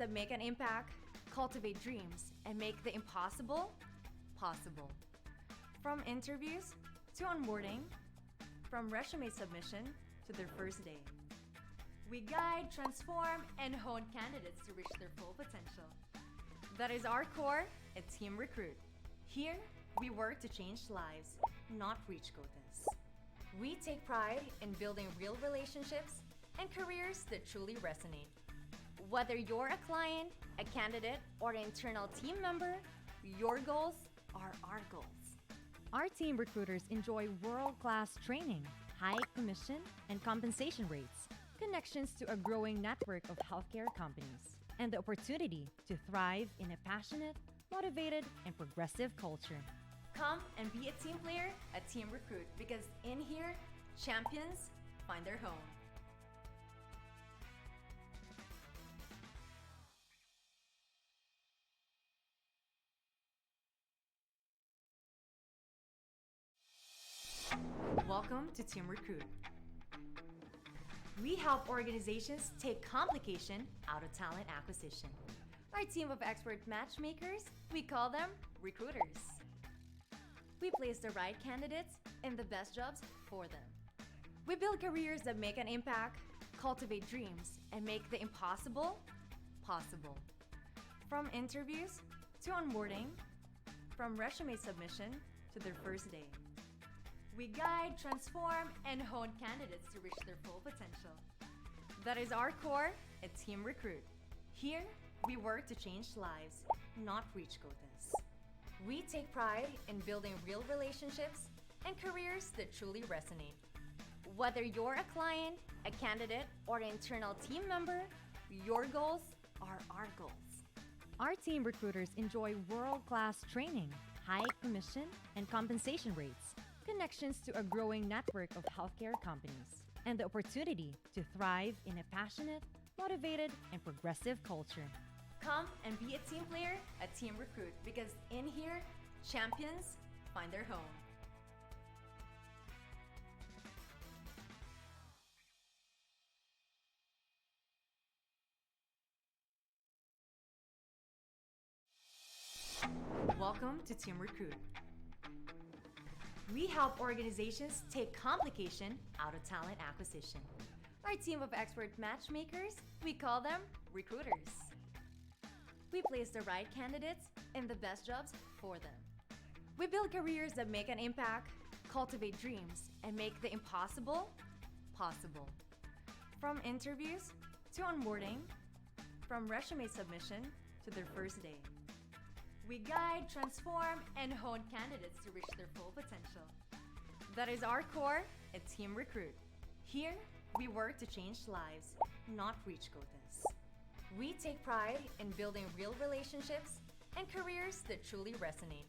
that make an impact, cultivate dreams, and make the impossible possible. From interviews to onboarding, from resume submission to their first day. We guide, transform, and hone candidates to reach their full potential. That is our core at Team Recruit. Here, we work to change lives, not reach quotas. We take pride in building real relationships and careers that truly resonate. Whether you're a client, a candidate, or an internal team member, your goals are our goals. Our team recruiters enjoy world-class training, high commission and compensation rates, connections to a growing network of healthcare companies, and the opportunity to thrive in a passionate, motivated, and progressive culture. Come and be a team player at Team Recruit because in here, champions find their home. Welcome to Team Recruit. We help organizations take complication out of talent acquisition. Our team of expert matchmakers, we call them recruiters. We place the right candidates in the best jobs for them. We build careers that make an impact, cultivate dreams, and make the impossible possible. From interviews to onboarding, from resume submission to their first day. We guide, transform, and hone candidates to reach their full potential. That is our core at Team Recruit. Here, we work to change lives, not reach quotas. We take pride in building real relationships and careers that truly resonate. Whether you're a client, a candidate, or an internal team member, your goals are our goals. Our team recruiters enjoy world-class training, high commission and compensation rates, connections to a growing network of healthcare companies, and the opportunity to thrive in a passionate, motivated, and progressive culture. Come and be a team player at Team Recruit because in here, champions find their home. Welcome to Team Recruit. We help organizations take complication out of talent acquisition. Our team of expert matchmakers, we call them recruiters. We place the right candidates in the best jobs for them. We build careers that make an impact, cultivate dreams, and make the impossible possible. From interviews to onboarding, from resume submission to their first day. We guide, transform, and hone candidates to reach their full potential. That is our core at Team Recruit. Here, we work to change lives, not reach quotas. We take pride in building real relationships and careers that truly resonate.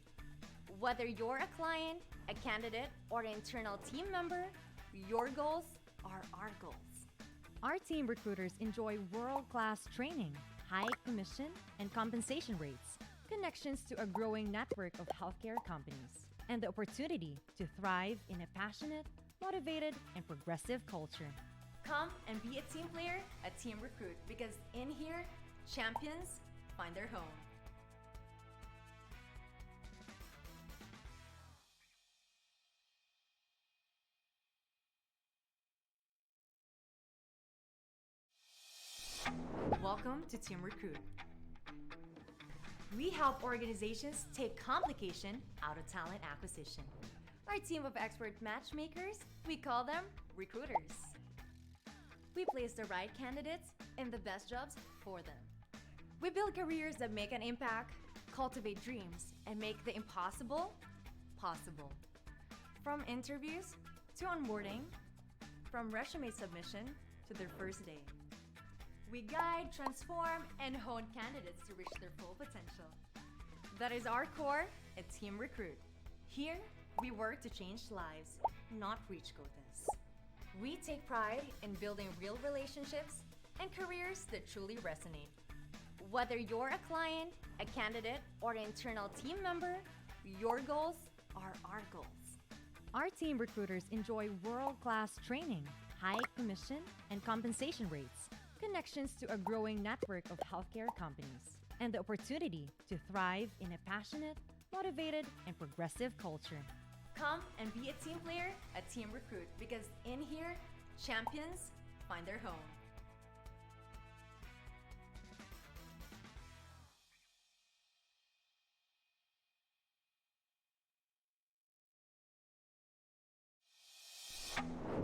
Whether you're a client, a candidate, or an internal team member, your goals are our goals. Our team recruiters enjoy world-class training, high commission and compensation rates, connections to a growing network of healthcare companies, and the opportunity to thrive in a passionate, motivated, and progressive culture. Come and be a team player at Team Recruit because in here, champions find their home. Welcome to Team Recruit. We help organizations take complication out of talent acquisition. Our team of expert matchmakers, we call them recruiters. We place the right candidates in the best jobs for them. We build careers that make an impact, cultivate dreams, and make the impossible possible. From interviews to onboarding, from resume submission to their first day. We guide, transform, and hone candidates to reach their full potential. That is our core at Team Recruit. Here, we work to change lives, not reach quotas. We take pride in building real relationships and careers that truly resonate. Whether you're a client, a candidate, or an internal team member, your goals are our goals. Our team recruiters enjoy world-class training, high commission and compensation rates, connections to a growing network of healthcare companies, and the opportunity to thrive in a passionate, motivated, and progressive culture. Come and be a team player at Team Recruit because in here, champions find their home.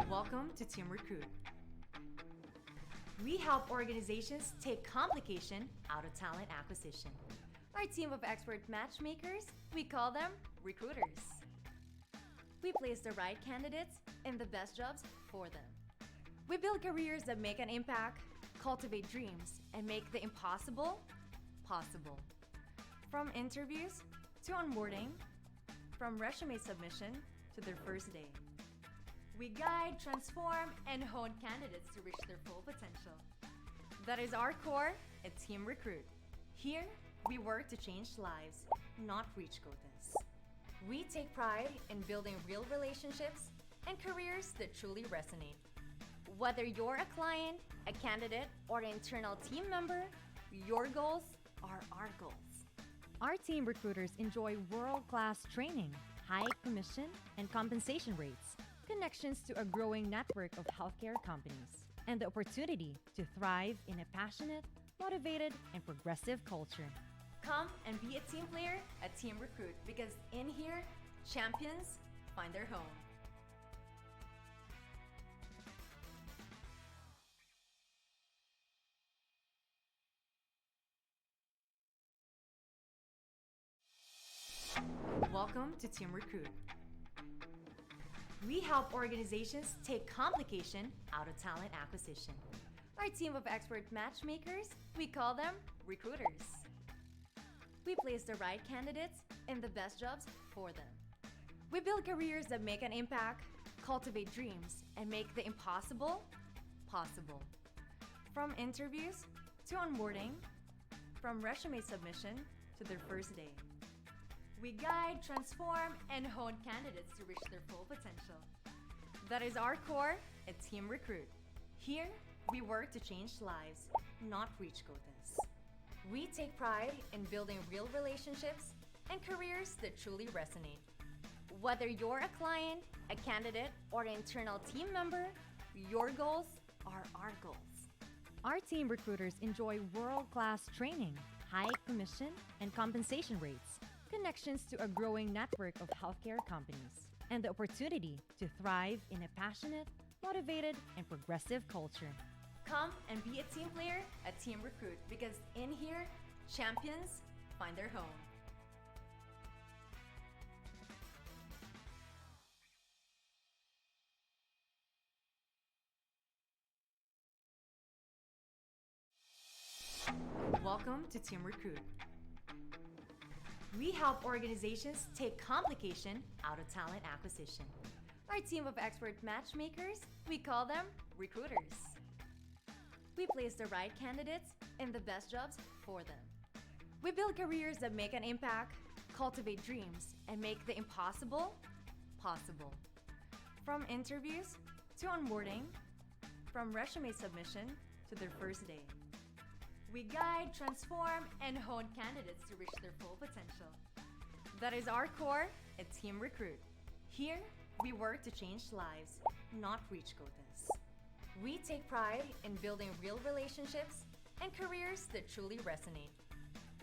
Welcome to Team Recruit. We help organizations take complication out of talent acquisition. Our team of expert matchmakers, we call them recruiters. We place the right candidates in the best jobs for them. We build careers that make an impact, cultivate dreams, and make the impossible possible. From interviews to onboarding, from resume submission to their first day. We guide, transform, and hone candidates to reach their full potential. That is our core at Team Recruit. Here, we work to change lives, not reach quotas. We take pride in building real relationships and careers that truly resonate. Whether you're a client, a candidate, or an internal team member, your goals are our goals. Our team recruiters enjoy world-class training, high commission and compensation rates, connections to a growing network of healthcare companies, and the opportunity to thrive in a passionate, motivated, and progressive culture. Come and be a team player at Team Recruit because in here, champions find their home. Welcome to Team Recruit. We help organizations take complication out of talent acquisition. Our team of expert matchmakers, we call them recruiters. We place the right candidates in the best jobs for them. We build careers that make an impact, cultivate dreams, and make the impossible possible. From interviews to onboarding, from resume submission to their first day. We guide, transform, and hone candidates to reach their full potential. That is our core at Team Recruit. Here, we work to change lives, not reach quotas. We take pride in building real relationships and careers that truly resonate. Whether you're a client, a candidate, or an internal team member, your goals are our goals. Our team recruiters enjoy world-class training, high commission and compensation rates, connections to a growing network of healthcare companies, and the opportunity to thrive in a passionate, motivated, and progressive culture. Come and be a team player at Team Recruit because in here, champions find their home. Welcome to Team Recruit. We help organizations take complication out of talent acquisition. Our team of expert matchmakers, we call them recruiters. We place the right candidates in the best jobs for them. We build careers that make an impact, cultivate dreams, and make the impossible possible. From interviews to onboarding, from resume submission to their first day. We guide, transform, and hone candidates to reach their full potential. That is our core at Team Recruit. Here, we work to change lives, not reach quotas. We take pride in building real relationships and careers that truly resonate.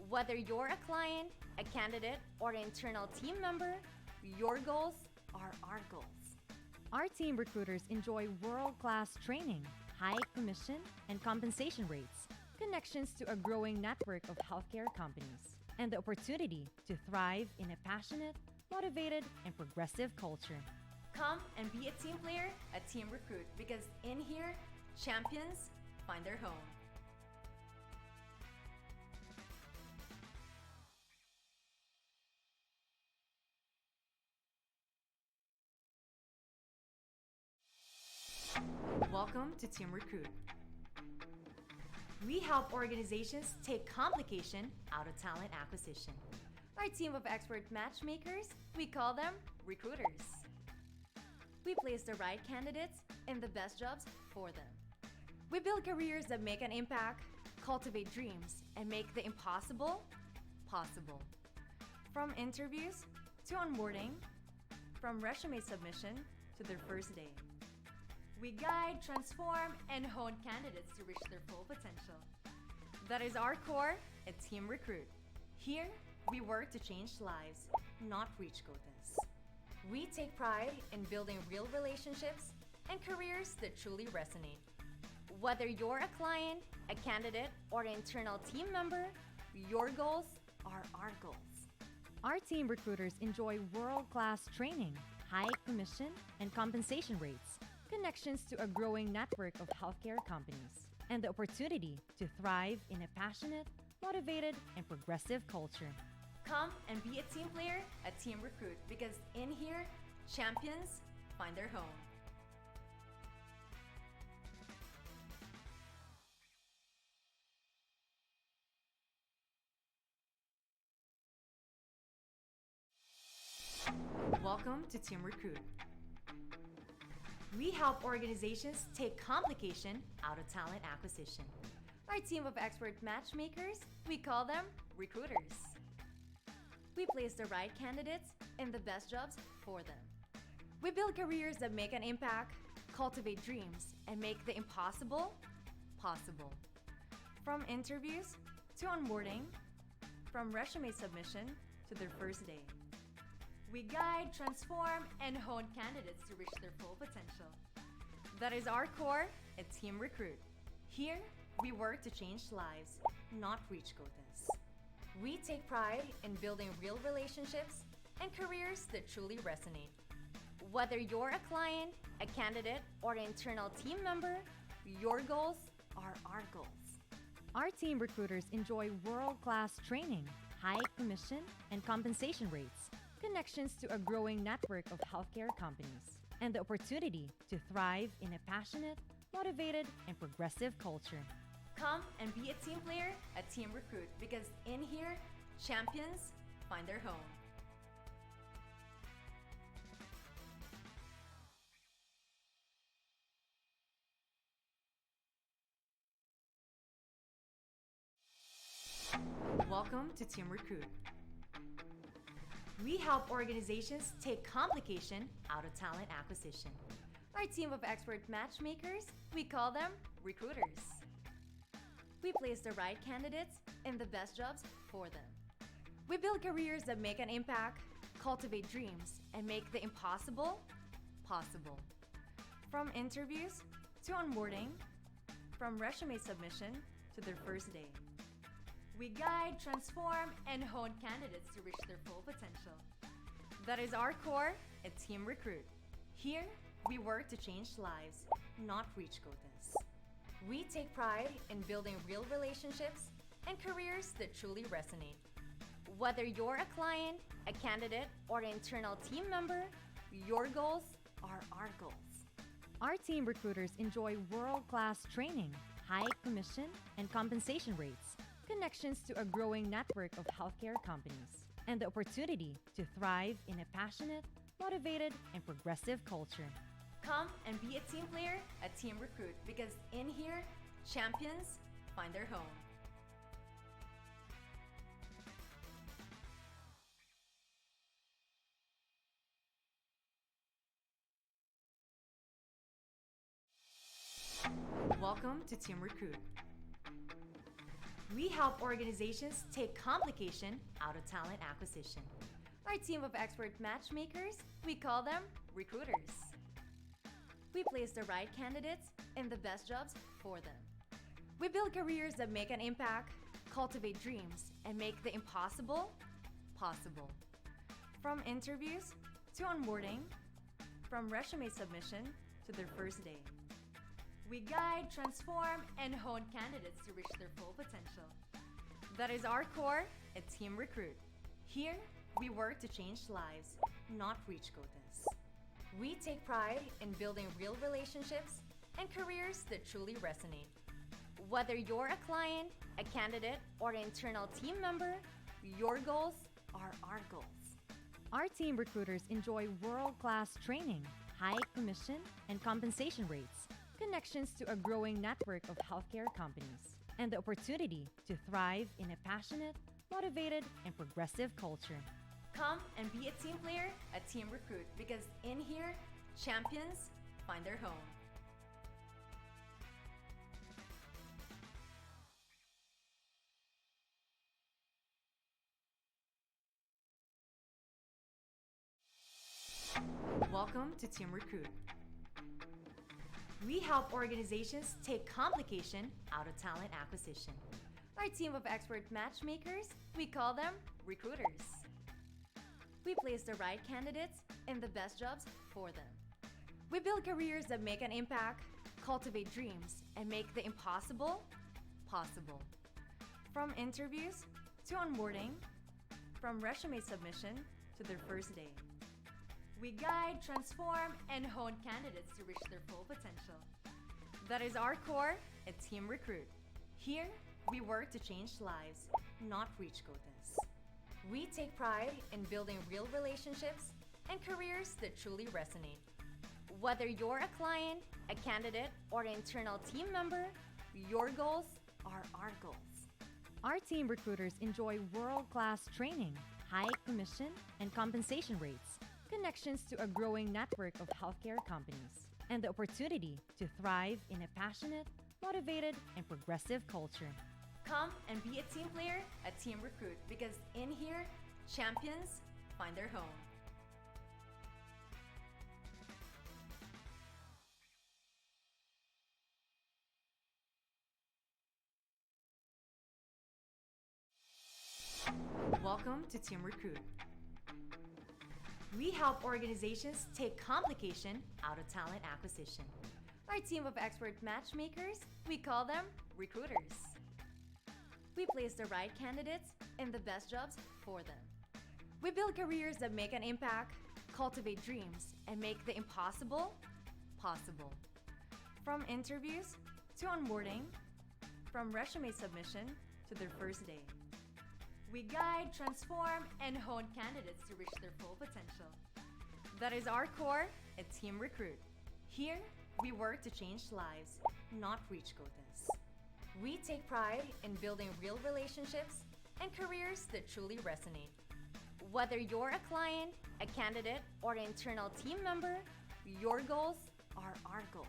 Whether you're a client, a candidate, or an internal team member, your goals are our goals. Our team recruiters enjoy world-class training, high commission and compensation rates, connections to a growing network of healthcare companies, and the opportunity to thrive in a passionate, motivated, and progressive culture. Come and be a team player at Team Recruit because in here, champions find their home. Welcome to Team Recruit. We help organizations take complication out of talent acquisition. Our team of expert matchmakers, we call them recruiters. We place the right candidates in the best jobs for them. We build careers that make an impact, cultivate dreams, and make the impossible possible. From interviews to onboarding, from resume submission to their first day. We guide, transform, and hone candidates to reach their full potential. That is our core at Team Recruit. Here, we work to change lives, not reach quotas. We take pride in building real relationships and careers that truly resonate. Whether you're a client, a candidate, or an internal team member, your goals are our goals. Our team recruiters enjoy world-class training, high commission and compensation rates, connections to a growing network of healthcare companies, and the opportunity to thrive in a passionate, motivated, and progressive culture. Come and be a team player at Team Recruit because in here, champions find their home. Welcome to Team Recruit. We help organizations take complication out of talent acquisition. Our team of expert matchmakers, we call them recruiters. We place the right candidates in the best jobs for them. We build careers that make an impact, cultivate dreams, and make the impossible possible. From interviews to onboarding, from resume submission to their first day. We guide, transform, and hone candidates to reach their full potential. That is our core at Team Recruit. Here, we work to change lives, not reach quotas. We take pride in building real relationships and careers that truly resonate. Whether you're a client, a candidate, or an internal team member, your goals are our goals. Our team recruiters enjoy world-class training, high commission and compensation rates, connections to a growing network of healthcare companies, and the opportunity to thrive in a passionate, motivated, and progressive culture. Come and be a team player at Team Recruit because in here, champions find their home. Welcome to Team Recruit. We help organizations take complication out of talent acquisition. Our team of expert matchmakers, we call them recruiters. We place the right candidates in the best jobs for them. We build careers that make an impact, cultivate dreams, and make the impossible possible. From interviews to onboarding, from resume submission to their first day. We guide, transform, and hone candidates to reach their full potential. That is our core at Team Recruit. Here, we work to change lives, not reach quotas. We take pride in building real relationships and careers that truly resonate. Whether you're a client, a candidate, or an internal team member, your goals are our goals. Our team recruiters enjoy world-class training, high commission and compensation rates, connections to a growing network of healthcare companies, and the opportunity to thrive in a passionate, motivated, and progressive culture. Come and be a team player at Team Recruit because in here, champions find their home. Welcome to Team Recruit. We help organizations take complication out of talent acquisition. Our team of expert matchmakers, we call them recruiters. We place the right candidates in the best jobs for them. We build careers that make an impact, cultivate dreams, and make the impossible possible. From interviews to onboarding, from resume submission to their first day. We guide, transform, and hone candidates to reach their full potential. That is our core at Team Recruit. Here, we work to change lives, not reach quotas. We take pride in building real relationships and careers that truly resonate. Whether you're a client, a candidate, or an internal team member, your goals are our goals. Our team recruiters enjoy world-class training, high commission and compensation rates, connections to a growing network of healthcare companies, and the opportunity to thrive in a passionate, motivated, and progressive culture. Come and be a team player, a team recruit, because in here, champions find their home. Welcome to Team Recruit. We help organizations take complication out of talent acquisition. Our team of expert matchmakers, we call them recruiters. We place the right candidates in the best jobs for them. We build careers that make an impact, cultivate dreams, and make the impossible possible. From interviews to onboarding, from resume submission to their first day. We guide, transform, and hone candidates to reach their full potential. That is our core at Team Recruit. Here, we work to change lives, not reach quotas. We take pride in building real relationships and careers that truly resonate. Whether you're a client, a candidate, or an internal team member, your goals are our goals. Our team recruiters enjoy world-class training, high commission and compensation rates, connections to a growing network of healthcare companies, and the opportunity to thrive in a passionate, motivated, and progressive culture. Come and be a team player, a team recruit, because in here, champions find their home. Welcome to Team Recruit. We help organizations take complication out of talent acquisition. Our team of expert matchmakers, we call them recruiters. We place the right candidates in the best jobs for them. We build careers that make an impact, cultivate dreams, and make the impossible possible. From interviews to onboarding, from resume submission to their first day. We guide, transform, and hone candidates to reach their full potential. That is our core at Team Recruit. Here, we work to change lives, not reach quotas. We take pride in building real relationships and careers that truly resonate. Whether you're a client, a candidate, or an internal team member, your goals are our goals.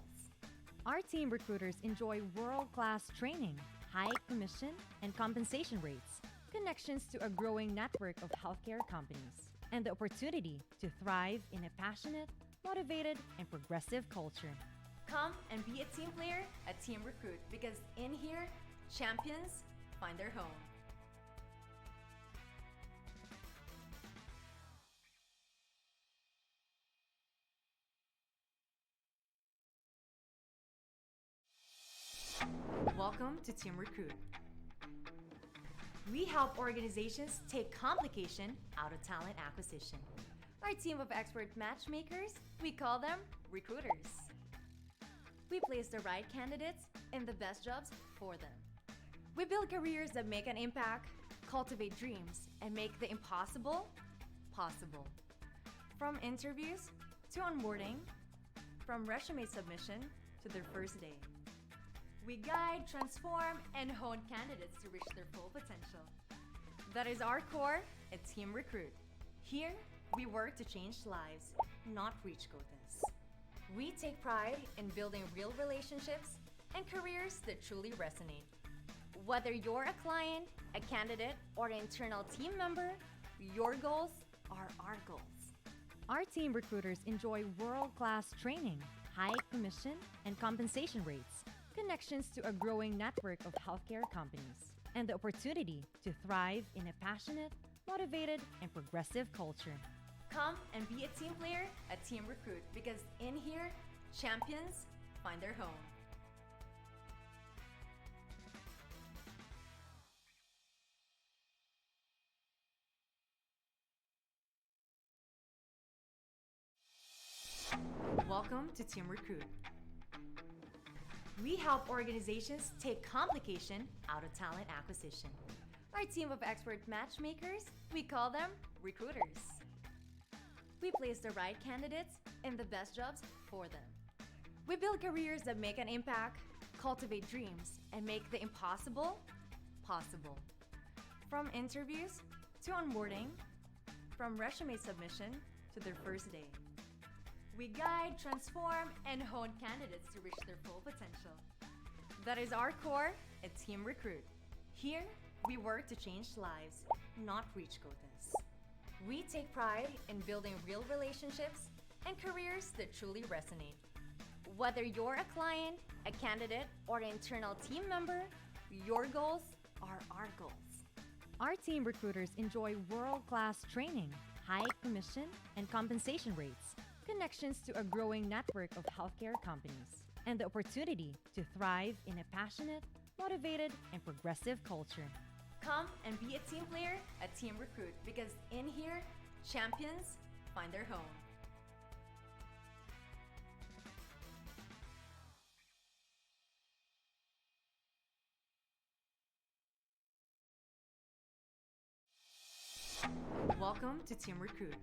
Our team recruiters enjoy world-class training, high commission and compensation rates, connections to a growing network of healthcare companies, and the opportunity to thrive in a passionate, motivated, and progressive culture. Come and be a team player, a team recruit, because in here, champions find their home. Welcome to Team Recruit. We help organizations take complication out of talent acquisition. Our team of expert matchmakers, we call them recruiters. We place the right candidates in the best jobs for them. We build careers that make an impact, cultivate dreams, and make the impossible possible. From interviews to onboarding, from resume submission to their first day. We guide, transform, and hone candidates to reach their full potential. That is our core at Team Recruit. Here, we work to change lives, not reach quotas. We take pride in building real relationships and careers that truly resonate. Whether you're a client, a candidate, or an internal team member, your goals are our goals. Our team recruiters enjoy world-class training, high commission and compensation rates, connections to a growing network of healthcare companies, and the opportunity to thrive in a passionate, motivated, and progressive culture. Come and be a team player, a team recruit, because in here, champions find their home. Welcome to Team Recruit. We help organizations take complication out of talent acquisition. Our team of expert matchmakers, we call them recruiters. We place the right candidates in the best jobs for them. We build careers that make an impact, cultivate dreams, and make the impossible possible. From interviews to onboarding, from resume submission to their first day. We guide, transform, and hone candidates to reach their full potential. That is our core at Team Recruit. Here, we work to change lives, not reach quotas. We take pride in building real relationships and careers that truly resonate. Whether you're a client, a candidate, or an internal team member, your goals are our goals. Our team recruiters enjoy world-class training, high commission and compensation rates, connections to a growing network of healthcare companies, and the opportunity to thrive in a passionate, motivated, and progressive culture. Come and be a team player at Team Recruit because in here, champions find their home. Welcome to Team Recruit.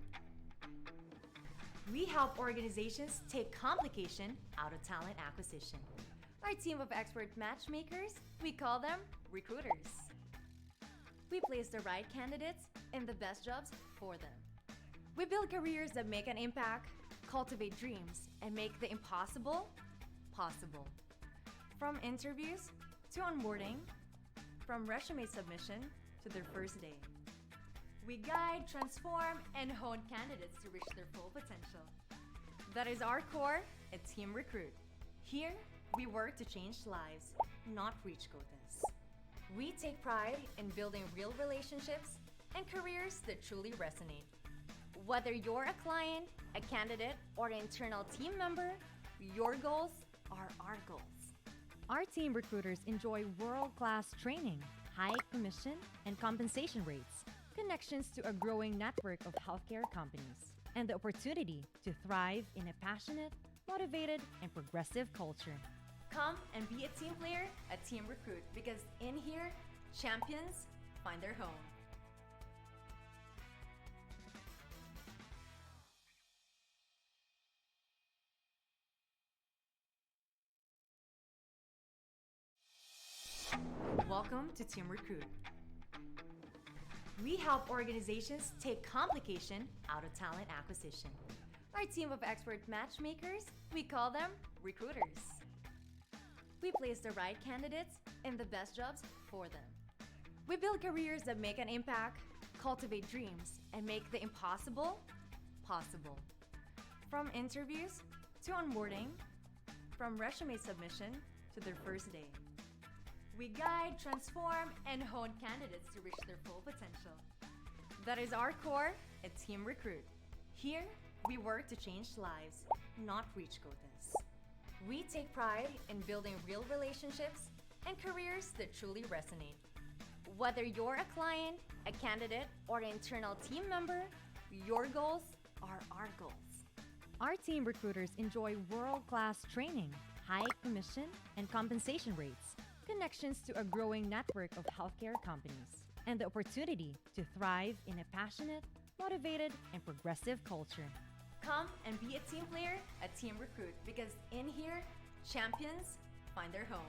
We help organizations take complication out of talent acquisition. Our team of expert matchmakers, we call them recruiters. We place the right candidates in the best jobs for them. We build careers that make an impact, cultivate dreams, and make the impossible possible. From interviews to onboarding, from resume submission to their first day. We guide, transform, and hone candidates to reach their full potential. That is our core at Team Recruit. Here, we work to change lives, not reach quotas. We take pride in building real relationships and careers that truly resonate. Whether you're a client, a candidate, or an internal team member, your goals are our goals. Our team recruiters enjoy world-class training, high commission and compensation rates, connections to a growing network of healthcare companies, and the opportunity to thrive in a passionate, motivated, and progressive culture. Come and be a team player at Team Recruit because in here, champions find their home. Welcome to Team Recruit. We help organizations take complication out of talent acquisition. Our team of expert matchmakers, we call them recruiters. We place the right candidates in the best jobs for them. We build careers that make an impact, cultivate dreams, and make the impossible possible. From interviews to onboarding, from resume submission to their first day. We guide, transform, and hone candidates to reach their full potential. That is our core at Team Recruit. Here, we work to change lives, not reach quotas. We take pride in building real relationships and careers that truly resonate. Whether you're a client, a candidate, or an internal team member, your goals are our goals. Our team recruiters enjoy world-class training, high commission and compensation rates, connections to a growing network of healthcare companies, and the opportunity to thrive in a passionate, motivated, and progressive culture. Come and be a team player at Team Recruit because in here, champions find their home.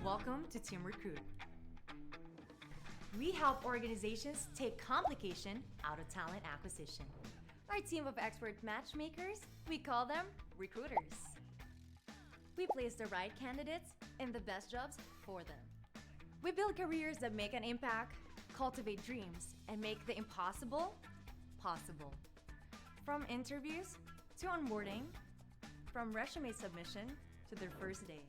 Welcome to Team Recruit. We help organizations take complication out of talent acquisition. Our team of expert matchmakers, we call them recruiters. We place the right candidates in the best jobs for them. We build careers that make an impact, cultivate dreams, and make the impossible possible. From interviews to onboarding, from resume submission to their first day.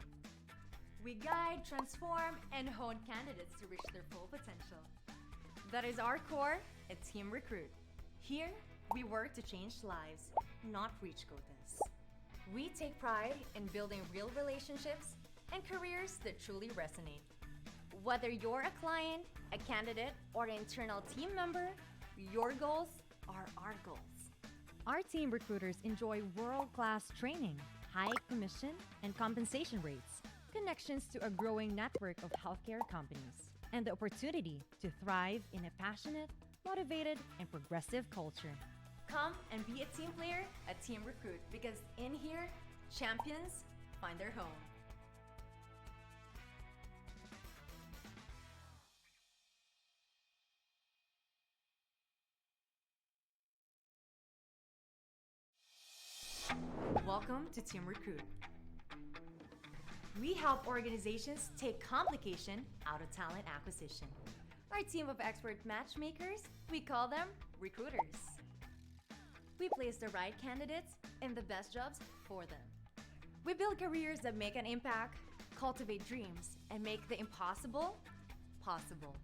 We guide, transform, and hone candidates to reach their full potential. That is our core at Team Recruit. Here, we work to change lives, not reach quotas. We take pride in building real relationships and careers that truly resonate. Whether you're a client, a candidate, or an internal team member, your goals are our goals. Our team recruiters enjoy world-class training, high commission and compensation rates, connections to a growing network of healthcare companies, and the opportunity to thrive in a passionate, motivated, and progressive culture. Come and be a team player at Team Recruit because in here, champions find their home. Welcome to Team Recruit. We help organizations take complication out of talent acquisition. Our team of expert matchmakers, we call them recruiters. We place the right candidates in the best jobs for them. We build careers that make an impact, cultivate dreams, and make the impossible possible.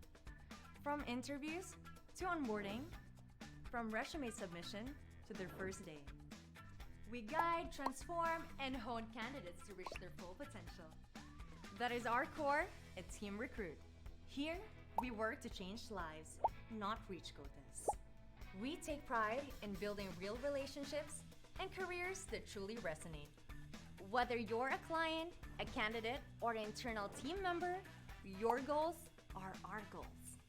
From interviews to onboarding, from resume submission to their first day. We guide, transform, and hone candidates to reach their full potential. That is our core at Team Recruit. Here, we work to change lives, not reach quotas. We take pride in building real relationships and careers that truly resonate. Whether you're a client, a candidate, or an internal team member, your goals are our goals.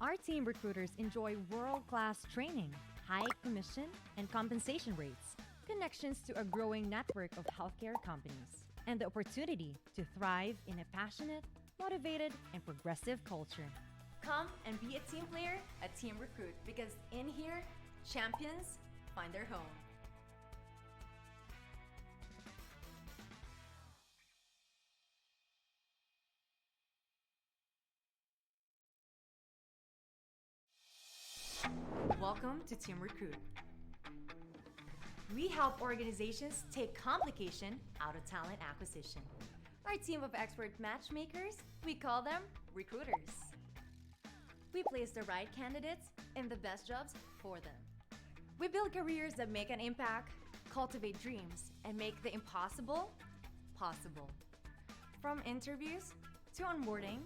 Our team recruiters enjoy world-class training, high commission and compensation rates, connections to a growing network of healthcare companies, and the opportunity to thrive in a passionate, motivated, and progressive culture. Come and be a team player at Team Recruit because in here, champions find their home. Welcome to Team Recruit. We help organizations take complication out of talent acquisition. Our team of expert matchmakers, we call them recruiters. We place the right candidates in the best jobs for them. We build careers that make an impact, cultivate dreams, and make the impossible possible. From interviews to onboarding,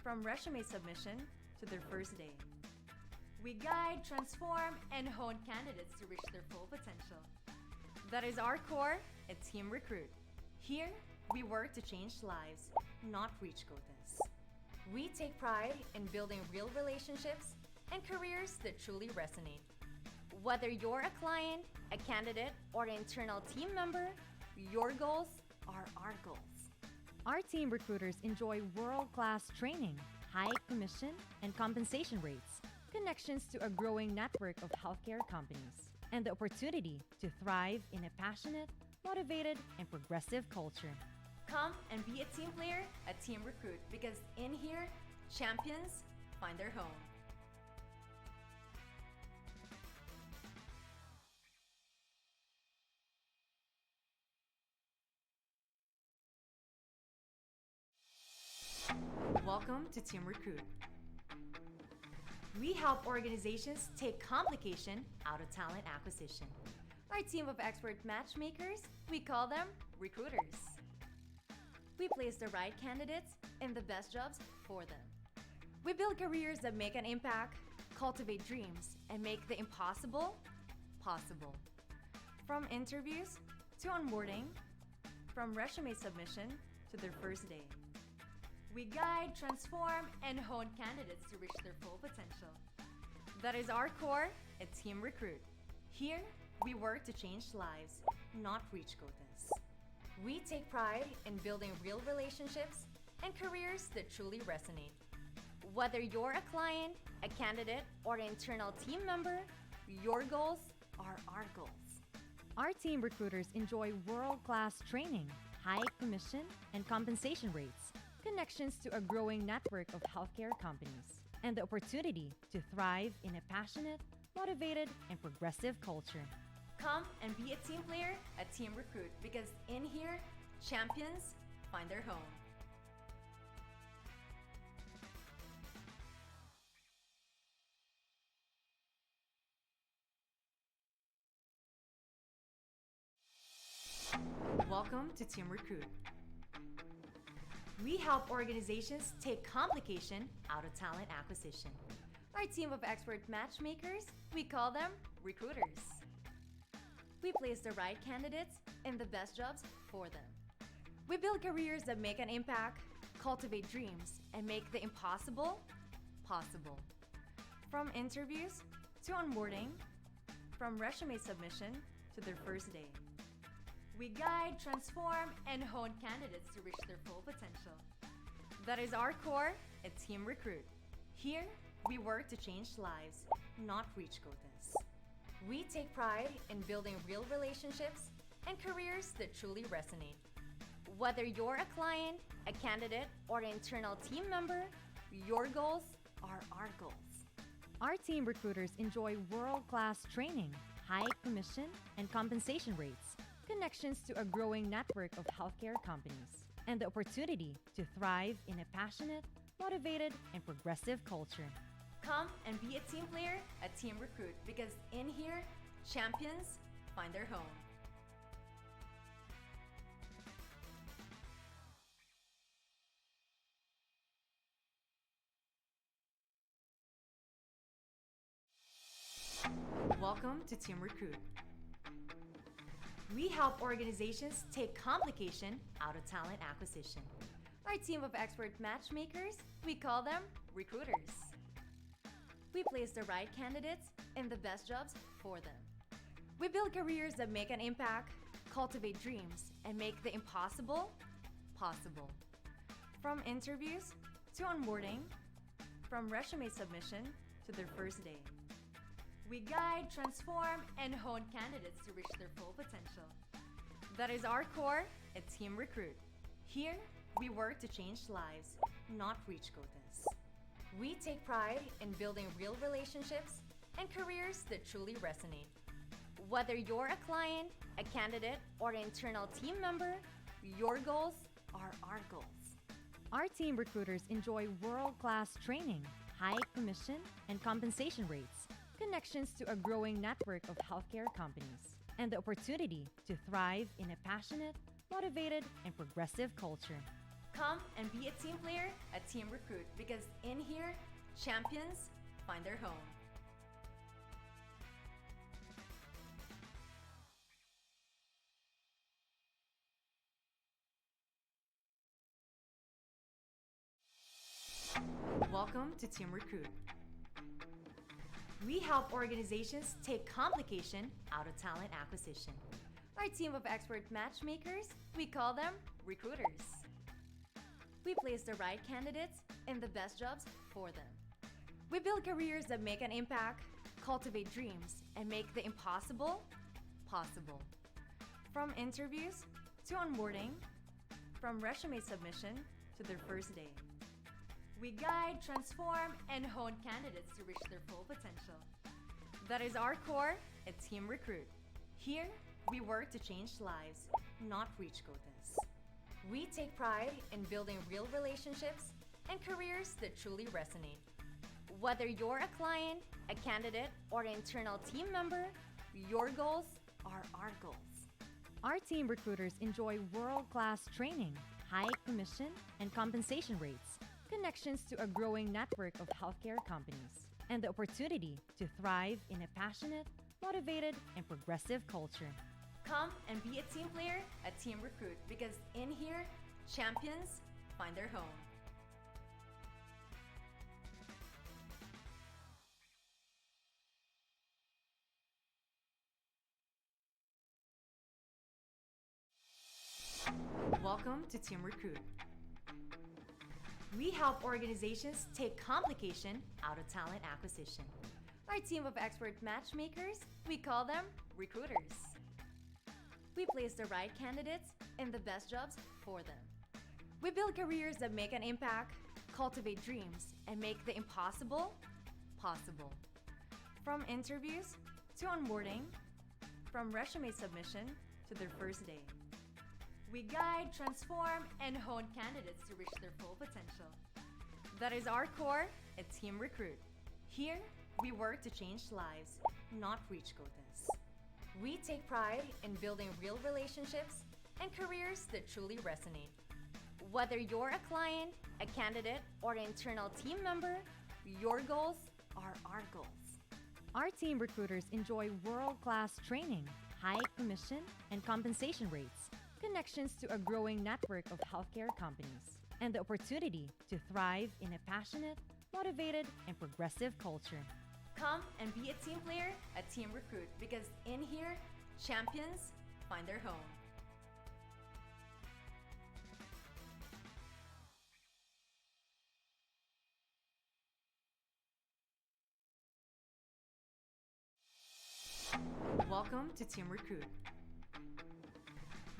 from resume submission to their first day. We guide, transform, and hone candidates to reach their full potential. That is our core at Team Recruit. Here, we work to change lives, not reach quotas. We take pride in building real relationships and careers that truly resonate. Whether you're a client, a candidate, or an internal team member, your goals are our goals. Our team recruiters enjoy world-class training, high commission and compensation rates, connections to a growing network of healthcare companies, and the opportunity to thrive in a passionate, motivated, and progressive culture. Come and be a team player at Team Recruit because in here, champions find their home. Welcome to Team Recruit. We help organizations take complication out of talent acquisition. Our team of expert matchmakers, we call them recruiters. We place the right candidates in the best jobs for them. We build careers that make an impact, cultivate dreams, and make the impossible possible. From interviews to onboarding, from resume submission to their first day. We guide, transform, and hone candidates to reach their full potential. That is our core at Team Recruit. Here, we work to change lives, not reach quotas. We take pride in building real relationships and careers that truly resonate. Whether you're a client, a candidate, or an internal team member, your goals are our goals. Our team recruiters enjoy world-class training, high commission and compensation rates, connections to a growing network of healthcare companies, and the opportunity to thrive in a passionate, motivated, and progressive culture. Come and be a team player at Team Recruit because in here, champions find their home. Welcome to Team Recruit. We help organizations take complication out of talent acquisition. Our team of expert matchmakers, we call them recruiters. We place the right candidates in the best jobs for them. We build careers that make an impact, cultivate dreams, and make the impossible possible. From interviews to onboarding, from resume submission to their first day. We guide, transform, and hone candidates to reach their full potential. That is our core at Team Recruit. Here, we work to change lives, not reach quotas. We take pride in building real relationships and careers that truly resonate. Whether you're a client, a candidate, or an internal team member, your goals are our goals. Our team recruiters enjoy world-class training, high commission and compensation rates, connections to a growing network of healthcare companies, and the opportunity to thrive in a passionate, motivated, and progressive culture. Come and be a team player at Team Recruit because in here, champions find their home. Welcome to Team Recruit. We help organizations take complication out of talent acquisition. Our team of expert matchmakers, we call them recruiters. We place the right candidates in the best jobs for them. We build careers that make an impact, cultivate dreams, and make the impossible possible. From interviews to onboarding, from resume submission to their first day. We guide, transform, and hone candidates to reach their full potential. That is our core at Team Recruit. Here, we work to change lives, not reach quotas. We take pride in building real relationships and careers that truly resonate. Whether you're a client, a candidate, or an internal team member, your goals are our goals. Our team recruiters enjoy world-class training, high commission and compensation rates, connections to a growing network of healthcare companies, and the opportunity to thrive in a passionate, motivated, and progressive culture. Come and be a team player at Team Recruit because in here, champions find their home. Welcome to Team Recruit. We help organizations take complication out of talent acquisition. Our team of expert matchmakers, we call them recruiters. We place the right candidates in the best jobs for them. We build careers that make an impact, cultivate dreams, and make the impossible possible. From interviews to onboarding, from resume submission to their first day. We guide, transform, and hone candidates to reach their full potential. That is our core at Team Recruit. Here, we work to change lives, not reach quotas. We take pride in building real relationships and careers that truly resonate. Whether you're a client, a candidate, or an internal team member, your goals are our goals. Our team recruiters enjoy world-class training, high commission and compensation rates, connections to a growing network of healthcare companies, and the opportunity to thrive in a passionate, motivated, and progressive culture. Come and be a team player at Team Recruit because in here, champions find their home. Welcome to Team Recruit. We help organizations take complication out of talent acquisition. Our team of expert matchmakers, we call them recruiters. We place the right candidates in the best jobs for them. We build careers that make an impact, cultivate dreams, and make the impossible possible. From interviews to onboarding, from resume submission to their first day. We guide, transform, and hone candidates to reach their full potential. That is our core at Team Recruit. Here, we work to change lives, not reach quotas. We take pride in building real relationships and careers that truly resonate. Whether you're a client, a candidate, or an internal team member, your goals are our goals. Our team recruiters enjoy world-class training, high commission and compensation rates, connections to a growing network of healthcare companies, and the opportunity to thrive in a passionate, motivated, and progressive culture. Come and be a team player at Team Recruit because in here, champions find their home. Welcome to Team Recruit.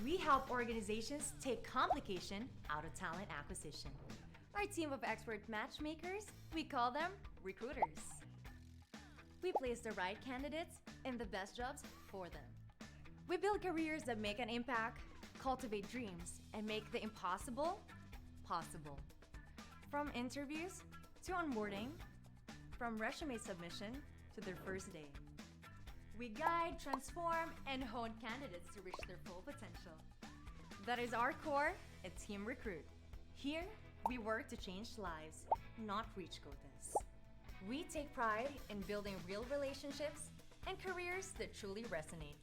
We help organizations take complication out of talent acquisition. Our team of expert matchmakers, we call them recruiters. We place the right candidates in the best jobs for them. We build careers that make an impact, cultivate dreams, and make the impossible possible. From interviews to onboarding, from resume submission to their first day. We guide, transform, and hone candidates to reach their full potential. That is our core at Team Recruit. Here, we work to change lives, not reach quotas. We take pride in building real relationships and careers that truly resonate.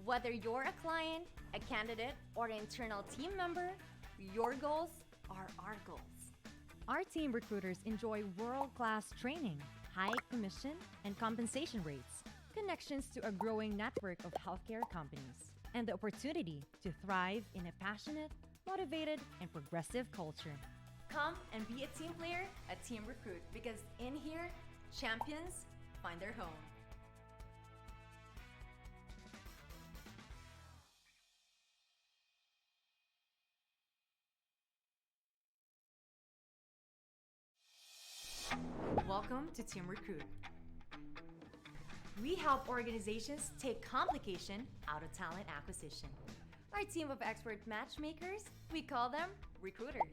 Whether you're a client, a candidate, or an internal team member, your goals are our goals. Our team recruiters enjoy world-class training, high commission and compensation rates, connections to a growing network of healthcare companies, and the opportunity to thrive in a passionate, motivated, and progressive culture. Come and be a team player at Team Recruit because in here, champions find their home. Welcome to Team Recruit. We help organizations take complication out of talent acquisition. Our team of expert matchmakers, we call them recruiters.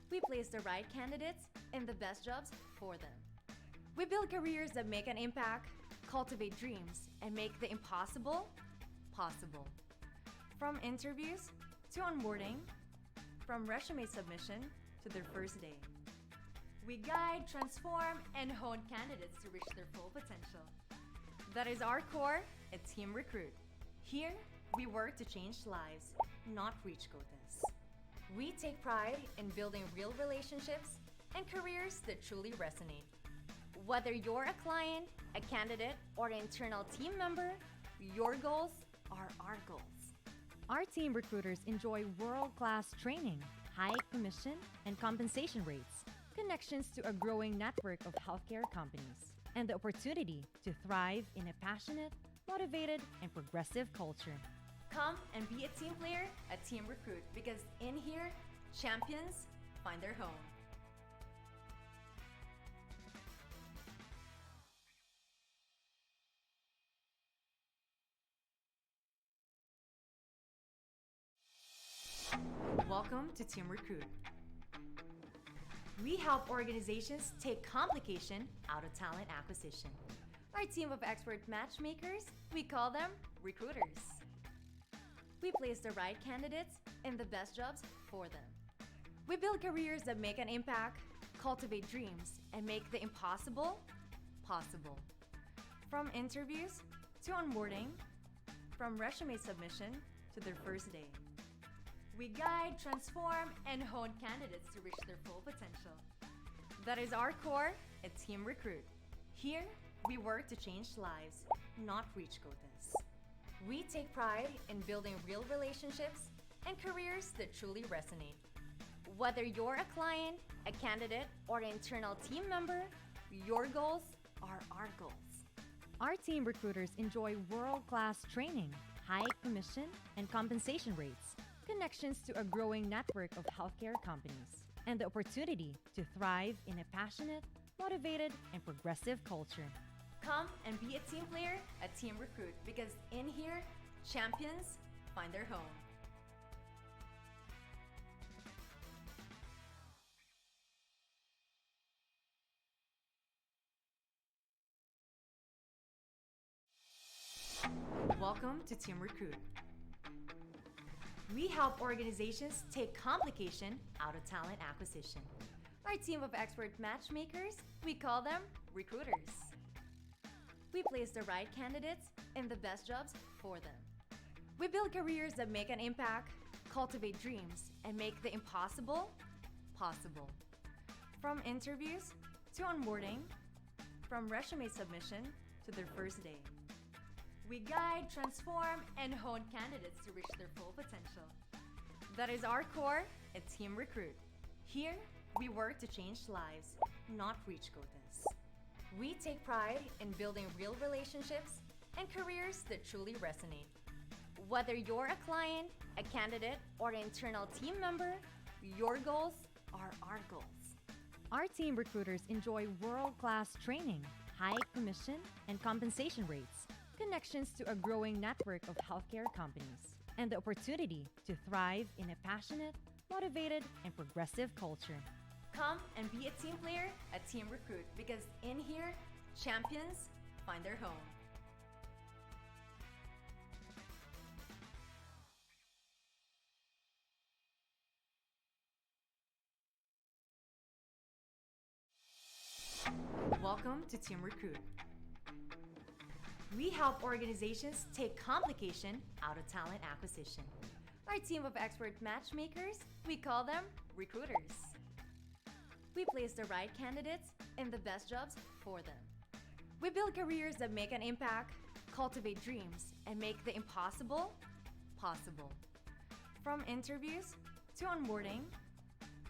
We place the right candidates in the best jobs for them. We build careers that make an impact, cultivate dreams, and make the impossible possible. From interviews to onboarding, from resume submission to their first day. We guide, transform, and hone candidates to reach their full potential. That is our core at Team Recruit. Here, we work to change lives, not reach quotas. We take pride in building real relationships and careers that truly resonate. Whether you're a client, a candidate, or an internal team member, your goals are our goals. Our team recruiters enjoy world-class training, high commission and compensation rates, connections to a growing network of healthcare companies, and the opportunity to thrive in a passionate, motivated, and progressive culture. Come and be a team player at Team Recruit because in here, champions find their home. Welcome to Team Recruit. We help organizations take complication out of talent acquisition. Our team of expert matchmakers, we call them recruiters. We place the right candidates in the best jobs for them. We build careers that make an impact, cultivate dreams, and make the impossible possible. From interviews to onboarding, from resume submission to their first day. We guide, transform, and hone candidates to reach their full potential. That is our core at Team Recruit. Here, we work to change lives, not reach quotas. We take pride in building real relationships and careers that truly resonate. Whether you're a client, a candidate, or an internal team member, your goals are our goals. Our team recruiters enjoy world-class training, high commission and compensation rates, connections to a growing network of healthcare companies, and the opportunity to thrive in a passionate, motivated, and progressive culture. Come and be a team player at Team Recruit because in here, champions find their home. Welcome to Team Recruit. We help organizations take complication out of talent acquisition. Our team of expert matchmakers, we call them recruiters. We place the right candidates in the best jobs for them. We build careers that make an impact, cultivate dreams, and make the impossible possible. From interviews to onboarding, from resume submission to their first day. We guide, transform, and hone candidates to reach their full potential. That is our core at Team Recruit. Here, we work to change lives, not reach quotas. We take pride in building real relationships and careers that truly resonate. Whether you're a client, a candidate, or an internal team member, your goals are our goals. Our team recruiters enjoy world-class training, high commission and compensation rates, connections to a growing network of healthcare companies, and the opportunity to thrive in a passionate, motivated, and progressive culture. Come and be a team player at Team Recruit because in here, champions find their home. Welcome to Team Recruit. We help organizations take complication out of talent acquisition. Our team of expert matchmakers, we call them recruiters. We place the right candidates in the best jobs for them. We build careers that make an impact, cultivate dreams, and make the impossible possible. From interviews to onboarding,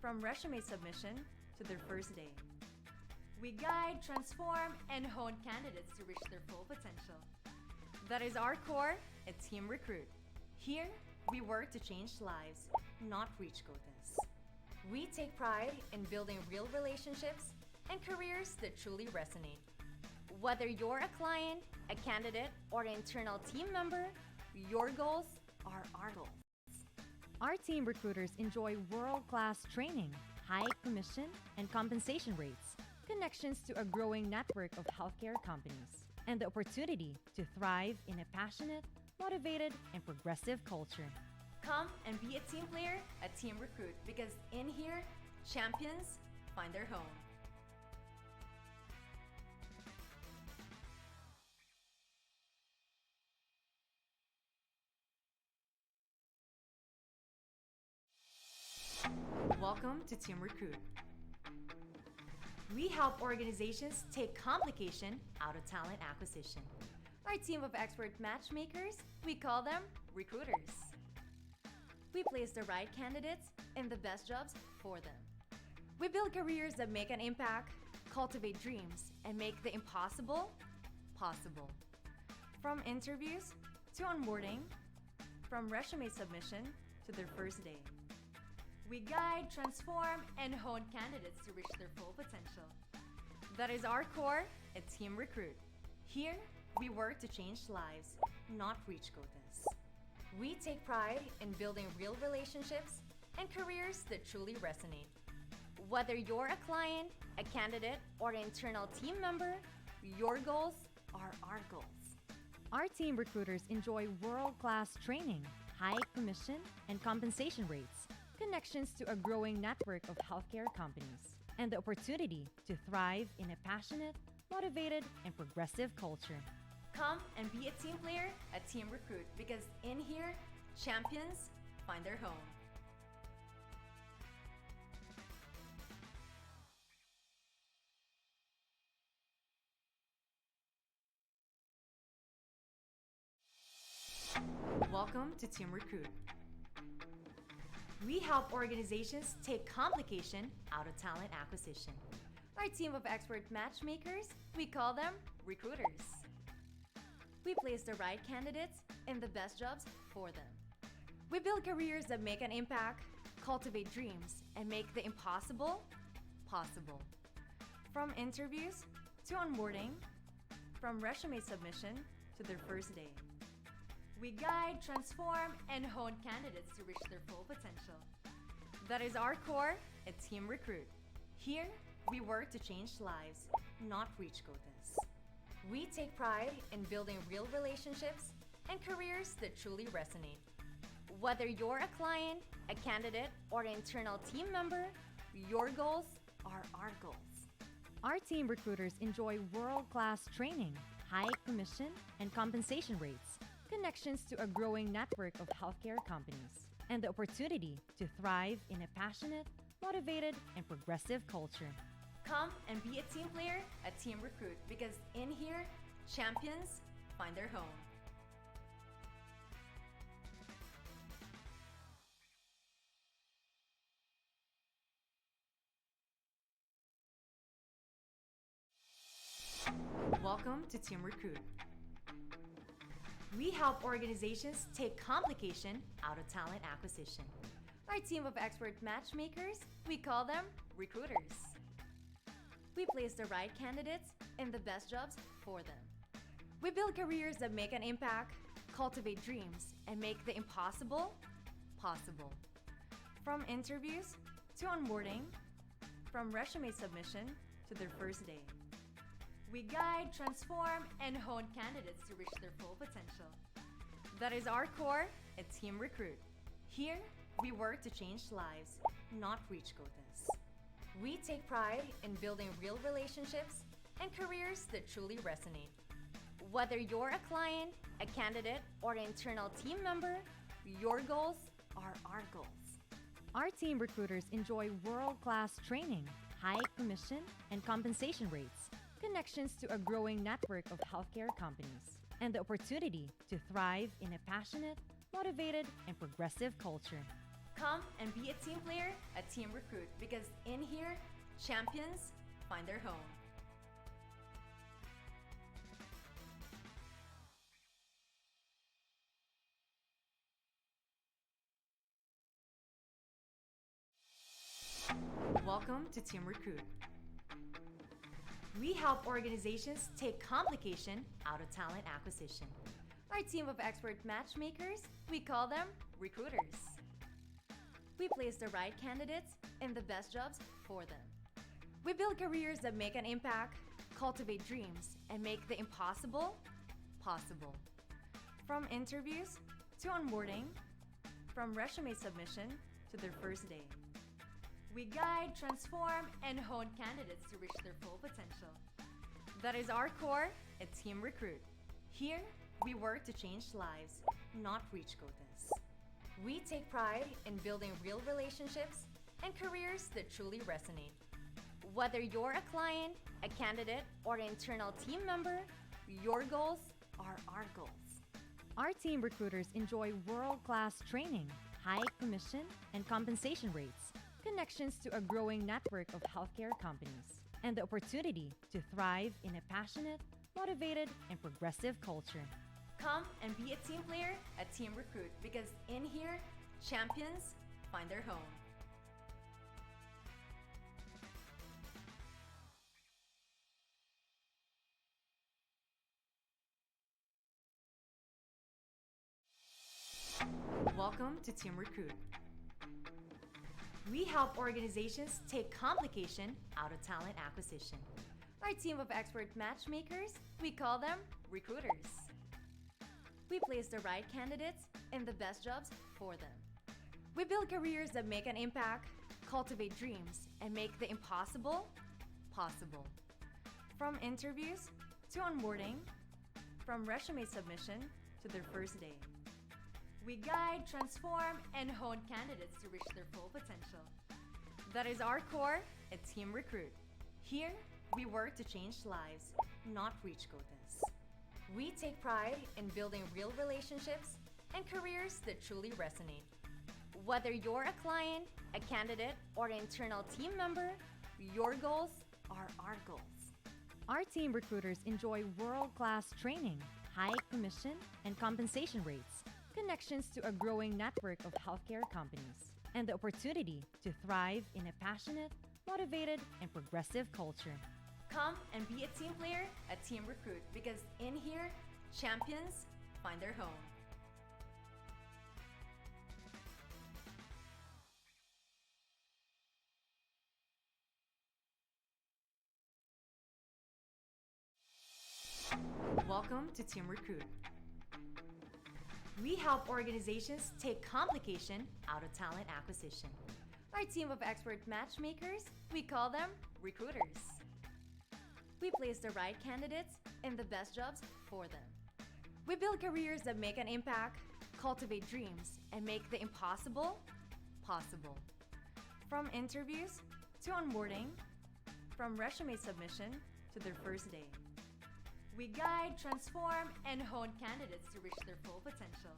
from resume submission to their first day. We guide, transform, and hone candidates to reach their full potential. That is our core at Team Recruit. Here, we work to change lives, not reach quotas. We take pride in building real relationships and careers that truly resonate. Whether you're a client, a candidate, or an internal team member, your goals are our goals. Our team recruiters enjoy world-class training, high commission and compensation rates, connections to a growing network of healthcare companies, and the opportunity to thrive in a passionate, motivated, and progressive culture. Come and be a team player at Team Recruit because in here, champions find their home. Welcome to Team Recruit. We help organizations take complication out of talent acquisition. Our team of expert matchmakers, we call them recruiters. We place the right candidates in the best jobs for them. We build careers that make an impact, cultivate dreams, and make the impossible possible. From interviews to onboarding, from resume submission to their first day. We guide, transform, and hone candidates to reach their full potential. That is our core at Team Recruit. Here, we work to change lives, not reach quotas. We take pride in building real relationships and careers that truly resonate. Whether you're a client, a candidate, or an internal team member, your goals are our goals. Our team recruiters enjoy world-class training, high commission and compensation rates, connections to a growing network of healthcare companies, and the opportunity to thrive in a passionate, motivated, and progressive culture. Come and be a team player at Team Recruit because in here, champions find their home. Welcome to Team Recruit. We help organizations take complication out of talent acquisition. Our team of expert matchmakers, we call them recruiters. We place the right candidates in the best jobs for them. We build careers that make an impact, cultivate dreams, and make the impossible possible. From interviews to onboarding, from resume submission to their first day. We guide, transform, and hone candidates to reach their full potential. That is our core at Team Recruit. Here, we work to change lives, not reach quotas. We take pride in building real relationships and careers that truly resonate. Whether you're a client, a candidate, or an internal team member, your goals are our goals. Our team recruiters enjoy world-class training, high commission and compensation rates, connections to a growing network of healthcare companies, and the opportunity to thrive in a passionate, motivated, and progressive culture. Come and be a team player at Team Recruit because in here, champions find their home. Welcome to Team Recruit. We help organizations take complication out of talent acquisition. Our team of expert matchmakers, we call them recruiters. We place the right candidates in the best jobs for them. We build careers that make an impact, cultivate dreams, and make the impossible possible. From interviews to onboarding, from resume submission to their first day. We guide, transform, and hone candidates to reach their full potential. That is our core at Team Recruit. Here, we work to change lives, not reach quotas. We take pride in building real relationships and careers that truly resonate. Whether you're a client, a candidate, or an internal team member, your goals are our goals. Our team recruiters enjoy world-class training, high commission and compensation rates, connections to a growing network of healthcare companies, and the opportunity to thrive in a passionate, motivated, and progressive culture. Come and be a team player at Team Recruit because in here, champions find their home. Welcome to Team Recruit. We help organizations take complication out of talent acquisition. Our team of expert matchmakers, we call them recruiters. We place the right candidates in the best jobs for them. We build careers that make an impact, cultivate dreams, and make the impossible possible. From interviews to onboarding, from resume submission to their first day. We guide, transform, and hone candidates to reach their full potential. That is our core at Team Recruit. Here, we work to change lives, not reach quotas. We take pride in building real relationships and careers that truly resonate. Whether you're a client, a candidate, or an internal team member, your goals are our goals. Our team recruiters enjoy world-class training, high commission and compensation rates, connections to a growing network of healthcare companies, and the opportunity to thrive in a passionate, motivated, and progressive culture. Come and be a team player at Team Recruit because in here, champions find their home. Welcome to Team Recruit. We help organizations take complication out of talent acquisition. Our team of expert matchmakers, we call them recruiters. We place the right candidates in the best jobs for them. We build careers that make an impact, cultivate dreams, and make the impossible possible. From interviews to onboarding, from resume submission to their first day. We guide, transform, and hone candidates to reach their full potential. That is our core at Team Recruit. Here, we work to change lives, not reach quotas. We take pride in building real relationships and careers that truly resonate. Whether you're a client, a candidate, or an internal team member, your goals are our goals. Our team recruiters enjoy world-class training, high commission and compensation rates, connections to a growing network of healthcare companies, and the opportunity to thrive in a passionate, motivated, and progressive culture. Come and be a team player at Team Recruit because in here, champions find their home. Welcome to Team Recruit. We help organizations take complication out of talent acquisition. Our team of expert matchmakers, we call them recruiters. We place the right candidates in the best jobs for them. We build careers that make an impact, cultivate dreams, and make the impossible possible. From interviews to onboarding, from resume submission to their first day. We guide, transform, and hone candidates to reach their full potential.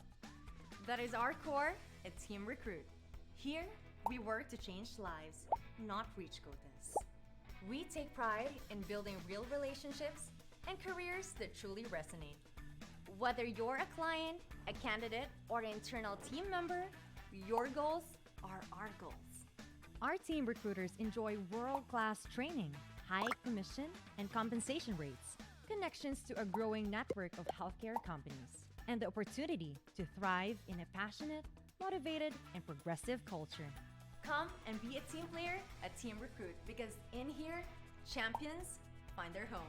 That is our core at Team Recruit. Here, we work to change lives, not reach quotas. We take pride in building real relationships and careers that truly resonate. Whether you're a client, a candidate, or an internal team member, your goals are our goals. Our team recruiters enjoy world-class training, high commission and compensation rates, connections to a growing network of healthcare companies, and the opportunity to thrive in a passionate, motivated, and progressive culture. Come and be a team player at Team Recruit because in here, champions find their home.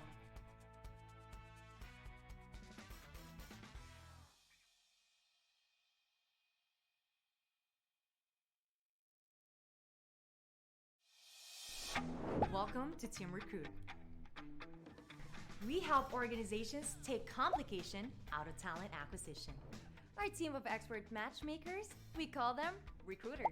Welcome to Team Recruit. We help organizations take complication out of talent acquisition. Our team of expert matchmakers, we call them recruiters.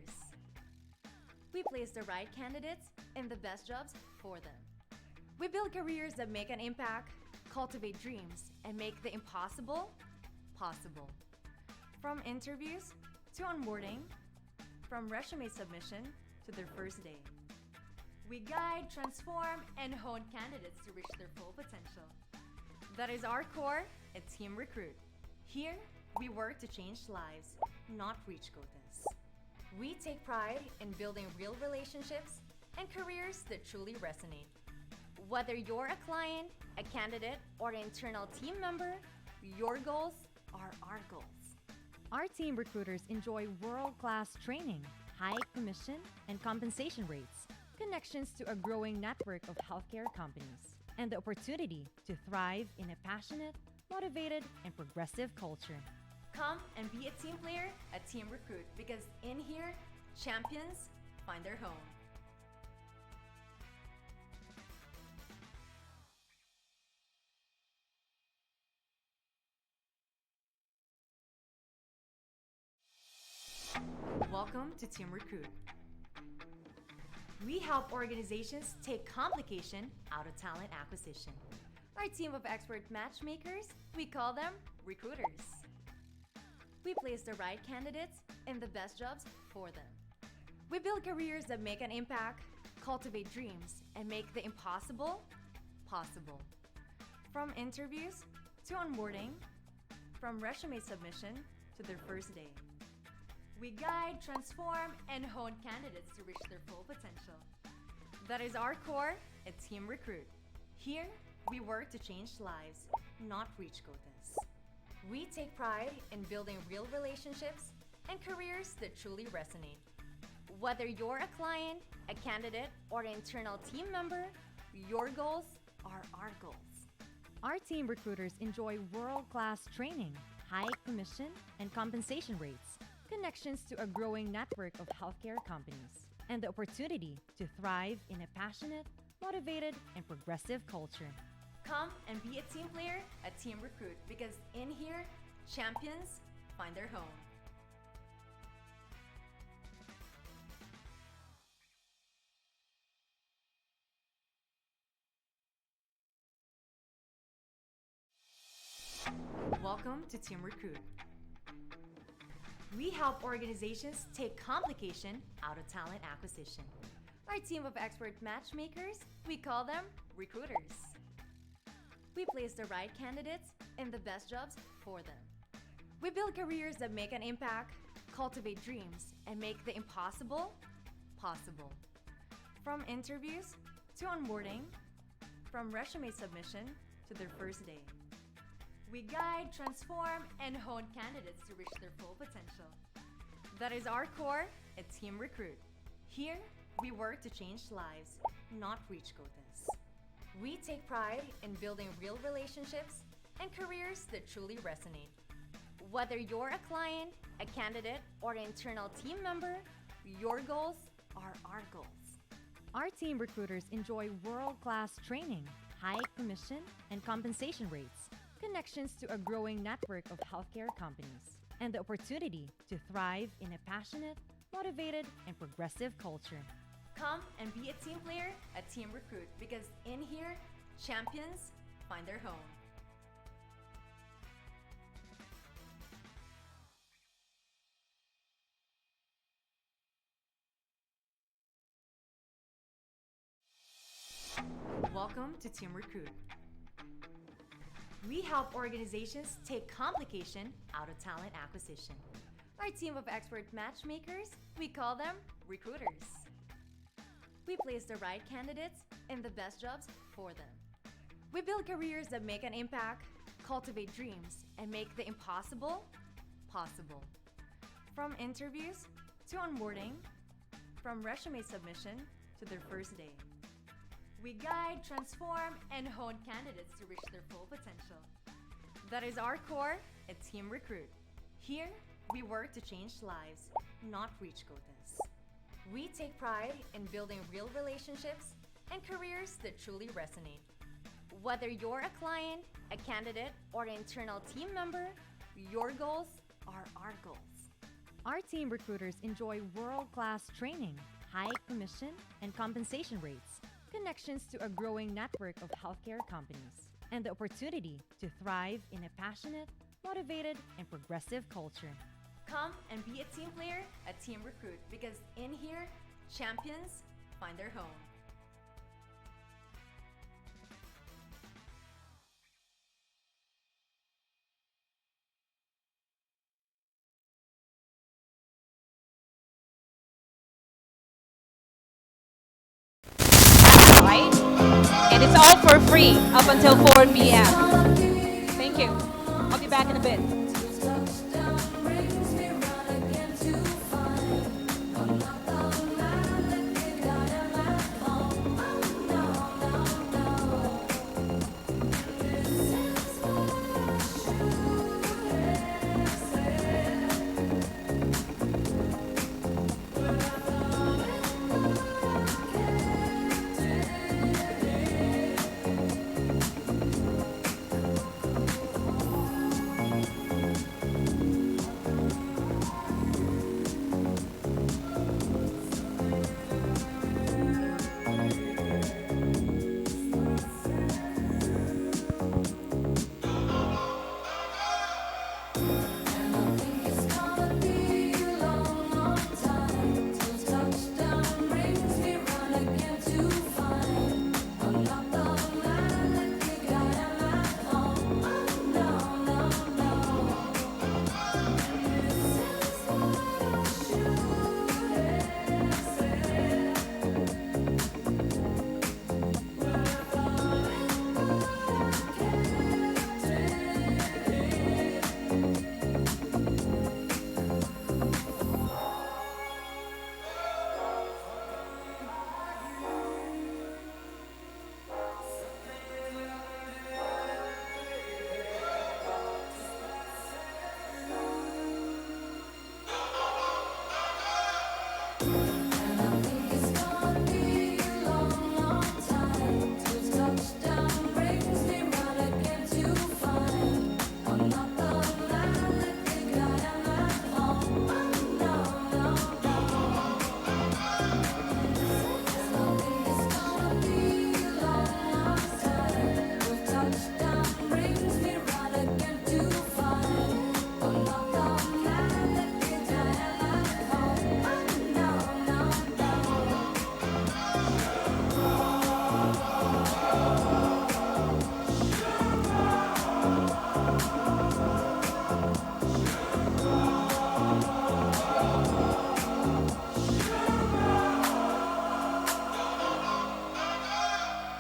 We place the right candidates in the best jobs for them. We build careers that make an impact, cultivate dreams, and make the impossible possible. From interviews to onboarding, from resume submission to their first day. We guide, transform, and hone candidates to reach their full potential. That is our core at Team Recruit. Here, we work to change lives, not reach quotas. We take pride in building real relationships and careers that truly resonate. Whether you're a client, a candidate, or an internal team member, your goals are our goals. Our team recruiters enjoy world-class training, high commission and compensation rates, connections to a growing network of healthcare companies, and the opportunity to thrive in a passionate, motivated, and progressive culture. Come and be a team player at Team Recruit because in here, champions find their home. Welcome to Team Recruit. We help organizations take complication out of talent acquisition. Our team of expert matchmakers, we call them recruiters. We place the right candidates in the best jobs for them. We build careers that make an impact, cultivate dreams, and make the impossible possible. From interviews to onboarding, from resume submission to their first day. We guide, transform, and hone candidates to reach their full potential. That is our core at Team Recruit. Here, we work to change lives, not reach quotas. We take pride in building real relationships and careers that truly resonate. Whether you're a client, a candidate, or an internal team member, your goals are our goals. Our team recruiters enjoy world-class training, high commission and compensation rates, connections to a growing network of healthcare companies, and the opportunity to thrive in a passionate, motivated, and progressive culture. Come and be a team player at Team Recruit because in here, champions find their home. Welcome to Team Recruit. We help organizations take complication out of talent acquisition. Our team of expert matchmakers, we call them recruiters. We place the right candidates in the best jobs for them. We build careers that make an impact, cultivate dreams, and make the impossible possible. From interviews to onboarding, from resume submission to their first day. We guide, transform, and hone candidates to reach their full potential. That is our core at Team Recruit. Here, we work to change lives, not reach quotas. We take pride in building real relationships and careers that truly resonate. Whether you're a client, a candidate, or an internal team member, your goals are our goals. Our team recruiters enjoy world-class training, high commission and compensation rates, connections to a growing network of healthcare companies, and the opportunity to thrive in a passionate, motivated, and progressive culture. Come and be a team player at Team Recruit because in here, champions find their home. Welcome to Team Recruit. We help organizations take complication out of talent acquisition. Our team of expert matchmakers, we call them recruiters. We place the right candidates in the best jobs for them. We build careers that make an impact, cultivate dreams, and make the impossible possible. From interviews to onboarding, from resume submission to their first day. We guide, transform, and hone candidates to reach their full potential. That is our core at Team Recruit. Here, we work to change lives, not reach quotas. We take pride in building real relationships and careers that truly resonate. Whether you're a client, a candidate, or an internal team member, your goals are our goals. Our team recruiters enjoy world-class training, high commission and compensation rates, connections to a growing network of healthcare companies, and the opportunity to thrive in a passionate, motivated, and progressive culture. Come and be a team player at Team Recruit because in here, champions find their home. Right? And it's all for free up until 4 p.m. Thank you. I'll be back in a bit.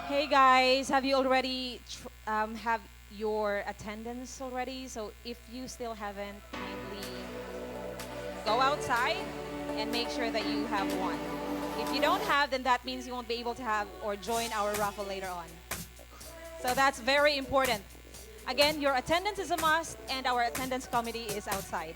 Hey guys, have you already have your attendance already? So if you still haven't, kindly go outside and make sure that you have one. If you don't have, then that means you won't be able to have or join our raffle later on. So that's very important. Again, your attendance is a must and our attendance committee is outside.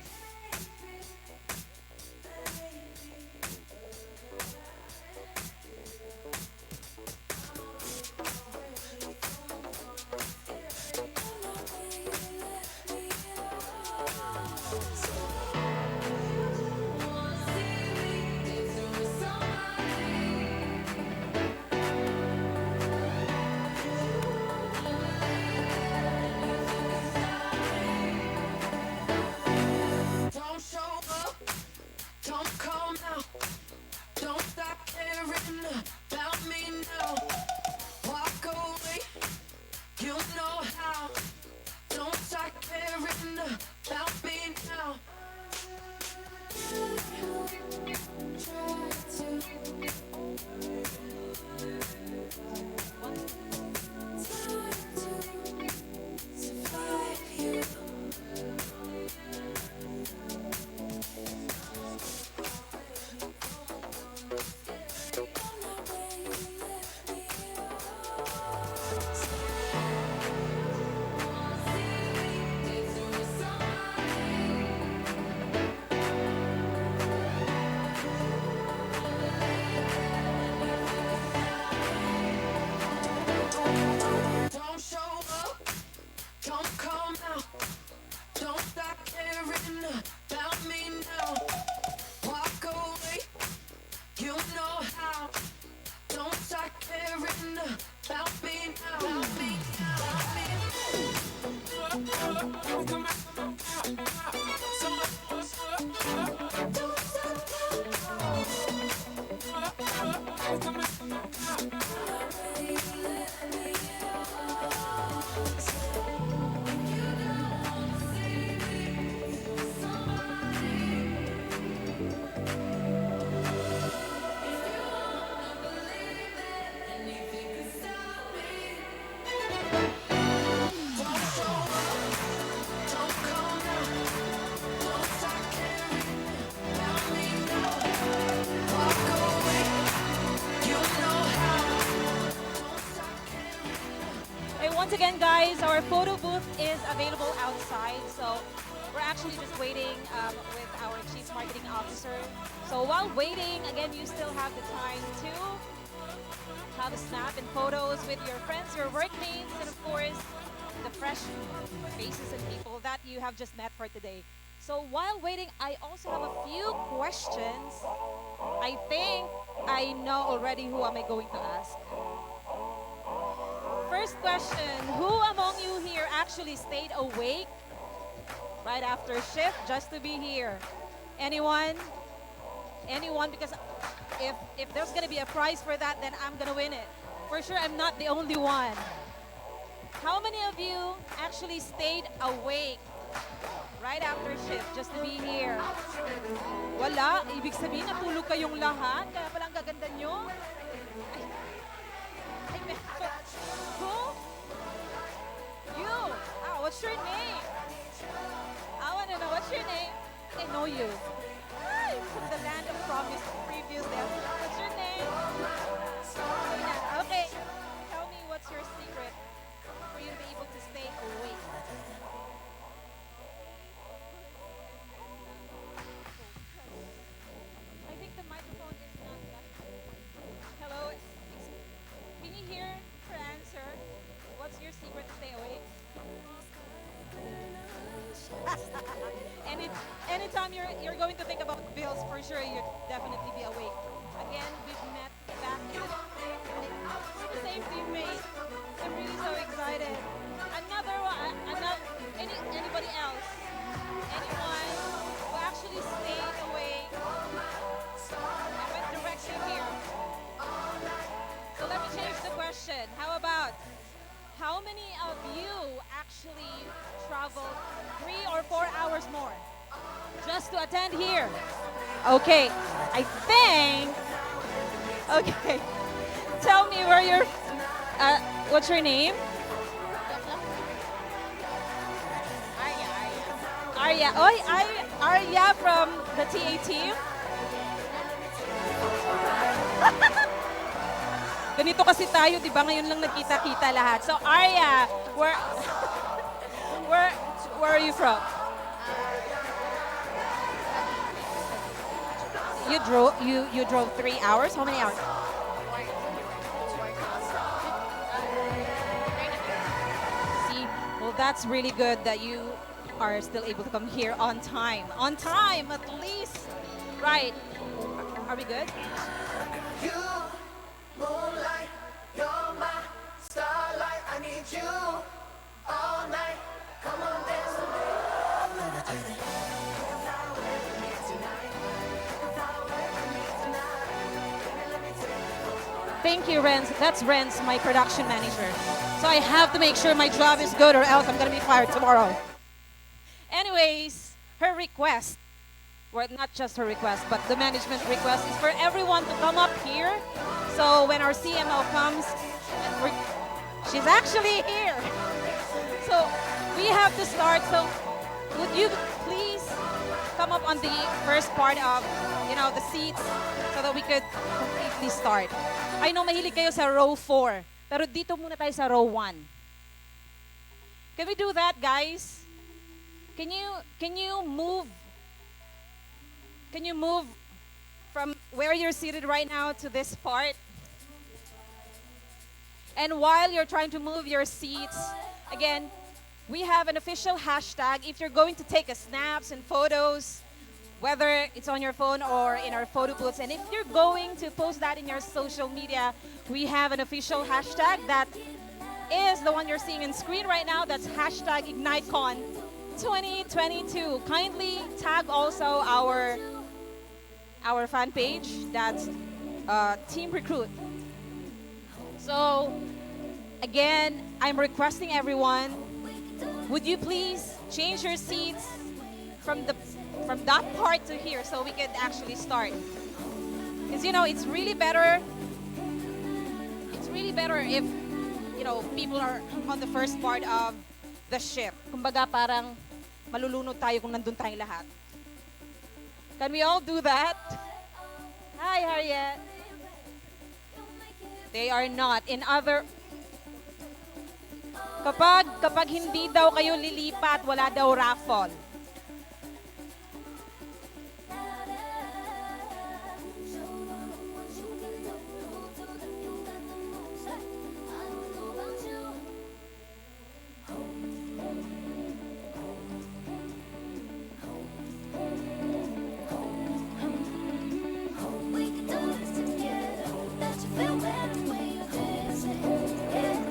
again, guys, our photo booth is available outside. So we're actually just waiting with our Chief Marketing Officer. So while waiting, again, you still have the time to have a snap and photos with your friends, your workmates, and of course, the fresh faces and people that you have just met for today. So while waiting, I also have a few questions. I think I know already who am I going to ask. First question, who among you here actually stayed awake right after shift just to be here? Anyone? Anyone? Because if there's gonna be a prize for that, then I'm gonna win it. For sure, I'm not the only one. How many of you actually stayed awake right after shift just to be here? Wala. Ibig sabihin, natulog kayong lahat. Kaya palang gaganda nyo. Ay, who? You. Ah, what's your name? I want to know, what's your name? I know you. Ay, from the land of promise previous there. What's your name? Okay. Tell me what's your secret for you to be able to stay awake. I think the microphone is not that. Hello? Can you hear her answer? What's your secret to stay awake? Anytime you're going to think about bills, for sure you'd definitely be awake. Again, we've met back in the same teammate. I'm really so excited. Another one, anybody else? Anyone who actually stayed awake? I went direction here. So let me change the question. How about, how many of you actually traveled 3 or 4 hours more just to attend here? Okay, I think, okay. Tell me where you're, what's your name? Arya. Oy, Arya from the TA team. Ganito kasi tayo, di ba? Ngayon lang nagkita-kita lahat. So, Arya, where are you from? You drove 3 hours? How many hours? See, well, that's really good that you are still able to come here on time. On time, at least. Right. Are we good? You, moonlight, you're my starlight. I need you all night. Come on, dance with me. Thank you, Renz. That's Renz, my production manager. So I have to make sure my job is good or else I'm going to be fired tomorrow. Anyways, her request, well, not just her request, but the management request is for everyone to come up here. So when our CMO comes, and she's actually here. So we have to start. So would you please come up on the first part of, the seats so that we could completely start. I know mahilig kayo sa row 4, pero dito muna tayo sa row 1. Can we do that, guys? Can you move from where you're seated right now to this part? And while you're trying to move your seats, again, we have an official hashtag. If you're going to take a snaps and photos, whether it's on your phone or in our photo booths, and if you're going to post that in your social media, we have an official hashtag that is the one you're seeing on screen right now. That's hashtag IgniteCon 2022. Kindly tag also our fan page. That's Team Recruit. So again, I'm requesting everyone, would you please change your seats from that part to here so we could actually start? Because it's really better. It's really better if people are on the first part of the ship. Kumbaga parang malulunod tayo kung nandun tayong lahat. Can we all do that? Hi, Harriet. They are not. Kapag hindi daw kayo lilipat, wala daw raffle. We can do this together. That you feel better when you're dancing. Yeah,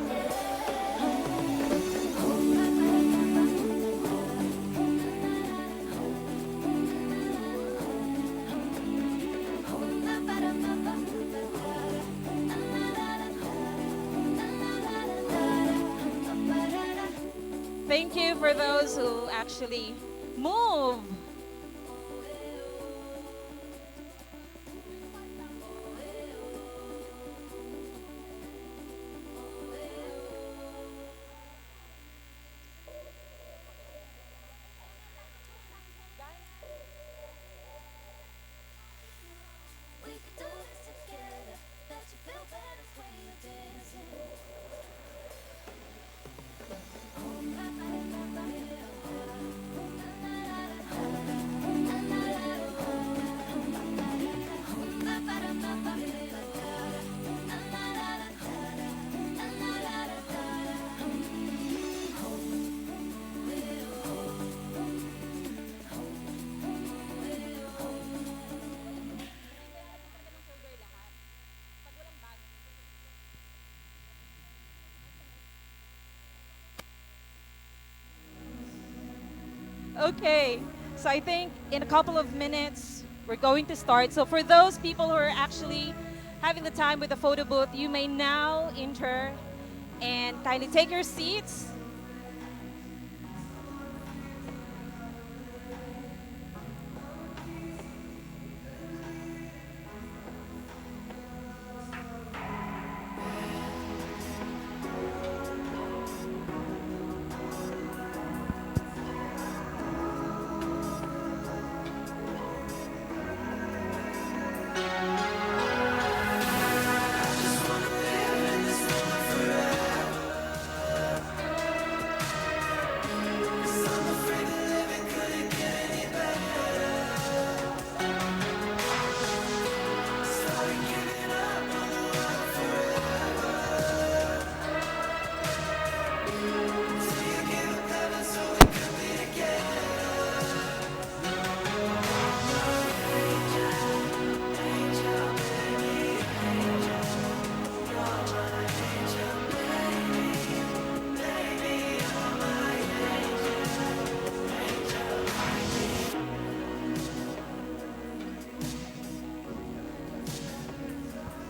Thank you for those who actually move. we can do this together. That you feel better when you're dancing. Okay, so I think in a couple of minutes we're going to start. So for those people who are actually having the time with the photo booth, you may now enter and kindly take your seats.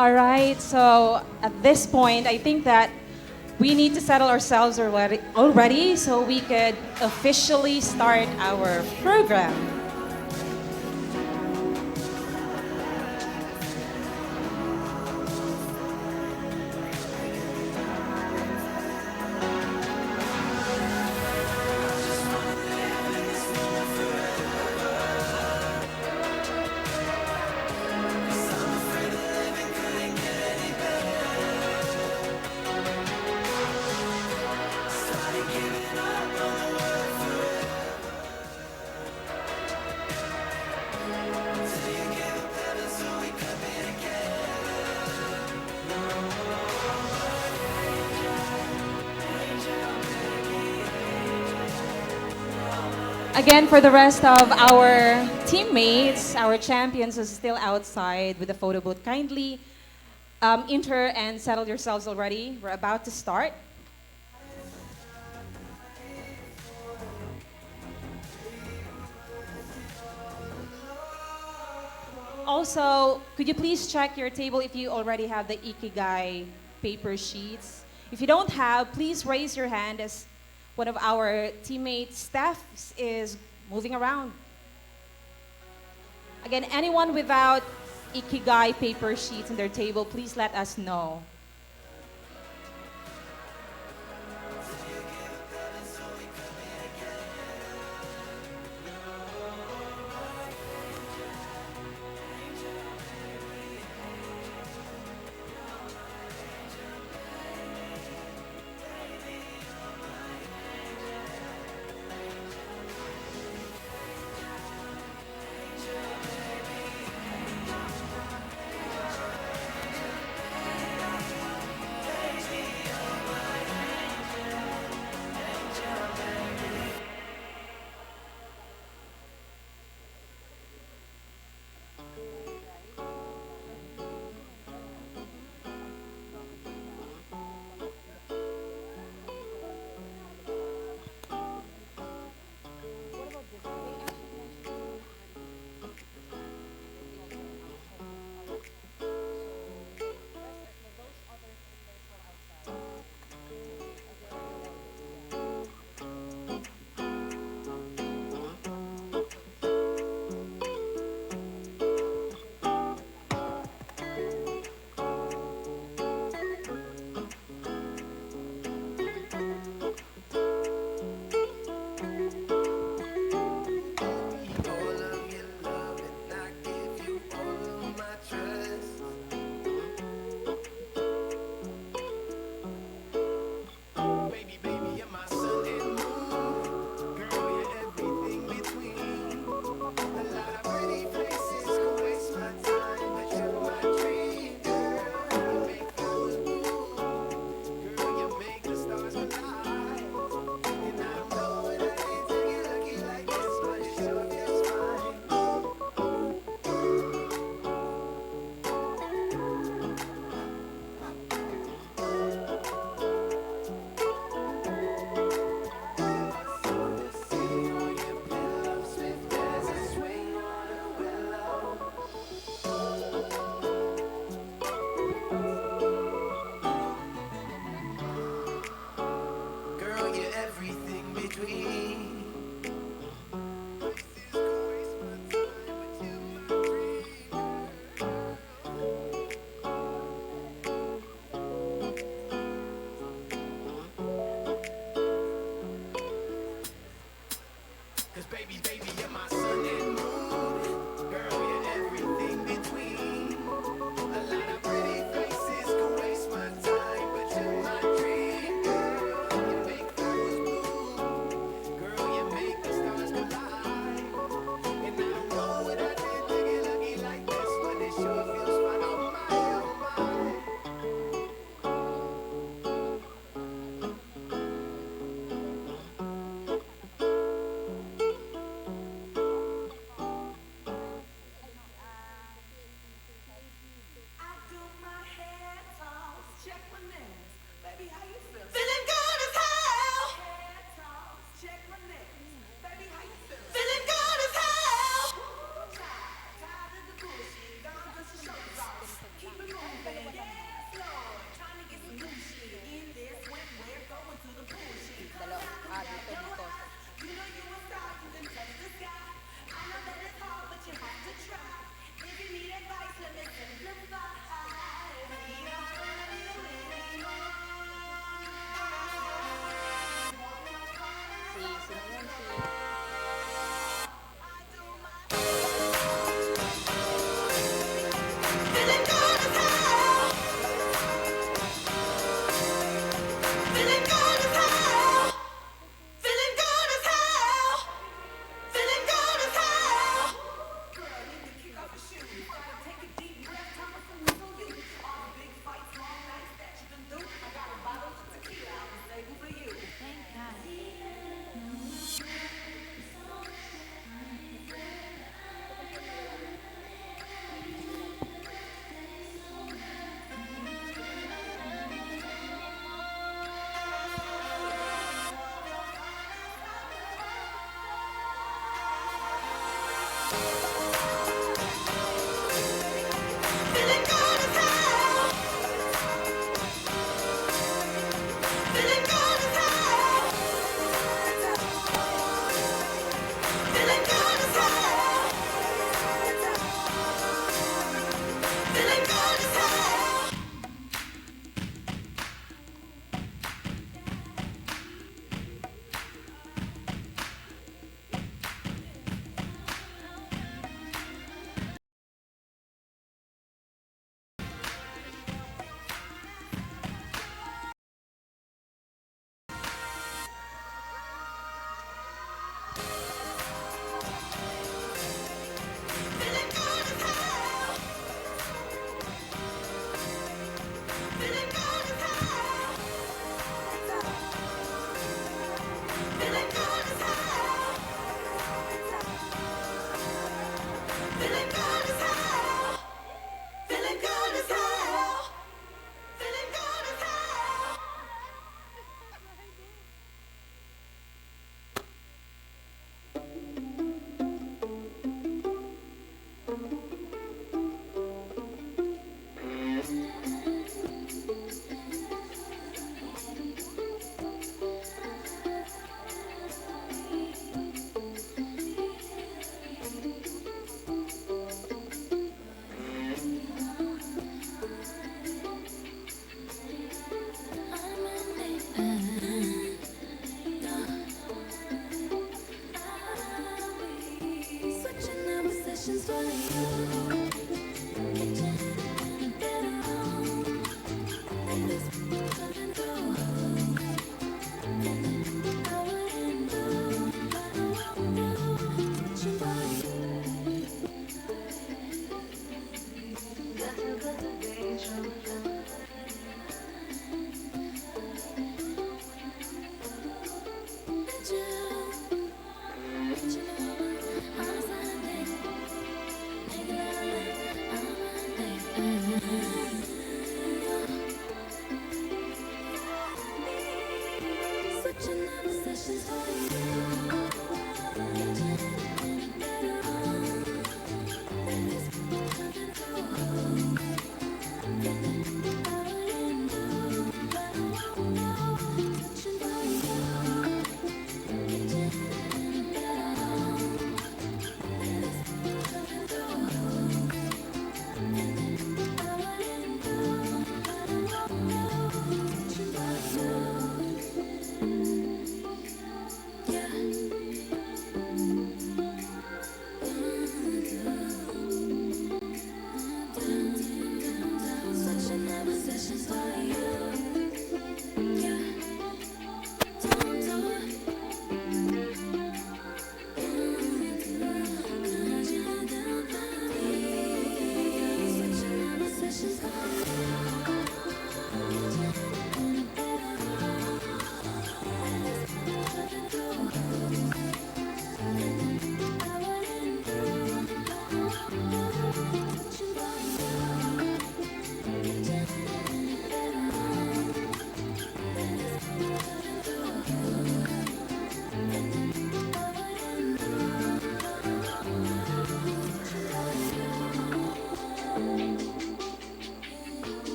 All right, so at this point, I think that we need to settle ourselves already so we could officially start our program. Again, for the rest of our teammates, our champions who are still outside with the photo booth, kindly enter and settle yourselves already. We're about to start. Also, could you please check your table if you already have the Ikigai paper sheets? If you don't have, please raise your hand as one of our teammate staff is moving around. Again, anyone without Ikigai paper sheets on their table, please let us know. baby, baby, you're my sun and moon. Girl, you're everything between. A lot of pretty faces can waste my time, but you're my dream. Girl, you make flowers bloom. Girl, you make the stars collide. And I don't know what I did to get lucky like this, but it sure feels right. Oh my, oh my. Feeling good as hell. Feeling good as hell. Feeling good as hell. Feeling good as hell. Feeling good as hell. Feeling good as hell. Feeling good as hell. Feeling good as hell. Feeling good as hell. Feeling good as hell. Feeling good as hell. Feeling good as hell. Feeling good as hell. Feeling good as hell. Feeling good as hell. Feeling good as hell. Switching up positions for you. Kitchen and a bedroom. And this coming through. And I wouldn't do, but I won't do. Switching for you. Got to be true. Did you know on a Sunday, make it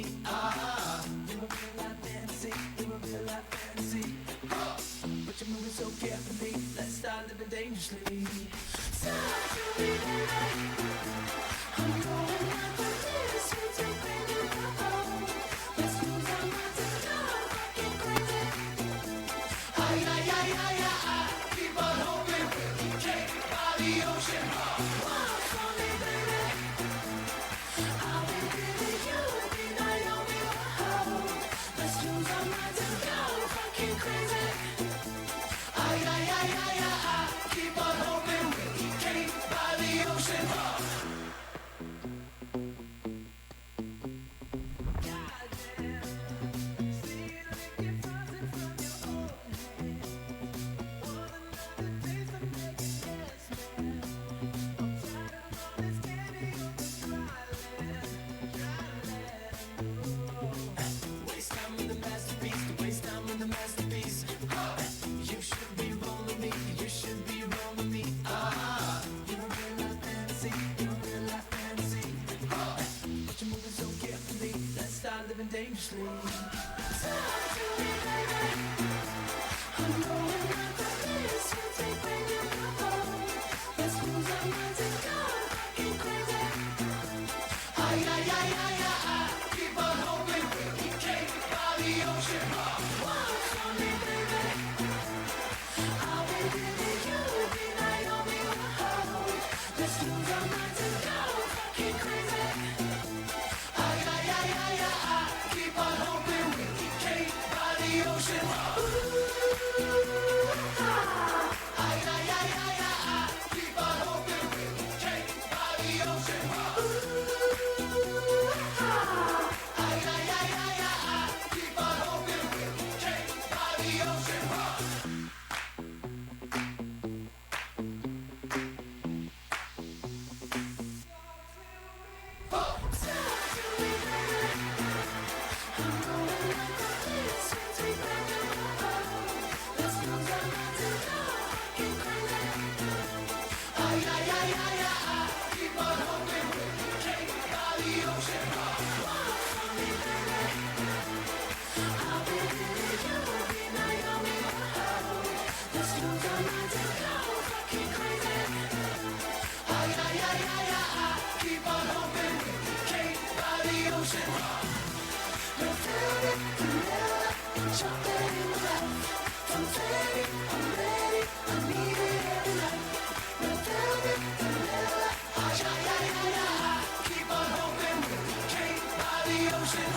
me. Ah, you're a real life fantasy. You're a real life fantasy. But you're moving so carefully. Let's start living dangerously. Talk to me, baby. I'm going out for this. You take me to the home. Let's lose our minds and go fucking crazy. Ay, ay, ay, ay, ay, ay. Keep on hoping we'll be taken by the ocean. Walk for me, baby. I'll be giving you the Naomi. Oh, let's lose our minds and go fucking crazy. Ay, ay, ay, ay, ay, ay. Keep on hoping we'll be taken by the ocean. Waste time with the masterpiece, to waste time with the masterpiece. You should be rolling me, you should be rolling me. Ah, you're a real life fantasy, you're a real life fantasy. But you're moving so carefully, let's start living dangerously. Talk to me, baby. I'm going out for this, you take me to the home. Let's lose our minds and go fucking crazy. Ay, ay, ay, ay, ay, ay. Keep on hoping we'll be taken by the ocean. Walk for me, baby. I'll be giving you the Naomi. Oh, let's lose our minds and go fucking crazy. Ay, ay, ay, ay, ay, ay. Keep on hoping we'll be taken by the ocean. Ay, ay, ay, ay, ay, ay. Keep on hoping we'll be taken by the ocean. Ay, ay, ay, ay, ay, ay. Keep on hoping we'll be taken by the ocean. Talk to me, baby. I'm going out for this. You take me to the home. Let's lose our minds and go fucking crazy. Ay, ay, ay, ay, ay, ay. Keep on hoping we'll be taken by the ocean. Walk for me, baby. I'll be giving you the Naomi. Oh, let's lose our minds and go fucking crazy. Ay, ay, ay, ay, ay, ay. Keep on hoping we'll be taken by the ocean. We're velvet, vanilla, chocolate in the back. From Teddy, I'm ready, I need it every night. We're velvet, vanilla, ay, ay, ay, ay, ay. Keep on hoping we'll be taken by the ocean.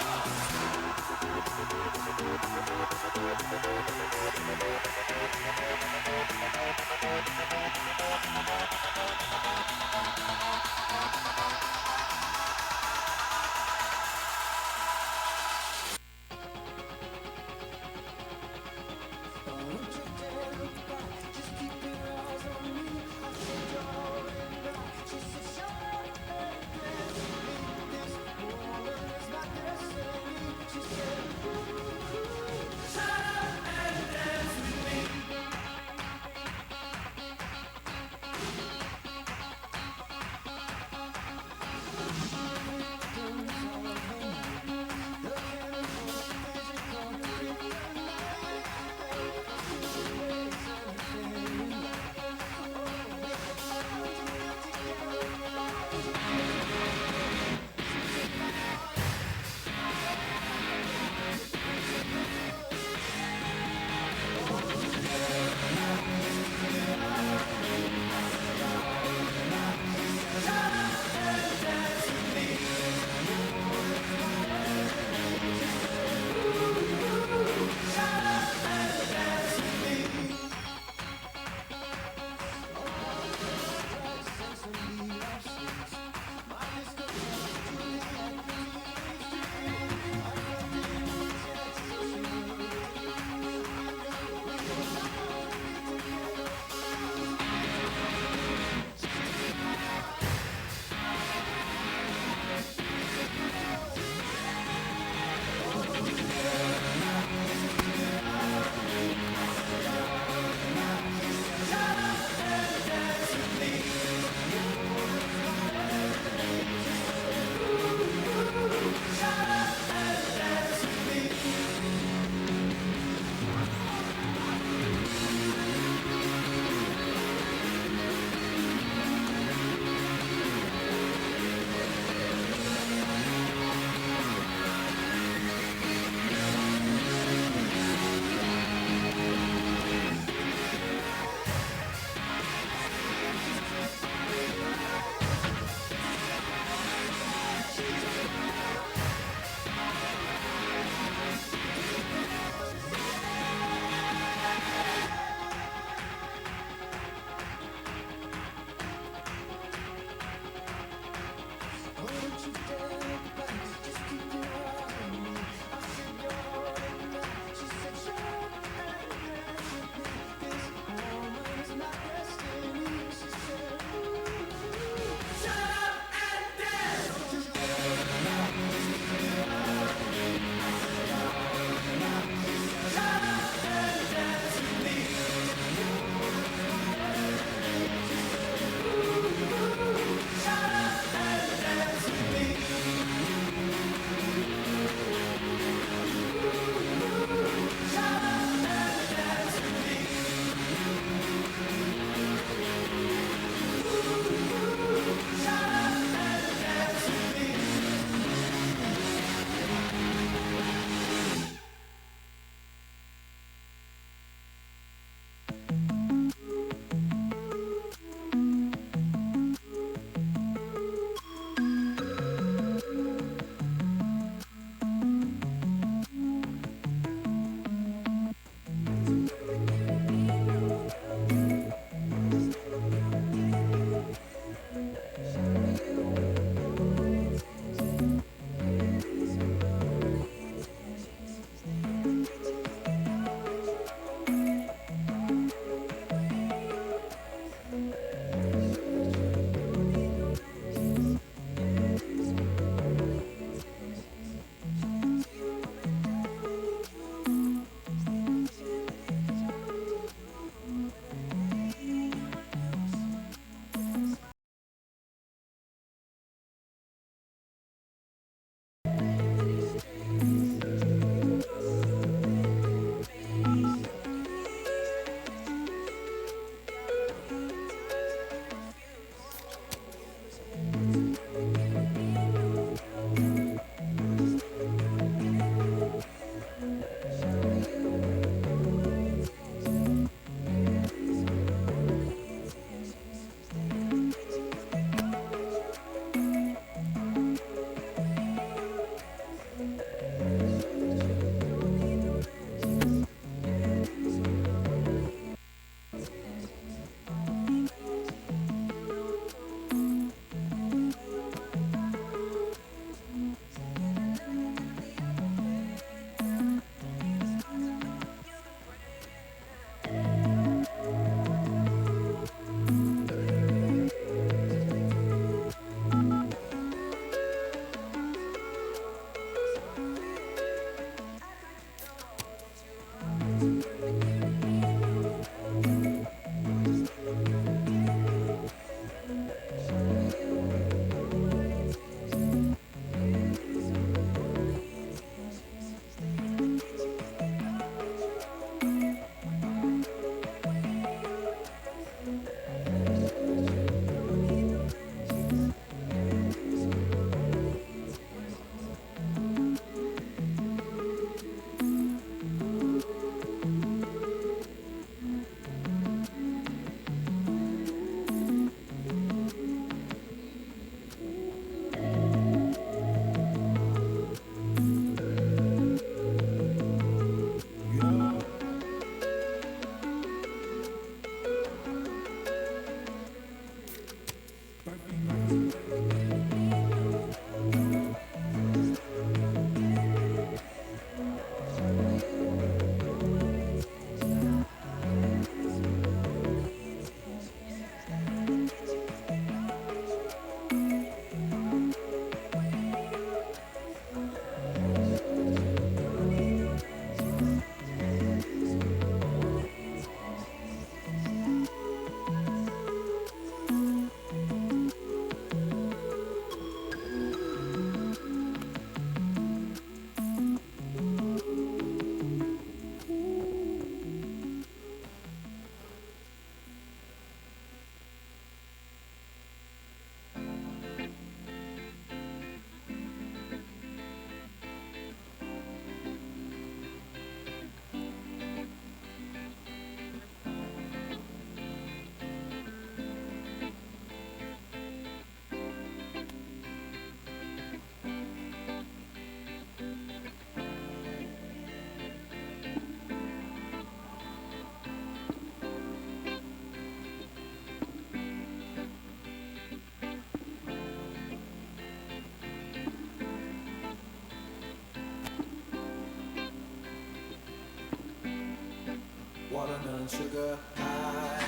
Watermelon sugar high.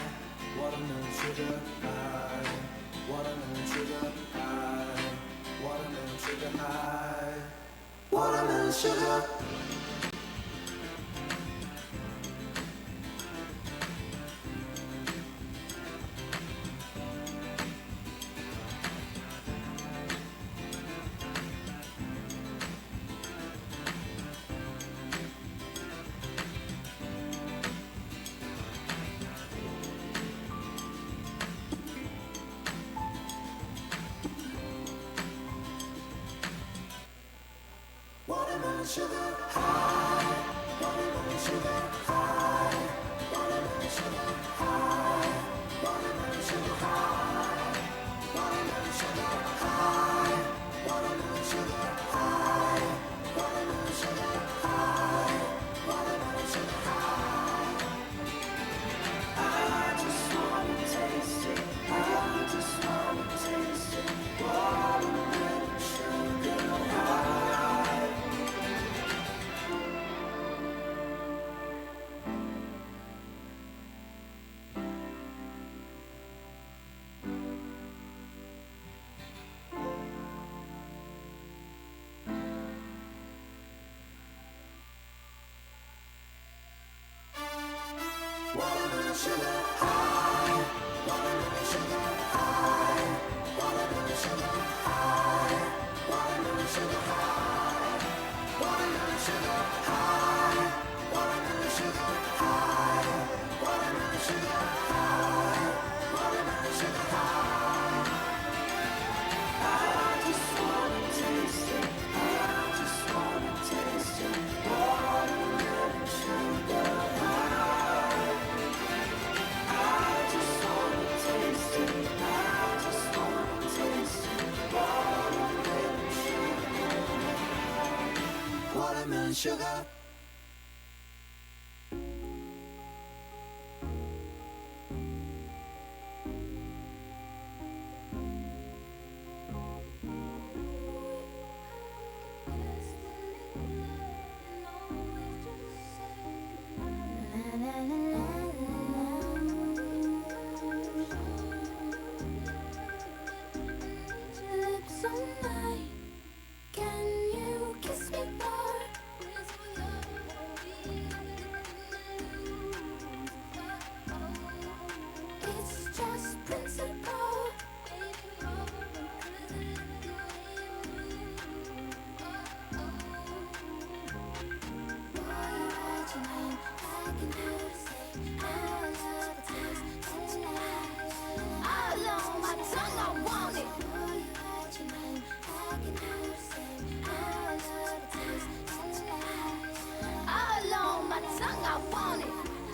Watermelon sugar high. Watermelon sugar high. Watermelon sugar high. Watermelon sugar. Watermelon sugar high. Watermelon sugar high. Watermelon sugar high. Watermelon sugar high. Watermelon sugar high. Watermelon sugar high. Watermelon sugar high. Watermelon sugar high. I just wanna taste it. I just wanna taste it. Watermelon sugar high. Watermelon sugar high. Watermelon sugar high. Watermelon sugar high. Watermelon sugar high. Watermelon sugar high. Watermelon sugar high. Watermelon sugar high. Watermelon sugar high. I just wanna taste it. I just wanna taste it. Watermelon sugar high. I just wanna taste it. I just wanna taste it. Watermelon sugar. Watermelon sugar. Lips on mine, can you kiss me more? It's just principle. All on my tongue, I want it. All on my tongue, I want it.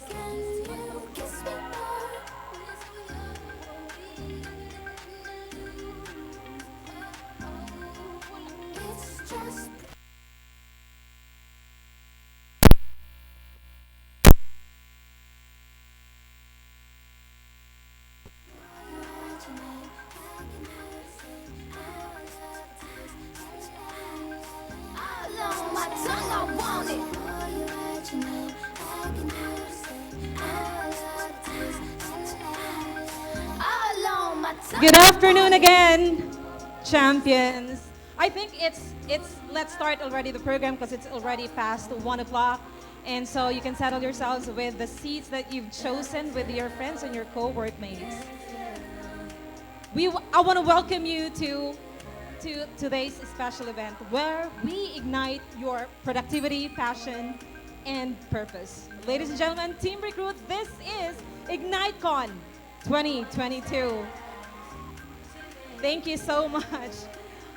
Can you kiss me more? It's just all on my tongue, I want it. All on my tongue. Good afternoon again, champions. I think it's let's start already the program because it's already past 1 o'clock. And so you can settle yourselves with the seats that you've chosen with your friends and your co-workmates. I want to welcome you to today's special event where we ignite your productivity, passion, and purpose. Ladies and gentlemen, Team Recruit, this is IgniteCon 2022. Thank you so much.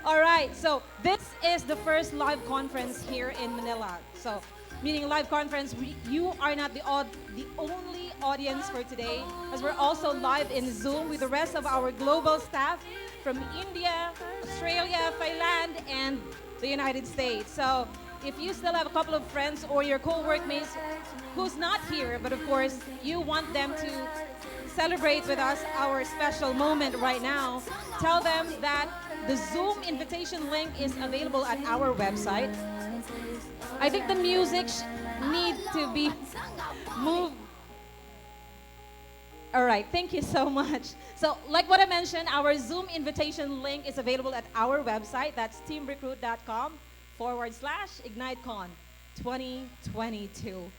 All right, so this is the first live conference here in Manila. So meaning live conference, you are not the only audience for today, as we're also live in Zoom with the rest of our global staff from India, Australia, Thailand, and the United States. So if you still have a couple of friends or your co-workmates who's not here, but of course you want them to celebrate with us our special moment right now, tell them that the Zoom invitation link is available at our website. I think the music need to be moved. All right, thank you so much. So, like what I mentioned, our Zoom invitation link is available at our website. That's teamrecruit.com/IgniteCon 2022.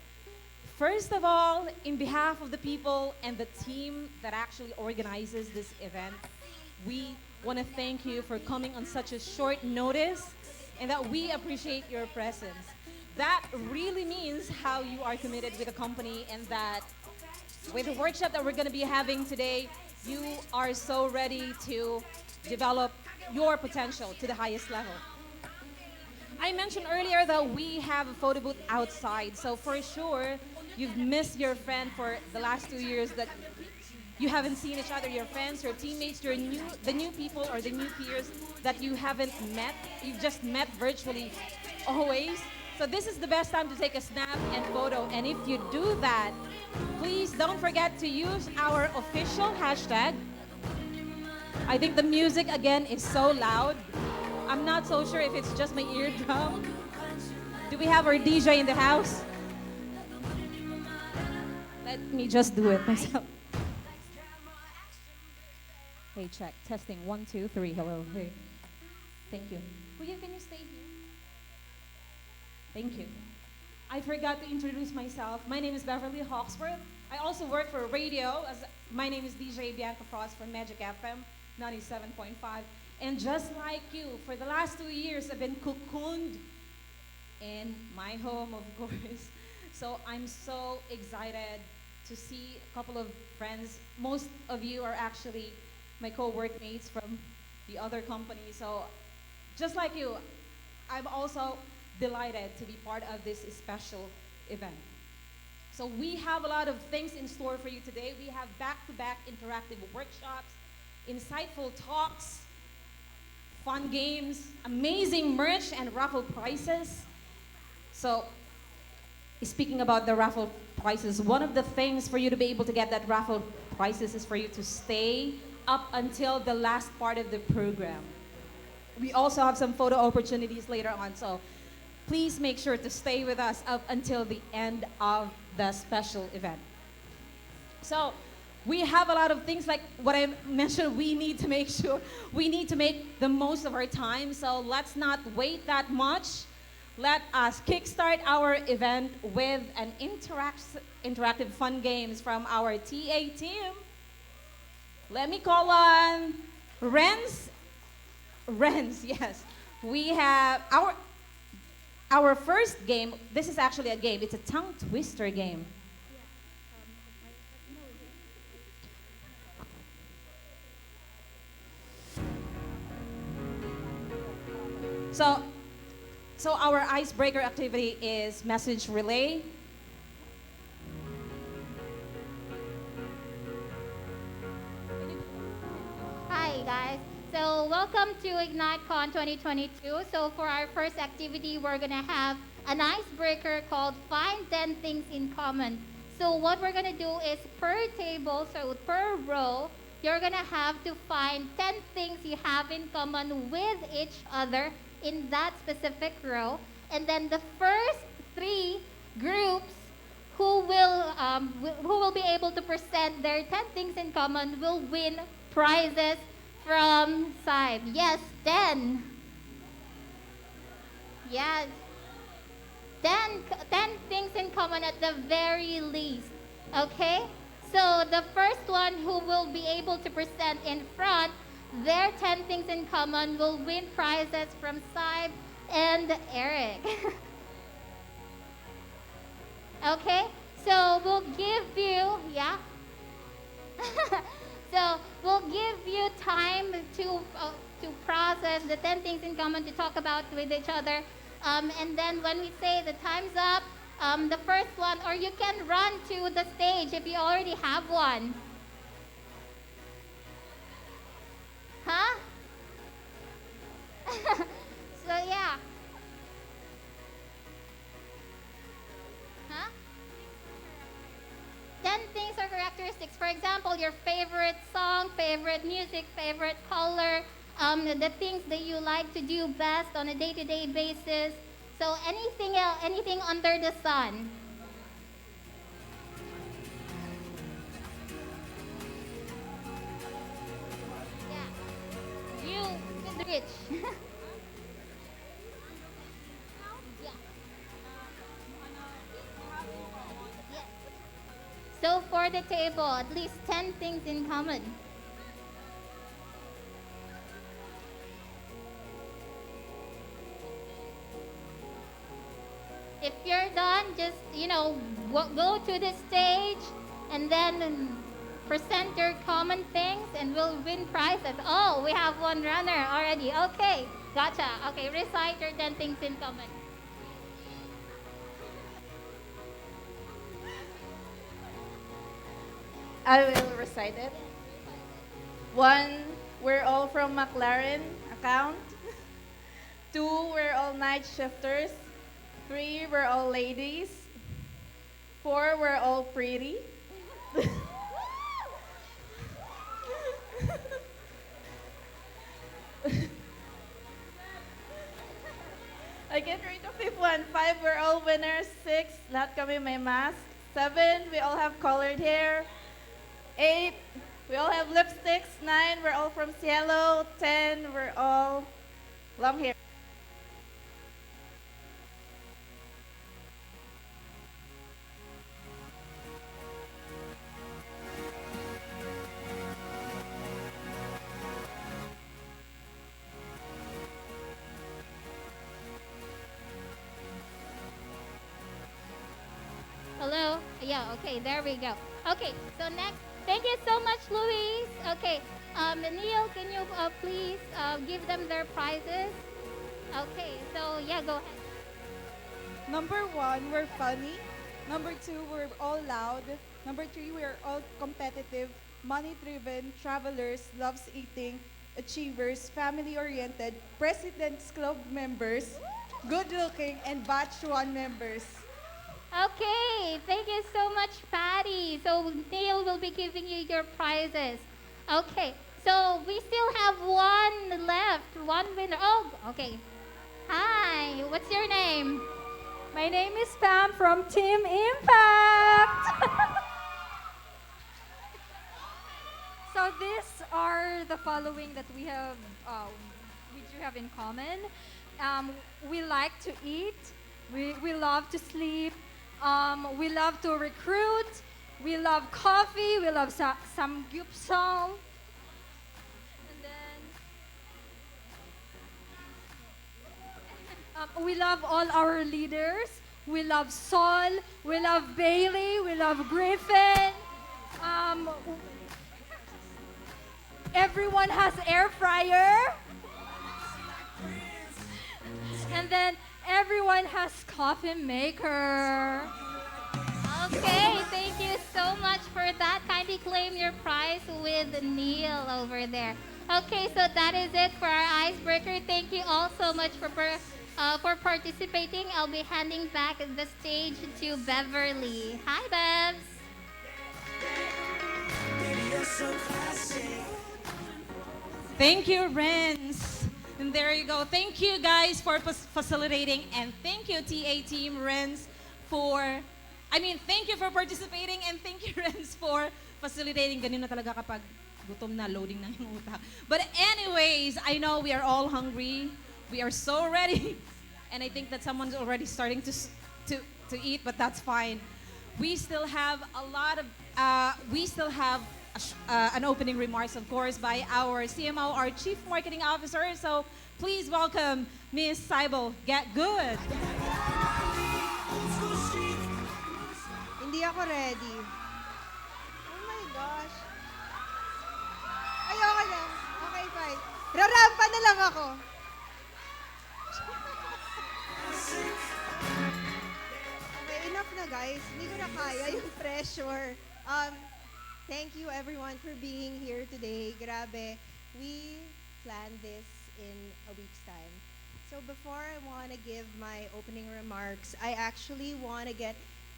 First of all, in behalf of the people and the team that actually organizes this event, we want to thank you for coming on such a short notice, and that we appreciate your presence. That really means how you are committed with the company, and that with the workshop that we're going to be having today, you are so ready to develop your potential to the highest level. I mentioned earlier that we have a photo booth outside, so for sure, you've missed your friend for the last 2 years, that you haven't seen each other, your friends, your teammates, the new people or the new peers that you haven't met. You've just met virtually always. So this is the best time to take a snap and photo. And if you do that, please don't forget to use our official hashtag. I think the music again is so loud. I'm not so sure if it's just my eardrum. Do we have our DJ in the house? Let me just do it myself. Hey, check. Testing. 1, 2, 3. Hello. Hey. Thank you. Kuya, can you stay here? Thank you. I forgot to introduce myself. My name is Beverly Hawksworth. I also work for radio. My name is DJ Bianca Frost from Magic FM 97.5. And just like you, for the last 2 years, I've been cocooned in my home, of course. So I'm so excited to see a couple of friends. Most of you are actually my co-workmates from the other company. So just like you, I'm also delighted to be part of this special event. So we have a lot of things in store for you today. We have back-to-back interactive workshops, insightful talks, fun games, amazing merch, and raffle prizes. So speaking about the raffle prizes, one of the things for you to be able to get that raffle prizes is for you to stay up until the last part of the program. We also have some photo opportunities later on, so please make sure to stay with us up until the end of the special event. So we have a lot of things like what I mentioned. We need to make the most of our time. So let's not wait that much. Let us kickstart our event with an interactive fun games from our TA team. Let me call on Renz. Renz, yes. We have our first game. This is actually a game. It's a tongue twister game. So our icebreaker activity is message relay. Hi guys. So welcome to IgniteCon 2022. So for our first activity, we're gonna have an icebreaker called Find 10 Things in Common. So what we're gonna do is per table, so per row, you're gonna have to find 10 things you have in common with each other in that specific row. And then the first 3 groups who will be able to present their 10 things in common will win prizes from side. Yes, 10. Yes. 10 things in common at the very least. Okay? So the first one who will be able to present in front their 10 things in common will win prizes from Saib and Eric. Okay? So we'll give you, yeah? So we'll give you time to process the 10 things in common, to talk about with each other. And then when we say the time's up, the first one, or you can run to the stage if you already have one. Huh? So yeah. Huh? 10 things or characteristics. For example, your favorite song, favorite music, favorite color, the things that you like to do best on a day-to-day basis. So anything else, anything under the sun. Yeah. You is rich. Yeah. Yes. So for the table, at least 10 things in common. If you're done, just, go to the stage and then present your common things and we'll win prizes. Oh, we have one runner already. Okay, gotcha. Okay, recite your 10 things in common. I will recite it. 1, we're all from McLaren account. 2, we're all night shifters. 3, we're all ladies. 4, we're all pretty. I get rid of 5 one. 5, we're all winners. 6, lahat kami may mask. 7, we all have colored hair. 8, we all have lipsticks. 9, we're all from Cielo. 10, we're all long hair. Hello? Yeah, okay, there we go. Okay, so next, thank you so much, Luis. Okay, Neil, can you please give them their prizes? Okay, so yeah, go ahead. Number 1, we're funny. Number 2, we're all loud. Number 3, we're all competitive, money-driven, travelers, loves eating, achievers, family-oriented, President's Club members, good-looking, and Batch 1 members. Okay, thank you so much, Patty. So Neil will be giving you your prizes. Okay, so we still have one left, one winner. Oh, okay. Hi, what's your name? My name is Pam from Team Impact. So these are the following that we do have in common. We like to eat. We love to sleep. We love to recruit. We love coffee. We love samgyeopsal. And then we love all our leaders. We love Sol. We love Bailey. We love Griffin. Everyone has air fryer. And then everyone has coffee maker. Okay, thank you so much for that. Kindly claim your prize with Neil over there. Okay, so that is it for our icebreaker. Thank you all so much for participating. I'll be handing back the stage to Beverly. Hi, Bevs. Thank you, Renz. And there you go. Thank you guys for facilitating, and thank you TA Team Renz thank you for participating, and thank you Renz for facilitating. Ganun na talaga kapag gutom na, loading na yung utak. But anyways, I know we are all hungry. We are so ready. And I think that someone's already starting to eat, but that's fine. We still have an opening remarks, of course, by our CMO, our Chief Marketing Officer. So please welcome Miss Saibal. Get good. Hindi ako ready. Oh my gosh. Ay, okay lang. Okay, fine. Rarampa na lang ako. Okay, guys. Hindi ko na kaya yung pressure. Thank you everyone for being here today. Grabe. We planned this in a week's time. So before I want to give my opening remarks, I actually want to get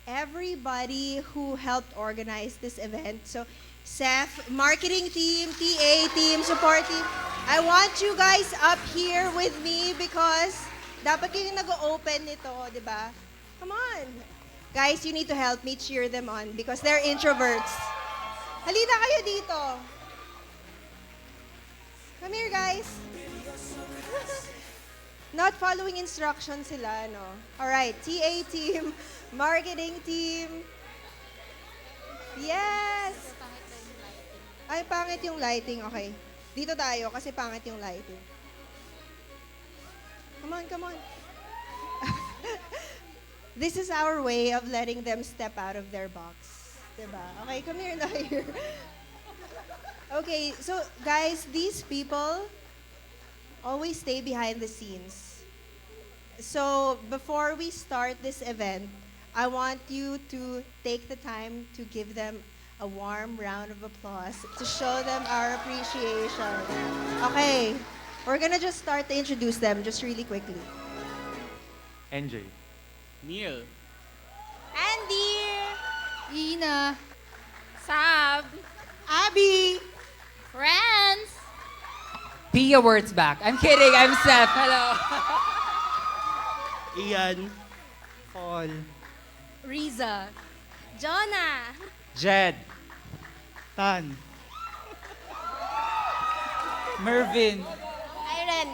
everybody who helped organize this event. So Seth, marketing team, TA team, support team. I want you guys up here with me because dapat kayo nag-open nito, di ba? Come on. Guys, you need to help me cheer them on because they're introverts. Halina kayo dito. Come here, guys. Not following instructions sila, no? Alright, TA team, marketing team. Yes! Ay, pangit yung lighting. Okay. Dito tayo kasi pangit yung lighting. Come on, come on. This is our way of letting them step out of their box. Diba? Okay, come here na here. Okay, so guys, these people always stay behind the scenes. So before we start this event, I want you to take the time to give them a warm round of applause to show them our appreciation. Okay, we're gonna just start to introduce them just really quickly. NJ. Neil. Andy! Ina. Sab. Abby! Friends. Pia Words back. I'm kidding. I'm Seth. Hello. Ian. Paul. Riza. Jonah. Jed. Tan. Mervin. Irene.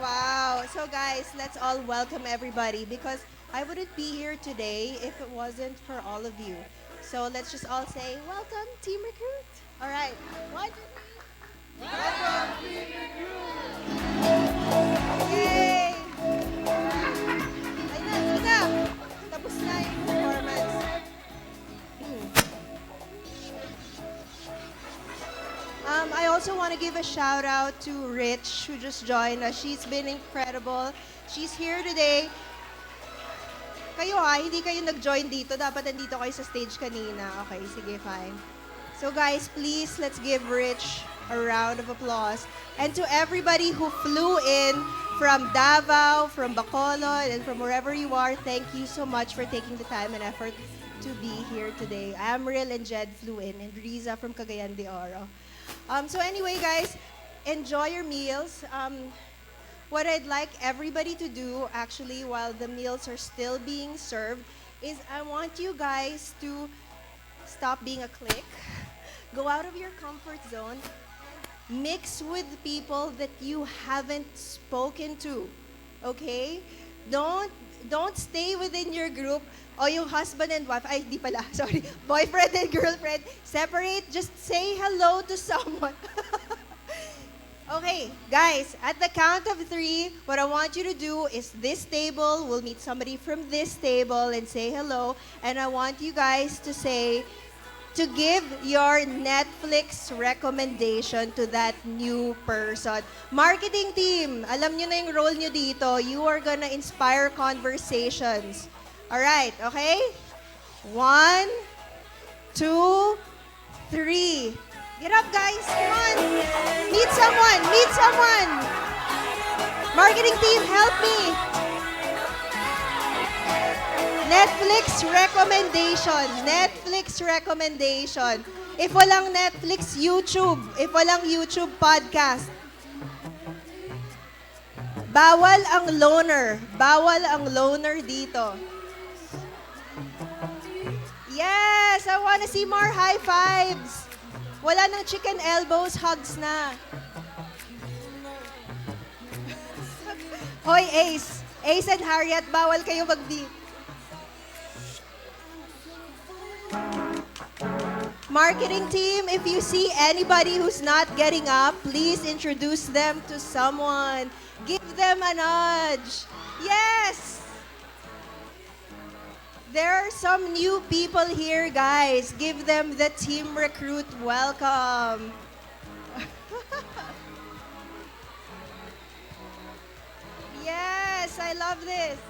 Wow. So guys, let's all welcome everybody because I wouldn't be here today if it wasn't for all of you. So let's just all say, welcome, Team Recruit. All right. 1, 2, 3. Welcome, Team Recruit! Yay! Ayun na. Tapos na yung performance. I also want to give a shout out to Rich who just joined us. She's been incredible. She's here today. Kayo hindi kayo nag-join dito. Dapat nandito kayo sa stage kanina. Okay, sige, fine. So guys, please, let's give Rich a round of applause. And to everybody who flew in from Davao, from Bacolod, and from wherever you are, thank you so much for taking the time and effort to be here today. Amril and Jed flew in, and Riza from Cagayan de Oro. So anyway, guys, enjoy your meals. What I'd like everybody to do, actually, while the meals are still being served, is I want you guys to stop being a clique, go out of your comfort zone, mix with people that you haven't spoken to, okay? Don't stay within your group. O yung husband and wife, ay di pala, sorry, boyfriend and girlfriend, separate, just say hello to someone. Okay, guys, at the count of 3, what I want you to do is this table, we'll meet somebody from this table and say hello, and I want you guys to give your Netflix recommendation to that new person. Marketing team, alam nyo na yung role nyo dito. You are gonna inspire conversations. Alright, okay? 1, 2, 3. Get up, guys. Come on. Meet someone. Meet someone. Marketing team, help me. Netflix recommendation. Netflix recommendation. If walang Netflix, YouTube. If walang YouTube, podcast. Bawal ang loner. Bawal ang loner dito. Yes! I wanna see more high fives. Wala nang chicken elbows, hugs na. Hoy, Ace. Ace and Harriet, bawal kayo mag-beat. Marketing team, if you see anybody who's not getting up, please introduce them to someone. Give them a nudge. Yes! There are some new people here, guys. Give them the Team Recruit welcome. Yes, I love this.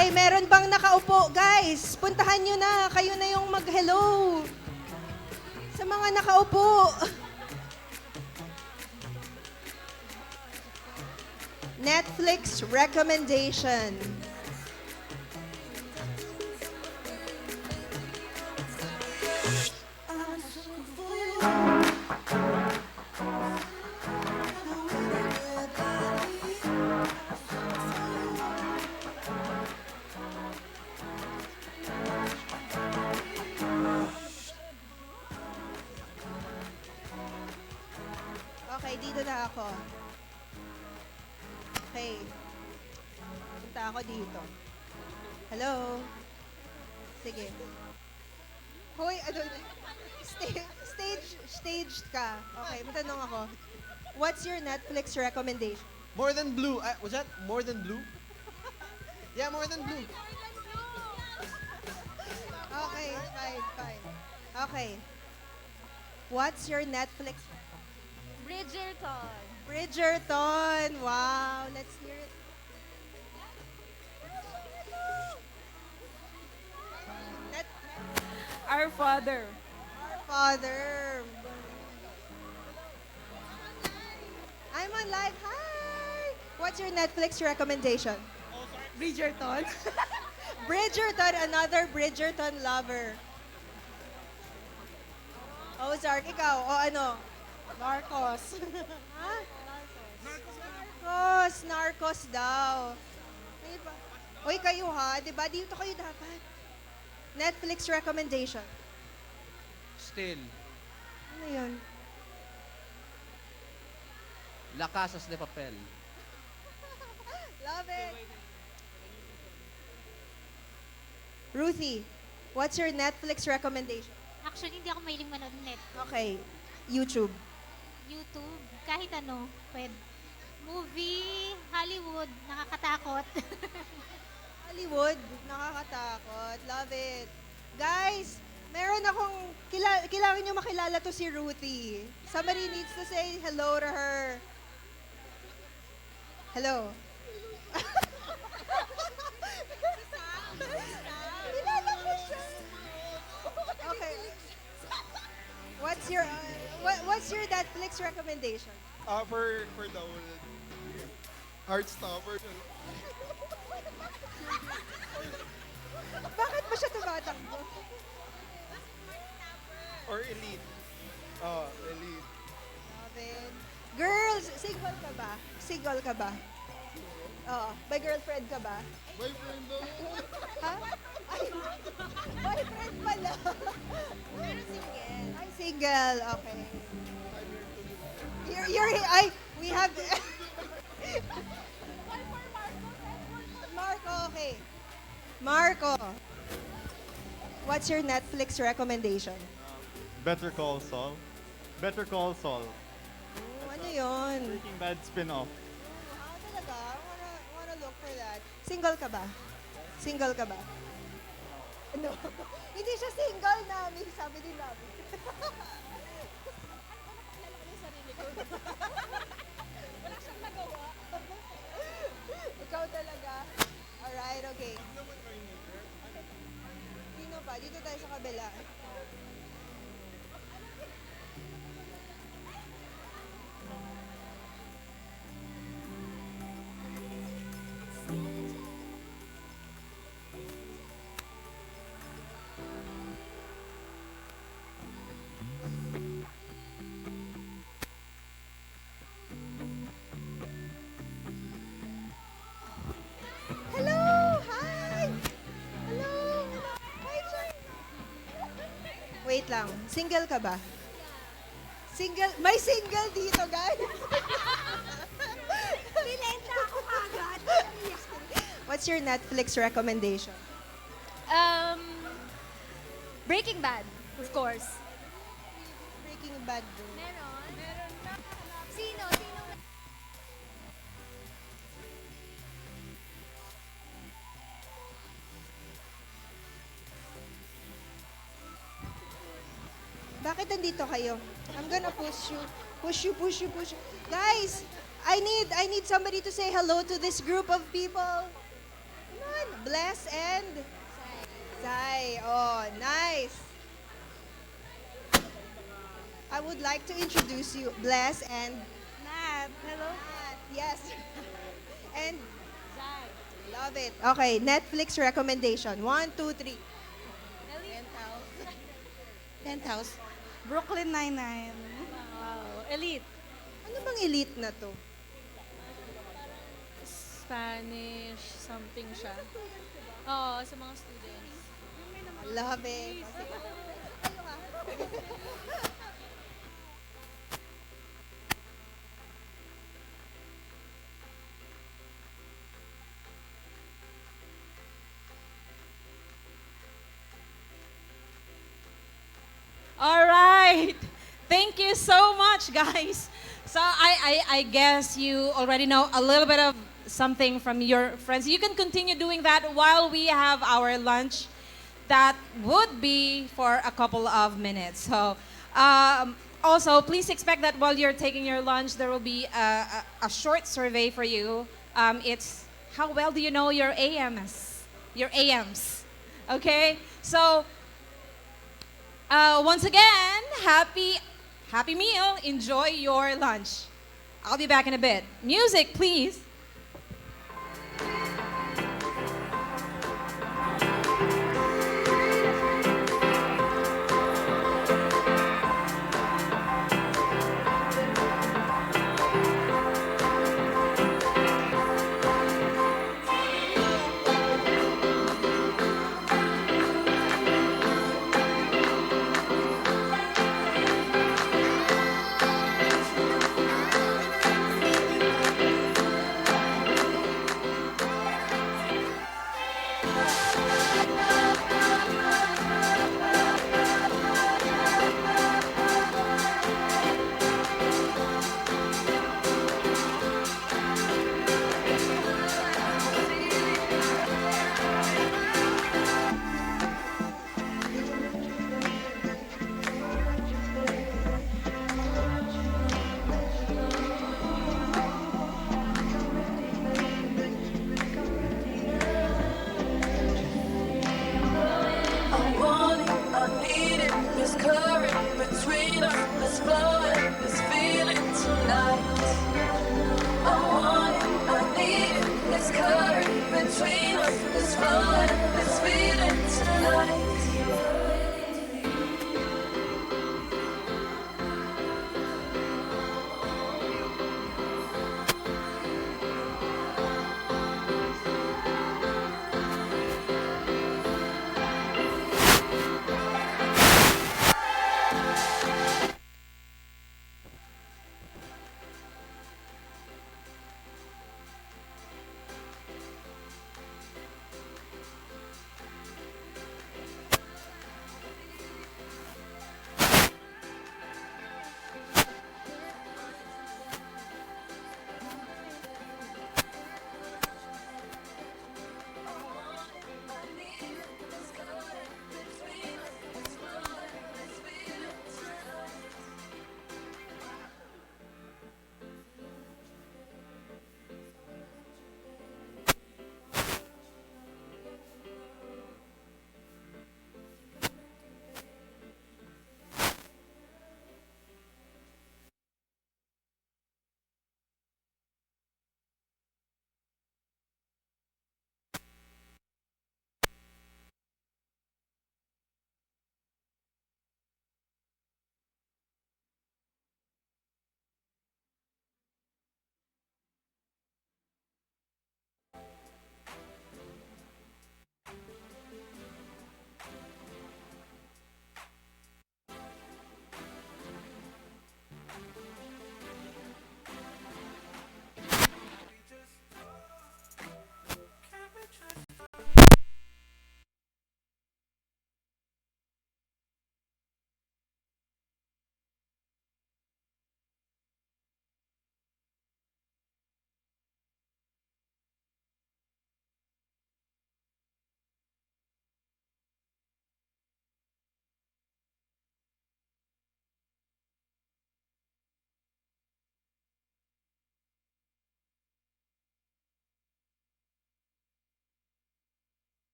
Okay, meron bang nakaupo? Guys, puntahan nyo na. Kayo na yung mag-hello. Sa mga nakaupo. Netflix recommendation. Okay, dito na ako. Okay. Punta ako dito. Hello? Sige. Hoy, ano? Staged ka. Okay, matanong ako. What's your Netflix recommendation? More Than Blue. Was that More Than Blue? Yeah, More Than Blue. Okay, fine. Okay. What's your Netflix? Bridgerton. Bridgerton. Wow, let's hear it. Our Father. Our Father. I'm on live. Hi. What's your Netflix recommendation? Bridgerton. Bridgerton, another Bridgerton lover. Ozark, ikaw, o ano? Narcos. Ha? Narcos daw. Diba? Uy, kayo ha, di ba? Dito kayo dapat. Netflix recommendation. Still. Ano yun? La Casa de Papel. Love it. Ruthie, what's your Netflix recommendation? Actually, hindi ako mahilig manood ng Netflix. Okay, YouTube. YouTube, kahit ano, pwede. Movie, Hollywood, nakakatakot. Hollywood, nakakatakot. Love it. Guys, meron akong, kailangan nyo makilala to si Ruthie. Somebody needs to say hello to her. Hello. Kilala ko siya. Okay. What's your Netflix recommendation? For the Heartstopper. Bakit ba siya tumatakbo? Or Elite. Elite. Love it. Girls, single ka ba? Single ka ba? Oo. May girlfriend ka ba? Boyfriend daw. Ha? Ay, boyfriend pala. Pero single. Ay, single. Okay. We have... Marco, okay. Marco, what's your Netflix recommendation? Better Call Saul. Better Call Saul. Ano yun? Breaking Bad spin-off. Talaga? Wanna look for that. Single ka ba? Single ka ba? No. Hindi siya single namin, sabi din namin. Wala siyang nagawa. Ikaw talaga. Alright, okay. Sino ba? Dito tayo sa kabila. Hello! Hi! Hello! Hi, China! Wait lang. Single ka ba? Single? May single dito, guys! Binenta ako agad! What's your Netflix recommendation? Breaking Bad, of course. Breaking Bad. Meron? Meron na. Sino? Bakit nandito kayo? I'm gonna push you. Push you, push you, push you. Guys, I need somebody to say hello to this group of people. Come on. Bless and Sai. Oh, nice. I would like to introduce you, Bless and Nat, hello. Nat. Yes. And love it. Okay, Netflix recommendation. 1, 2, 3. Penthouse. Brooklyn Nine-Nine. Wow. Elite. Ano bang elite na to? Spanish, something siya. Oo, sa mga students. Love it. All right. Thank you so much, guys. So I guess you already know a little bit of something from your friends. You can continue doing that while we have our lunch. That would be for a couple of minutes. So also, please expect that while you're taking your lunch, there will be a short survey for you. It's how well do you know your AMs? Your AMs. Okay? So once again, happy meal. Enjoy your lunch. I'll be back in a bit. Music, please. I want it, I need it. This current between us, this flowing, this feeling tonight. I want it, I need it. This current between us, this flowing, this feeling tonight.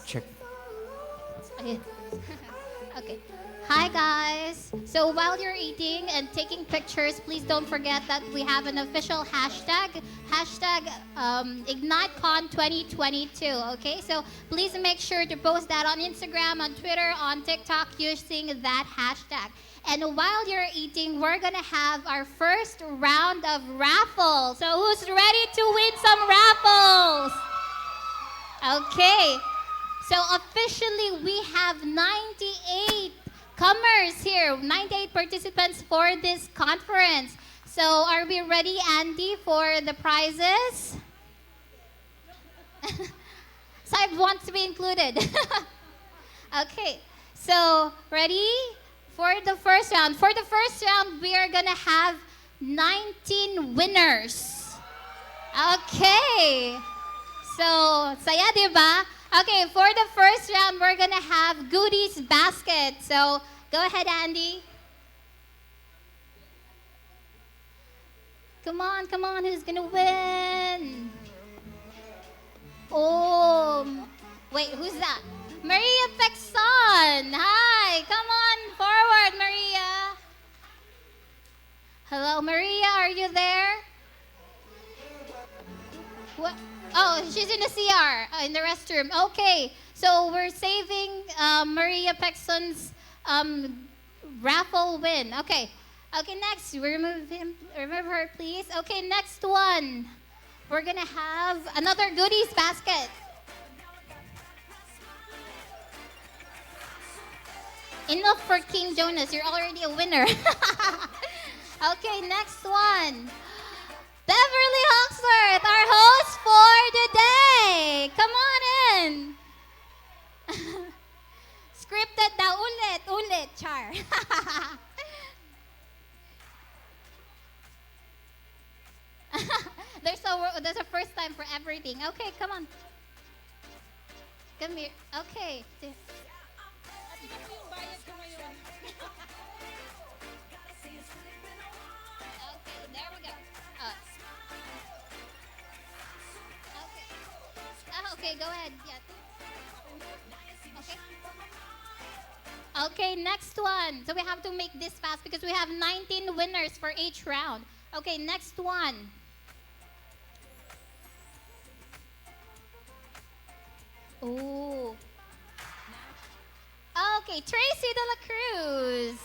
Check. Okay. Okay. Hi guys. So while you're eating and taking pictures, please don't forget that we have an official hashtag, IgniteCon 2022. Okay, so please make sure to post that on Instagram, on Twitter, on TikTok using that hashtag. And while you're eating, we're gonna have our first round of raffle. So who's ready to win some raffles? Okay. So officially, we have 98 comers here, 98 participants for this conference. So are we ready, Andy, for the prizes? Saib wants to be included. Okay, so ready for the first round? For the first round, we are gonna have 19 winners. Okay, so saya, diba? Okay, for the first round, we're gonna have goodies basket. So go ahead, Andy. Come on, who's gonna win? Oh, wait, who's that? Maria Pexon. Hi, come on forward, Maria. Hello, Maria, are you there? What? Oh, she's in the CR, in the restroom. Okay, so we're saving Maria Pexon's raffle win. Okay, next, remove her, please. Okay, next one. We're gonna have another goodies basket. Enough for King Jonas, you're already a winner. Okay, next one. Beverly Hawksworth, our host for the day. Come on in. Scripted na ulit, Char. There's a first time for everything. Okay, come on. Come here. Okay. Okay, there we go. Okay, go ahead. Yeah. Okay, next one. So we have to make this fast because we have 19 winners for each round. Okay, next one. Oh. Okay, Tracy De La Cruz.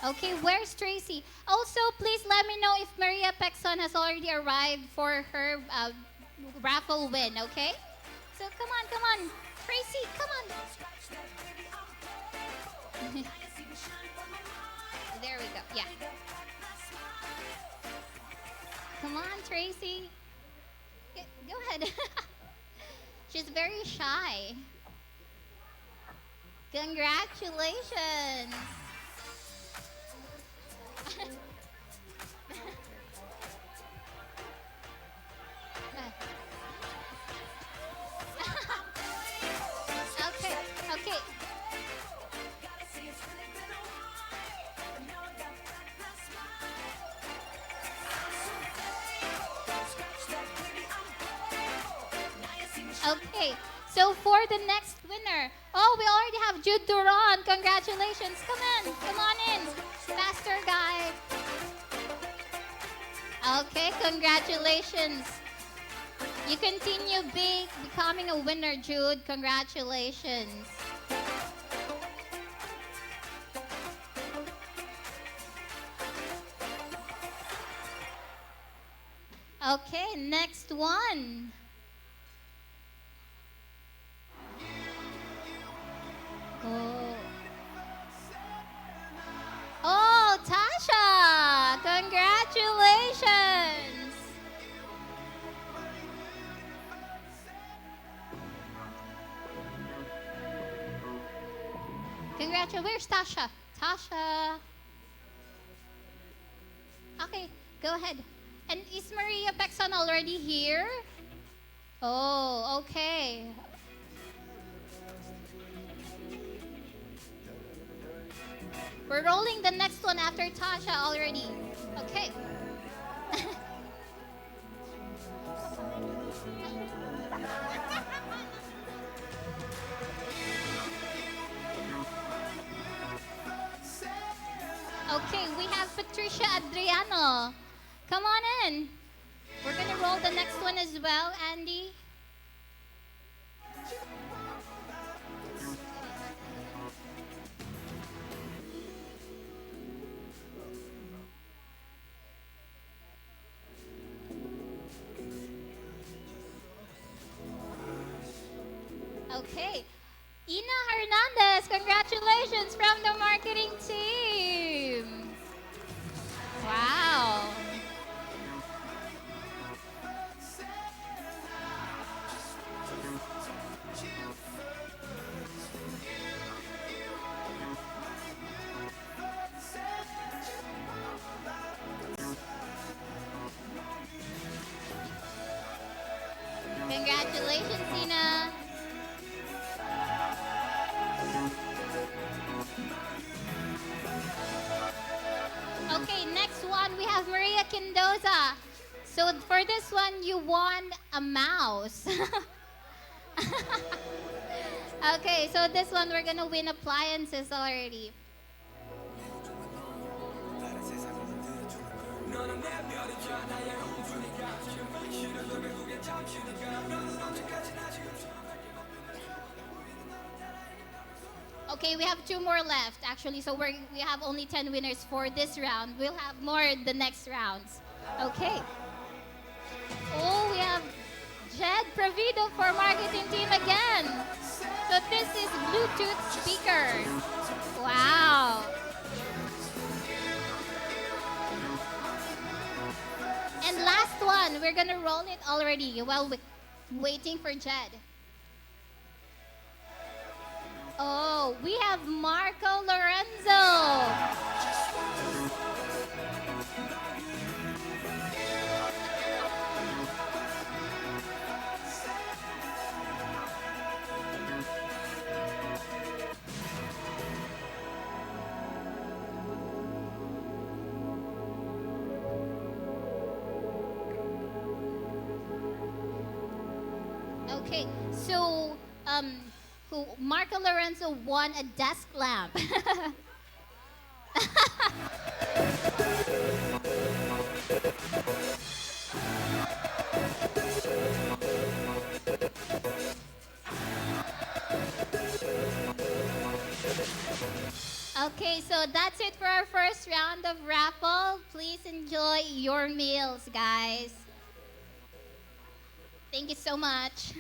Okay, where's Tracy? Also, please let me know if Maria Pexon has already arrived for her raffle win, okay? So come on. Tracy, come on. There we go, yeah. Come on, Tracy. Go ahead. She's very shy. Congratulations. Okay, okay. Okay, so for the next winner, oh, we already have Jude Duran. Congratulations. Come on in. Faster, guy. Okay, congratulations. You continue becoming a winner, Jude. Congratulations. Okay, next one. Oh. Oh, Tasha! Congratulations! Congratulations. Where's Tasha? Tasha. Okay, go ahead. And is Maria Pexon already here? Oh, okay. We're rolling the next one after Tasha already. Okay. Okay, we have Patricia Adriano. Come on in. We're gonna roll the next one as well, Andy. Okay. Ina Hernandez, congratulations from the marketing team. Wow. Congratulations, Ina. Okay, next one we have Maria Kindoza. So for this one, you won a mouse. Okay, so this one we're gonna win appliances already. Okay, we have 2 more left actually, so we have only 10 winners for this round. We'll have more the next rounds. Okay. Oh, we have Jed Provido for marketing team again. So this is Bluetooth speaker. Wow. And last one, we're gonna roll it already while waiting for Jed. Oh, we have Marco Lorenzo. Okay, so Marco Lorenzo won a desk lamp. Okay, so that's it for our first round of raffle. Please enjoy your meals, guys. Thank you so much.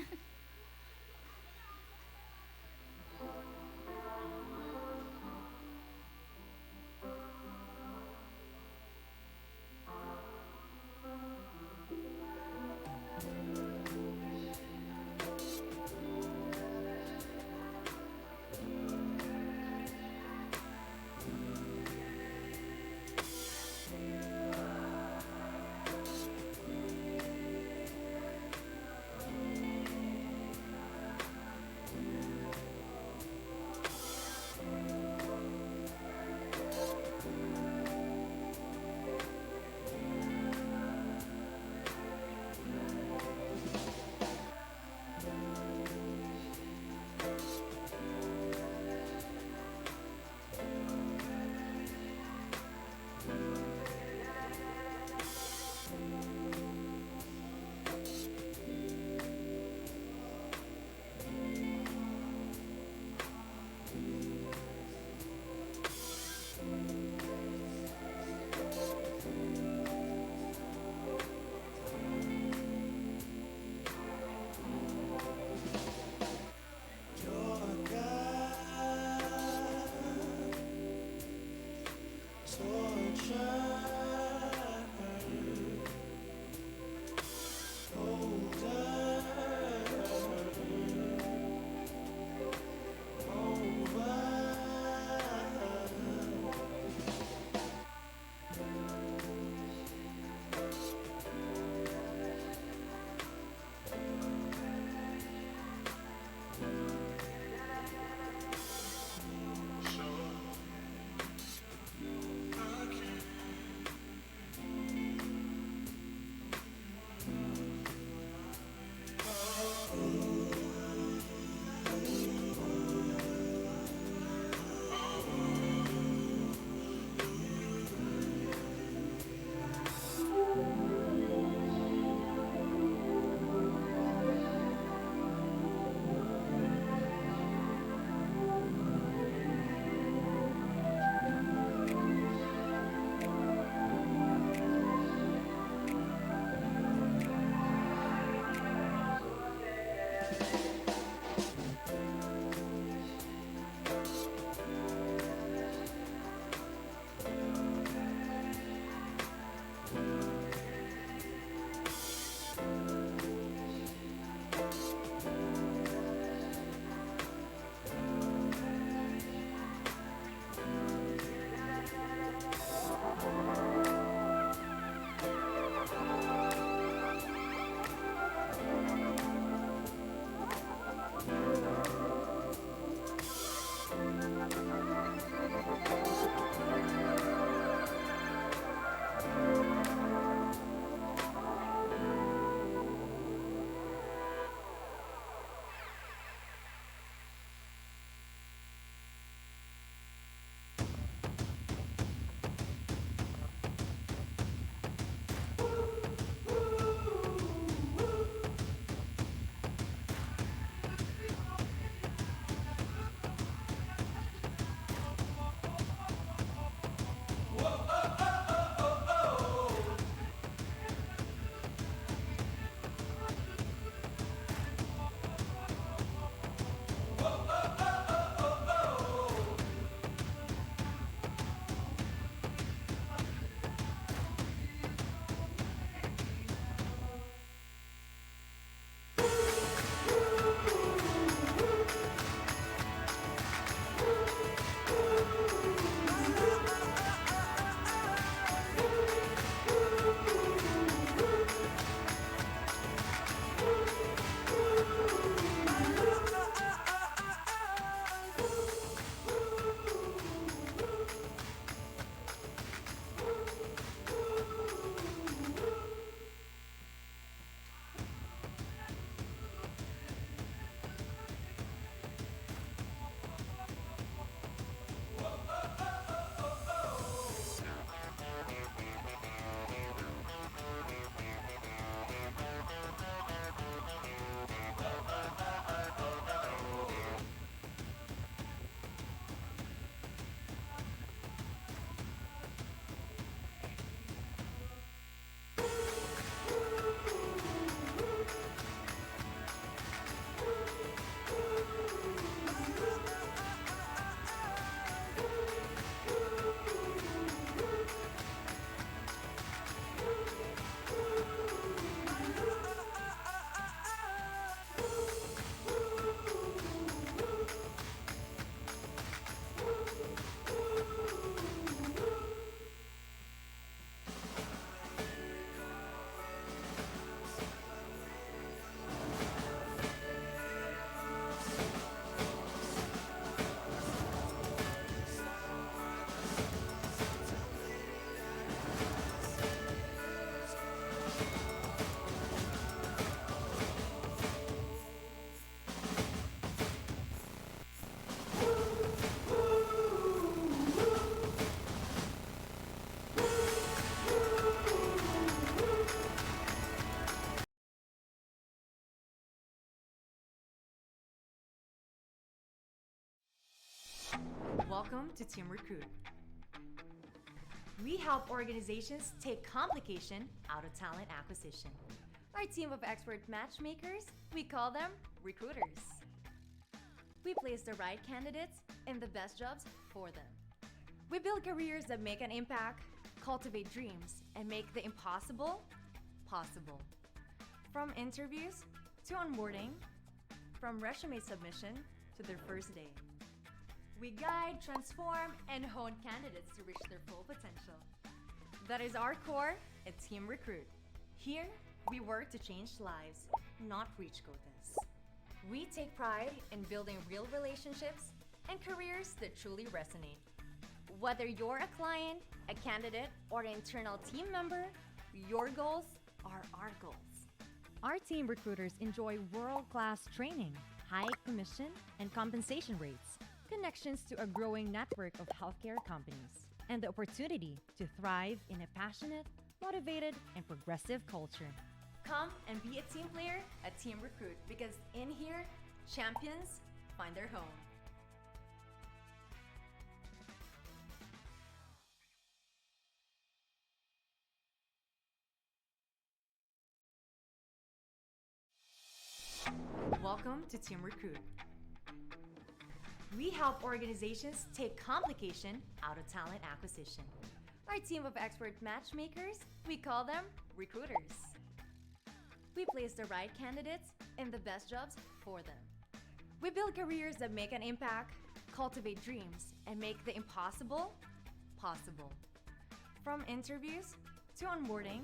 Welcome to Team Recruit. We help organizations take complication out of talent acquisition. Our team of expert matchmakers, we call them recruiters. We place the right candidates in the best jobs for them. We build careers that make an impact, cultivate dreams, and make the impossible possible. From interviews to onboarding, from resume submission to their first day. We guide, transform, and hone candidates to reach their full potential. That is our core at Team Recruit. Here, we work to change lives, not reach quotas. We take pride in building real relationships and careers that truly resonate. Whether you're a client, a candidate, or an internal team member, your goals are our goals. Our team recruiters enjoy world-class training, high commission and compensation rates, connections to a growing network of healthcare companies, and the opportunity to thrive in a passionate, motivated, and progressive culture. Come and be a team player at Team Recruit because in here, champions find their home. Welcome to Team Recruit. We help organizations take complication out of talent acquisition. Our team of expert matchmakers, we call them recruiters. We place the right candidates in the best jobs for them. We build careers that make an impact, cultivate dreams, and make the impossible possible. From interviews to onboarding,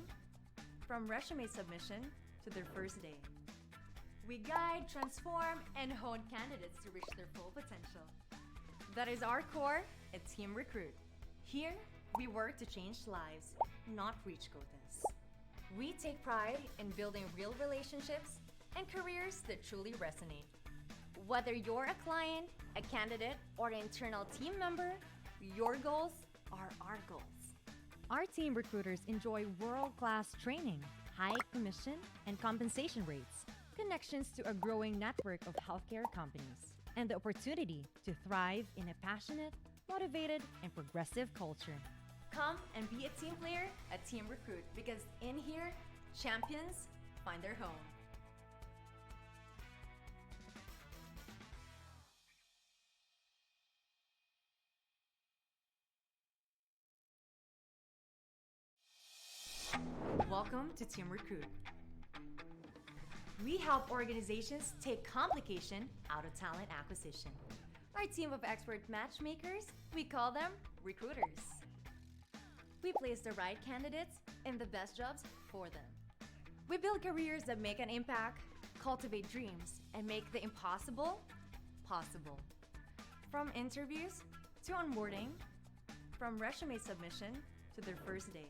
from resume submission to their first day. We guide, transform, and hone candidates to reach their full potential. That is our core at Team Recruit. Here, we work to change lives, not reach quotas. We take pride in building real relationships and careers that truly resonate. Whether you're a client, a candidate, or an internal team member, your goals are our goals. Our team recruiters enjoy world-class training, high commission and compensation rates, connections to a growing network of healthcare companies, and the opportunity to thrive in a passionate, motivated, and progressive culture. Come and be a team player at Team Recruit because in here, champions find their home. Welcome to Team Recruit. We help organizations take complication out of talent acquisition. Our team of expert matchmakers, we call them recruiters. We place the right candidates in the best jobs for them. We build careers that make an impact, cultivate dreams, and make the impossible possible. From interviews to onboarding, from resume submission to their first day.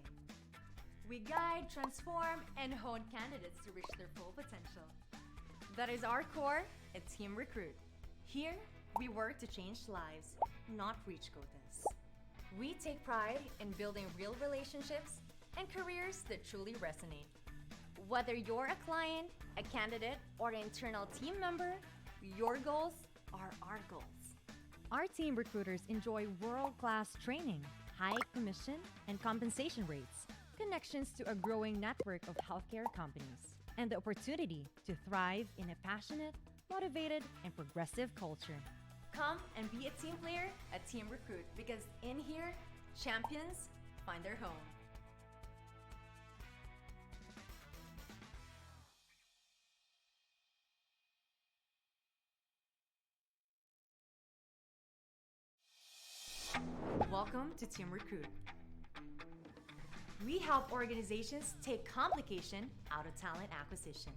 We guide, transform, and hone candidates to reach their full potential. That is our core at Team Recruit. Here, we work to change lives, not reach quotas. We take pride in building real relationships and careers that truly resonate. Whether you're a client, a candidate, or an internal team member, your goals are our goals. Our team recruiters enjoy world-class training, high commission and compensation rates, connections to a growing network of healthcare companies, and the opportunity to thrive in a passionate, motivated, and progressive culture. Come and be a team player at Team Recruit because in here, champions find their home. Welcome to Team Recruit. We help organizations take complication out of talent acquisition.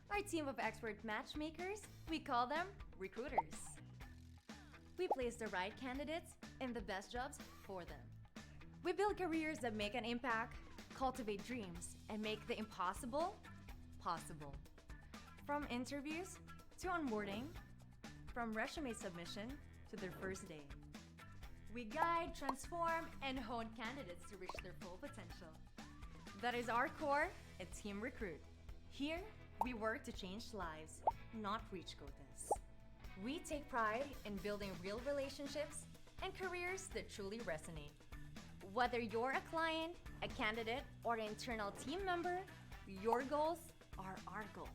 Our team of expert matchmakers, we call them recruiters. We place the right candidates in the best jobs for them. We build careers that make an impact, cultivate dreams, and make the impossible possible. From interviews to onboarding, from resume submission to their first day. We guide, transform, and hone candidates to reach their full potential. That is our core at Team Recruit. Here, we work to change lives, not reach quotas. We take pride in building real relationships and careers that truly resonate. Whether you're a client, a candidate, or an internal team member, your goals are our goals.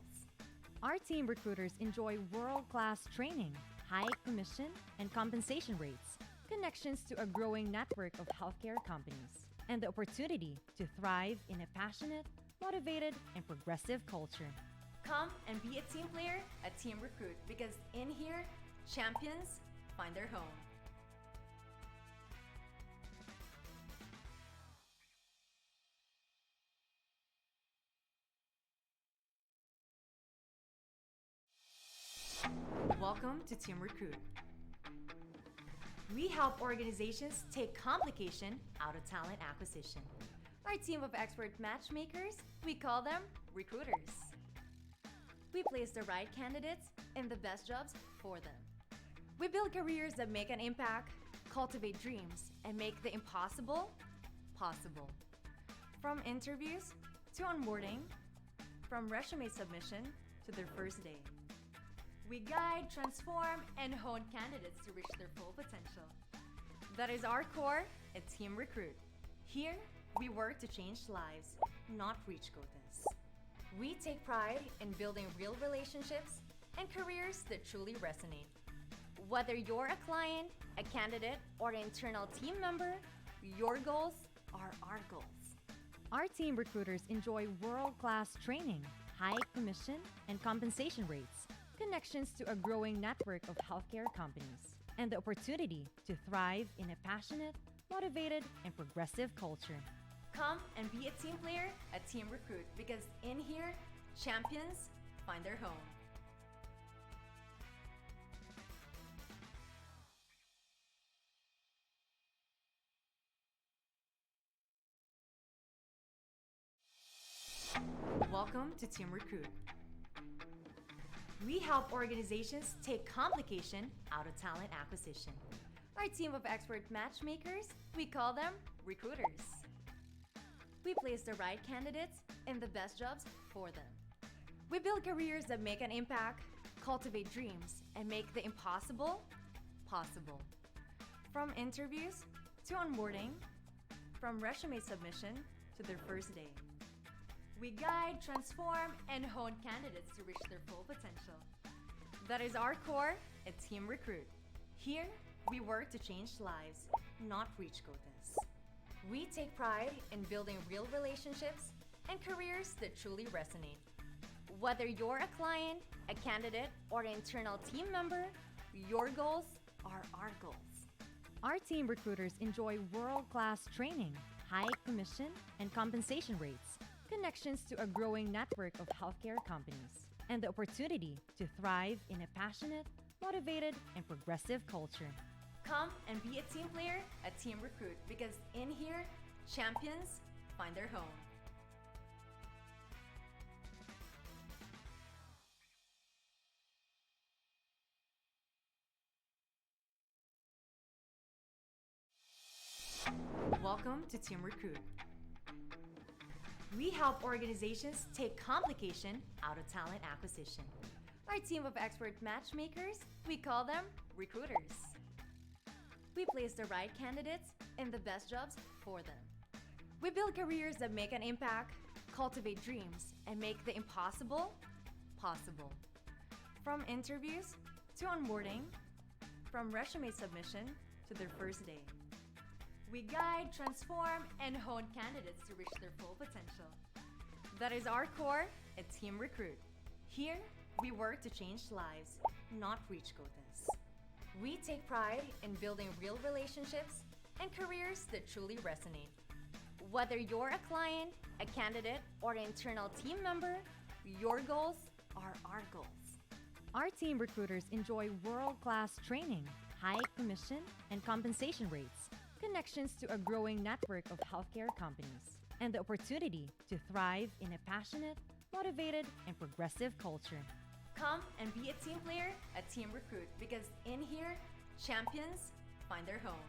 Our team recruiters enjoy world-class training, high commission and compensation rates, connections to a growing network of healthcare companies, and the opportunity to thrive in a passionate, motivated, and progressive culture. Come and be a team player, a team recruit, because in here, champions find their home. Welcome to Team Recruit. We help organizations take complication out of talent acquisition. Our team of expert matchmakers, we call them recruiters. We place the right candidates in the best jobs for them. We build careers that make an impact, cultivate dreams, and make the impossible possible. From interviews to onboarding, from resume submission to their first day. We guide, transform, and hone candidates to reach their full potential. That is our core at Team Recruit. Here, we work to change lives, not reach quotas. We take pride in building real relationships and careers that truly resonate. Whether you're a client, a candidate, or an internal team member, your goals are our goals. Our team recruiters enjoy world-class training, high commission and compensation rates, connections to a growing network of healthcare companies, and the opportunity to thrive in a passionate, motivated, and progressive culture. Come and be a team player, a team recruit, because in here, champions find their home. Welcome to Team Recruit. We help organizations take complication out of talent acquisition. Our team of expert matchmakers, we call them recruiters. We place the right candidates in the best jobs for them. We build careers that make an impact, cultivate dreams, and make the impossible possible. From interviews to onboarding, from resume submission to their first day. We guide, transform, and hone candidates to reach their full potential. That is our core at Team Recruit. Here, we work to change lives, not reach quotas. We take pride in building real relationships and careers that truly resonate. Whether you're a client, a candidate, or an internal team member, your goals are our goals. Our team recruiters enjoy world-class training, high commission and compensation rates, connections to a growing network of healthcare companies, and the opportunity to thrive in a passionate, motivated, and progressive culture. Come and be a team player, a team recruit, because in here, champions find their home. Welcome to Team Recruit. We help organizations take complication out of talent acquisition. Our team of expert matchmakers, we call them recruiters. We place the right candidates in the best jobs for them. We build careers that make an impact, cultivate dreams, and make the impossible possible. From interviews to onboarding, from resume submission to their first day. We guide, transform, and hone candidates to reach their full potential. That is our core at Team Recruit. Here, we work to change lives, not reach quotas. We take pride in building real relationships and careers that truly resonate. Whether you're a client, a candidate, or an internal team member, your goals are our goals. Our team recruiters enjoy world-class training, high commission and compensation rates, connections to a growing network of healthcare companies, and the opportunity to thrive in a passionate, motivated, and progressive culture. Come and be a team player, a team recruit, because in here, champions find their home.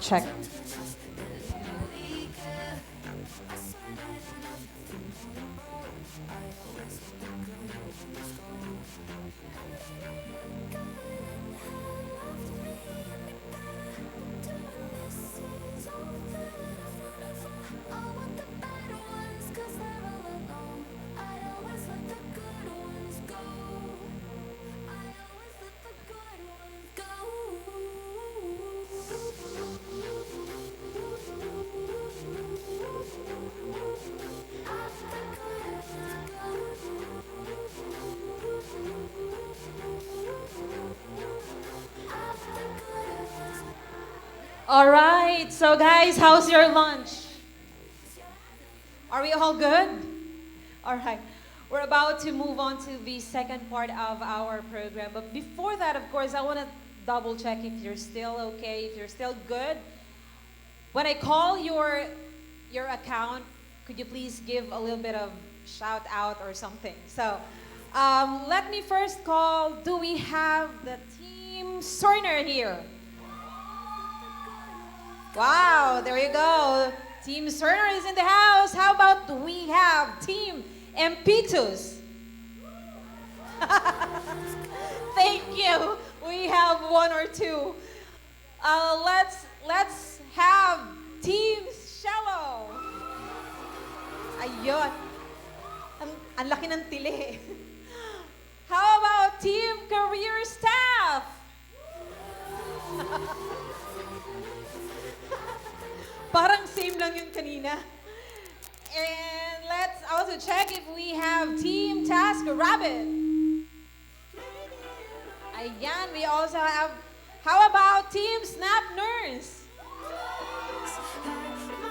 Check. All right, so guys, how's your lunch? Are we all good? All right, we're about to move on to the second part of our program. But before that, of course, I want to double check if you're still okay, if you're still good. When I call your account, could you please give a little bit of shout out or something? So let me first call, do we have the team Cerner here? Wow, there you go. Team Cerner is in the house. How about we have Team Impetus? Thank you. We have one or two. Let's have Team Shallow. Ayun. Ang laki ng tili. How about Team Career Staff? Parang same lang yung kanina. And let's also check if we have Team Task Rabbit. Ayan, we also have, how about Team Snap Nurse?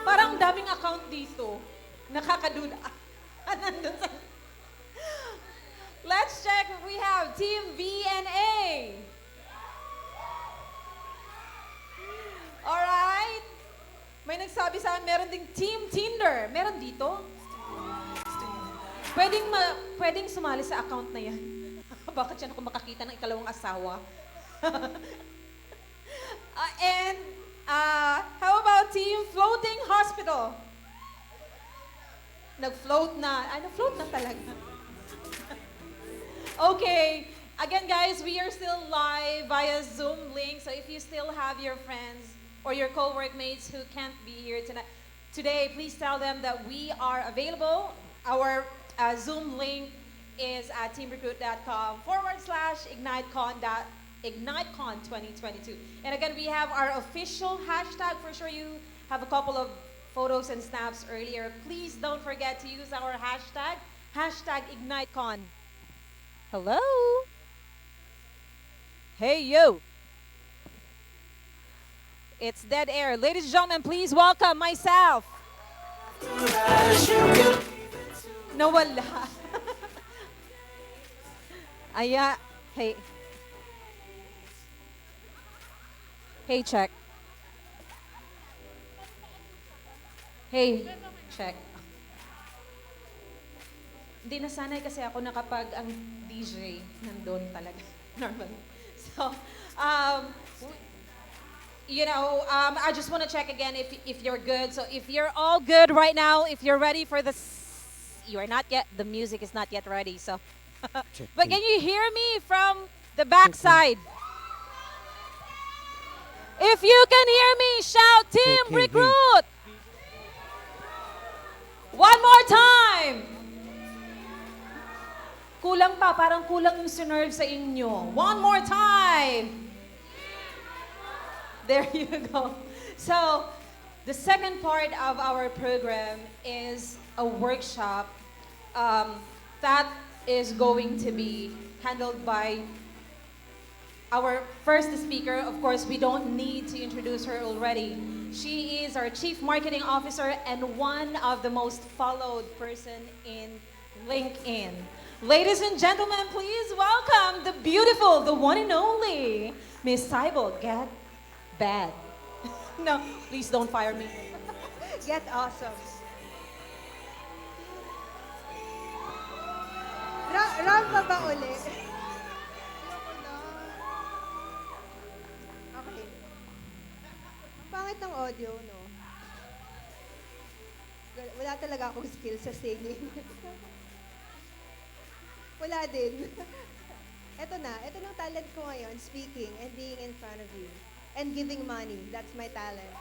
Parang daming account dito. Nakakaduda. Nandun sa... Let's check if we have Team VNA. Alright. May nagsabi sa akin, meron ding Team Tinder. Meron dito? Pwedeng sumali sa account na yan. Bakit yan ako makakita ng ikalawang asawa? And how about Team Floating Hospital? Nag-float na. Nag-float na talaga. Okay. Again, guys, we are still live via Zoom link. So if you still have your friends or your co-workmates who can't be here today, please tell them that we are available. Our Zoom link is at teamrecruit.com/IgniteCon 2022. And again, we have our official hashtag. For sure you have a couple of photos and snaps earlier. Please don't forget to use our hashtag #IgniteCon. Hello? Hey, you. It's dead air. Ladies and gentlemen, please welcome myself. Nawala. Hey. Hey, check. Hey, check. Hindi nasanay kasi ako na kapag ang DJ nandun talaga. Normal. So, I just want to check again if you're good. So if you're all good right now, if you're ready for you are not yet, the music is not yet ready. So, but can you hear me from the backside? If you can hear me, shout Team Recruit! One more time! Kulang pa, parang kulang yung sinerve sa inyo. One more time! There you go. So, the second part of our program is a workshop that is going to be handled by our first speaker. Of course, we don't need to introduce her already. She is our Chief Marketing Officer and one of the most followed person in LinkedIn. Ladies and gentlemen, please welcome the beautiful, the one and only, Miss Sybil Get Bad. No, please don't fire me. Get awesome. Ram pa ba uli? lahat ng audio, no? Wala talaga akong skill sa singing. Wala din. Ito ng talent ko ngayon, speaking and being in front of you. And giving money, that's my talent.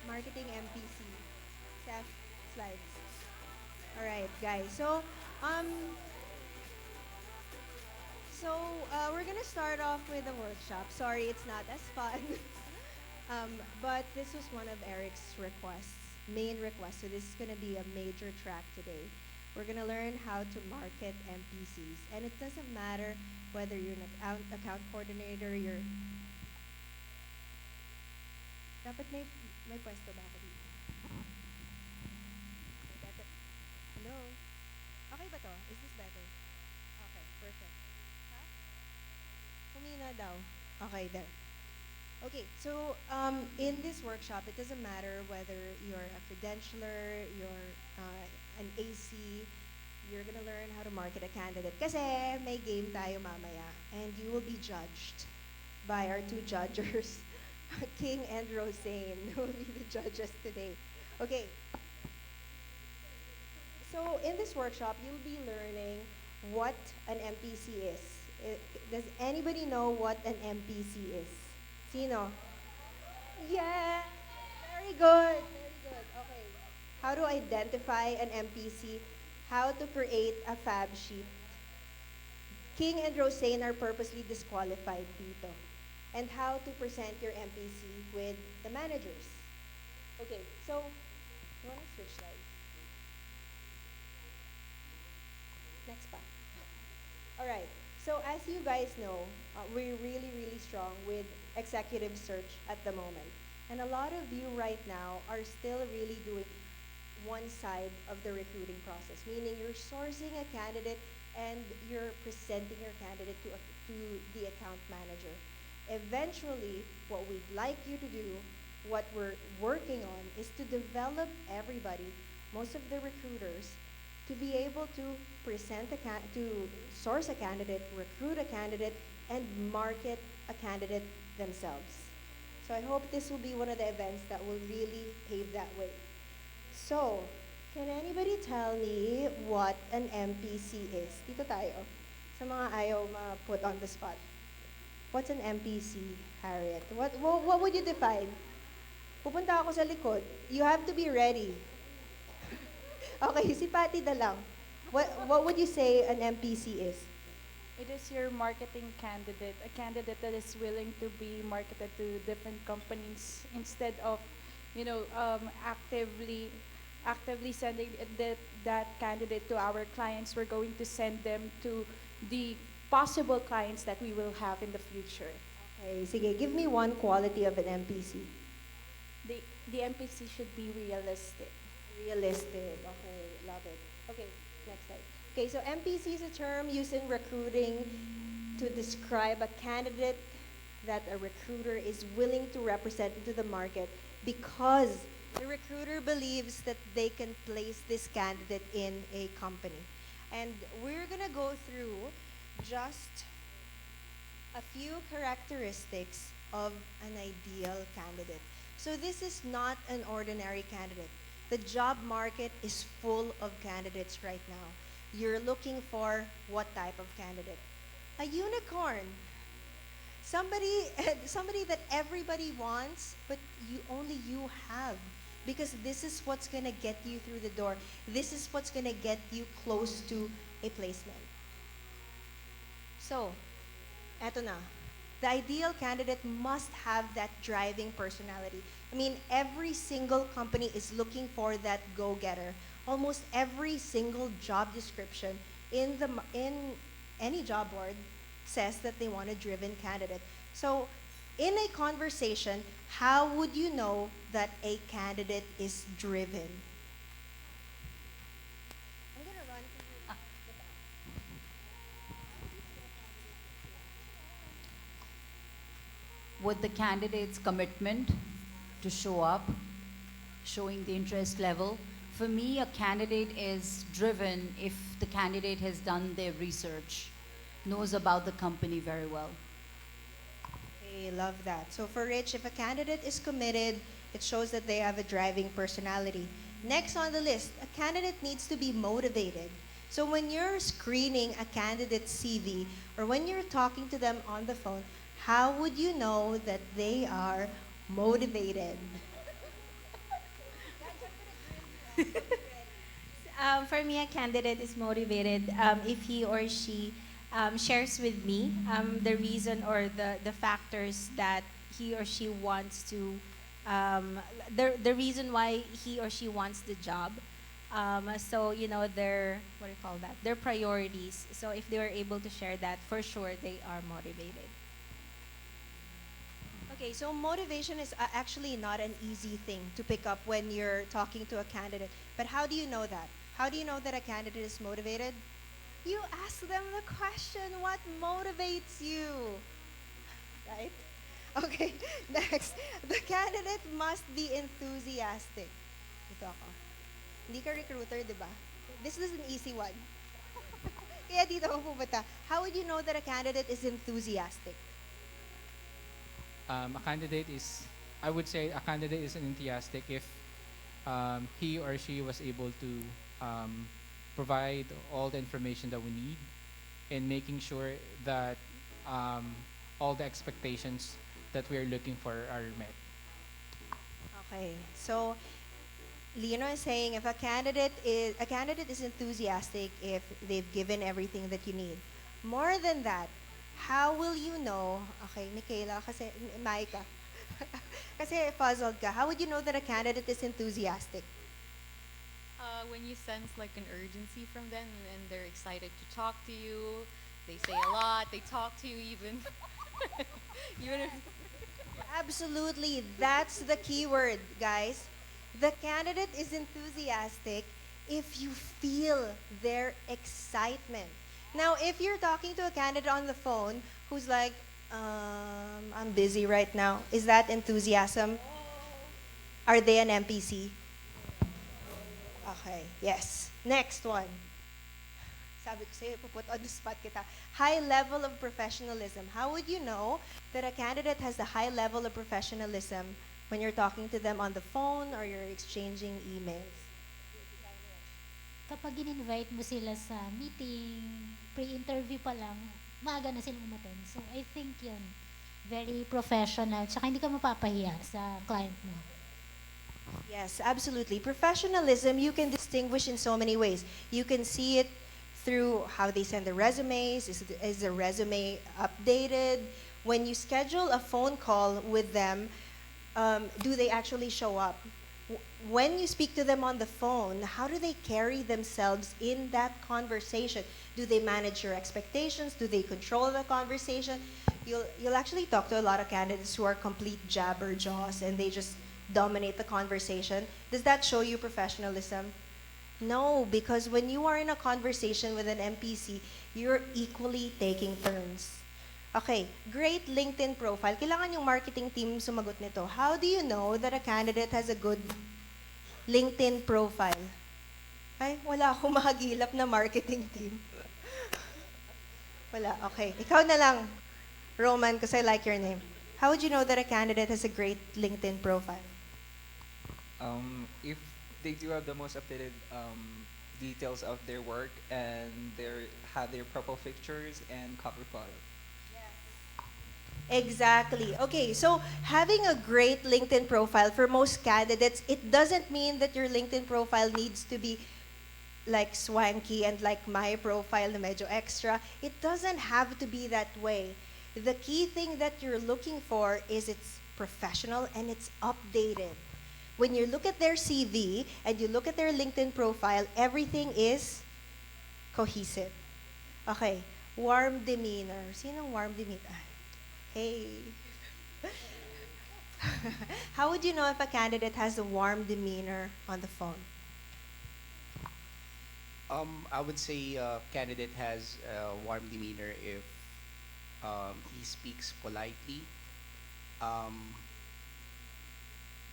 Marketing MPC. Seth, slides. All right, guys. We're gonna start off with a workshop. Sorry, it's not as fun. But this was one of Eric's main requests. So this is gonna be a major track today. We're gonna learn how to market MPCs, and it doesn't matter whether you're an account coordinator, dapat may pwesto ba ako dito? Hello? Okay ba to? Is this better? Okay, perfect. Ha? Humina daw. Okay, there. Okay, so in this workshop, it doesn't matter whether you're a credentialer, you're an AC, you're gonna learn how to market a candidate. Kasi may game tayo mamaya, and you will be judged by our two judgers, King and Rosane, who will be the judges today. Okay. So in this workshop, you'll be learning what an MPC is. Does anybody know what an MPC is? Sino? Yeah! Very good! Very good. Okay. How to identify an MPC, how to create a fab sheet. King and Rosane are purposely disqualified dito. And how to present your MPC with the managers. Okay, so, you want to switch slides? Next pa. Alright, so as you guys know, we're really, really strong with executive search at the moment. And a lot of you right now are still really doing one side of the recruiting process, meaning you're sourcing a candidate and you're presenting your candidate to the account manager. Eventually, what we'd like you to do, what we're working on, is to develop everybody, most of the recruiters, to be able to to source a candidate, recruit a candidate, and market a candidate themselves. So I hope this will be one of the events that will really pave that way. So, can anybody tell me what an MPC is? Dito tayo, sa mga ayaw ma-put on the spot. What's an MPC, Harriet? What would you define? Pupunta ako sa likod. You have to be ready. Okay, si Patty na lang. What would you say an MPC is? It is your marketing candidate, a candidate that is willing to be marketed to different companies instead of, actively sending that candidate to our clients. We're going to send them to the possible clients that we will have in the future. Okay, sige, give me one quality of an MPC. The MPC should be realistic. Realistic, okay, love it. Okay, next slide. Okay, so MPC is a term used in recruiting to describe a candidate that a recruiter is willing to represent into the market because the recruiter believes that they can place this candidate in a company. And we're gonna go through just a few characteristics of an ideal candidate. So this is not an ordinary candidate. The job market is full of candidates right now. You're looking for what type of candidate? A unicorn. Somebody that everybody wants, but only you have. Because this is what's gonna get you through the door. This is what's gonna get you close to a placement. So, eto na. The ideal candidate must have that driving personality. I mean, every single company is looking for that go-getter. Almost every single job description in any job board says that they want a driven candidate. So, in a conversation, how would you know that a candidate is driven? I'm gonna run to the back. Would the candidate's commitment to show up, showing the interest level, For me, a candidate is driven if the candidate has done their research, knows about the company very well. Okay, love that. So for Rich, if a candidate is committed, it shows that they have a driving personality. Next on the list, a candidate needs to be motivated. So when you're screening a candidate's CV or when you're talking to them on the phone, how would you know that they are motivated? For me, a candidate is motivated if he or she shares with me the reason or the factors that he or she wants to, the reason why he or she wants the job. So, you know, their, what do you call that? Their priorities. So if they were able to share that, for sure they are motivated. Okay, so motivation is actually not an easy thing to pick up when you're talking to a candidate. But how do you know that? How do you know that a candidate is motivated? You ask them the question, what motivates you? Right? Okay, next. The candidate must be enthusiastic. Ito ako. Hindi ka recruiter, di ba? This is an easy one. Kaya dito ako pupunta. How would you know that a candidate is enthusiastic? A candidate is, I would say, a candidate is enthusiastic if he or she was able to provide all the information that we need in making sure that all the expectations that we are looking for are met. Okay, so Lino is saying if a candidate is enthusiastic if they've given everything that you need. More than that, how will you know? Okay, Michaela, kasi Maika, kasi puzzled ka. How would you know that a candidate is enthusiastic? When you sense like an urgency from them and they're excited to talk to you, they say a lot, they talk to you even. Even if Absolutely, that's the key word, guys. The candidate is enthusiastic if you feel their excitement. Now, if you're talking to a candidate on the phone who's like, I'm busy right now, is that enthusiasm? Are they an NPC? Okay, yes. Next one. Sabi ko sa'yo, puput on the spot kita. High level of professionalism. How would you know that a candidate has a high level of professionalism when you're talking to them on the phone or you're exchanging emails? Kapag in-invite mo sila sa meeting, pre-interview pa lang, maaga na silang umaten. So I think yun, very professional. Tsaka hindi ka mapapahiya sa client mo. Yes, absolutely. Professionalism, you can distinguish in so many ways. You can see it through how they send the resumes. Is the resume updated? When you schedule a phone call with them, do they actually show up? When you speak to them on the phone, how do they carry themselves in that conversation? Do they manage your expectations? Do they control the conversation? You'll actually talk to a lot of candidates who are complete jabberjaws and they just dominate the conversation. Does that show you professionalism? No, because when you are in a conversation with an NPC, you're equally taking turns. Okay, great LinkedIn profile. Kailangan yung marketing team sumagot nito. How do you know that a candidate has a good LinkedIn profile? Ay, wala akong mahagilap na marketing team. Wala, okay. Ikaw na lang, Roman, because I like your name. How would you know that a candidate has a great LinkedIn profile? If they do have the most updated details of their work and have their profile pictures and cover photo. Exactly. Okay, so having a great LinkedIn profile for most candidates, it doesn't mean that your LinkedIn profile needs to be like swanky and like my profile na medyo extra. It doesn't have to be that way. The key thing that you're looking for is it's professional and it's updated. When you look at their CV and you look at their LinkedIn profile, everything is cohesive. Okay, warm demeanor. Sinong warm demeanor? Hey. How would you know if a candidate has a warm demeanor on the phone? I would say a candidate has a warm demeanor if he speaks politely.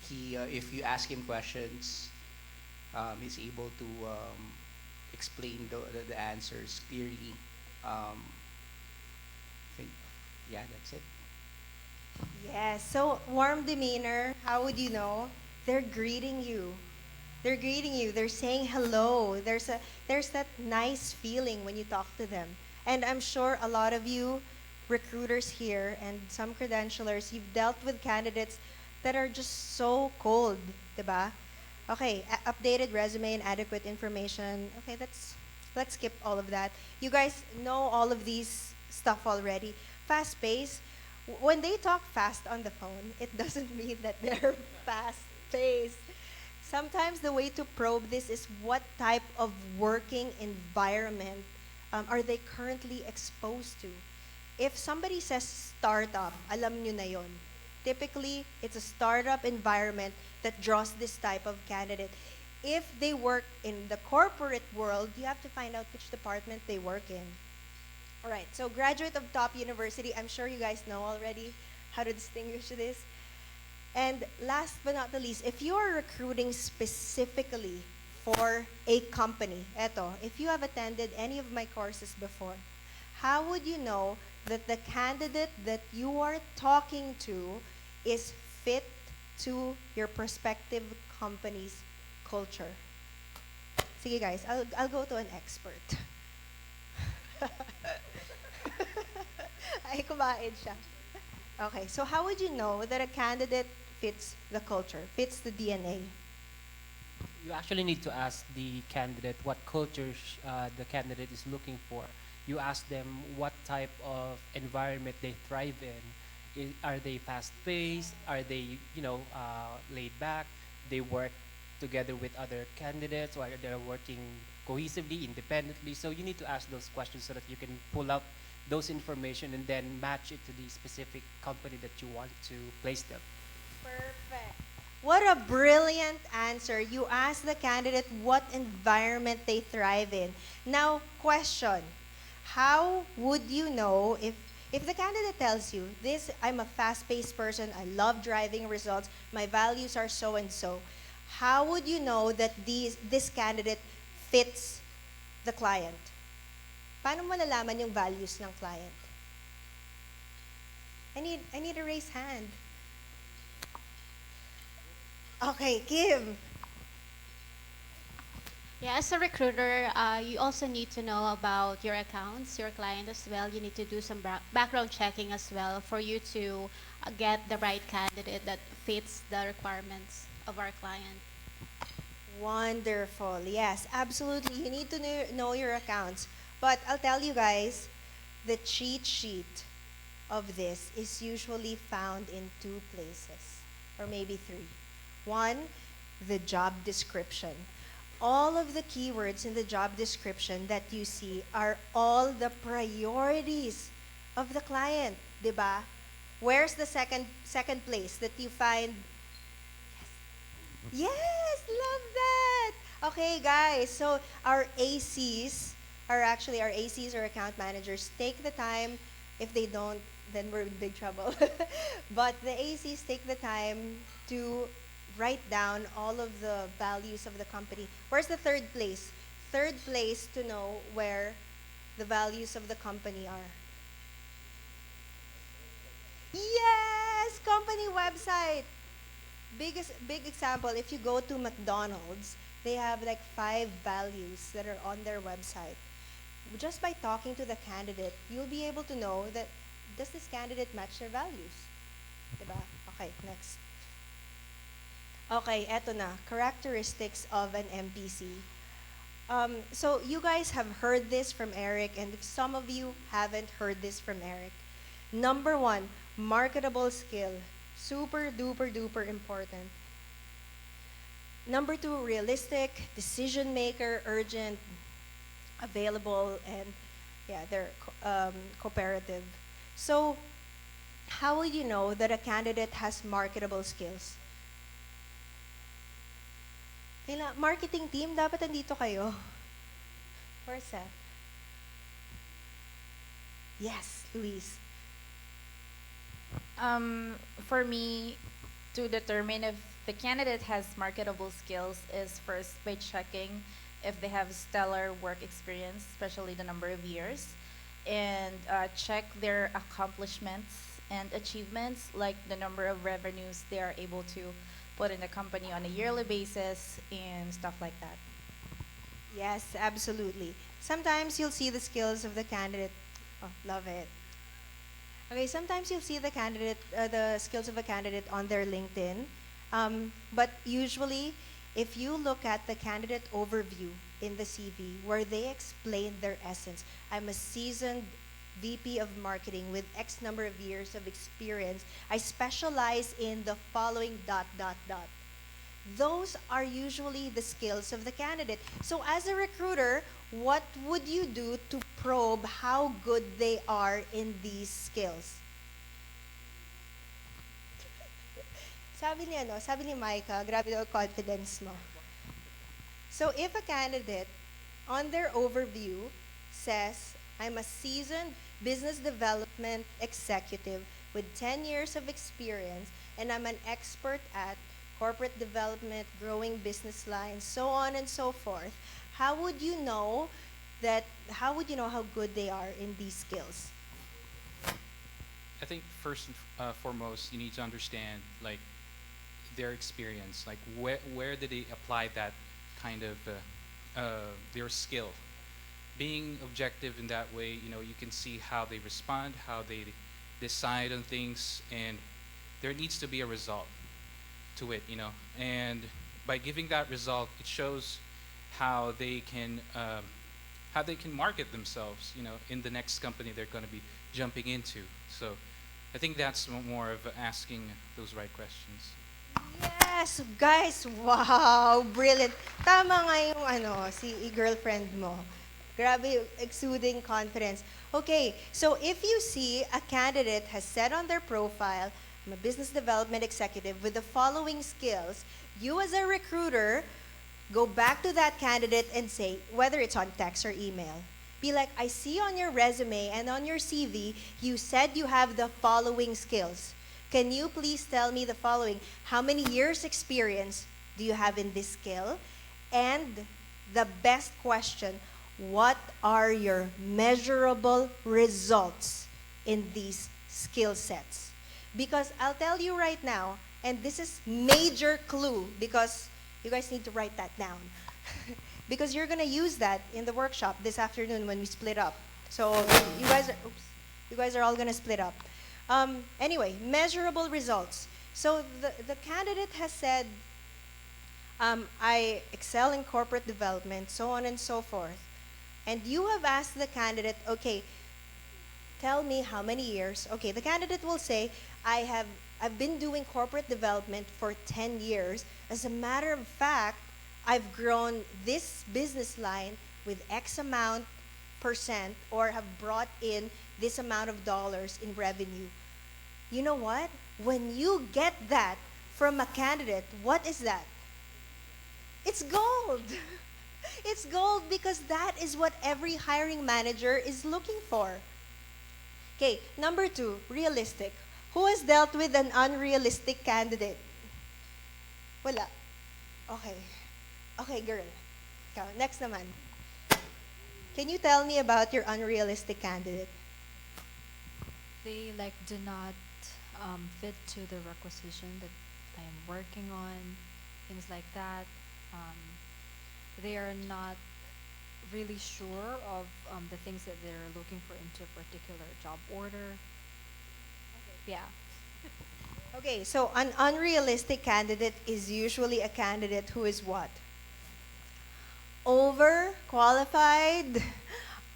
If you ask him questions, he's able to explain the answers clearly. I think, yeah, that's it. Yes, so warm demeanor, how would you know? They're greeting you. They're greeting you. They're saying hello. There's that nice feeling when you talk to them. And I'm sure a lot of you recruiters here and some credentialers, you've dealt with candidates that are just so cold, 'di ba? Okay, updated resume and adequate information. Okay, let's skip all of that. You guys know all of these stuff already. Fast pace. When they talk fast on the phone, it doesn't mean that they're fast paced. Sometimes the way to probe this is what type of working environment are they currently exposed to. If somebody says startup, alam nyo na yon. Typically, it's a startup environment that draws this type of candidate. If they work in the corporate world, you have to find out which department they work in. All right, so graduate of top university, I'm sure you guys know already how to distinguish this. And last but not the least, if you are recruiting specifically for a company, if you have attended any of my courses before, how would you know that the candidate that you are talking to is fit to your prospective company's culture? Sige guys, I'll go to an expert. Ay, kumain siya. Okay, so how would you know that a candidate fits the culture, fits the DNA? You actually need to ask the candidate what culture the candidate is looking for. You ask them what type of environment they thrive in. Are they fast-paced? Are they, laid back? They work together with other candidates, or they're working cohesively, independently. So you need to ask those questions so that you can pull up those information and then match it to the specific company that you want to place them. Perfect. What a brilliant answer. You ask the candidate what environment they thrive in. Now, question. How would you know if the candidate tells you, I'm a fast-paced person, I love driving results, my values are so and so. How would you know that this candidate fits the client? Paano mo malalaman yung values ng client? I need a raised hand. Okay, Kim. Yeah, as a recruiter, you also need to know about your accounts, your client as well. You need to do some background checking as well for you to get the right candidate that fits the requirements of our client. Wonderful. Yes, absolutely. You need to know your accounts. But I'll tell you guys, the cheat sheet of this is usually found in 2 places, or maybe 3. 1, the job description. All of the keywords in the job description that you see are all the priorities of the client, diba? Where's the second place that you find? Yes, love that. Okay, guys, so our ACs are actually our ACs or account managers. Take the time. If they don't, then we're in big trouble. But the ACs take the time to write down all of the values of the company. Where's the third place? Third place to know where the values of the company are. Yes, company website. Big example, if you go to McDonald's, they have like 5 values that are on their website. Just by talking to the candidate, you'll be able to know that does this candidate match their values? Diba? Okay, next. Okay, eto na. Characteristics of an MPC. So you guys have heard this from Eric, and if some of you haven't heard this from Eric, number 1, marketable skill. Super duper duper important. Number 2, realistic, decision maker, urgent, available, and yeah, they're cooperative. So how will you know that a candidate has marketable skills? Marketing team, dapat andito kayo. Where's Seth? Yes, Luis. For me, to determine if the candidate has marketable skills is first by checking if they have stellar work experience, especially the number of years, and check their accomplishments and achievements, like the number of revenues they are able to put in the company on a yearly basis and stuff like that. Yes, absolutely. Sometimes you'll see the skills of the candidate. Oh, love it. Okay, sometimes you'll see the skills of a candidate on their LinkedIn. But usually, if you look at the candidate overview in the CV, where they explain their essence, I'm a seasoned VP of marketing with X number of years of experience. I specialize in the following ... Those are usually the skills of the candidate. So as a recruiter, what would you do to probe how good they are in these skills? Sabi ni Micah, grabe daw confidence mo. So if a candidate on their overview says, I'm a seasoned business development executive with 10 years of experience, and I'm an expert at corporate development, growing business lines, so on and so forth, how would you know how good they are in these skills? I think first and foremost, you need to understand like their experience, like where did they apply that kind of their skill. Being objective in that way, you can see how they respond, how they decide on things, and there needs to be a result to it, and by giving that result, it shows how they can market themselves, in the next company they're going to be jumping into. So I think that's more of asking those right questions. Yes, guys, wow, brilliant. Tama nga yung si girlfriend mo. Grabe, exuding confidence. Okay, so if you see a candidate has said on their profile, I'm a business development executive with the following skills, you as a recruiter, go back to that candidate and say, whether it's on text or email, be like, I see on your resume and on your CV, you said you have the following skills. Can you please tell me the following? How many years experience do you have in this skill? And the best question, what are your measurable results in these skill sets? Because I'll tell you right now, and this is major clue because you guys need to write that down. Because you're gonna use that in the workshop this afternoon when we split up. So you guys are all gonna split up. Anyway, measurable results. So the candidate has said, I excel in corporate development, so on and so forth. And you have asked the candidate, okay, tell me how many years. Okay, the candidate will say, I've been doing corporate development for 10 years. As a matter of fact, I've grown this business line with X amount percent or have brought in this amount of dollars in revenue. You know what? When you get that from a candidate, what is that? It's gold. It's gold because that is what every hiring manager is looking for. Okay, number 2, realistic. Who has dealt with an unrealistic candidate? Wala. Okay. Okay, girl. Ikaw, next naman. Can you tell me about your unrealistic candidate? They do not fit to the requisition that I am working on, things like that. They are not really sure of the things that they're looking for into a particular job order. Yeah. Okay, so an unrealistic candidate is usually a candidate who is what? Overqualified,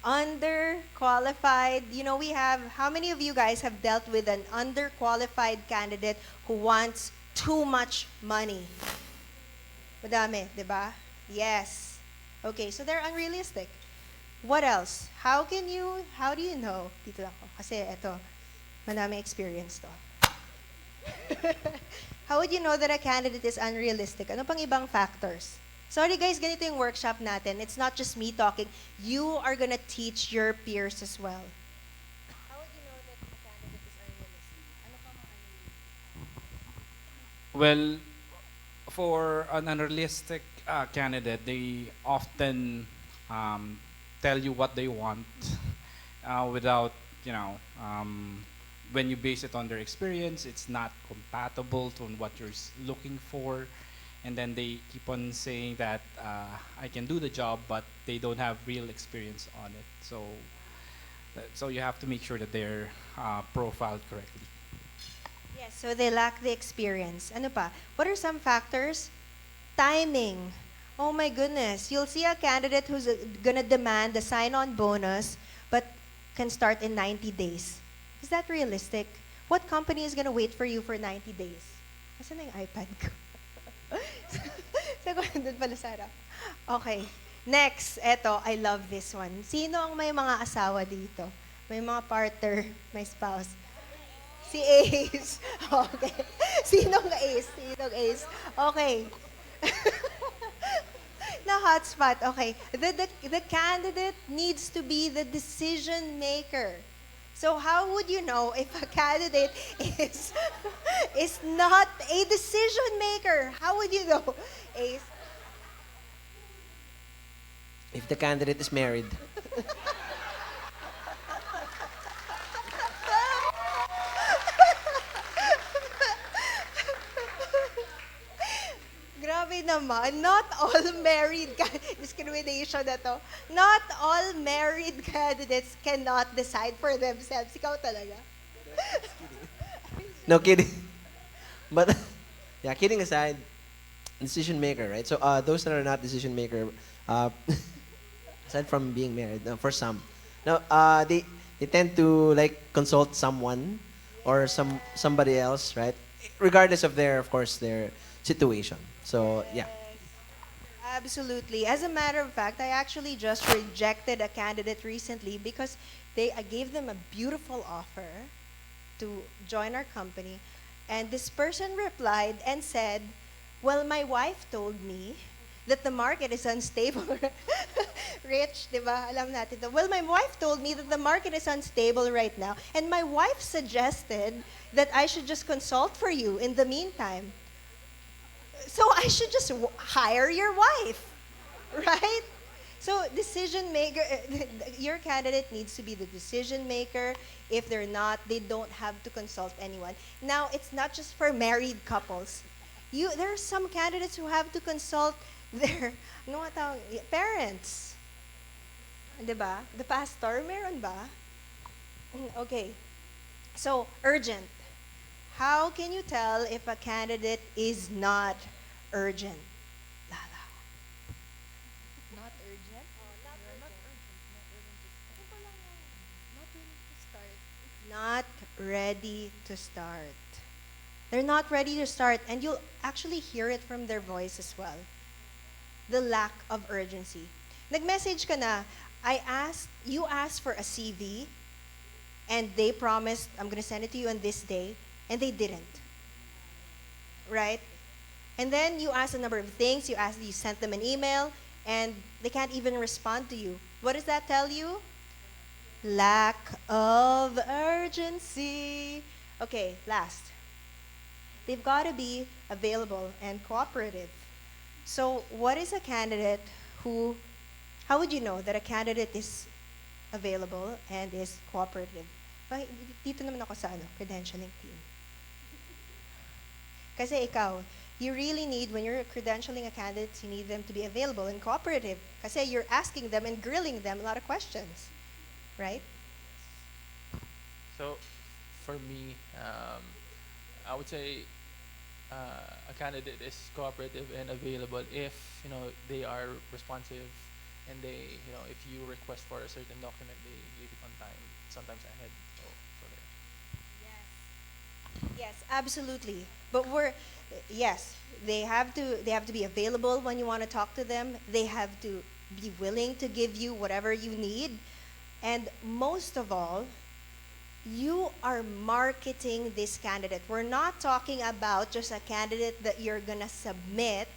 underqualified. We have, how many of you guys have dealt with an underqualified candidate who wants too much money? Madami, di ba? Yes. Okay, so they're unrealistic. What else? How do you know? Dito ako. Kasi eto, madami experience to. How would you know that a candidate is unrealistic? Ano pang ibang factors? Sorry guys, ganito yung workshop natin. It's not just me talking. You are gonna teach your peers as well. How would you know that a candidate is unrealistic? Ano pang Well, for an unrealistic candidate, they often tell you what they want without, you know, when you base it on their experience, it's not compatible to what you're looking for. And then they keep on saying that I can do the job, but they don't have real experience on it. So you have to make sure that they're profiled correctly. Yes, so they lack the experience. Ano pa? What are some factors? Timing. Oh my goodness. You'll see a candidate who's gonna demand a sign-on bonus, but can start in 90 days. Is that realistic? What company is gonna wait for you for 90 days? Asan na yung iPad ko? Doon pala sa harap. Okay. Next, eto, I love this one. Sino ang may mga asawa dito? May mga partner, may spouse. Si Ace. Okay. Sinong Ace? Sinong Ace? Okay. Na hotspot. Okay. The candidate needs to be the decision maker. So how would you know if a candidate is not a decision maker? How would you know, Ace? If the candidate is married. Grabe naman. Not all married discrimination na to. Not all married candidates cannot decide for themselves. Ikaw talaga. No kidding. But yeah, kidding aside, decision maker, right? So those that are not decision maker, aside from being married, for some, no, they tend to like consult someone or somebody else, right? Regardless of their, of course, their situation. So yeah. Absolutely. As a matter of fact, I actually just rejected a candidate recently because I gave them a beautiful offer to join our company, and this person replied and said, "Well, my wife told me that the market is unstable." Rich, di ba? Alam natin to. "Well, my wife told me that the market is unstable right now, and my wife suggested that I should just consult for you in the meantime. So I should just hire your wife," right? So decision maker, your candidate needs to be the decision maker. If they're not, they don't have to consult anyone. Now, it's not just for married couples. There are some candidates who have to consult their parents. Diba? The pastor, meron ba? Okay. So, urgent. How can you tell if a candidate is not urgent? Lala. Not urgent? Not urgent. Not Not ready ready to start. to start. They're not ready to start, and you'll actually hear it from their voice as well. The lack of urgency. Nag-message ka na, you asked for a CV, and they promised, "I'm gonna send it to you on this day," and they didn't. Right? And then you asked a number of things, you sent them an email, and they can't even respond to you. What does that tell you? Lack of urgency. Okay, last. They've got to be available and cooperative. So what is a candidate how would you know that a candidate is available and is cooperative? Dito naman ako sa credentialing team. Kasi ikaw, you really need, when you're credentialing a candidate, you need them to be available and cooperative. Kasi you're asking them and grilling them a lot of questions. Right? So, for me, I would say a candidate is cooperative and available if they are responsive, and if you request for a certain document, they give it on time, sometimes ahead. So there. Yes, absolutely. But they have to be available when you want to talk to them. They have to be willing to give you whatever you need. And most of all, you are marketing this candidate. We're not talking about just a candidate that you're gonna submit.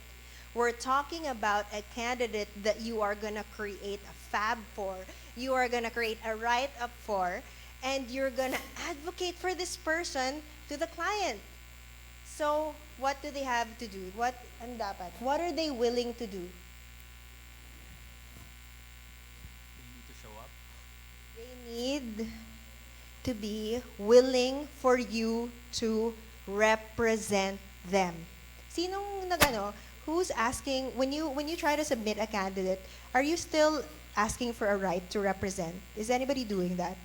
We're talking about a candidate that you are gonna create a fab for. You are gonna create a write-up for, and you're gonna advocate for this person to the client. So, what do they have to do? Ano dapat? What are they willing to do? They need to show up. They need to be willing for you to represent them. Sinong nagano? Who's asking when you try to submit a candidate, are you still asking for a right to represent? Is anybody doing that?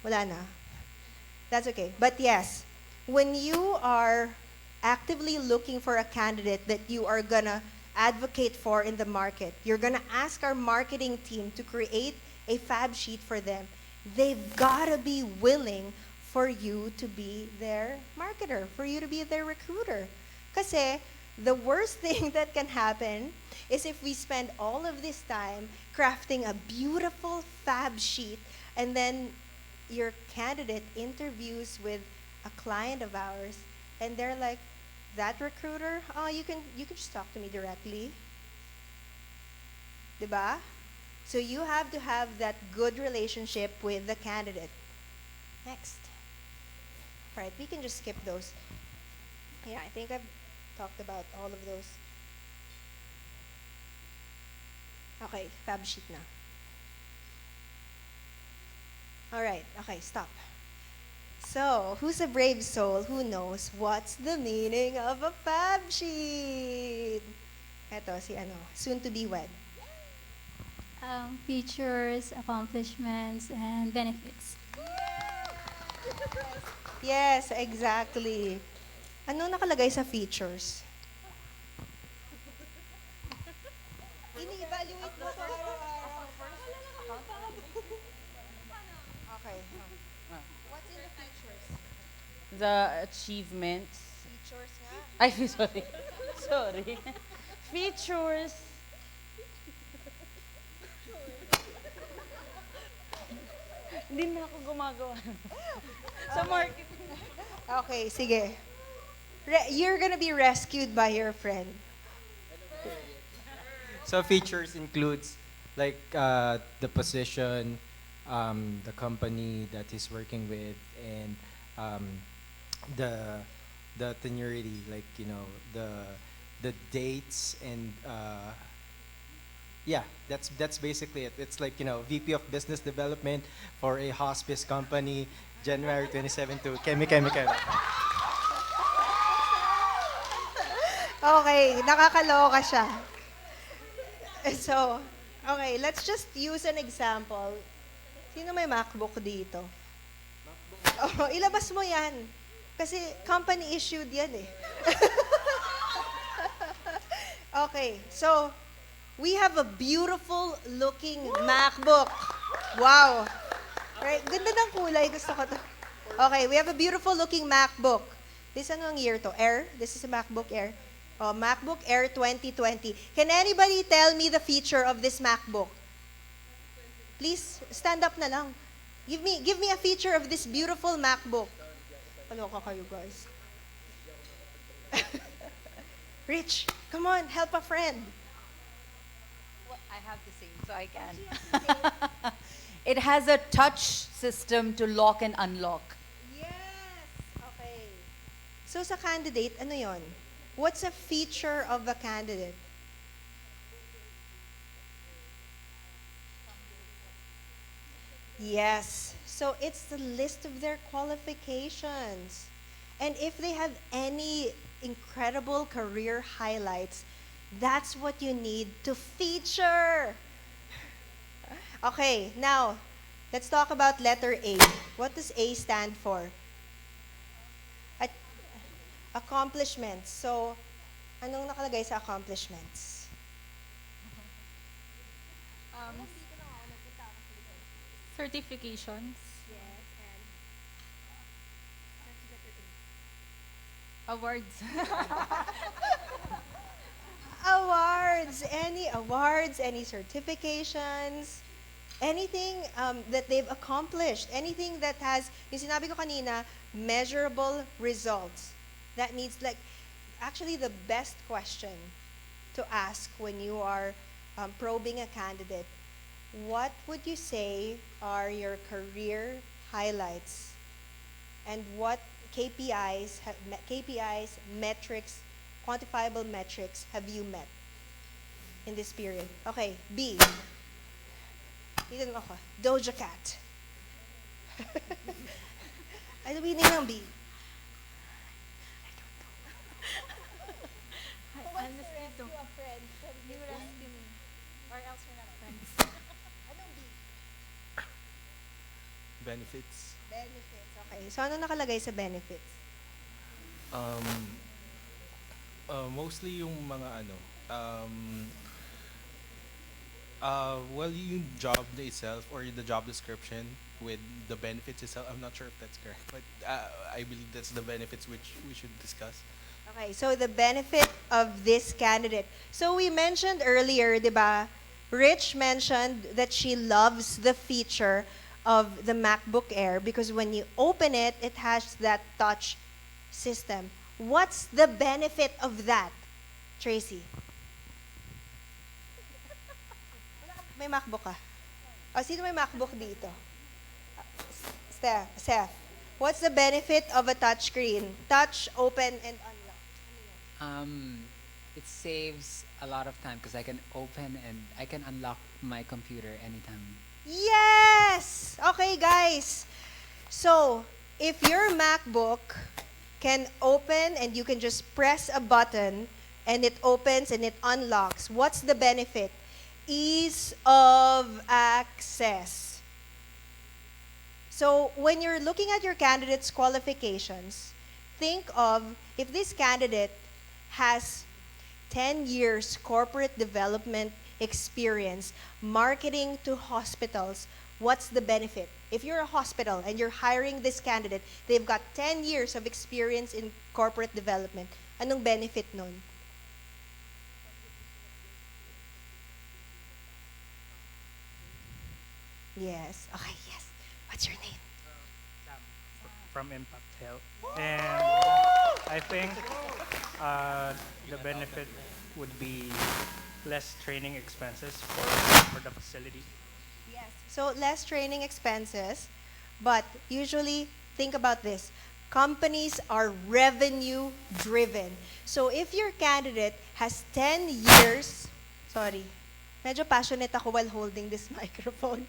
Wala na. That's okay. But yes, when you are actively looking for a candidate that you are gonna advocate for in the market, you're gonna ask our marketing team to create a fab sheet for them. They've gotta be willing for you to be their marketer, for you to be their recruiter. Kasi the worst thing that can happen is if we spend all of this time crafting a beautiful fab sheet and then your candidate interviews with a client of ours and they're like, that recruiter, oh, you can just talk to me directly. Diba? So you have to have that good relationship with the candidate. Next. All right, we can just skip those. Yeah, I think I've talked about all of those. Okay, fab sheet na. All right, okay, stop. So, who's a brave soul who knows what's the meaning of a fab sheet? Eto, si ano, soon to be wed. Features, accomplishments, and benefits. Yes, exactly. Ano nakalagay sa features? Ini-evaluate mo to araw-araw. Okay. What's in the features? The achievements. Features nga. Ay, sorry. Sorry. Features. Hindi na ako gumagawa. Sa market. Okay, sige. You're gonna be rescued by your friend. So features includes like the position, the company that he's working with, and the tenuity, like the dates and yeah, that's basically it. It's like VP of Business Development for a hospice company, January 27 to Kemi. Okay, nakakaloka siya. So, okay, let's just use an example. Sino may MacBook dito? Oh, ilabas mo yan. Kasi company issued yan eh. Okay, so we have a beautiful looking MacBook. Wow. Right, ganda ng kulay. Gusto ko to. Okay, we have a beautiful looking MacBook. This anong year to? Air? This is a MacBook Air. Oh, MacBook Air 2020. Can anybody tell me the feature of this MacBook? Please, stand up na lang. Give me a feature of this beautiful MacBook. Kaloka kayo, guys. Rich, come on, help a friend. Well, I have the same, so I can. It has a touch system to lock and unlock. Yes! Okay. So sa candidate, ano yon? What's a feature of a candidate? Yes. So it's the list of their qualifications. And if they have any incredible career highlights, that's what you need to feature. Okay, now, let's talk about letter A. What does A stand for? Accomplishments. So, anong nakalagay sa accomplishments? Certifications. Awards. Awards, any certifications, anything that they've accomplished, anything that has, yung sinabi ko kanina, measurable results. That means actually the best question to ask when you are probing a candidate, what would you say are your career highlights? And what KPIs, metrics, quantifiable metrics have you met in this period? Okay, B. Dito naman ako. Doja Cat. Ano meaning ng B? Honestly, don't. You would ask me, or else we're not friends. Anong B? Benefits. Benefits. Okay. So, ano nakalagay sa benefits? Mostly yung mga ano, well, yung job itself or the job description with the benefits itself. I'm not sure if that's correct, but I believe that's the benefits which we should discuss. Okay, so the benefit of this candidate. So we mentioned earlier, di ba? Rich mentioned that she loves the feature of the MacBook Air because when you open it, it has that touch system. What's the benefit of that, Tracy? May MacBook ka? O, sino may MacBook dito? Seth, what's the benefit of a touchscreen? Touch, open, and unlock. It saves a lot of time because I can open and I can unlock my computer anytime. Yes! Okay, guys. So, if your MacBook can open and you can just press a button and it opens and it unlocks, what's the benefit? Ease of access. So, when you're looking at your candidate's qualifications, think of if this candidate has 10 years corporate development experience, marketing to hospitals, what's the benefit? If you're a hospital and you're hiring this candidate, they've got 10 years of experience in corporate development. Anong benefit nun? Yes. Okay, yes. What's your name? From Impact Health. And I think the benefit would be less training expenses for the facility. Yes. So less training expenses, but usually think about this. Companies are revenue driven. So if your candidate has 10 years, sorry, medyo passionate ako while holding this microphone.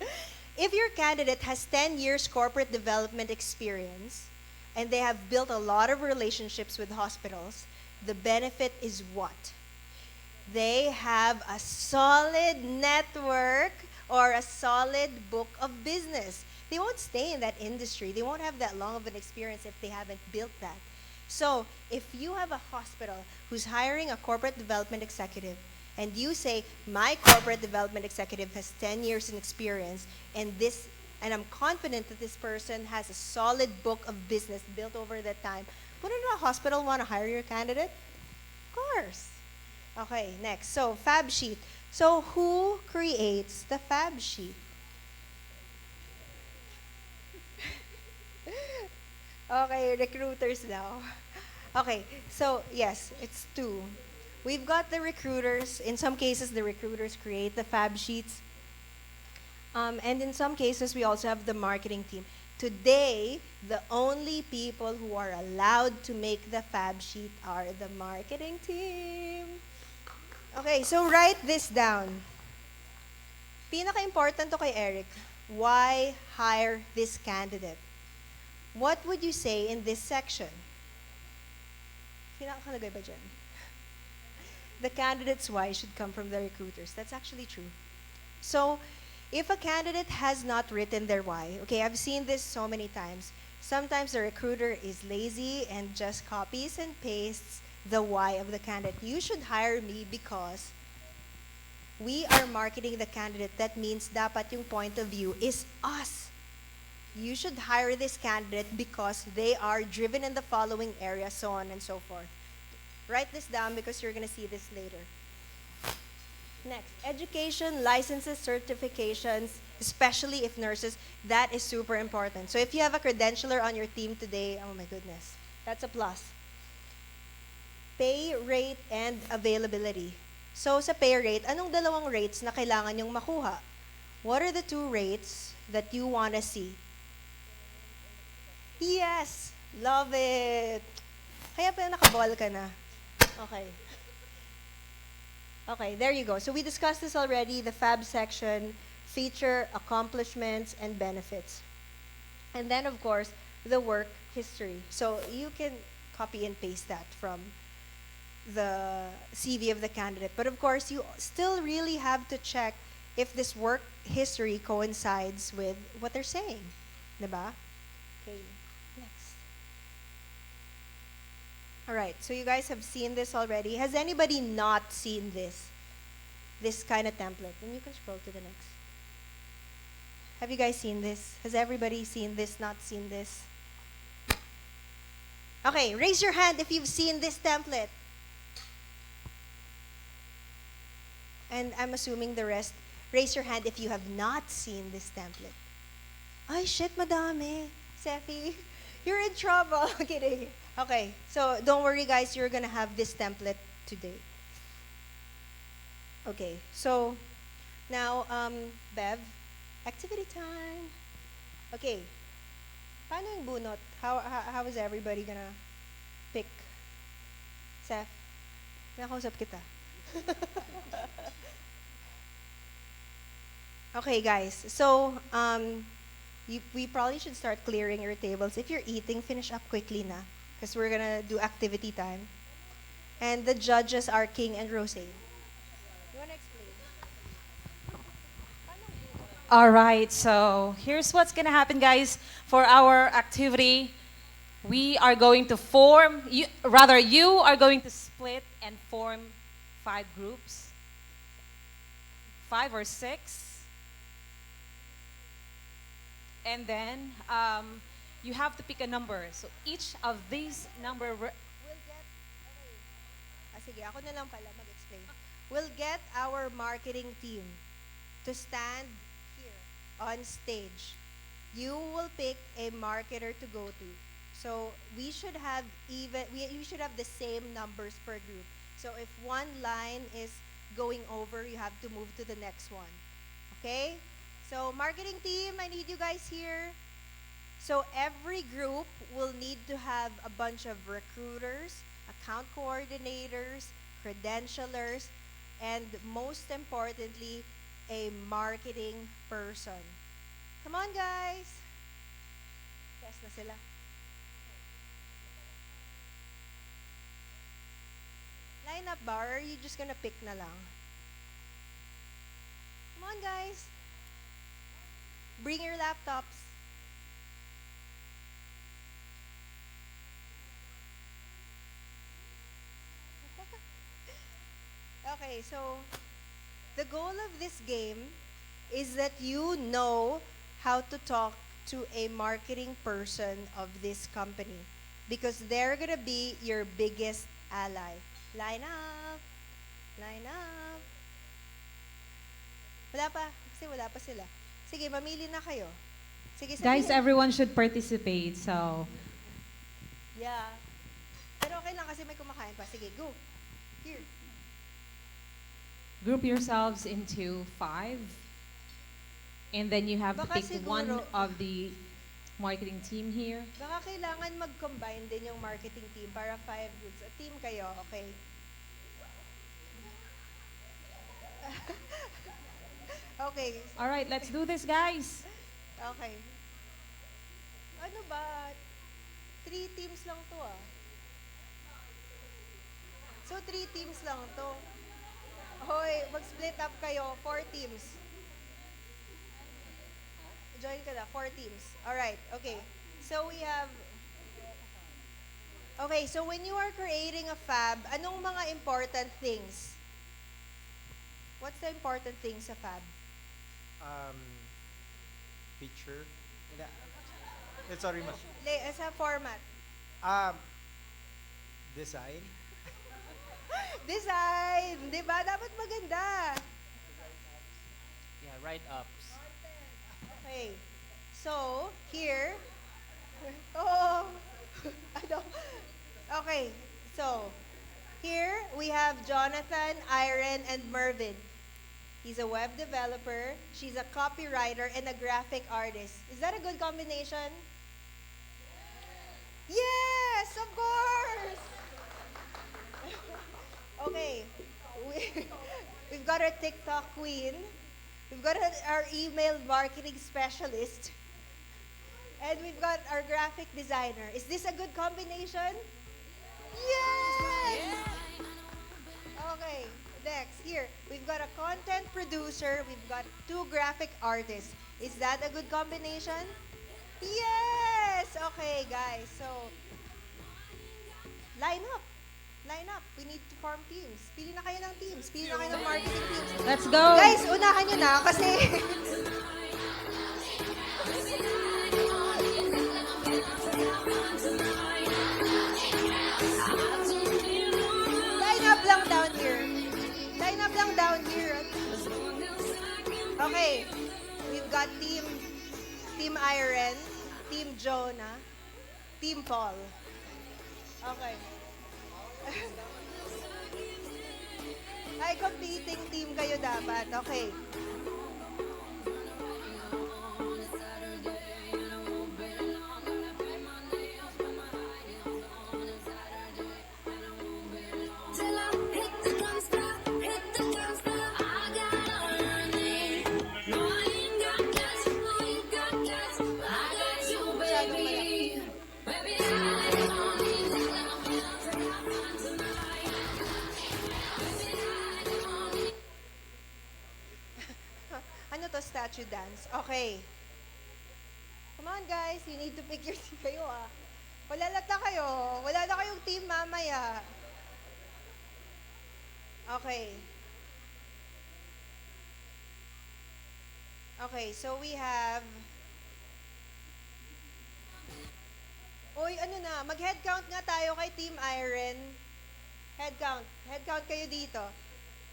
If your candidate has 10 years corporate development experience and they have built a lot of relationships with hospitals, the benefit is what? They have a solid network or a solid book of business. They won't stay in that industry. They won't have that long of an experience if they haven't built that. So if you have a hospital who's hiring a corporate development executive and you say, my corporate development executive has 10 years in experience and I'm confident that this person has a solid book of business built over that time, wouldn't a hospital want to hire your candidate? Of course. Okay, next. So, fab sheet. So, who creates the fab sheet? Okay, recruiters now. Okay, so yes, it's two. We've got the recruiters. In some cases, the recruiters create the fab sheets. And in some cases, we also have the marketing team. Today, the only people who are allowed to make the fab sheet are the marketing team. Okay, so write this down. Pinaka-important to kay Eric. Why hire this candidate? What would you say in this section? Pinakalagay ba dyan? The candidate's why should come from the recruiters. That's actually true. So, if a candidate has not written their why, okay, I've seen this so many times. Sometimes the recruiter is lazy and just copies and pastes the why of the candidate. You should hire me because we are marketing the candidate. That means dapat yung point of view is us. You should hire this candidate because they are driven in the following area, so on and so forth. Write this down because you're going to see this later. Next, education, licenses, certifications, especially if nurses, that is super important. So if you have a credentialer on your team today, oh my goodness, that's a plus. Pay rate and availability. So sa pay rate, anong dalawang rates na kailangan yung makuha? What are the two rates that you want to see? Yes, Love it. Kaya pala nakaball ka na. Okay. Okay, there you go. So we discussed this already, the FAB section, feature, accomplishments, and benefits. And then, of course, the work history. So you can copy and paste that from the CV of the candidate. But of course, you still really have to check if this work history coincides with what they're saying. Diba? Okay, next. All right, so you guys have seen this already. Has anybody not seen this? This kind of template? And you can scroll to the next. Have you guys seen this? Has everybody seen this, not seen this? Okay, raise your hand if you've seen this template. And I'm assuming the rest, raise your hand if you have not seen this template. Ay, shit, madami. Sefi, you're in trouble. Kidding. Okay, so don't worry, guys. You're gonna have this template today. Okay, so now, Bev, activity time. Okay, paano yung bunot? How is everybody gonna pick? Seth, nakausap kita. Okay, guys. So, we probably should start clearing your tables. If you're eating, finish up quickly na. Because we're gonna do activity time. And the judges are King and Rose. You wanna explain? All right, so here's what's gonna happen, guys. For our activity, we are going to form, you are going to split and form 5 groups, 5 or 6. And then you have to pick a number. So each of these number. We'll get, sige, ako na lang pala mag-explain. We'll get our marketing team to stand here on stage. You will pick a marketer to go to. So we should have we should have the same numbers per group. So if one line is going over, you have to move to the next one. Okay? So marketing team, I need you guys here. So every group will need to have a bunch of recruiters, account coordinators, credentialers, and most importantly, a marketing person. Come on, guys. Yes na sila. Line up ba, or are you just gonna pick na lang? Come on, guys. Bring your laptops. Okay, so the goal of this game is that you know how to talk to a marketing person of this company because they're gonna be your biggest ally. Line up. Line up. Wala pa. Kasi wala pa sila. Sige, mamili na kayo. Sige, Guys, sabihin. everyone should participate, so. Yeah. Pero okay lang kasi may kumakain pa. Sige, go. Here. Group yourselves into 5. And then you have Baka to pick siguro- one of the marketing team here. Baka kailangan mag-combine din yung marketing team para 5 groups. A team kayo, okay? Okay. All right, let's do this, guys. Okay. Ano ba? 3 teams lang to ah. So 3 teams lang to. Hoy, mag-split up kayo. 4 teams. Join ka na. 4 teams. Alright, okay. So we have... Okay, so when you are creating a fab, anong mga important things? What's the important things sa fab? Picture. Sorry, mas. Sa format. Design. Design! Di ba? Dapat maganda. Yeah, write-ups. Okay. So, here. Oh! Ano? Okay. So, here we have Jonathan, Iron, and Mervin. He's a web developer, she's a copywriter, and a graphic artist. Is that a good combination? Yes, of course. Okay. We, we've got our TikTok queen. We've got our email marketing specialist. And we've got our graphic designer. Is this a good combination? Yes! Okay, next. Here, we've got a content producer. We've got 2 graphic artists. Is that a good combination? Yes! Okay, guys. So, line up. Line up. We need to form teams. Pili na kayo ng teams. Pili na kayo ng marketing teams. Let's go. Guys, unahan nyo na kasi... Line up lang down here. Line up lang down here. Okay. We've got Team Iron, Team Jonah, Team Paul. Okay. Ay, competing team kayo dapat. Okay. Ano to, statue dance? Okay. Come on, guys. You need to pick your team kayo, ah. Wala lata kayo. Wala na kayong team mamaya. Okay. Okay, so we have... Uy, ano na, mag-head count nga tayo kay Team Iron. Head count. Head count kayo dito.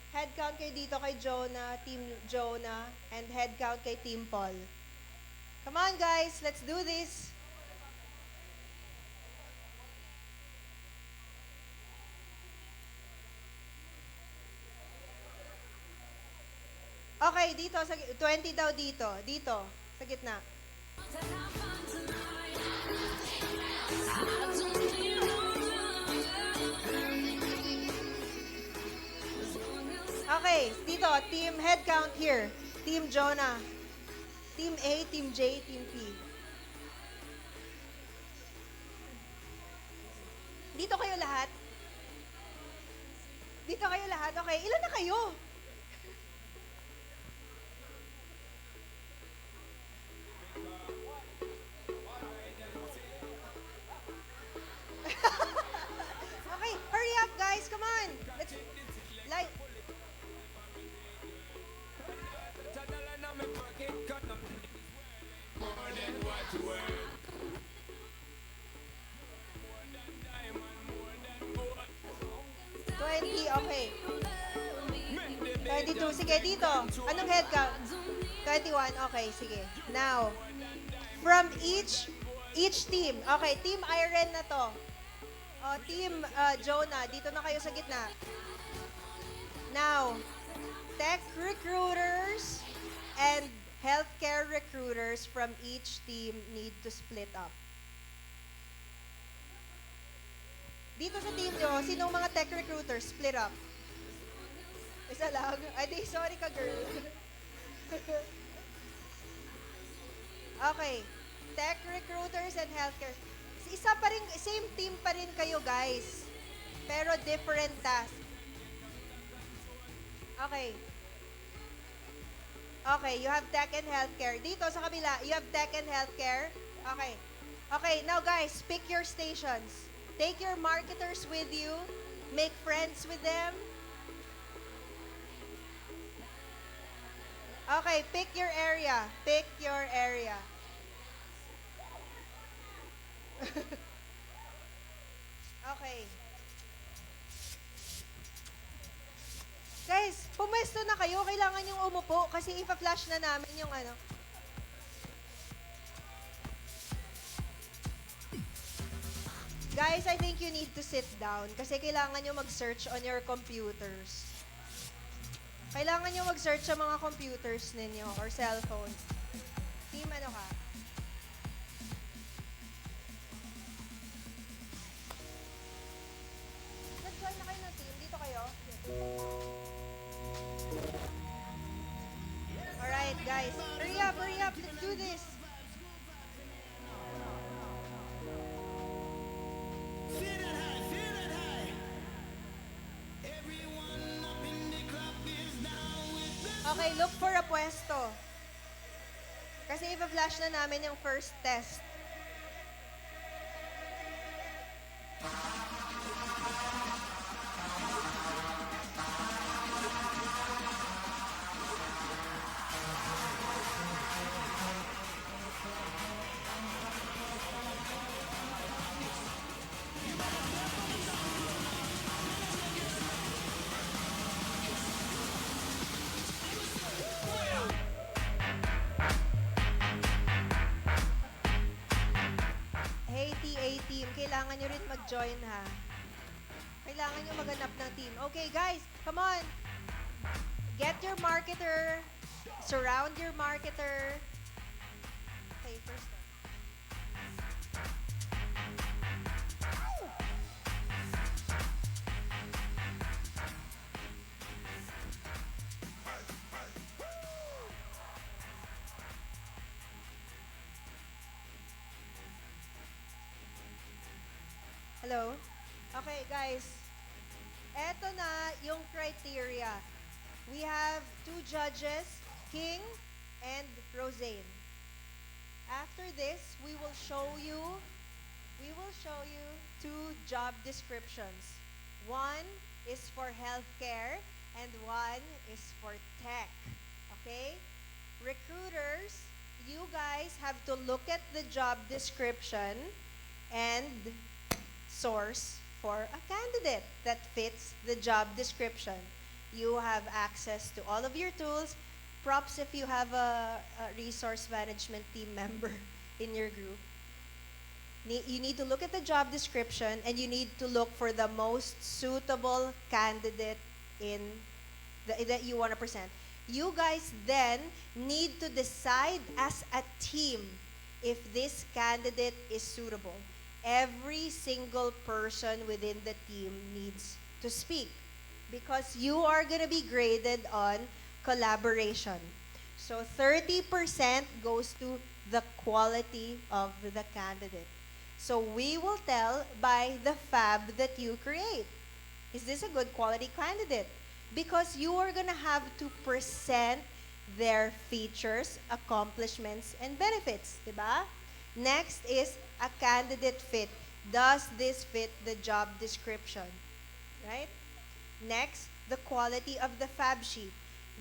Head count kayo dito kay Jonah, Team Jonah, and head count kay Team Paul. Come on, guys. Let's do this. Okay, dito. 20 daw dito. Dito. Sa gitna. Okay, dito, team head count here. Team Jonah. Team A, Team J, Team P. Dito kayo lahat? Dito kayo lahat? Okay, ilan na kayo? Okay, hurry up guys, come on. Let's like 20, okay. 22, sige dito. Anong head count? 21, okay, sige. Now, from each team. Okay, Team Iron na to. O, Team Jonah, dito na kayo sa gitna. Now, tech recruiters and healthcare recruiters from each team need to split up. Dito sa team nyo, sinong mga tech recruiters? Split up. Isa lang? Ay, di, sorry ka, girl. Okay. Tech recruiters and healthcare. Isa pa rin, same team pa rin kayo, guys. Pero different task. Okay. Okay, you have tech and healthcare. Dito sa kabila, you have tech and healthcare. Okay. Okay, now guys, pick your stations. Take your marketers with you. Make friends with them. Okay, pick your area. Pick your area. Okay. Guys, pumesto na kayo. Kailangan yung umupo kasi ipa-flash na namin yung ano. Guys, I think you need to sit down kasi kailangan nyo mag-search on your computers. Kailangan nyo mag-search sa mga computers ninyo or cellphone. Team ano ka? All right, guys. Hurry up, hurry up. Let's do this. Okay, look for a pwesto. Kasi i-flash na namin yung first test. Hey, TA team, kailangan nyo rin mag-join ha. Kailangan nyo maghanap ng team. Okay, guys, come on. Get your marketer. Surround your marketer. Okay, first one. Hello? Okay, guys. Eto na yung criteria. We have two judges, King and Rosane. After this, we will show you two job descriptions. One is for healthcare and one is for tech. Okay? Recruiters, you guys have to look at the job description and source for a candidate that fits the job description. You have access to all of your tools. Props if you have a resource management team member in your group. You need to look at the job description and you need to look for the most suitable candidate that you want to present. You guys then need to decide as a team if this candidate is suitable. Every single person within the team needs to speak because you are going to be graded on collaboration. So 30% goes to the quality of the candidate. So we will tell by the fab that you create. Is this a good quality candidate? Because you are going to have to present their features, accomplishments, and benefits. Diba? Next is a candidate fit. Does this fit the job description? Right? Next, the quality of the fab sheet.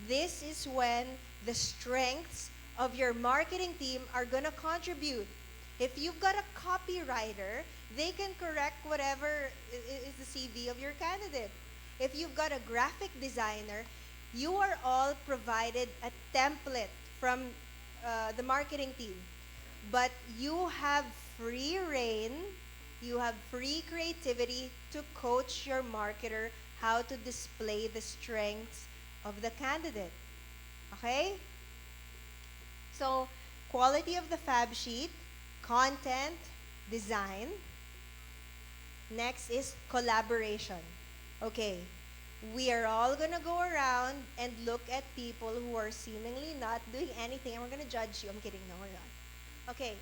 This is when the strengths of your marketing team are going to contribute. If you've got a copywriter, they can correct whatever is the CV of your candidate. If you've got a graphic designer, you are all provided a template from the marketing team. But you have free reign, you have free creativity to coach your marketer how to display the strengths of the candidate. Okay? So, quality of the fab sheet, content, design. Next is collaboration. Okay, we are all gonna go around and look at people who are seemingly not doing anything and we're gonna judge you. I'm kidding, no, we're not. Okay,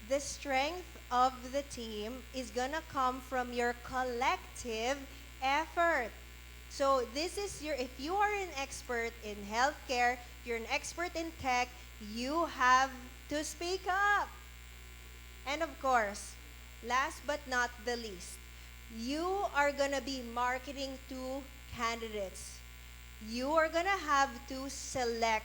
the strength of the team is gonna come from your collective effort. So this is if you are an expert in healthcare, you're an expert in tech, you have to speak up. And of course, last but not the least, you are gonna be marketing to candidates. You are gonna have to select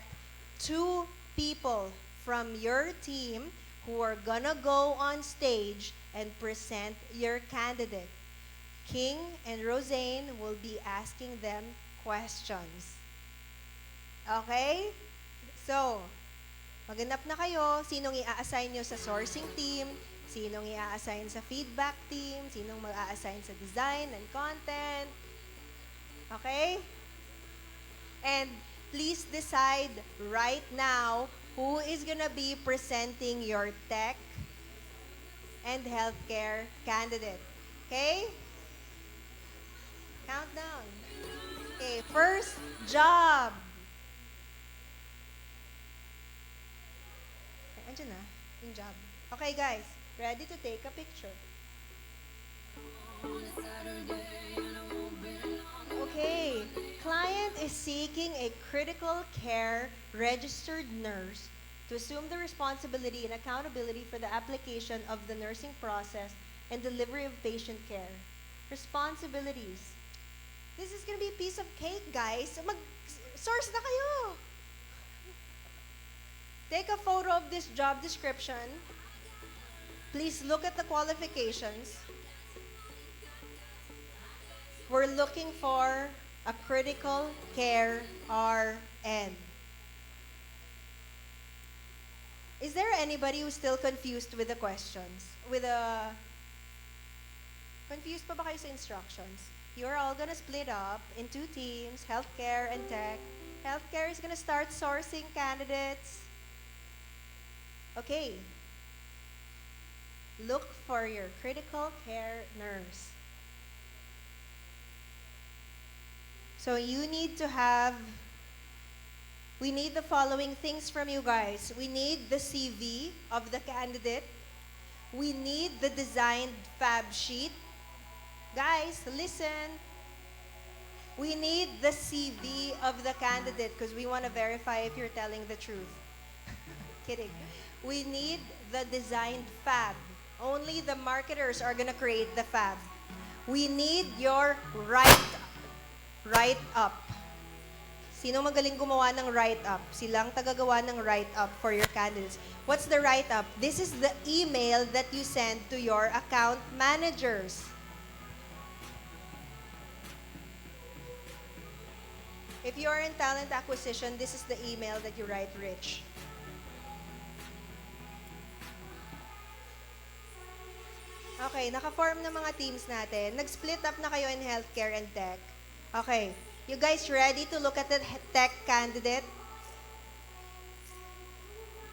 two people from your team who are gonna go on stage and present your candidate. King and Rosane will be asking them questions. Okay? So, maghanap na kayo. Sinong i-assign nyo sa sourcing team? Sinong i-assign sa feedback team? Sinong mag-a-assign sa design and content? Okay? And please decide right now who is gonna be presenting your tech and healthcare candidate. Okay? Countdown. Okay, first job. Okay, andyan na, yung job. Okay, guys, ready to take a picture. Okay, client is seeking a critical care registered nurse to assume the responsibility and accountability for the application of the nursing process and delivery of patient care. Responsibilities. This is gonna be a piece of cake, guys. Mag-source na kayo. Take a photo of this job description. Please look at the qualifications. We're looking for a critical care RN. Is there anybody who's still confused with the questions? Confused pa ba kayo sa instructions? You're all gonna split up in 2 teams, healthcare and tech. Healthcare is gonna start sourcing candidates. Okay. Look for your critical care nurse. So you need to have, we need the following things from you guys. We need the CV of the candidate. We need the designed fab sheet. Guys, listen. We need the CV of the candidate because we want to verify if you're telling the truth. Kidding. We need the designed fab. Only the marketers are going to create the fab. We need your write-up. Sino magaling gumawa ng write-up? Silang tagagawa ng write-up for your candidates. What's the write-up? This is the email that you send to your account managers. If you are in talent acquisition, this is the email that you write, Rich. Okay, naka-form na mga teams natin. Nag-split up na kayo in healthcare and tech. Okay, you guys ready to look at the tech candidate?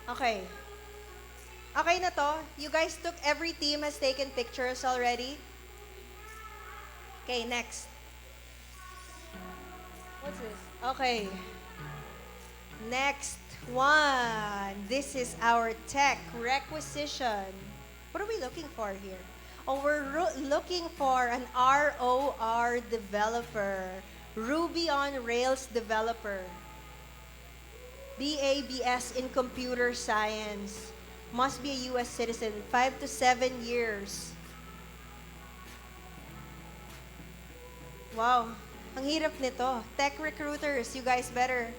Okay. Okay na to? You guys took, every team has taken pictures already? Okay, next. What's this? Okay. Next one. This is our tech requisition. What are we looking for here? Oh, we're looking for an ROR developer, Ruby on Rails developer, BABS in computer science, must be a US citizen, 5 to 7 years. Wow, ang hirap nito. Tech recruiters, you guys better.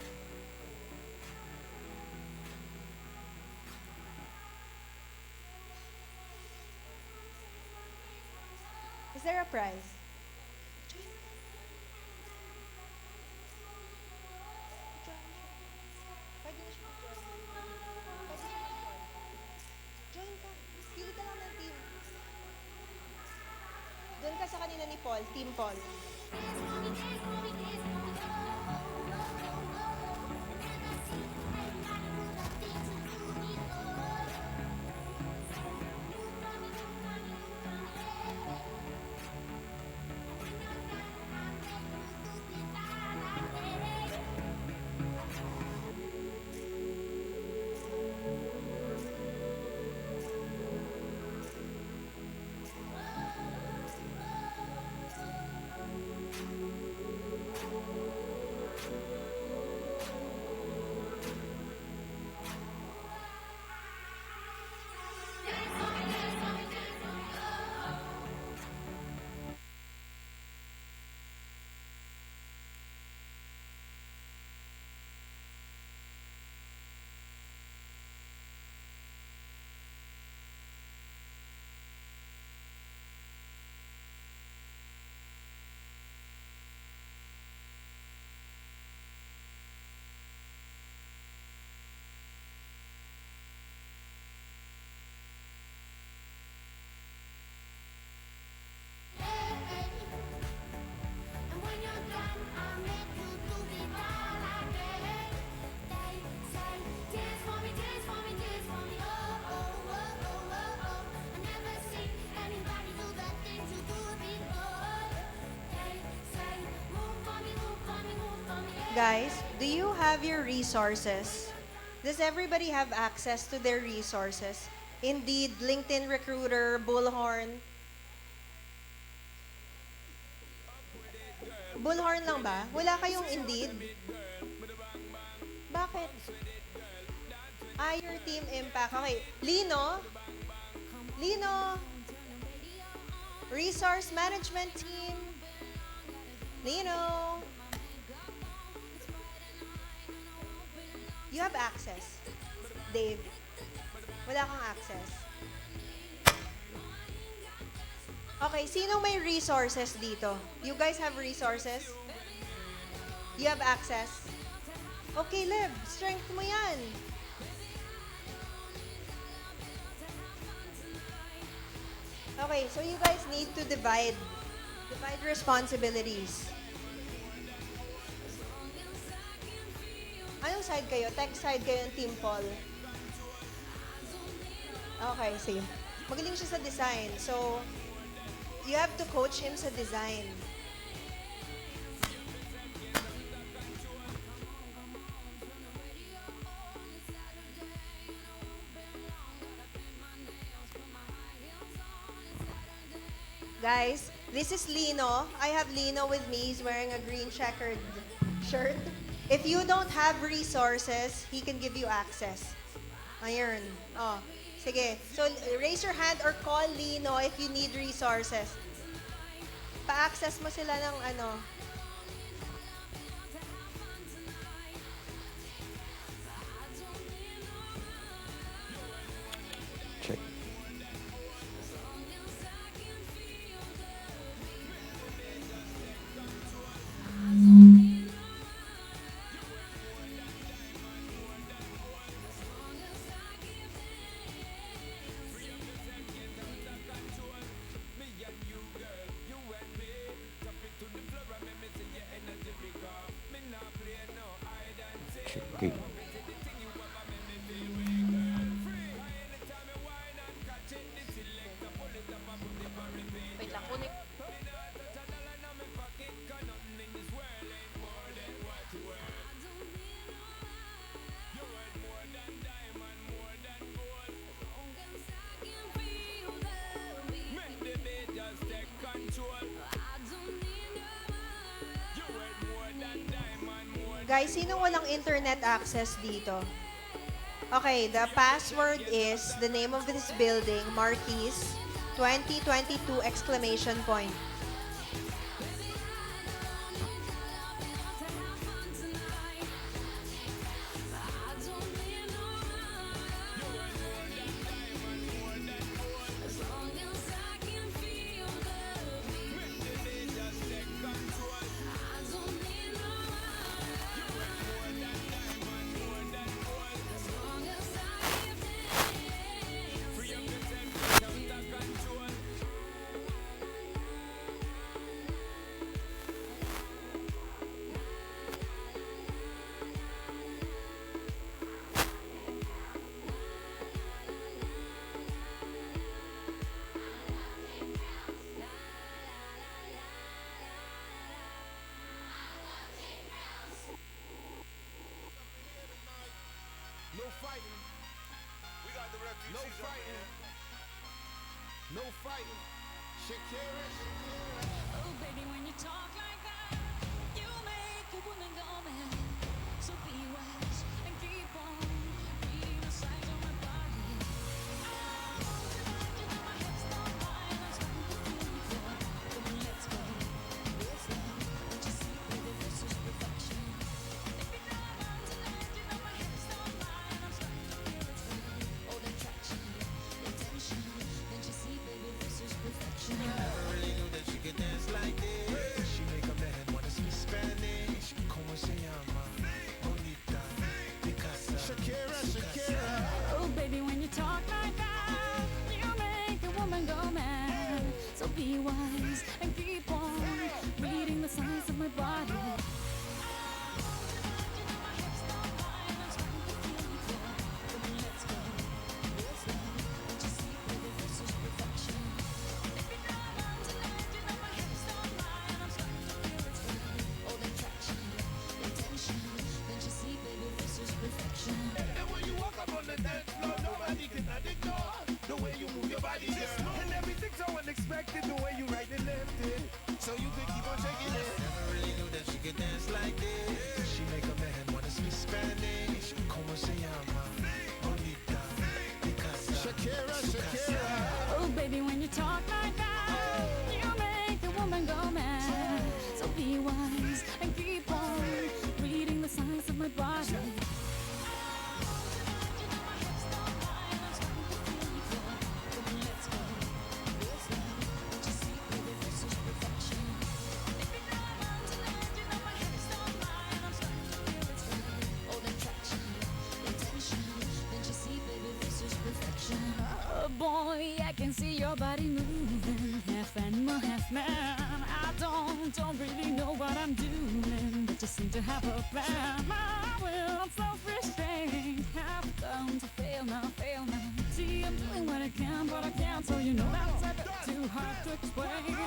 Is there a prize? Join ka. Pili ka lang ng team. Doon ka sa kanina ni Paul, Team Paul. Guys, do you have your resources? Does everybody have access to their resources? Indeed, LinkedIn Recruiter, Bullhorn. Bullhorn lang ba? Wala kayong Indeed? Bakit? Your Team Impact. Okay. Lino? Lino? Resource Management Team? Lino? You have access. Dave, wala kang access. Okay, sino may resources dito? You guys have resources? You have access? Okay, Liv, strength mo yan. Okay, so you guys need to divide responsibilities. Anong side kayo? Tech side kayo ng Team Paul? Okay, sige. Magaling siya sa design. So, you have to coach him sa design. Guys, this is Lino. I have Lino with me. He's wearing a green checkered shirt. If you don't have resources, he can give you access. Ayun. Oh, sige. So, raise your hand or call Lino if you need resources. Pa-access mo sila ng ano. Check. Okay. Wait lang, kunin. Guys, sino walang internet access dito? Okay, the password is the name of this building, Marquis 2022 exclamation point. No fighting. We got the refugees. No fighting. No fighting. Shakira, Shakira. Oh, baby, when you talk like that, you make a woman go mad. So be wise and keep on reading the signs on my body. You know my hips don't lie, and I'm starting to feel you feel. Come on, let's go. Let's go. Don't you see, baby, this is perfection. If you know I'm on tonight, you know my hips don't lie, and I'm starting to feel it's real. Oh, the attraction, the tension. Don't you see, baby, this is perfection. I never really knew that she could dance like this. She make a man wanna speak Spanish. Como se llama? Bonita. Picasa. Shakira, Shakira. Oh, baby, when you talk like that, you make a woman go mad. So be wise and keep on reading the signs of my body. And when you walk up on the dance floor, nobody can ignore the way you move your body, girl. And everything's so unexpected, the way you right and left it. So you could keep on shaking it. Never really knew that she could dance like this. She make a man wanna speak Spanish. Como se llama? Bonita. Picasa. Shakira, Shakira. Oh, baby, when you talk like that, you make the woman go mad. So be wise and keep on reading the signs of my body. Oh boy, I can see your body moving, half animal, half man. I don't really know what I'm doing, but just seem to have a plan. My will, I'm self-restrained, have done to fail now, fail now. See, I'm doing what I can, but I can't, so you know that's a bit too hard to explain.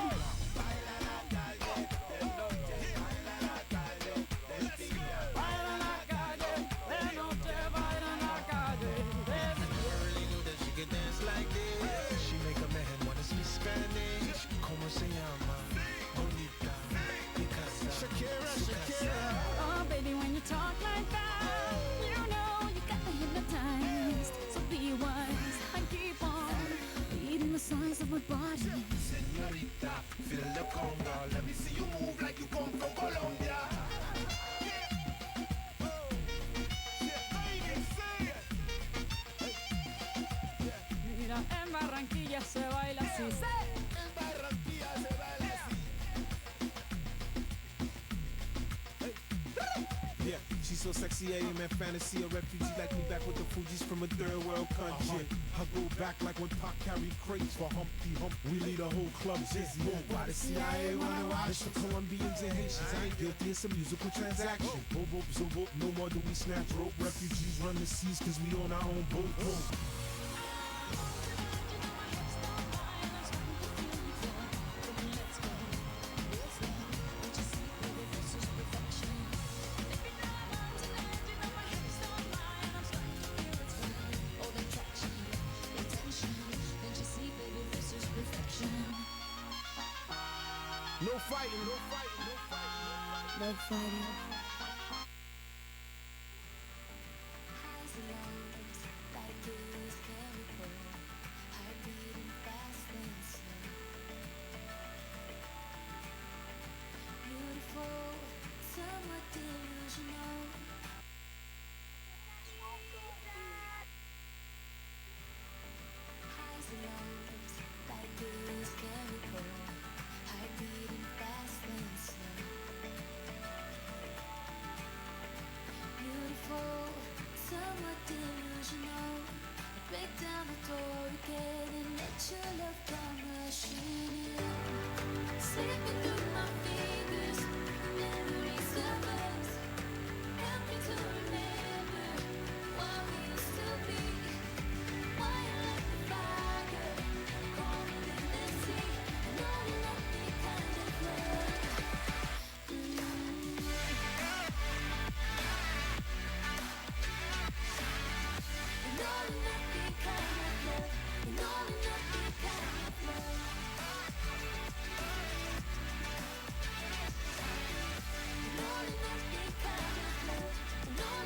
Dance like this. She make a man wanna speak Spanish. Como se llama? Bonita. Picasa. Shakira, Shakira. Oh, baby, when you talk like that, you know you got me hypnotized. So be wise and keep on reading the signs of my body. Señorita, feel the conga. Let me see you move like you come from Colombia. Mira, en Barranquilla se baila así. En Barranquilla se baila así. Yeah, she's so sexy, I am in fantasy. A refugee like me back with the Fugees from a third world country. I go back like when Pac carried crates for Humpty Hump. We lead a whole club dizzy. Why the CIA wanna watch? It's for Colombians and Haitians. I ain't guilty, it's a musical transaction. Boop, boop, zoom, boop. No more do we snatch rope. Refugees run the seas cause we own our own boat. Boom. No fighting, no fighting, no fighting. No fighting. Break down the door again and let your love come rushing in. Slipping through my fingers, memories of us. Help me to remember what we used to be. Why you like the fire, calling in the sea. I know you love me kind of love. You know you love me kind of love. You know you love me kind of love. You know you love me kind of love. You know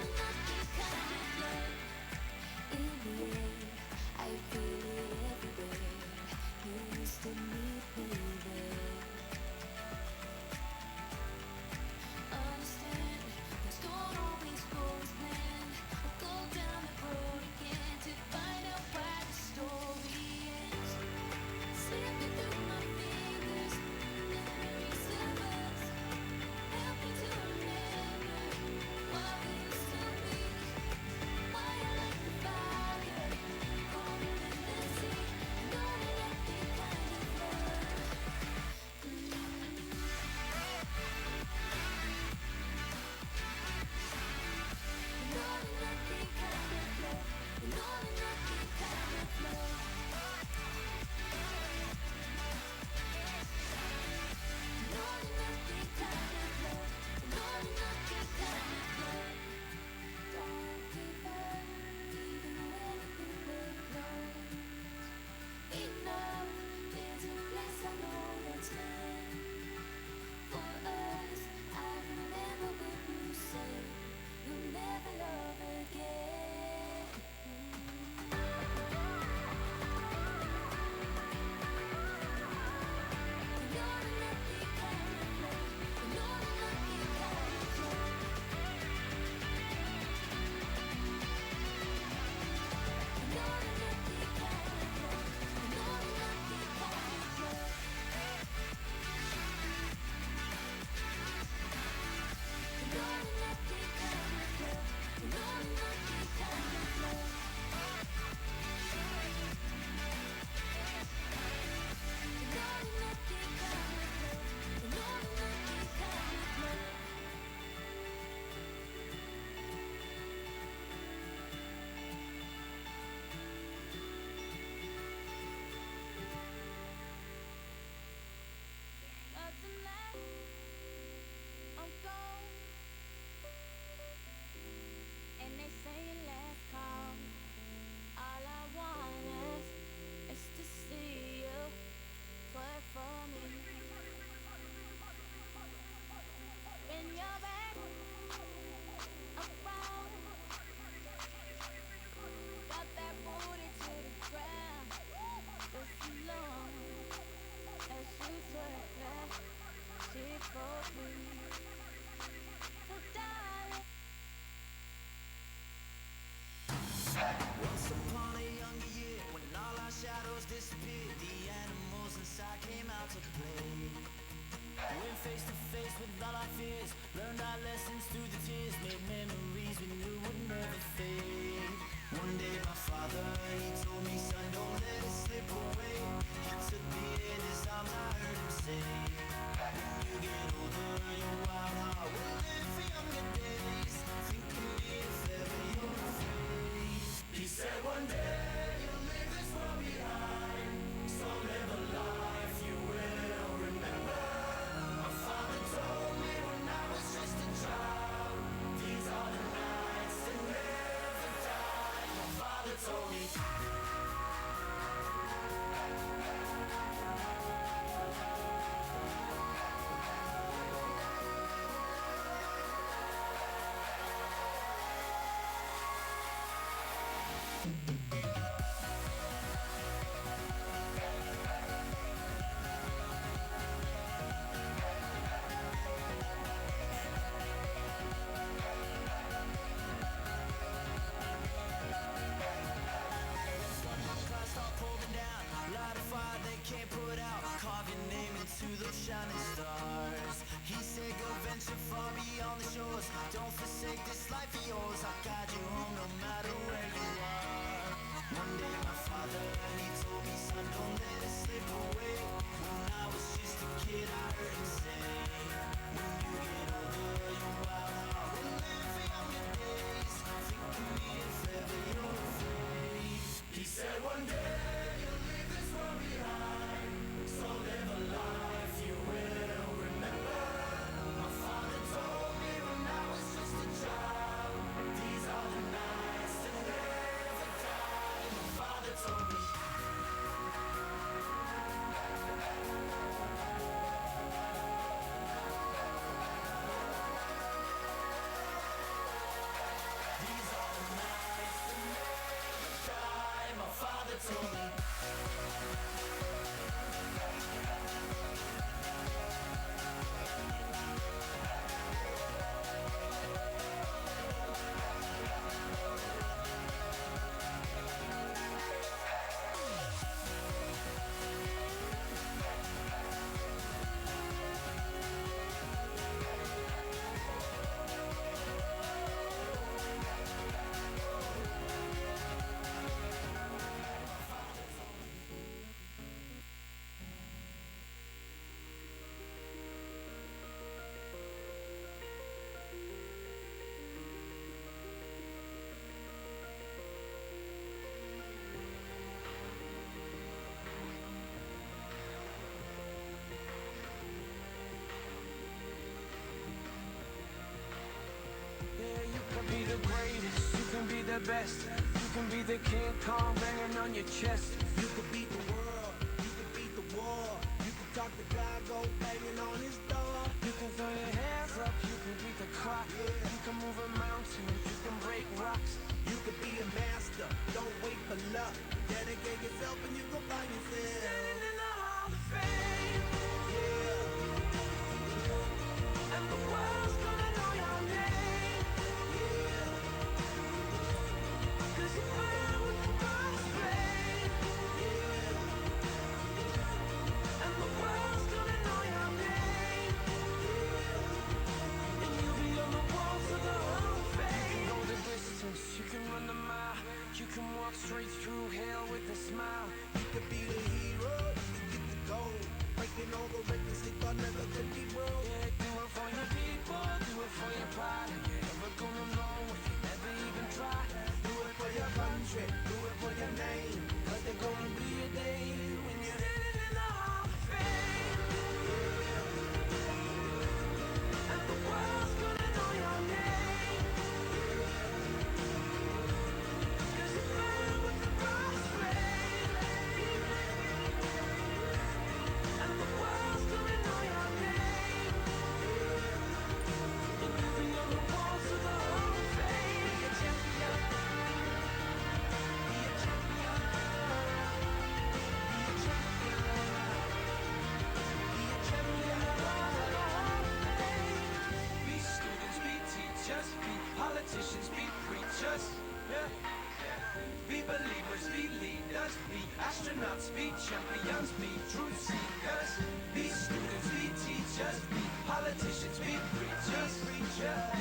heroes disappeared, the animals inside came out to play. Went face to face with all our fears, learned our lessons through the tears, made memories we knew would never fade. One day my father, he told me, son, don't let it slip away. He took me in his arms, I heard him say, when you get older, your wild heart will live for younger days. Think of me if ever you're afraid. He said one day you'll leave this world behind, so live a life you will remember. My father told me when I was just a child, these are the nights that never die. My father told me. Shining stars. He said go venture far beyond the shores. Don't forsake this life of yours. I'll guide you home no matter where you are. One day my father, he told me, son, don't let it slip away. When I was just a kid, I heard him say, when you get older, your wild heart will live for younger days. Think of me if ever you're afraid. He said one day you'll leave this world behind, so live a life you will remember. My father told me when I was just a child, these are the nights that never die. My father told me. These are the nights that never die. My father told me. Yeah, you can be the greatest, you can be the best, you can be the King Kong banging on your chest. You can beat the world, you can beat the war, you can talk to God, go banging on his door. You can throw your hands up, you can beat the clock, you can move a mountain, you can break rocks. You can be a master, don't wait for luck. Dedicate yourself and you go find yourself. Standing in the Hall of Fame, yeah. And the world's gonna know your name, yeah. 'Cause you burn with the God's flame, yeah. And the world's gonna know your name, yeah. And you'll be on the walls of the Hall of Fame. You can go the distance, you can run the mile, you can walk straight through hell with a smile. You could be the hero, you can get the gold, breaking all the records they thought never could be broke. Yeah, do it for your people, do it for your pride. You're never gonna know if you never even try. Do it for your country, do it for your name, 'cause there's gonna be a day when you're standing in the Hall of Fame, yeah. And the world's gonna know your name, yeah. 'Cause you burn with the God's flame, yeah. And the world's gonna know your name, yeah. And you'll be on the walls of the Hall of Fame. Be a champion. teachers, be astronauts, be champions, be truth seekers, be students, be teachers, be politicians, be preachers, yeah.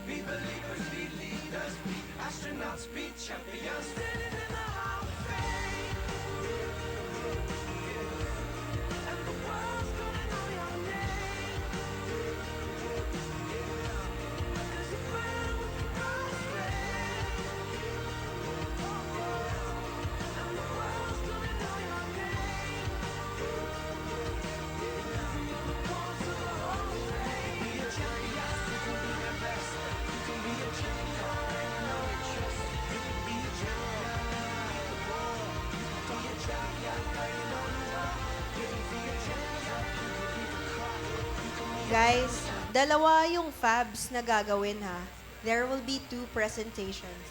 Be believers, be leaders, be astronauts, be champions, standing in the Hall of Fame. And the world's gonna know your name. 'Cause you burn with the God's flame. And the world's gonna know your name. You're born to the Hall of Fame. Be a champion, you can be the best. You can be a champion, you know it trust. You can be a champion, be a champion, you know the world. You can be a champion, you can be the clock. You can be Guys, dalawa yung fabs na gagawin ha. There will be 2 presentations.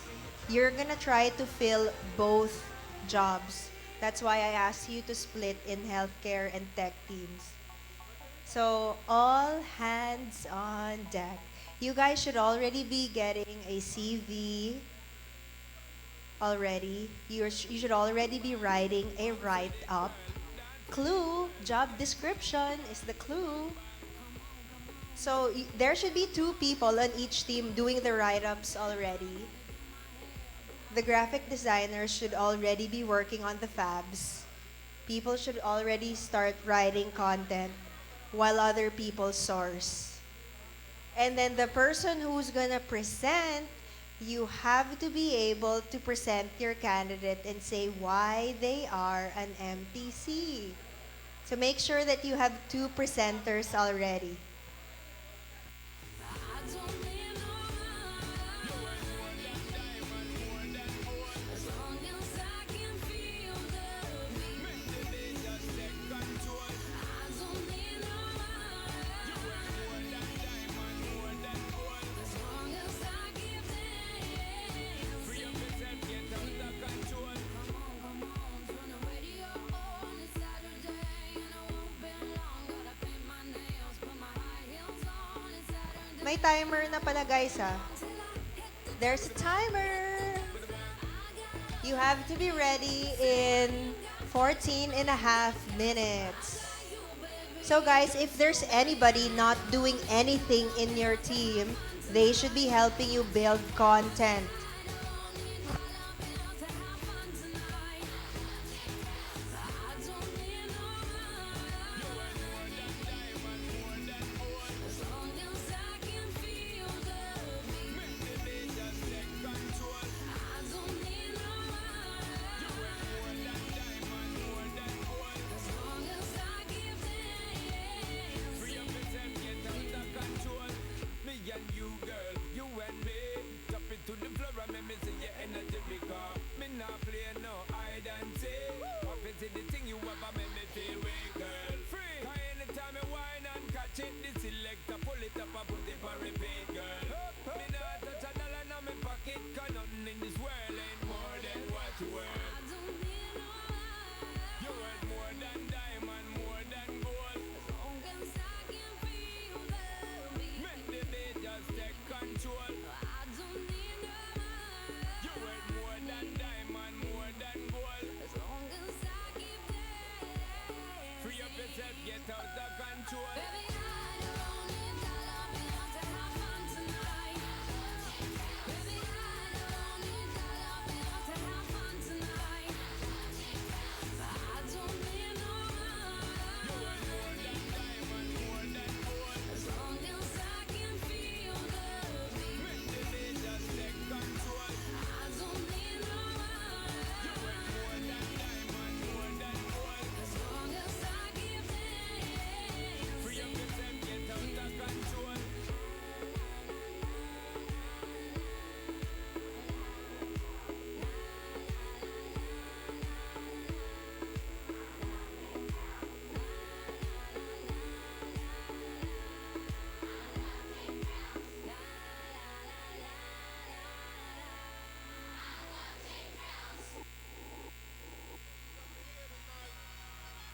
You're gonna try to fill both jobs. That's why I asked you to split in healthcare and tech teams. So, all hands on deck. You guys should already be getting a CV already. You should already be writing a write-up. Clue, job description is the clue. So, there should be 2 people on each team doing the write-ups already. The graphic designers should already be working on the fabs. People should already start writing content while other people source. And then the person who's gonna present, you have to be able to present your candidate and say why they are an MPC. So make sure that you have 2 presenters already. May timer na pala guys ha. There's a timer. You have to be ready in 14 and a half minutes. So guys, if there's anybody not doing anything in your team, they should be helping you build content.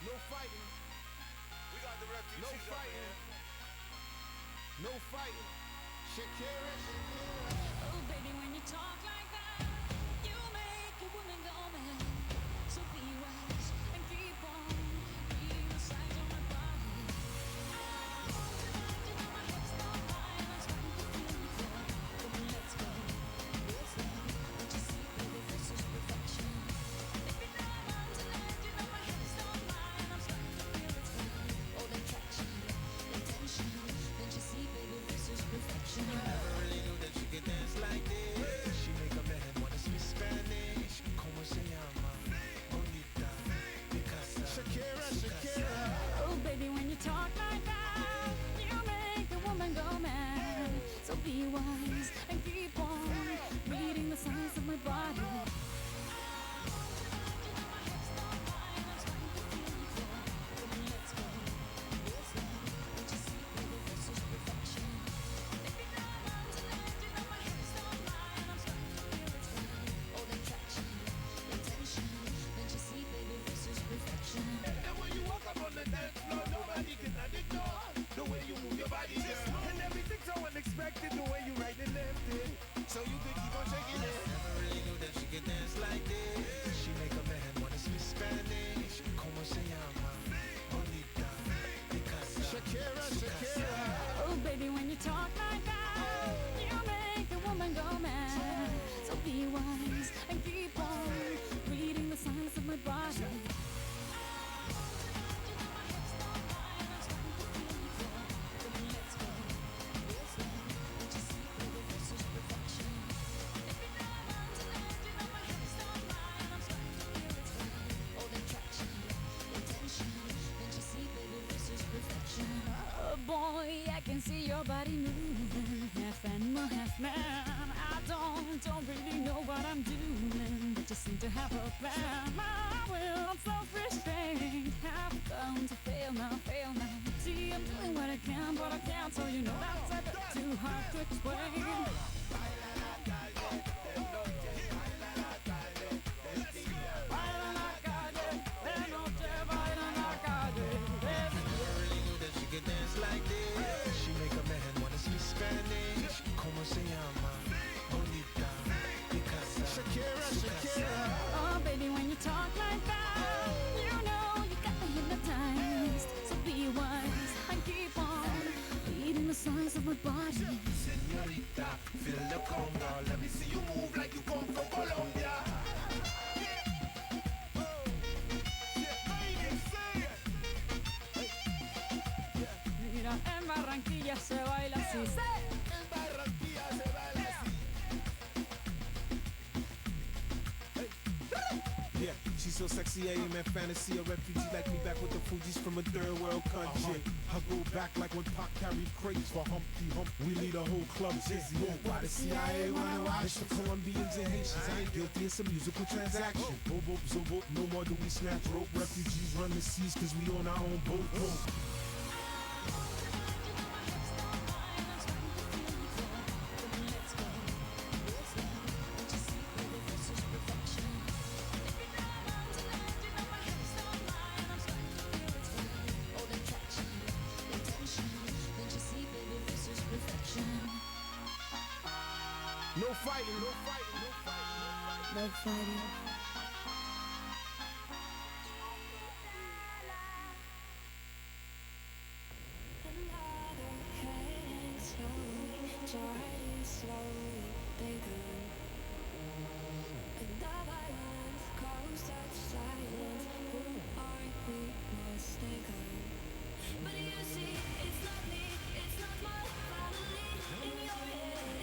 No fighting. We got the refugees. No fighting. No fighting. Shakira, Shakira. Oh, baby, when you talk like that, you make a woman go mad. be wise and keep on reading the signs of my body. And when you walk up on the dance floor, nobody can ignore the way you move your body, girl. And everything's so unexpected, the way you right and left it. So you could keep on shaking it. Never really knew that she could dance like this. She make a man wanna speak Spanish. Como se llama? Bonita. Picasa. Shakira, Shakira. Oh, baby, when you talk like that, you make a woman go mad. So be wise and keep on reading the signs of my body. Oh boy, I can see your body moving, half animal, half man. I don't really know what I'm doing, but just seem to have a plan. My will and self-restraint have come to fail now, fail now. See, I'm doing what I can, but I can't, so you know that's a bit too hard to explain. She can dance like this. She make a man wanna speak Spanish. Como se llama? Bonita. Picasa. Shakira, Shakira. Oh, baby, when you talk like that, you know you got me hypnotized. So be wise and keep on reading the signs of my body. Señorita, feel the conga. Let me see you move like you come from Colombia. Mira, en Barranquilla se baila así. En Barranquilla se baila así. Yeah, she's so sexy, I am in fantasy. A refugee like me back with the Fugees from a third world country. I go back like when Pac carried crates for Humpty Hump. We lead a whole club dizzy. Why the CIA wanna watch the Colombians and Haitians? I ain't guilty, it's a musical transaction. Bobo, zobo, no more do we snatch rope. Refugees run the seas cause we on our own boat. No fighting, no fighting, no fighting. No fighting. But you see, it's not me, it's not my family. In your head,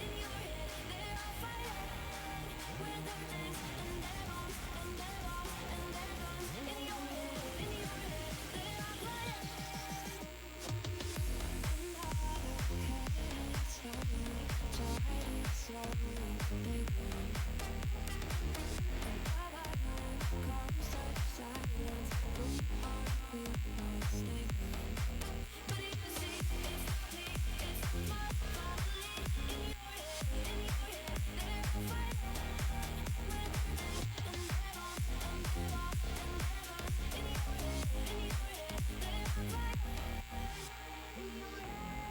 they're all fighting with their tanks and their bombs and their bombs and their guns. In your head, they're all fighting. And slowly, they burn. And comes such silence. Who are we mistaken? But you see, it's not me, it's not my family. In your head, they're all fighting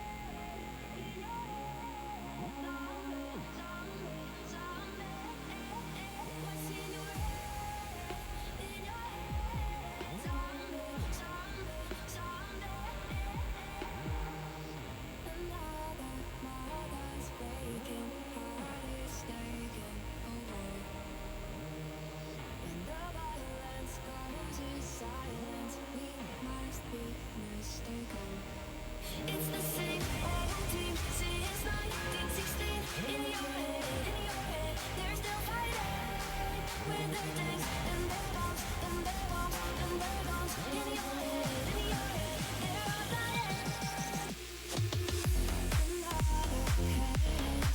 with their tanks and their bombs and their bombs and their guns. In your head, they're all fighting. In your what's in your head? In your head, another mother's breaking, heart is taken over. When the violence goes in silence, we must be mistaken. It's the same old team since 1916. In your head, they're still fighting with their tanks and their bombs and their bombs and their guns. In your head, they're all fighting. Another head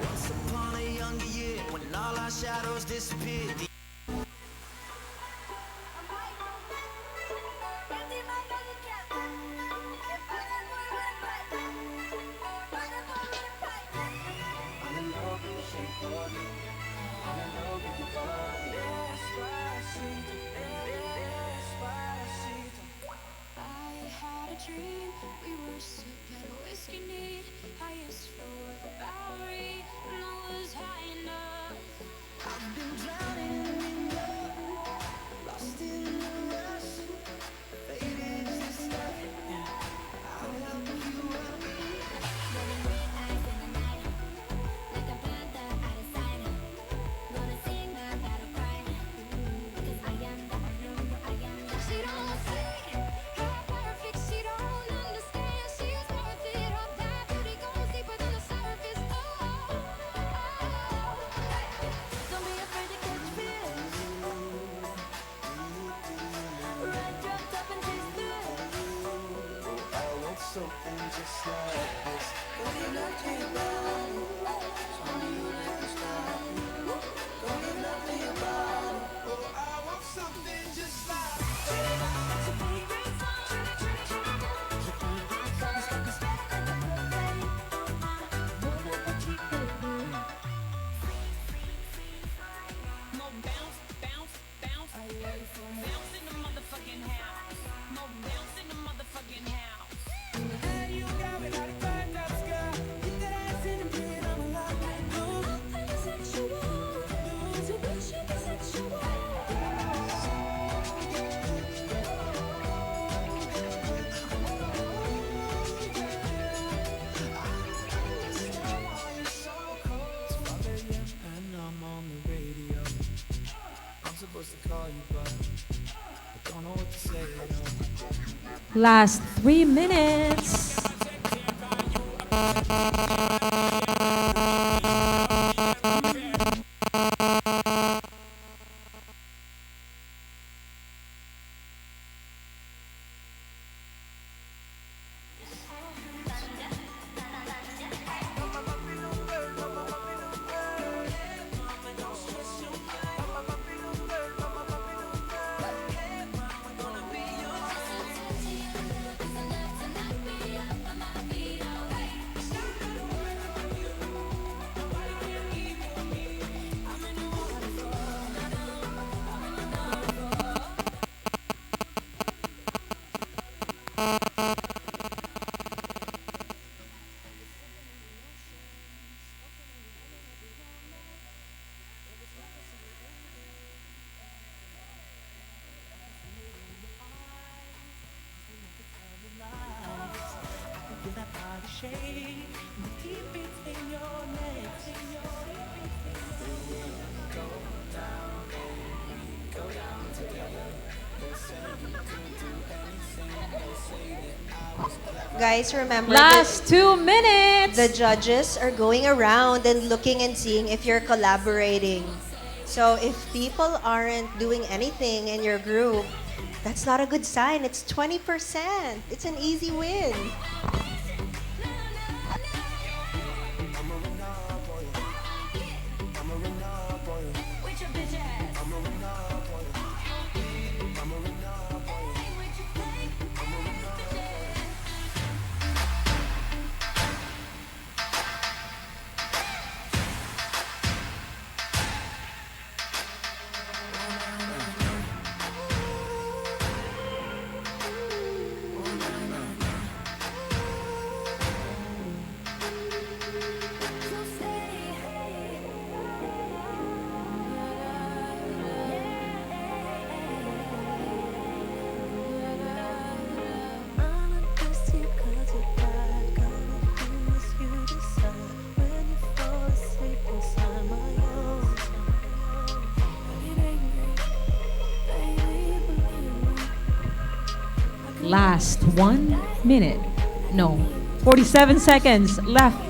Once upon a younger year, when all our shadows disappeared. I had a dream, we were sipping whiskey neat, highest floor of the Bowery, and I was high enough. I've been drowning in love, lost in the rush. Fate is this stuff. I'll help you up. Like a panther out of sight, gonna sing the battle cry, because I am the she don't see how perfect, she don't understand, she's worth it, her bad beauty goes deeper than the surface, don't be afraid to catch fish, ride dropped up and chase through, I want something just like this. Go get love to your body. Show me you like this style. Go get love to your body. Oh, I want something just like and I'm on the radio. I'm supposed to call you, but I don't know what to say. Last 3 minutes. Guys, remember Last 2 minutes. the judges are going around and looking and seeing if you're collaborating. So if people aren't doing anything in your group, that's not a good sign. It's 20%. It's an easy win. Last 1 minute. No, 47 seconds left.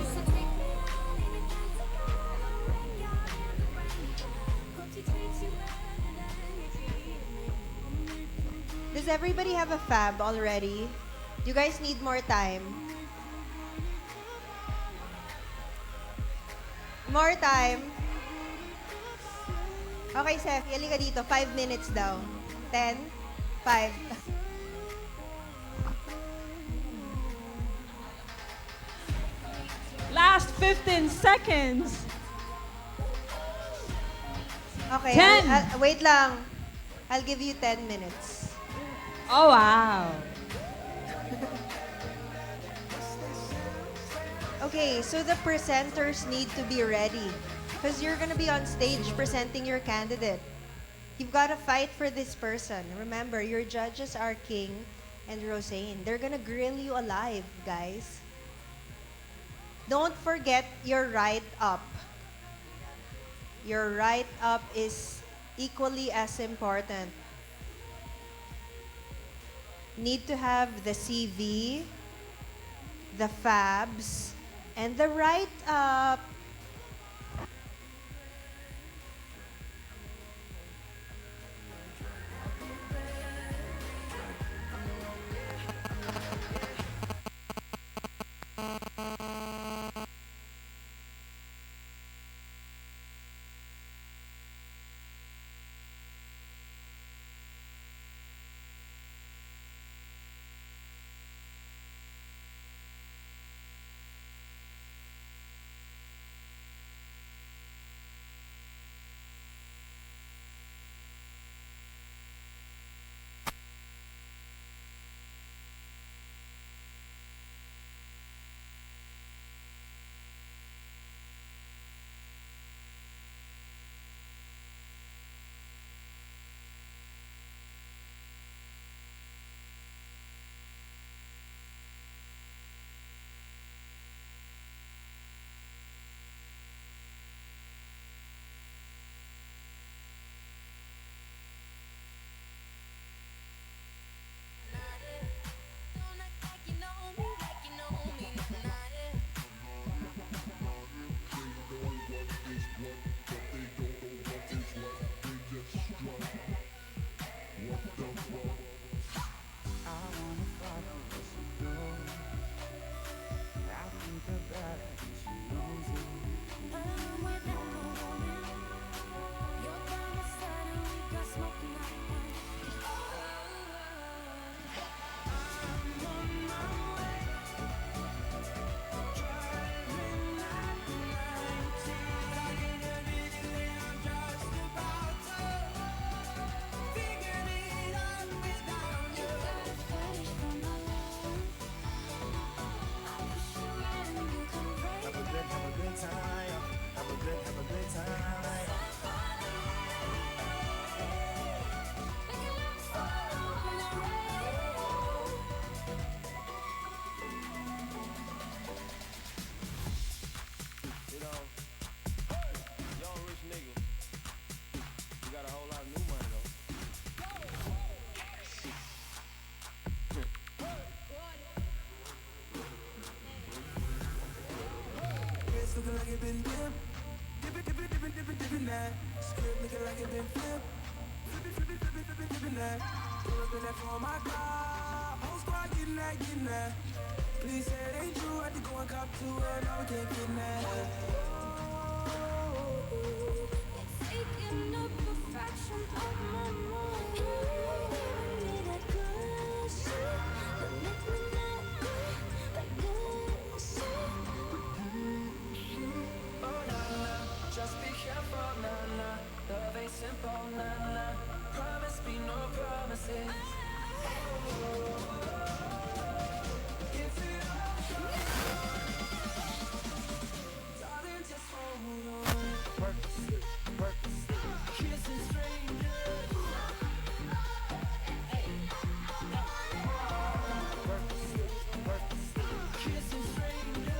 Does everybody have a fab already? Do you guys need more time? More time? Okay, Seth, halika dito. 5 minutes daw. 10, 5. Last 15 seconds. Okay, 10. Wait lang. I'll give you 10 minutes. Oh, wow. Okay, so the presenters need to be ready because you're gonna be on stage presenting your candidate. You've got to fight for this person. Remember, your judges are King and Rosane. They're gonna grill you alive, guys. Don't forget your write-up. Your write-up is equally as important. Need to have the CV, the fabs, and the write-up. Looking like it been dipped. Dipping that. Script looking like it been flipped. Flipping that. Pull up in that for my car. Whole squad getting that. Please say it ain't true. I had to go and cop to it. Now we can't get that. Taking up a fraction of my mind. Give me that good shit that make me not like this shit. Oh na na, just be careful na na. Love ain't simple na na. Promise me no promises. Give it up, darling, just hold on. Work, kissing strangers. Work, kissing strangers.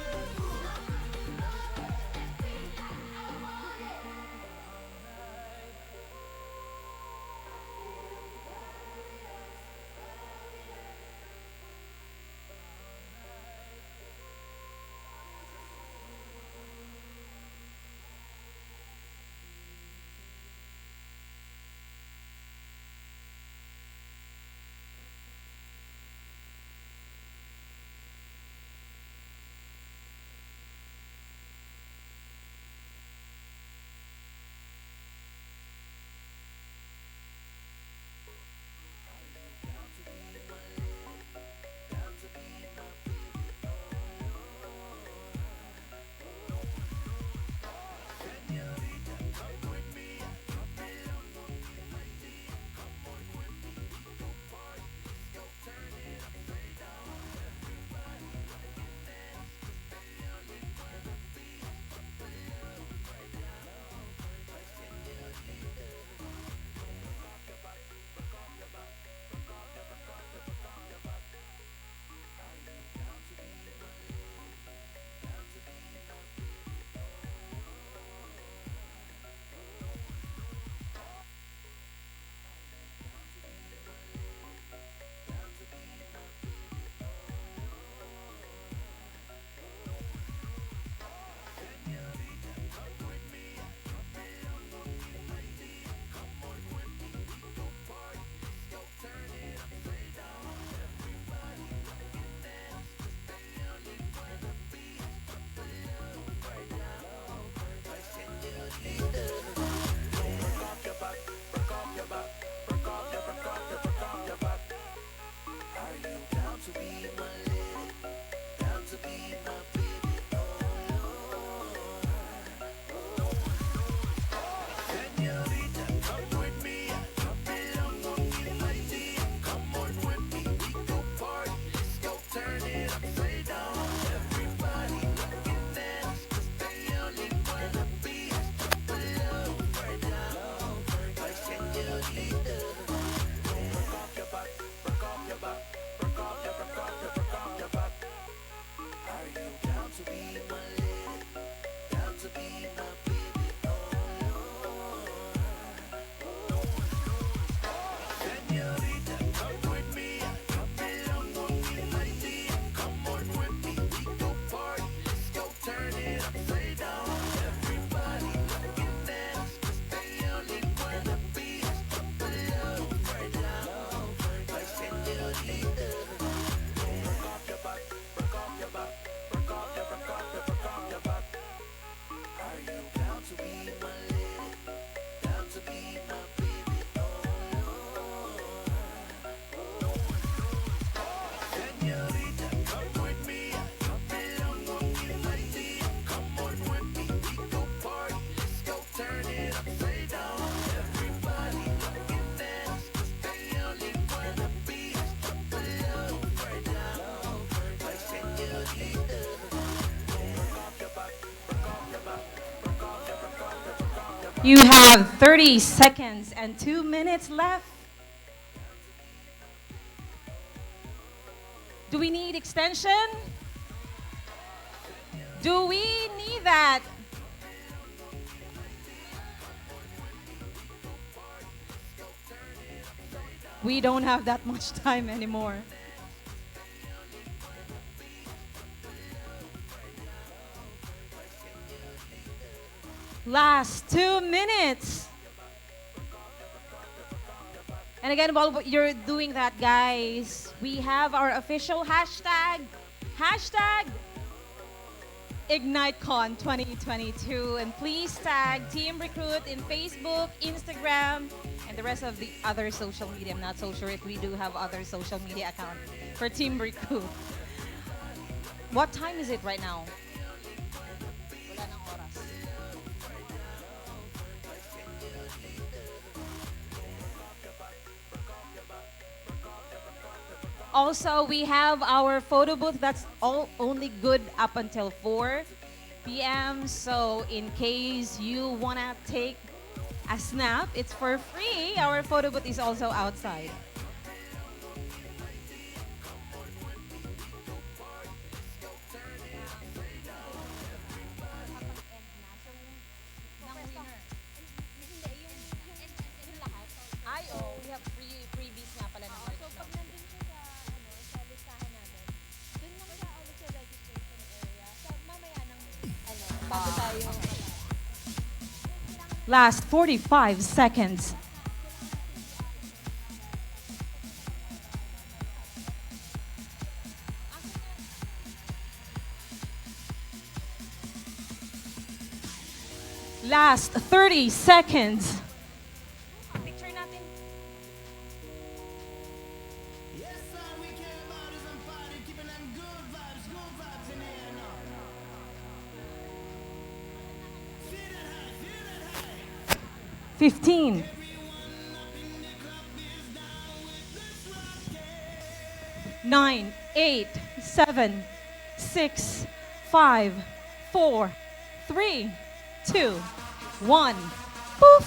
You have 30 seconds and 2 minutes left. Do we need extension? Do we need that? We don't have that much time anymore. Last 2 minutes. And again, while you're doing that, guys, we have our official hashtag. Hashtag IgniteCon 2022. And please tag Team Recruit in Facebook, Instagram, and the rest of the other social media. I'm not so sure if we do have other social media accounts for Team Recruit. What time is it right now? Wala nang oras. Also, we have our photo booth that's only good up until 4 p.m. So in case you want to take a snap, it's for free. Our photo booth is also outside. Ay, oh, we have freebies nga pala ng merch. So, pag nandun siya sa listahan namin, dun lang siya ulit sa registration area. So, mamaya nang, bago tayo. Last 45 seconds. Last 30 seconds. Picture natin. $15. 9, 8, 7, 6, 5, 4, 3, 2, 1. Poof!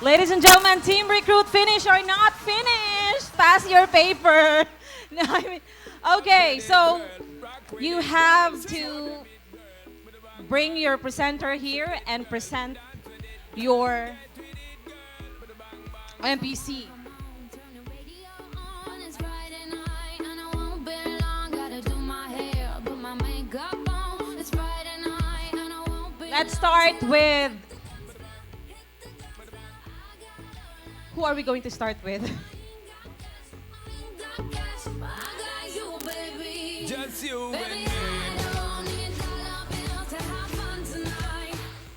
Ladies and gentlemen, Team Recruit, finish or not finished? Pass your paper. No, I mean, okay, so you have to bring your presenter here and present your MPC. Let's start with... Who are we going to start with? Just you and me.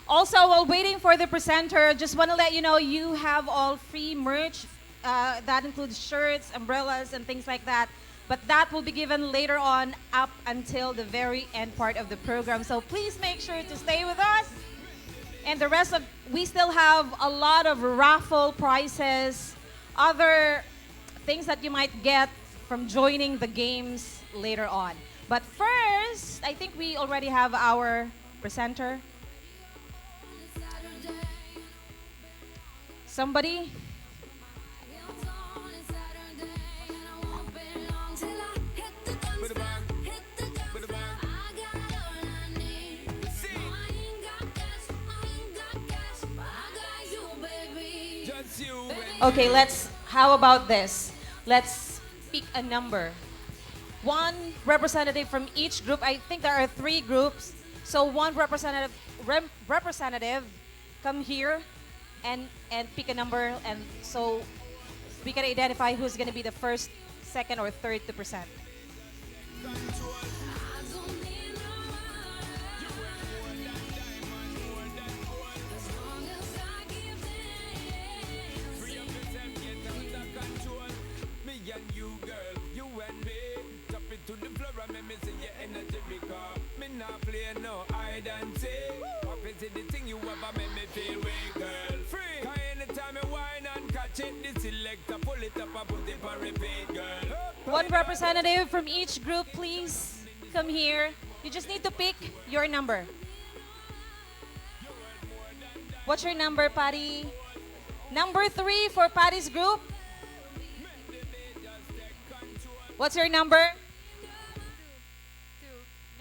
Also, while waiting for the presenter, just want to let you know you have all free merch. That includes shirts, umbrellas, and things like that. But that will be given later on up until the very end part of the program. So please make sure to stay with us. And the rest of, we still have a lot of raffle prizes, other things that you might get from joining the games later on. But first, I think we already have our presenter. Somebody? Okay, how about this? Let's pick a number. One representative from each group. I think there are 3 groups. So one representative come here and pick a number, and so we can identify who's going to be the first, second, or third to present. One representative from each group, please come here. You just need to pick your number. What's your number, Patty? Number 3 for Patty's group. What's your number?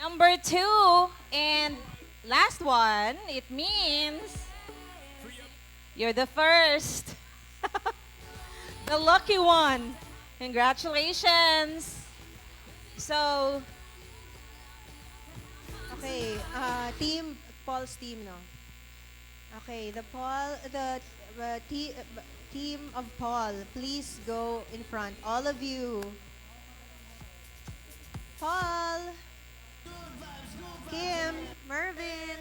Number 2. And last one, it means you're the first. The lucky one. Congratulations. So, Okay, Paul's team, no? Okay, team of Paul, please go in front. All of you. Paul, Kim, Mervin.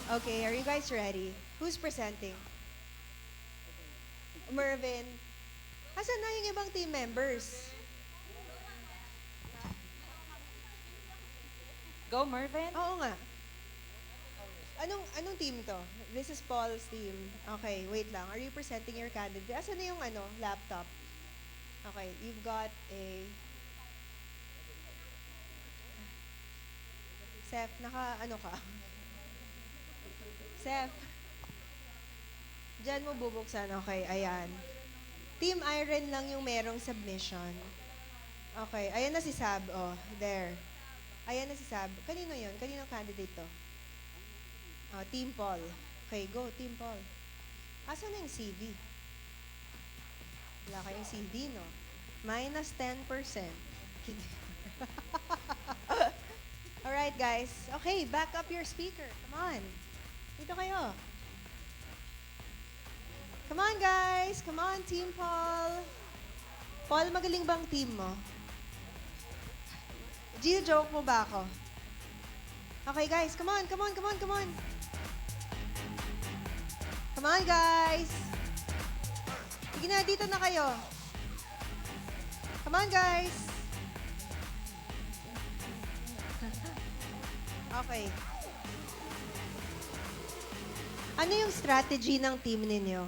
Okay, are you guys ready? Who's presenting? Mervin. Asan na yung ibang team members? Go, Mervin. Oo nga. Anong team to? This is Paul's team. Okay, wait lang. Are you presenting your candidate? Asan na yung laptop? Okay, you've got a... Seth, ka? Seth. Diyan mo bubuksan. Okay, ayan. Team Iron lang yung merong submission. Okay, ayan na si Sab. Oh, there. Ayan na si Sab. Kanino yun? Kaninong candidate to? Oh, Team Paul. Okay, go, Team Paul. Asan na yung CV? Wala kayong CV, no? Minus 10%. Alright, guys. Okay, back up your speaker. Come on. Dito kayo. Come on, guys. Come on, Team Paul. Paul, magaling bang team mo? Gino-joke mo ba ako? Okay, guys. Come on, come on, come on, come on. Come on, guys. Sige na, dito na kayo. Come on, guys. Okay. Ano yung strategy ng team ninyo?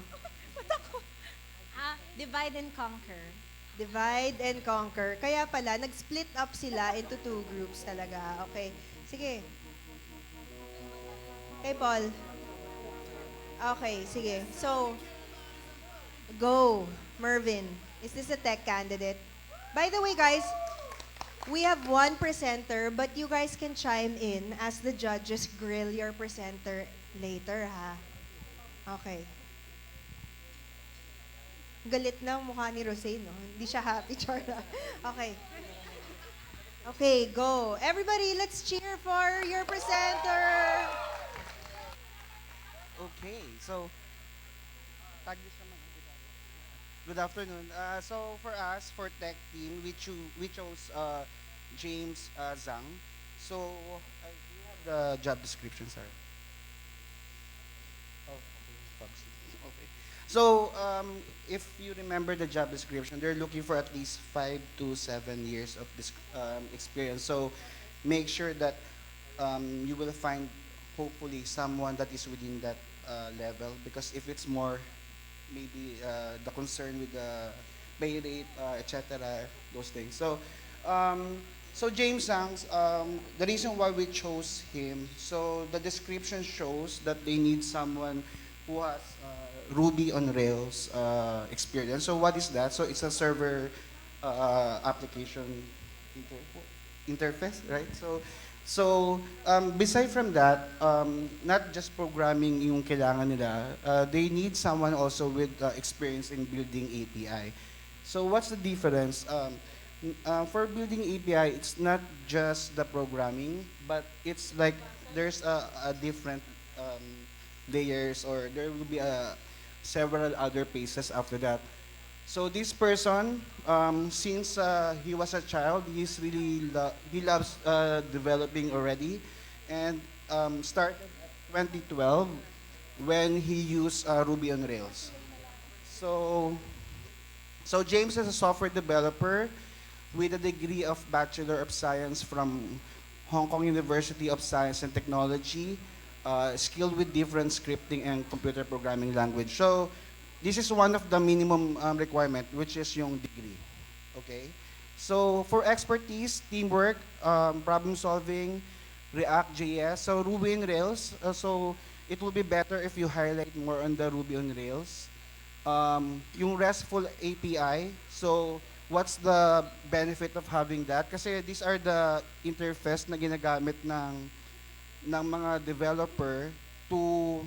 Divide and conquer. Divide and conquer. Kaya pala, nag-split up sila into 2 groups talaga. Okay. Sige. Okay, Paul. Okay, sige. So, go, Mervin. Is this a tech candidate? By the way, guys, we have one presenter, but you guys can chime in as the judges grill your presenter later, ha? Okay. Galit na ang mukha ni Rosé, no? Hindi siya happy, Charla. Okay. Okay, go. Everybody, let's cheer for your presenter. Okay, so good afternoon. So for us, for tech team, we chose James Zhang. So do you have the job description, sir? Oh, okay. So if you remember the job description, they're looking for at least 5 to 7 years of this experience. So make sure that you will find hopefully someone that is within that level, because if it's more, maybe the concern with the pay rate, etc., those things. So James Zhang's, the reason why we chose him, so the description shows that they need someone who has Ruby on Rails experience. So what is that? So it's a server application interface, right? So beside from that, not just programming yung kailangan nila, they need someone also with experience in building API. So what's the difference? For building API, it's not just the programming, but it's like there's a different layers, or there will be several other phases after that. So this person, since he was a child, he loves developing already, and started at 2012 when he used Ruby on Rails. So So James is a software developer with a degree of Bachelor of Science from Hong Kong University of Science and Technology, skilled with different scripting and computer programming language. So this is one of the minimum requirement, which is yung degree. Okay? So for expertise, teamwork, problem solving, React JS, so Ruby on Rails. So it will be better if you highlight more on the Ruby on Rails. Yung RESTful API, so what's the benefit of having that? Kasi these are the interface na ginagamit ng mga developer to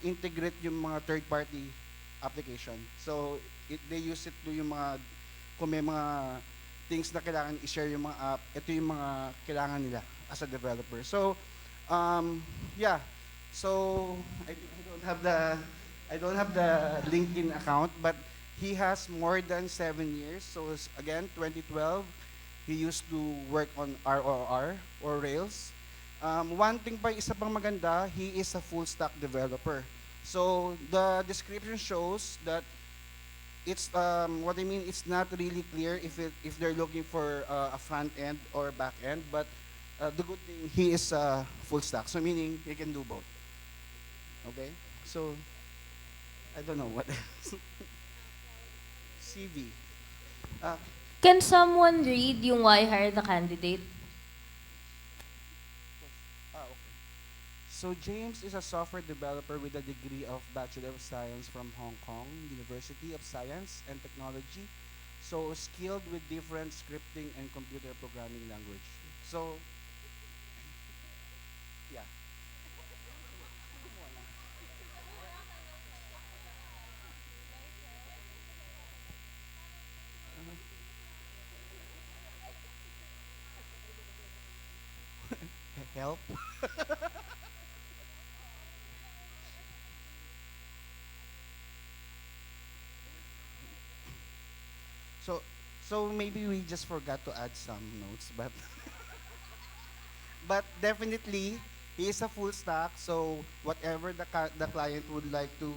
integrate yung mga third party application. So they use it to yung mga kung may mga things na kailangan i-share yung mga app, ito yung mga kailangan nila as a developer. So yeah. So I don't have the LinkedIn account, but he has more than 7 years. So again, 2012, he used to work on ROR or Rails. One thing pa, isa pang maganda, he is a full stack developer. So the description shows that it's what I mean. It's not really clear if they're looking for a front end or back end, but the good thing, he is a full stack. So meaning he can do both. Okay. So I don't know what else. CV. Can someone read yung why hire the candidate? Okay. So James is a software developer with a degree of Bachelor of Science from Hong Kong University of Science and Technology. So skilled with different scripting and computer programming language. So yeah. Help. So maybe we just forgot to add some notes, but but definitely he is a full stack. So whatever the client would like to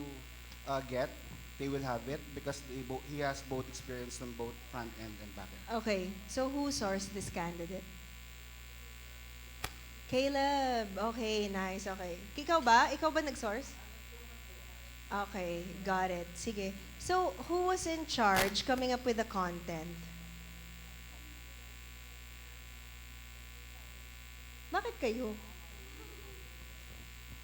get, they will have it because he has both experience on both front end and back end. Okay, so who sourced this candidate? Caleb. Okay, nice. Okay. Ikaw ba? Ikaw ba nag-source? Okay, got it. Sige. So, who was in charge coming up with the content? Bakit kayo?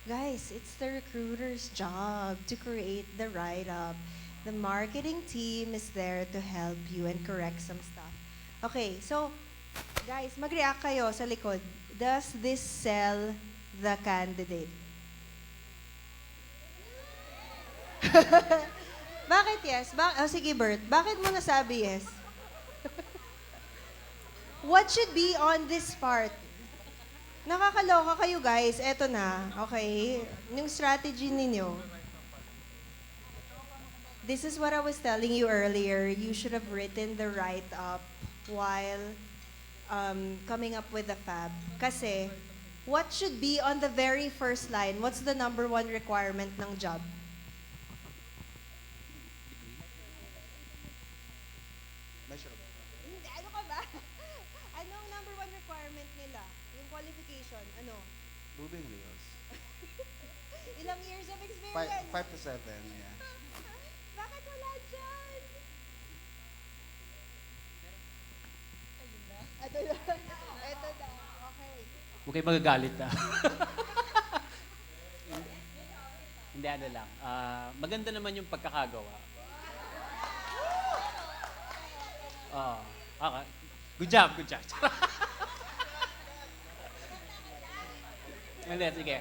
Guys, it's the recruiter's job to create the write-up. The marketing team is there to help you and correct some stuff. Okay, so, guys, mag-react kayo sa likod. Does this sell the candidate? Bakit yes? Sige, Bert. Bakit mo nasabi yes? What should be on this part? Nakakaloka kayo, guys. Eto na. Okay? Yung strategy ninyo. This is what I was telling you earlier. You should have written the write-up while coming up with the fab. Kasi, what should be on the very first line? What's the number one requirement ng job? Hindi, ano ka ba? Anong number one requirement nila? Yung qualification, ano? Ruby on Rails. Ilang years of experience? 5 to 7, yeah. Bakit wala dyan? Ito na. Ito na. Okay. Huwag kayo magagalit na. Hindi, ano lang. Maganda naman yung pagkakagawa. Okay. Good job, good job. Hindi, sige.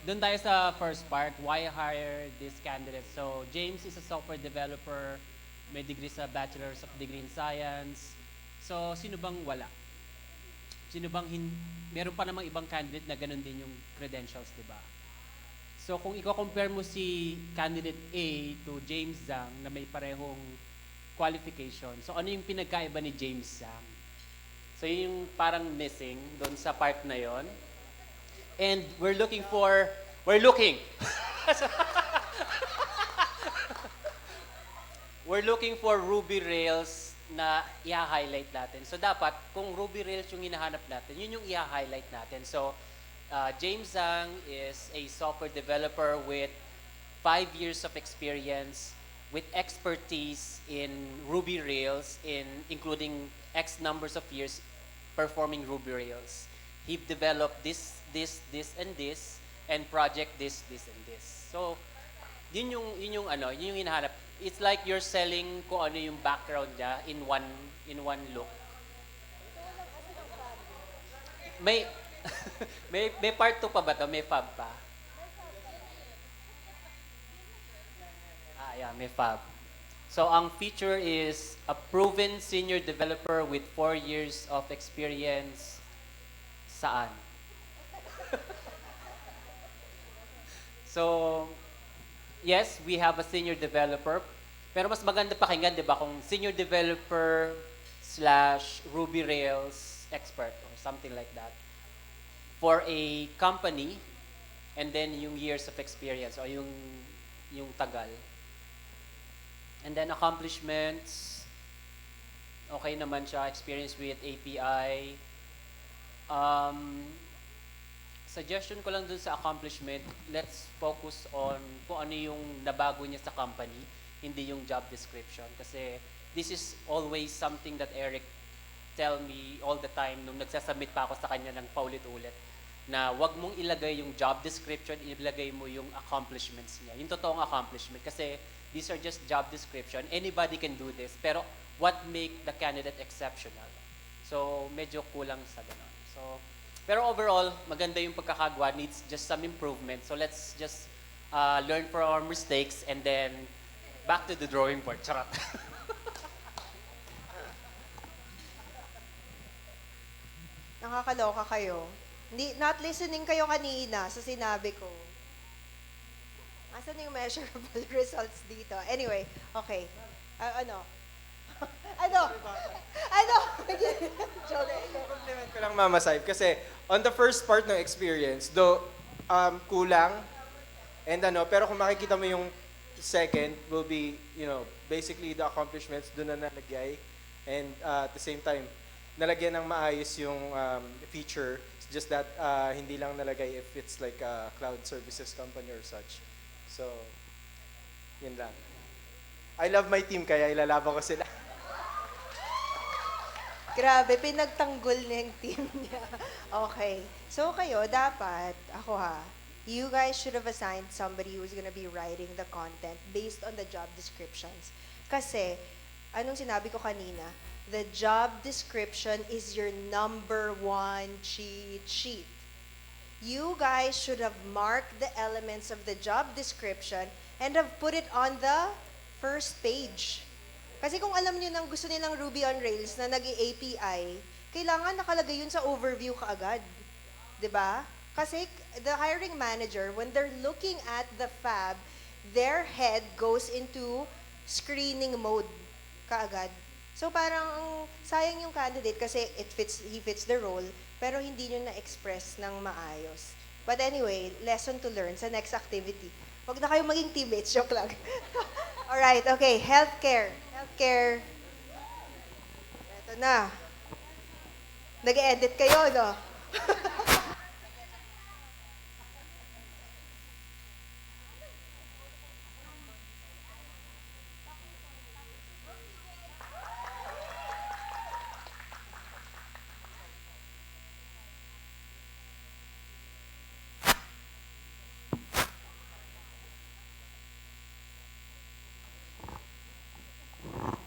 Doon tayo sa first part, why hire this candidate? So, James is a software developer, may degree sa Bachelor's of Degree in Science. So, sino bang wala? Sino bang meron pa namang ibang candidate na ganun din yung credentials, di ba? So, kung i-compare mo si candidate A to James Zhang na may parehong qualification, so ano yung pinagkaiba ni James Zhang? So, yun yung parang missing doon sa part na yon. And we're looking. we're looking for Ruby Rails na i-highlight natin. So dapat, kung Ruby Rails yung hinahanap natin, yun yung i-highlight natin. So, James Zhang is a software developer with 5 years of experience, with expertise in Ruby Rails, including X numbers of years performing Ruby Rails. He developed this, and this, and project this, and this. So, yun yung hinahanap. It's like you're selling kung ano yung background niya in one look. May may part 2 pa ba to? May fab pa? Yeah, may fab. So, ang feature is a proven senior developer with 4 years of experience. Saan? So, yes, we have a senior developer. Pero mas maganda pakinggan, di ba, kung senior developer / Ruby Rails expert or something like that for a company, and then yung years of experience o yung tagal. And then accomplishments, okay naman siya, experience with API. Suggestion ko lang dun sa accomplishment, let's focus on kung ano yung nabago niya sa company, hindi yung job description. Kasi this is always something that Eric tell me all the time nung nagsasubmit pa ako sa kanya ng paulit-ulit, na wag mong ilagay yung job description, ilagay mo yung accomplishments niya. Yung totoong accomplishment. Kasi these are just job description. Anybody can do this. Pero what make the candidate exceptional? So, medyo kulang sa ganon. So, pero overall, maganda yung pagkakagawa, needs just some improvement. So let's just learn from our mistakes and then back to the drawing board. Charot. Nakakaloka kayo. Not listening kayo kanina sa sinabi ko. Asan yung measurable results dito? Anyway, okay. Ano? Joke. Compliment ko lang, Mama Saib, kasi on the first part ng experience, though kulang, and pero kung makikita mo yung second, will be, basically the accomplishments doon na nalagay, and at the same time, nalagyan ng maayos yung feature. It's just that hindi lang nalagay if it's like a cloud services company or such. So, yun lang. I love my team, kaya ilalaban ko sila. Grabe, pinagtanggol niya yung team niya. Okay. So kayo, dapat, you guys should have assigned somebody who's gonna be writing the content based on the job descriptions. Kasi, anong sinabi ko kanina, the job description is your #1 cheat sheet. You guys should have marked the elements of the job description and have put it on the first page. Kasi kung alam niyo nang gusto nilang Ruby on Rails na nag-API, kailangan nakalagay yun sa overview kaagad. 'Di ba? Kasi the hiring manager, when they're looking at the fab, their head goes into screening mode kaagad. So parang sayang yung candidate kasi he fits the role, pero hindi nyo na-express ng maayos. But anyway, lesson to learn sa next activity. Huwag na kayong maging teammates, joke lang. Alright, okay, healthcare. Healthcare. Ito na. Nag-edit kayo, no?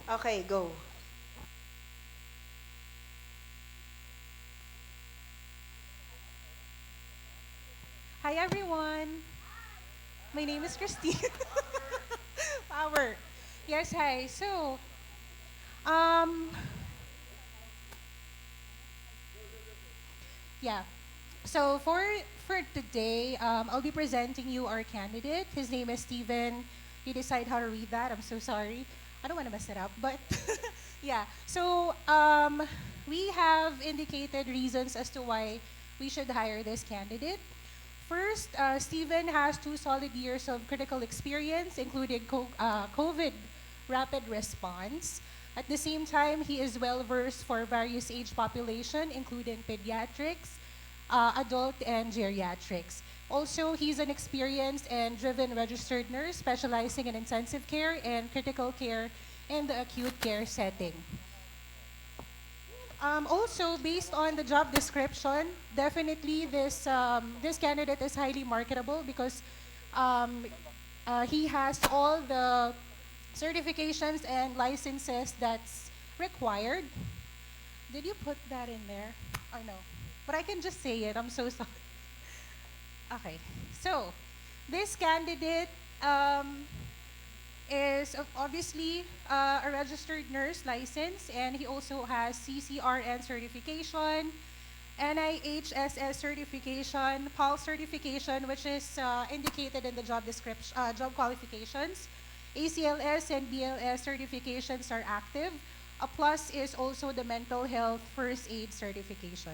Okay, go. Hi everyone. My name is Christine. Power. Yes, hi. So, yeah. So for today, I'll be presenting you our candidate. His name is Steven. You decide how to read that. I'm so sorry. I don't want to mess it up, but yeah. So we have indicated reasons as to why we should hire this candidate. First, Steven has 2 solid years of critical experience, including COVID rapid response. At the same time, he is well versed for various age population, including pediatrics, adult, and geriatrics. Also, he's an experienced and driven registered nurse specializing in intensive care and critical care in the acute care setting. Also, based on the job description, definitely this candidate is highly marketable because um, he has all the certifications and licenses that's required. Did you put that in there or no? But I can just say it. I'm so sorry. Okay, so this candidate is obviously a registered nurse license, and he also has CCRN certification, NIHSS certification, PAL certification, which is indicated in the job description, job qualifications. ACLS and BLS certifications are active. A plus is also the mental health first aid certification.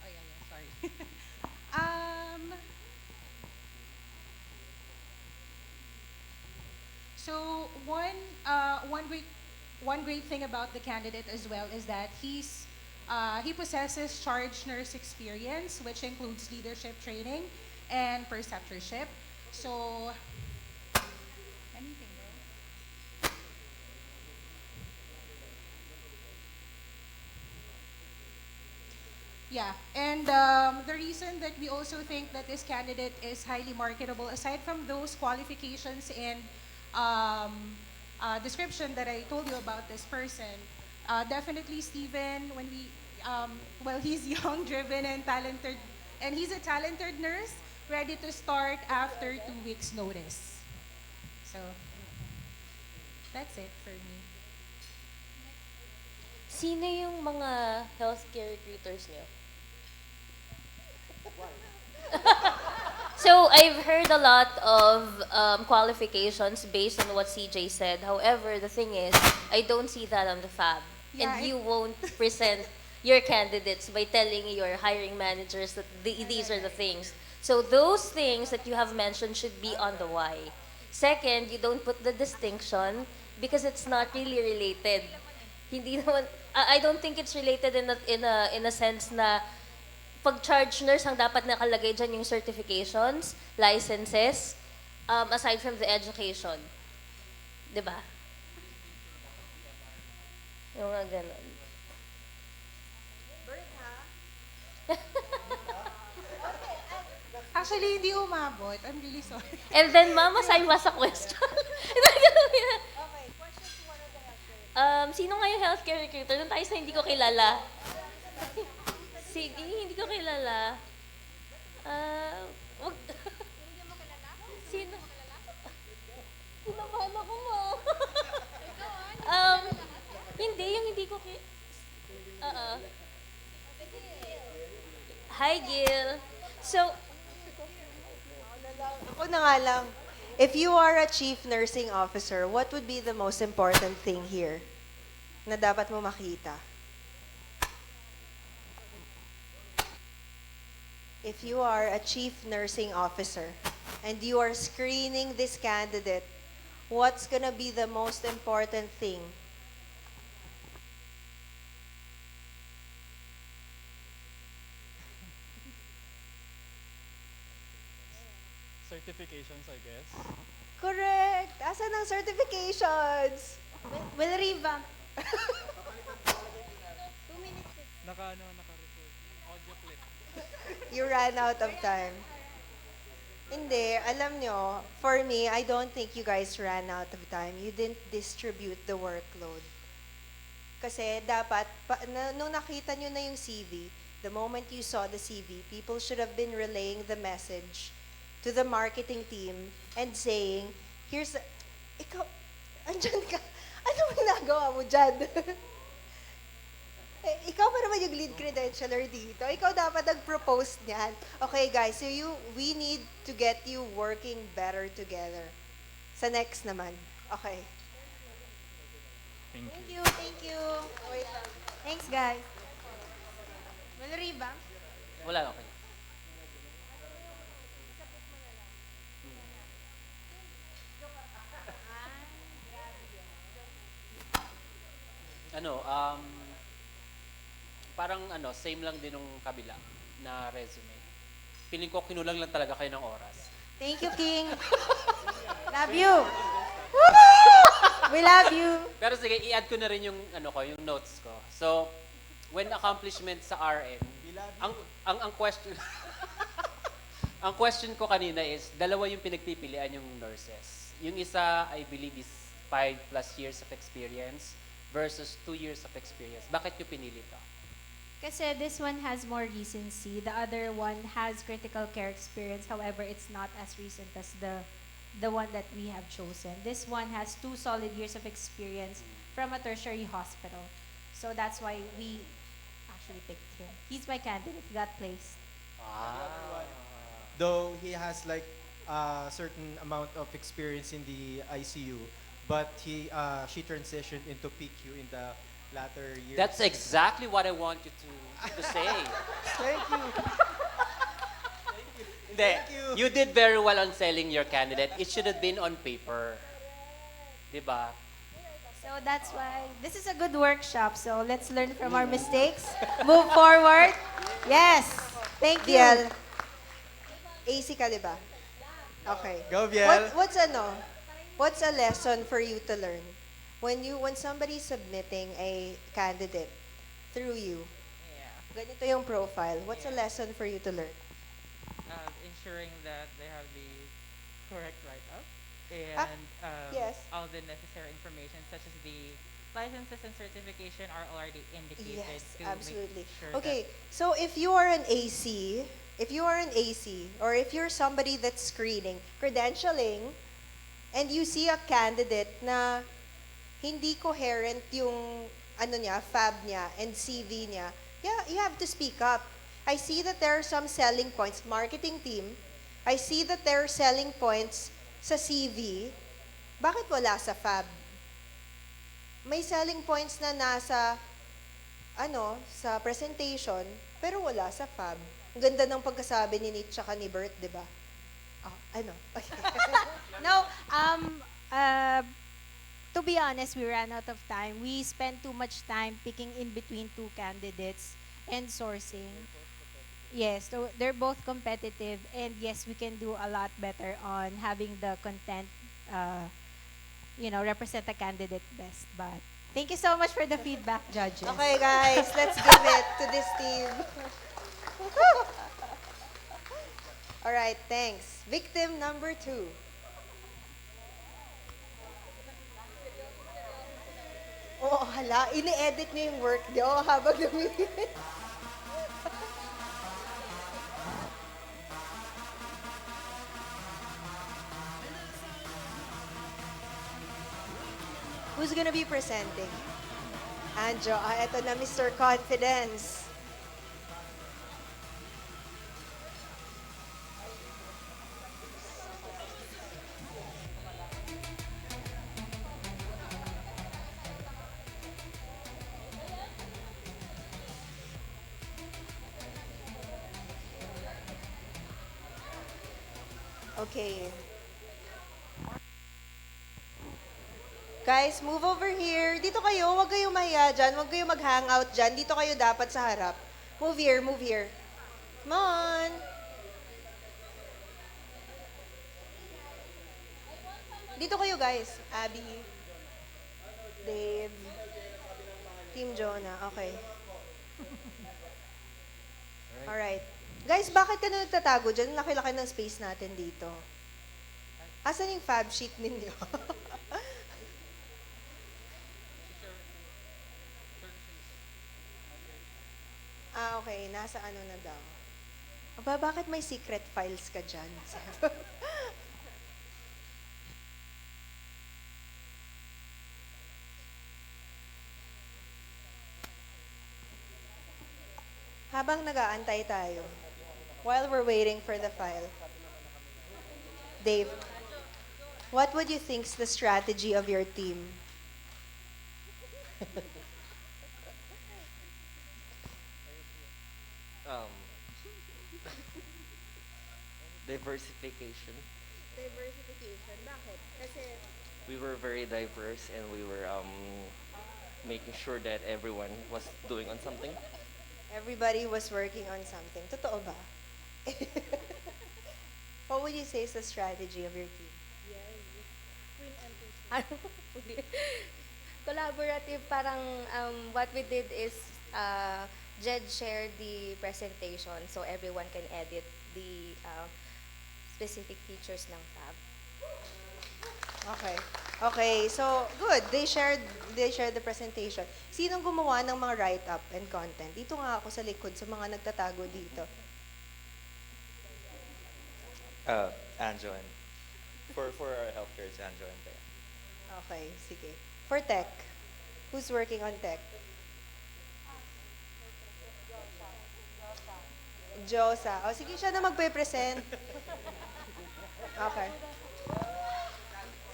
Oh, yeah, sorry. So one great thing about the candidate as well is that he possesses charge nurse experience, which includes leadership training and preceptorship. So anything, bro? Yeah, and the reason that we also think that this candidate is highly marketable, aside from those qualifications and description that I told you about this person, definitely Steven, when well, he's young, driven, and talented, and he's a talented nurse, ready to start after 2 weeks' notice. So, that's it for me. Sino yung mga healthcare recruiters niyo? So I've heard a lot of qualifications based on what CJ said. However, the thing is, I don't see that on the FAB. Yeah, And you won't present your candidates by telling your hiring managers that these are the things. So those things that you have mentioned should be on the why. Second, you don't put the distinction because it's not really related. Hindi naman, I don't think it's related in a sense na pag charge nurse ang dapat nakalagay dyan yung certifications, licenses, aside from the education. Diba? Yung mga ganon. Actually, hindi umabot. I'm really sorry. And then, Mama, sa'yo sa question. Sino nga yung healthcare recruiter? Doon tayo sa hindi ko kilala. Sige, hindi ko kilala. Wag... Sino? Kinabahan ako mo. Hindi, yung hindi ko Hi, Gil. So, Ako na nga lang. If you are a chief nursing officer, what would be the most important thing here na dapat mo makita? If you are a chief nursing officer and you are screening this candidate, what's gonna be the most important thing? Certifications, I guess. Correct! Asan ang certifications? Will revamp. Naka-record. Audio clip. You ran out of time. Hindi, alam nyo, for me, I don't think you guys ran out of time. You didn't distribute the workload. Kasi dapat, nung nakita nyo na yung CV, the moment you saw the CV, people should have been relaying the message to the marketing team and saying, ikaw, andyan ka, ano ginagawa mo dyan? Ikaw pa naman yung lead credentialer dito. Ikaw dapat nag-propose niyan. Okay, guys, so we need to get you working better together. Sa next naman. Okay. Thank you. Thank you. Wait lang. Thanks, guys. Valerie ba? Wala, okay. Ano, parang ano, same lang din nung kabila na resume. Feeling ko kinulang lang talaga kayo ng oras. Thank you, King. Love you. Woo! We love you. Pero sige, i-add ko na rin yung ano ko, yung notes ko. So, when accomplishment sa RM, ang question ang question ko kanina is, dalawa yung pinagpipilian yung nurses. Yung isa, I believe, is 5+ years of experience versus 2 years of experience. Bakit yung pinili to? Kasi this one has more recency. The other one has critical care experience. However, it's not as recent as the one that we have chosen. This one has 2 solid years of experience from a tertiary hospital. So that's why we actually picked him. He's my candidate. He got placed. Though he has like a certain amount of experience in the ICU, but she transitioned into PQ in the latter years. That's exactly what I want you to say. Thank you. Hindi, you did very well on selling your candidate. It should have been on paper. Diba? So that's why this is a good workshop. So let's learn from our mistakes. Move forward. Yes. Thank you. Biel. AC ka, di ba? Okay. Go, Biel. What's a lesson for you to learn? When somebody's submitting a candidate through you, ganito yung profile, what's a lesson for you to learn? Ensuring that they have the correct write-up and yes. all the necessary information such as the licenses and certification are already indicated. Yes, to absolutely. Make sure Okay, so if you are an AC, or if you're somebody that's screening, credentialing, and you see a candidate na hindi coherent yung fab niya and CV niya, yeah, you have to speak up. I see that there are some selling points, marketing team, I see that there are selling points sa CV. Bakit wala sa fab? May selling points na nasa sa presentation, pero wala sa fab. Ang ganda ng pagkasabi ni Nate tsaka ni Bert, di ba? Okay. No, to be honest, we ran out of time. We spent too much time picking in between 2 candidates and sourcing. Yes, so they're both competitive, and yes, we can do a lot better on having the content, represent the candidate best. But thank you so much for the feedback, judges. Okay, guys, let's give it to this team. All right, thanks. Victim number 2. Oh, hala, ini-edit niyo yung work niyo habang namimili. Who's gonna be presenting? Anjo, eto na Mr. Confidence. Okay. Guys, move over here. Dito kayo, huwag kayong mahiya dyan. Huwag kayong mag-hangout dyan. Dito kayo dapat sa harap. Move here, move here. Come on. Dito kayo, guys. Abby. Dave. Team Jonah. Okay. Alright. Guys, bakit ka na nagtatago dyan? Laki-laki ng space natin dito. Asan yung fab sheet ninyo? Okay. Nasa ano na daw. Aba, bakit may secret files ka dyan? Habang nag-aantay tayo, while we're waiting for the file, Dave, what would you think's the strategy of your team? Um, diversification. Diversification. Bakit? Kasi We were very diverse and we were making sure that everyone was doing on something. everybody was working on something. Totoo ba? What would you say is the strategy of your team? Ano? Collaborative, parang what we did is Jed shared the presentation so everyone can edit the specific features ng tab. Okay. Okay, so good. They shared the presentation. Sinong gumawa ng mga write-up and content? Dito nga ako sa likod sa mga nagtatago dito. Anjo and for our healthcare, it's Anjo and Bea. Okay, sige. For tech, who's working on tech? Josa. O sige, siya na magpe-present. Okay.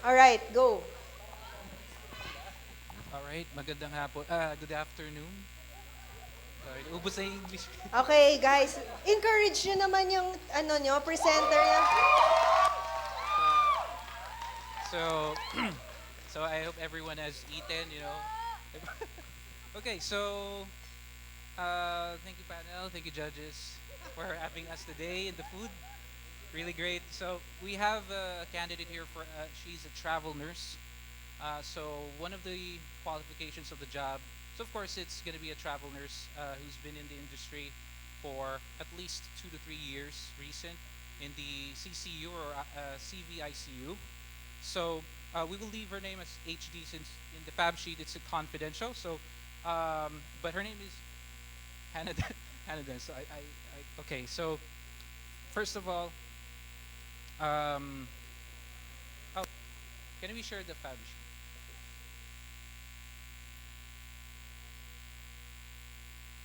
Alright, go. Alright, magandang hapon. Good afternoon. Sorry, ubos na yung English. Okay, guys, encourage nyo naman yung presenter na. So, so I hope everyone has eaten, Okay, so thank you panel, thank you judges for having us today in the food. Really great. So we have a candidate here for, she's a travel nurse. So one of the qualifications of the job, so of course it's going to be a travel nurse who's been in the industry for at least 2 to 3 years recent in the CCU or CVICU. So we will leave her name as HD since in the fab sheet it's confidential. So, but her name is Hannah. Hannah. So okay. So first of all, oh, can we share the fab sheet?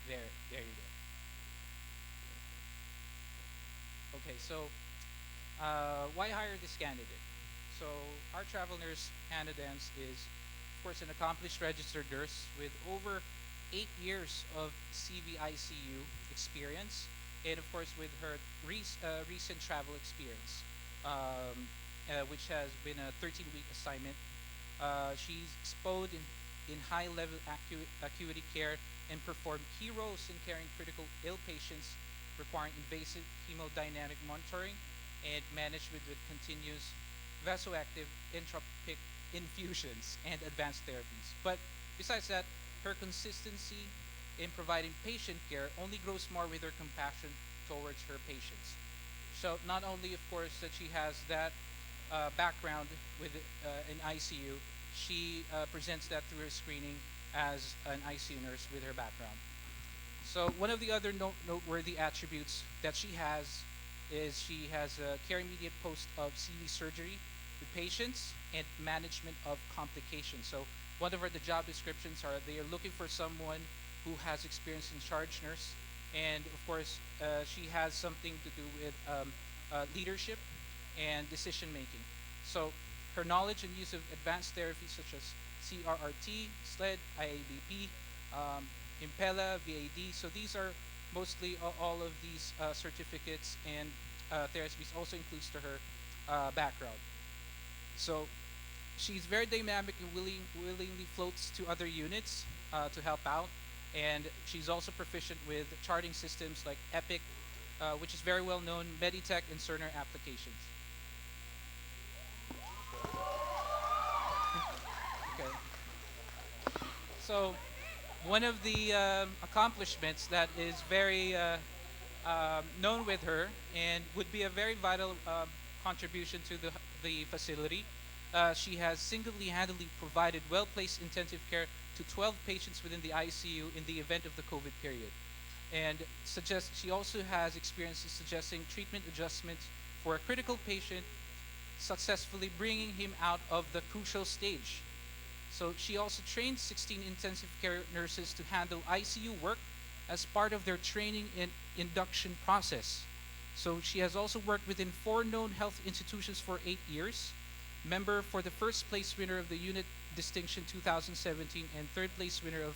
There you go. Okay, so why hire this candidate? So our travel nurse, Hannah Dance, is of course an accomplished registered nurse with over 8 years of CVICU experience, and of course with her recent travel experience, which has been a 13-week assignment. She's exposed in high-level acuity care and performed key roles in caring critical ill patients requiring invasive hemodynamic monitoring and management with continuous vasoactive entropic infusions and advanced therapies. But besides that, her consistency in providing patient care only grows more with her compassion towards her patients. So not only, of course, that she has that background with an ICU, she presents that through her screening as an ICU nurse with her background. So one of the other noteworthy attributes that she has is she has a care immediate post of CV surgery with patients and management of complications. So one of the job descriptions are they are looking for someone who has experience in charge nurse, and of course she has something to do with leadership and decision making. So her knowledge and use of advanced therapies such as CRRT, SLED, IABP, Impella, VAD. So these are mostly all of these certificates and therapies also includes to her background. So she's very dynamic and willingly floats to other units to help out. And she's also proficient with charting systems like Epic, which is very well known, Meditech, and Cerner applications. Okay. So one of the accomplishments that is very known with her and would be a very vital contribution to the facility. She has single-handedly provided well-placed intensive care to 12 patients within the ICU in the event of the COVID period. And she also has experience in suggesting treatment adjustments for a critical patient, successfully bringing him out of the crucial stage. So she also trained 16 intensive care nurses to handle ICU work as part of their training and induction process. So she has also worked within 4 known health institutions for 8 years, member for the first place winner of the unit distinction 2017 and third place winner of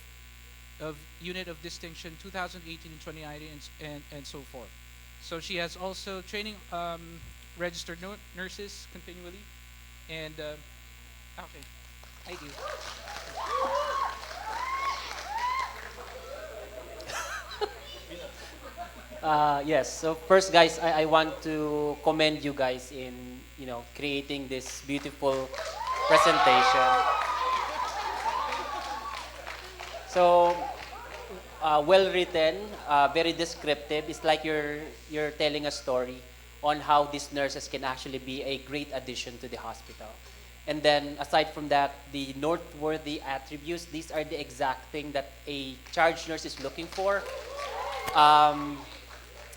of Unit of Distinction 2018 and 2019 and so forth. So she has also training registered nurses continually. And okay, thank you. Yes. So first, guys, I want to commend you guys in creating this beautiful presentation. So well written, very descriptive. It's like you're telling a story on how these nurses can actually be a great addition to the hospital. And then aside from that, the noteworthy attributes, these are the exact thing that a charge nurse is looking for.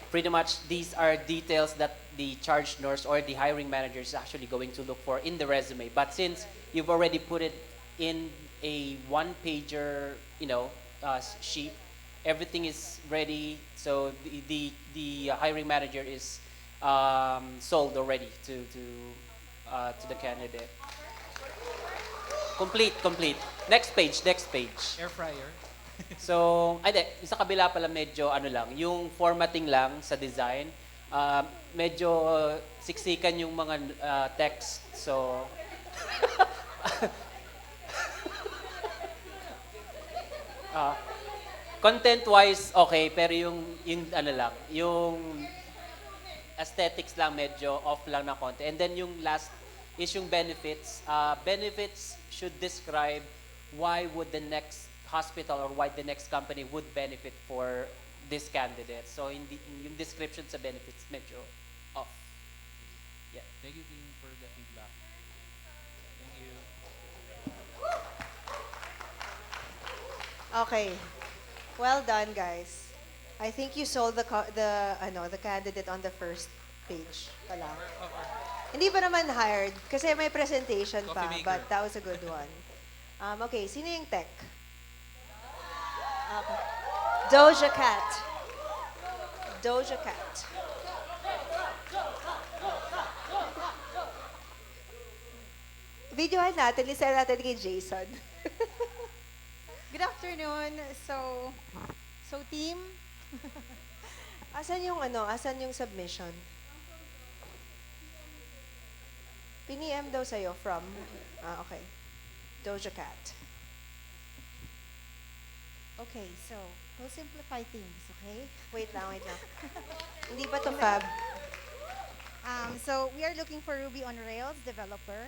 Pretty much these are details that the charge nurse or the hiring manager is actually going to look for in the resume. But since you've already put it in a one-pager, sheet, everything is ready. So the hiring manager is sold already to the candidate. Complete. Next page. Air fryer. So, sa kabila pala medyo lang, yung formatting lang sa design, medyo siksikan yung mga text. So, content-wise, okay, pero yung yung aesthetics lang medyo off lang na konti. And then yung last is yung benefits. Benefits should describe why would the next hospital or why the next company would benefit for this candidate. So yung description sa benefits medyo off. Yeah. Thank you, Dean, for the feedback. Thank you. Okay. Well done, guys. I think you sold the candidate on the first page pa lang. Hindi pa naman hired kasi may presentation pa, Coffee maker. but that was a good one. Okay, sino yung tech? Okay. Doja Cat. Videohan natin, listen natin kay Jason. Good afternoon. So team, Asan yung submission? Piniem daw sa'yo from, okay, Doja Cat. okay, so we'll simplify things, okay? Wait lang. Hindi pa to fab. So we are looking for Ruby on Rails developer.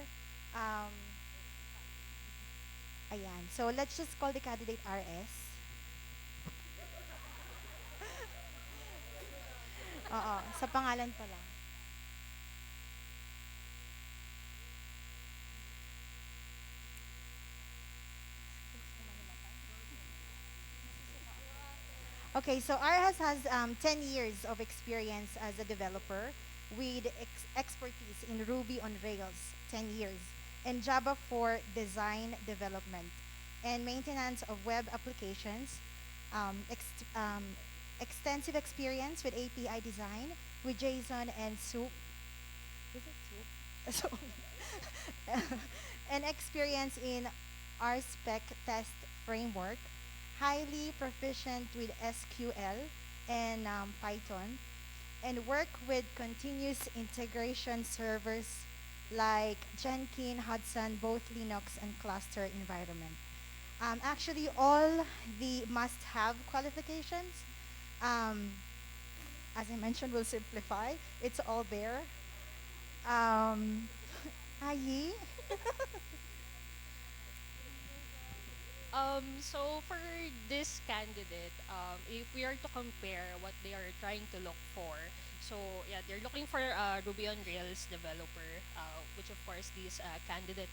Ayan. So let's just call the candidate RS. Oo, sa pangalan pa lang. Okay, so RS has 10 years of experience as a developer with expertise in Ruby on Rails, 10 years, and Java for design development and maintenance of web applications, extensive experience with API design with JSON and SOAP. Is it SOAP? And experience in RSpec test framework, highly proficient with SQL and Python, and work with continuous integration servers like Jenkins, Hudson, both Linux and cluster environment. Actually, all the must-have qualifications, as I mentioned, will simplify. It's all there. Ayi? So for this candidate, if we are to compare what they are trying to look for, so yeah, they're looking for a Ruby on Rails developer, which of course this candidate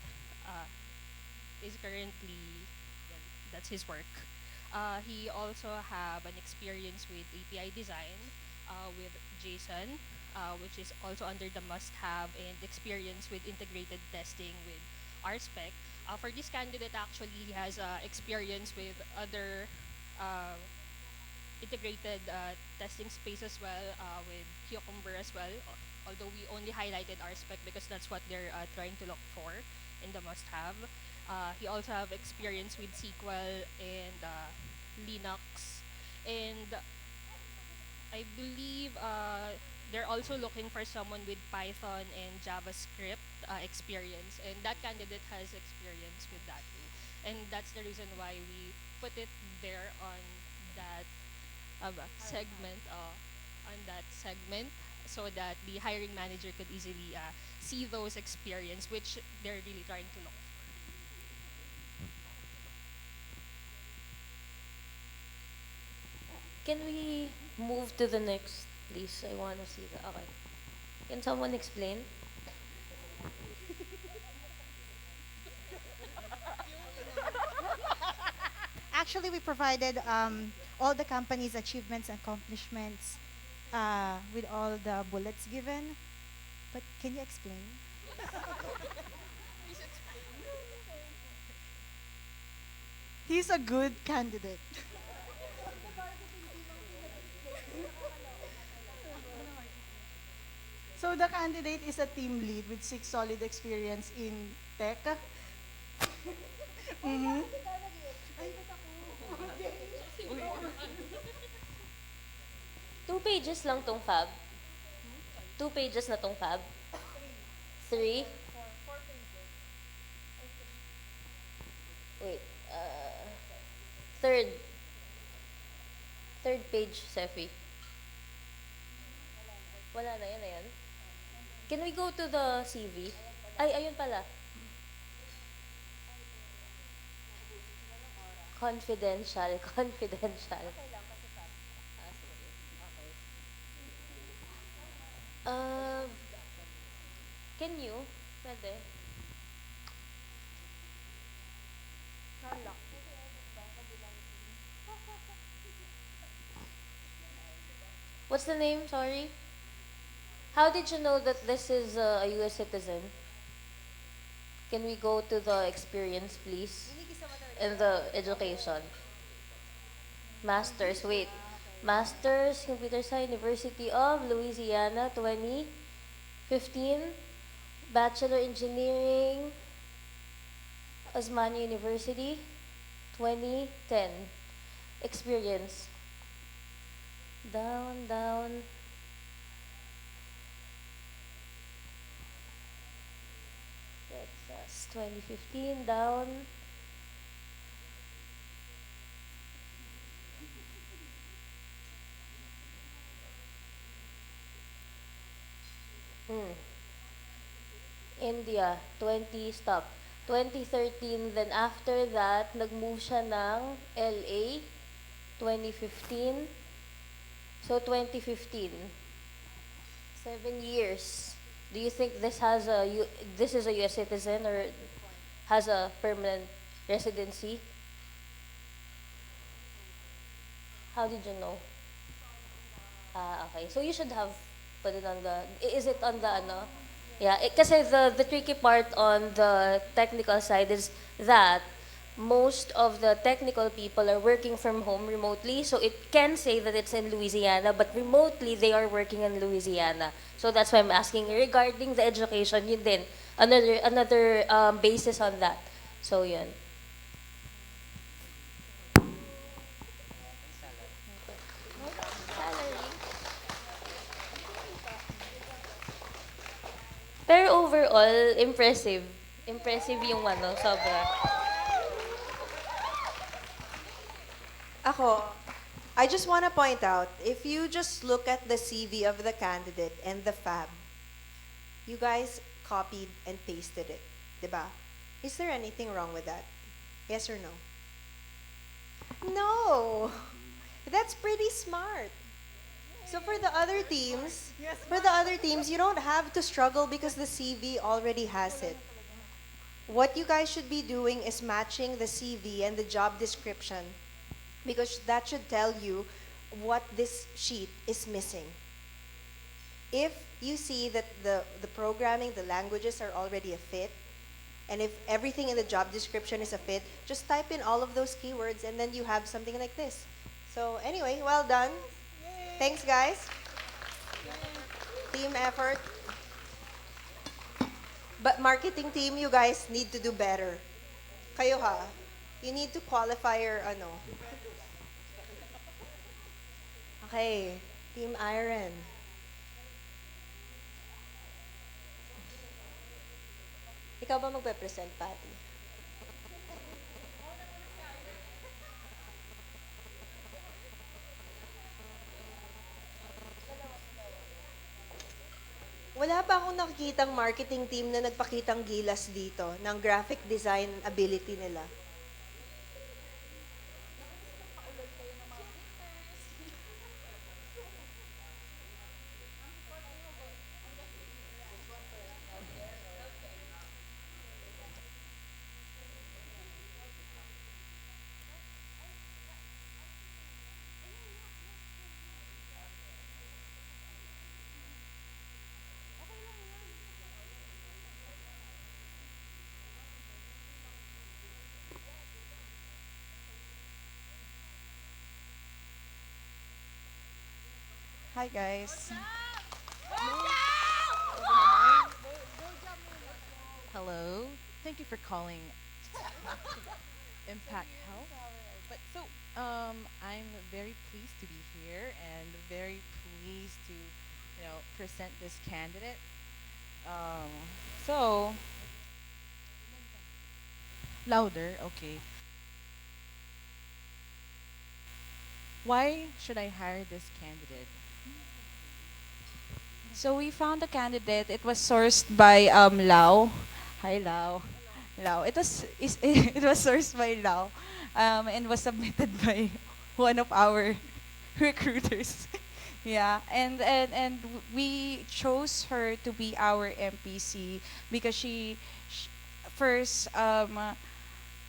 is currently, well, that's his work. He also have an experience with API design, with JSON, which is also under the must-have, and experience with integrated testing with RSpec. For this candidate, actually, he has experience with other integrated testing space as well, with Cucumber as well, although we only highlighted RSpec because that's what they're trying to look for in the must-have. He also have experience with SQL and Linux, and I believe they're also looking for someone with Python and JavaScript experience, and that candidate has experience with that too. And that's the reason why we put it there on that segment, so that the hiring manager could easily see those experience which they're really trying to look for. Can we move to the next, please? I want to see the. Okay. Can someone explain? Actually, we provided all the company's achievements and accomplishments with all the bullets given. But can you explain? He's a good candidate. So the candidate is a team lead with 6 solid experience in tech. Mhm. Two pages lang tong fab. 2 pages na tong fab. 3. Wait. Third. Third page, Sefi. Wala na yan, ayan. Can we go to the CV? Ay, ayun pala. Confidential, confidential. Ah, sige. Okay. Can you? Pwede. What's the name? Sorry. How did you know that this is a US citizen? Can we go to the experience, please? And the education. Masters, wait. Masters, Computer Science, University of Louisiana, 2015. Bachelor Engineering, Osmania University, 2010. Experience. Down, down. Texas, 2015, down. India, 2013, then after that, nag-move siya ng LA, 2015. So, 2015. 7 years. Do you think this is a US citizen or has a permanent residency? How did you know? Okay. So, you should have put it on the, is it on the, ano? Yeah, kasi the tricky part on the technical side is that most of the technical people are working from home remotely, so it can say that it's in Louisiana, but remotely they are working in Louisiana. So that's why I'm asking regarding the education, yun din, another basis on that. So yun. Pero overall, impressive. Impressive yung ano, sobra. Ako, I just want to point out, if you just look at the CV of the candidate and the fab, you guys copied and pasted it, diba? Is there anything wrong with that? Yes or no? No! That's pretty smart. So for the other teams, you don't have to struggle because the CV already has it. What you guys should be doing is matching the CV and the job description because that should tell you what this sheet is missing. If you see that the programming, the languages are already a fit, and if everything in the job description is a fit, just type in all of those keywords and then you have something like this. So anyway, well done. Thanks, guys. Team effort. But marketing team, you guys need to do better. Kayo ha, you need to qualify your Okay, Team Iron. Ikaw ba magpe-present, Patty? Wala pa akong nakikitang marketing team na nagpakitang gilas dito ng graphic design ability nila. Hi guys. Hello. Thank you for calling Impact Health. But so, I'm very pleased to be here and very pleased to, present this candidate. So, louder, okay. Why should I hire this candidate? So we found a candidate. It was sourced by Lau. Hi Lau. Lau. It was sourced by Lau, and was submitted by one of our recruiters. Yeah, and we chose her to be our MPC because sh first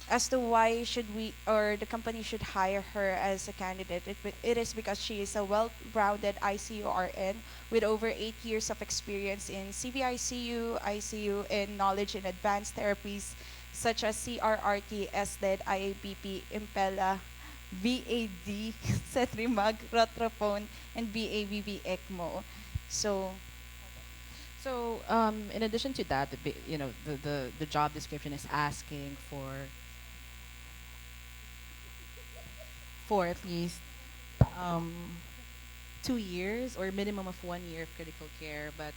as to why should we or the company should hire her as a candidate, it is because she is a well-rounded ICU RN with over 8 years of experience in CVICU, ICU, and knowledge in advanced therapies such as CRRT, SLED, IABP, Impella, VAD, Cetrimag, Rotrafone, and BABB ECMO. So, in addition to that, the job description is asking for at least 2 years or minimum of 1 year of critical care. But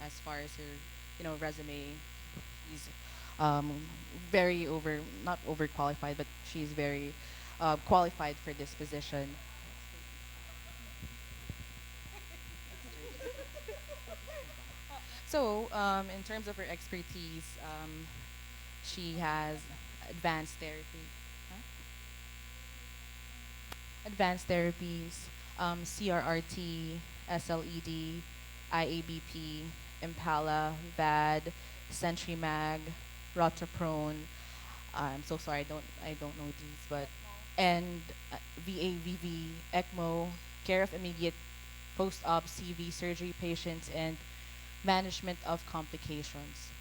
as far as her, resume, she's very not overqualified, but she's very qualified for this position. So, in terms of her expertise, she has advanced therapy. Advanced therapies, CRRT, SLED, IABP, Impala, VAD, Centrimag, Rotaprone. I'm so sorry, I don't know these, but and VAVV, ECMO, care of immediate post-op CV surgery patients, and management of complications.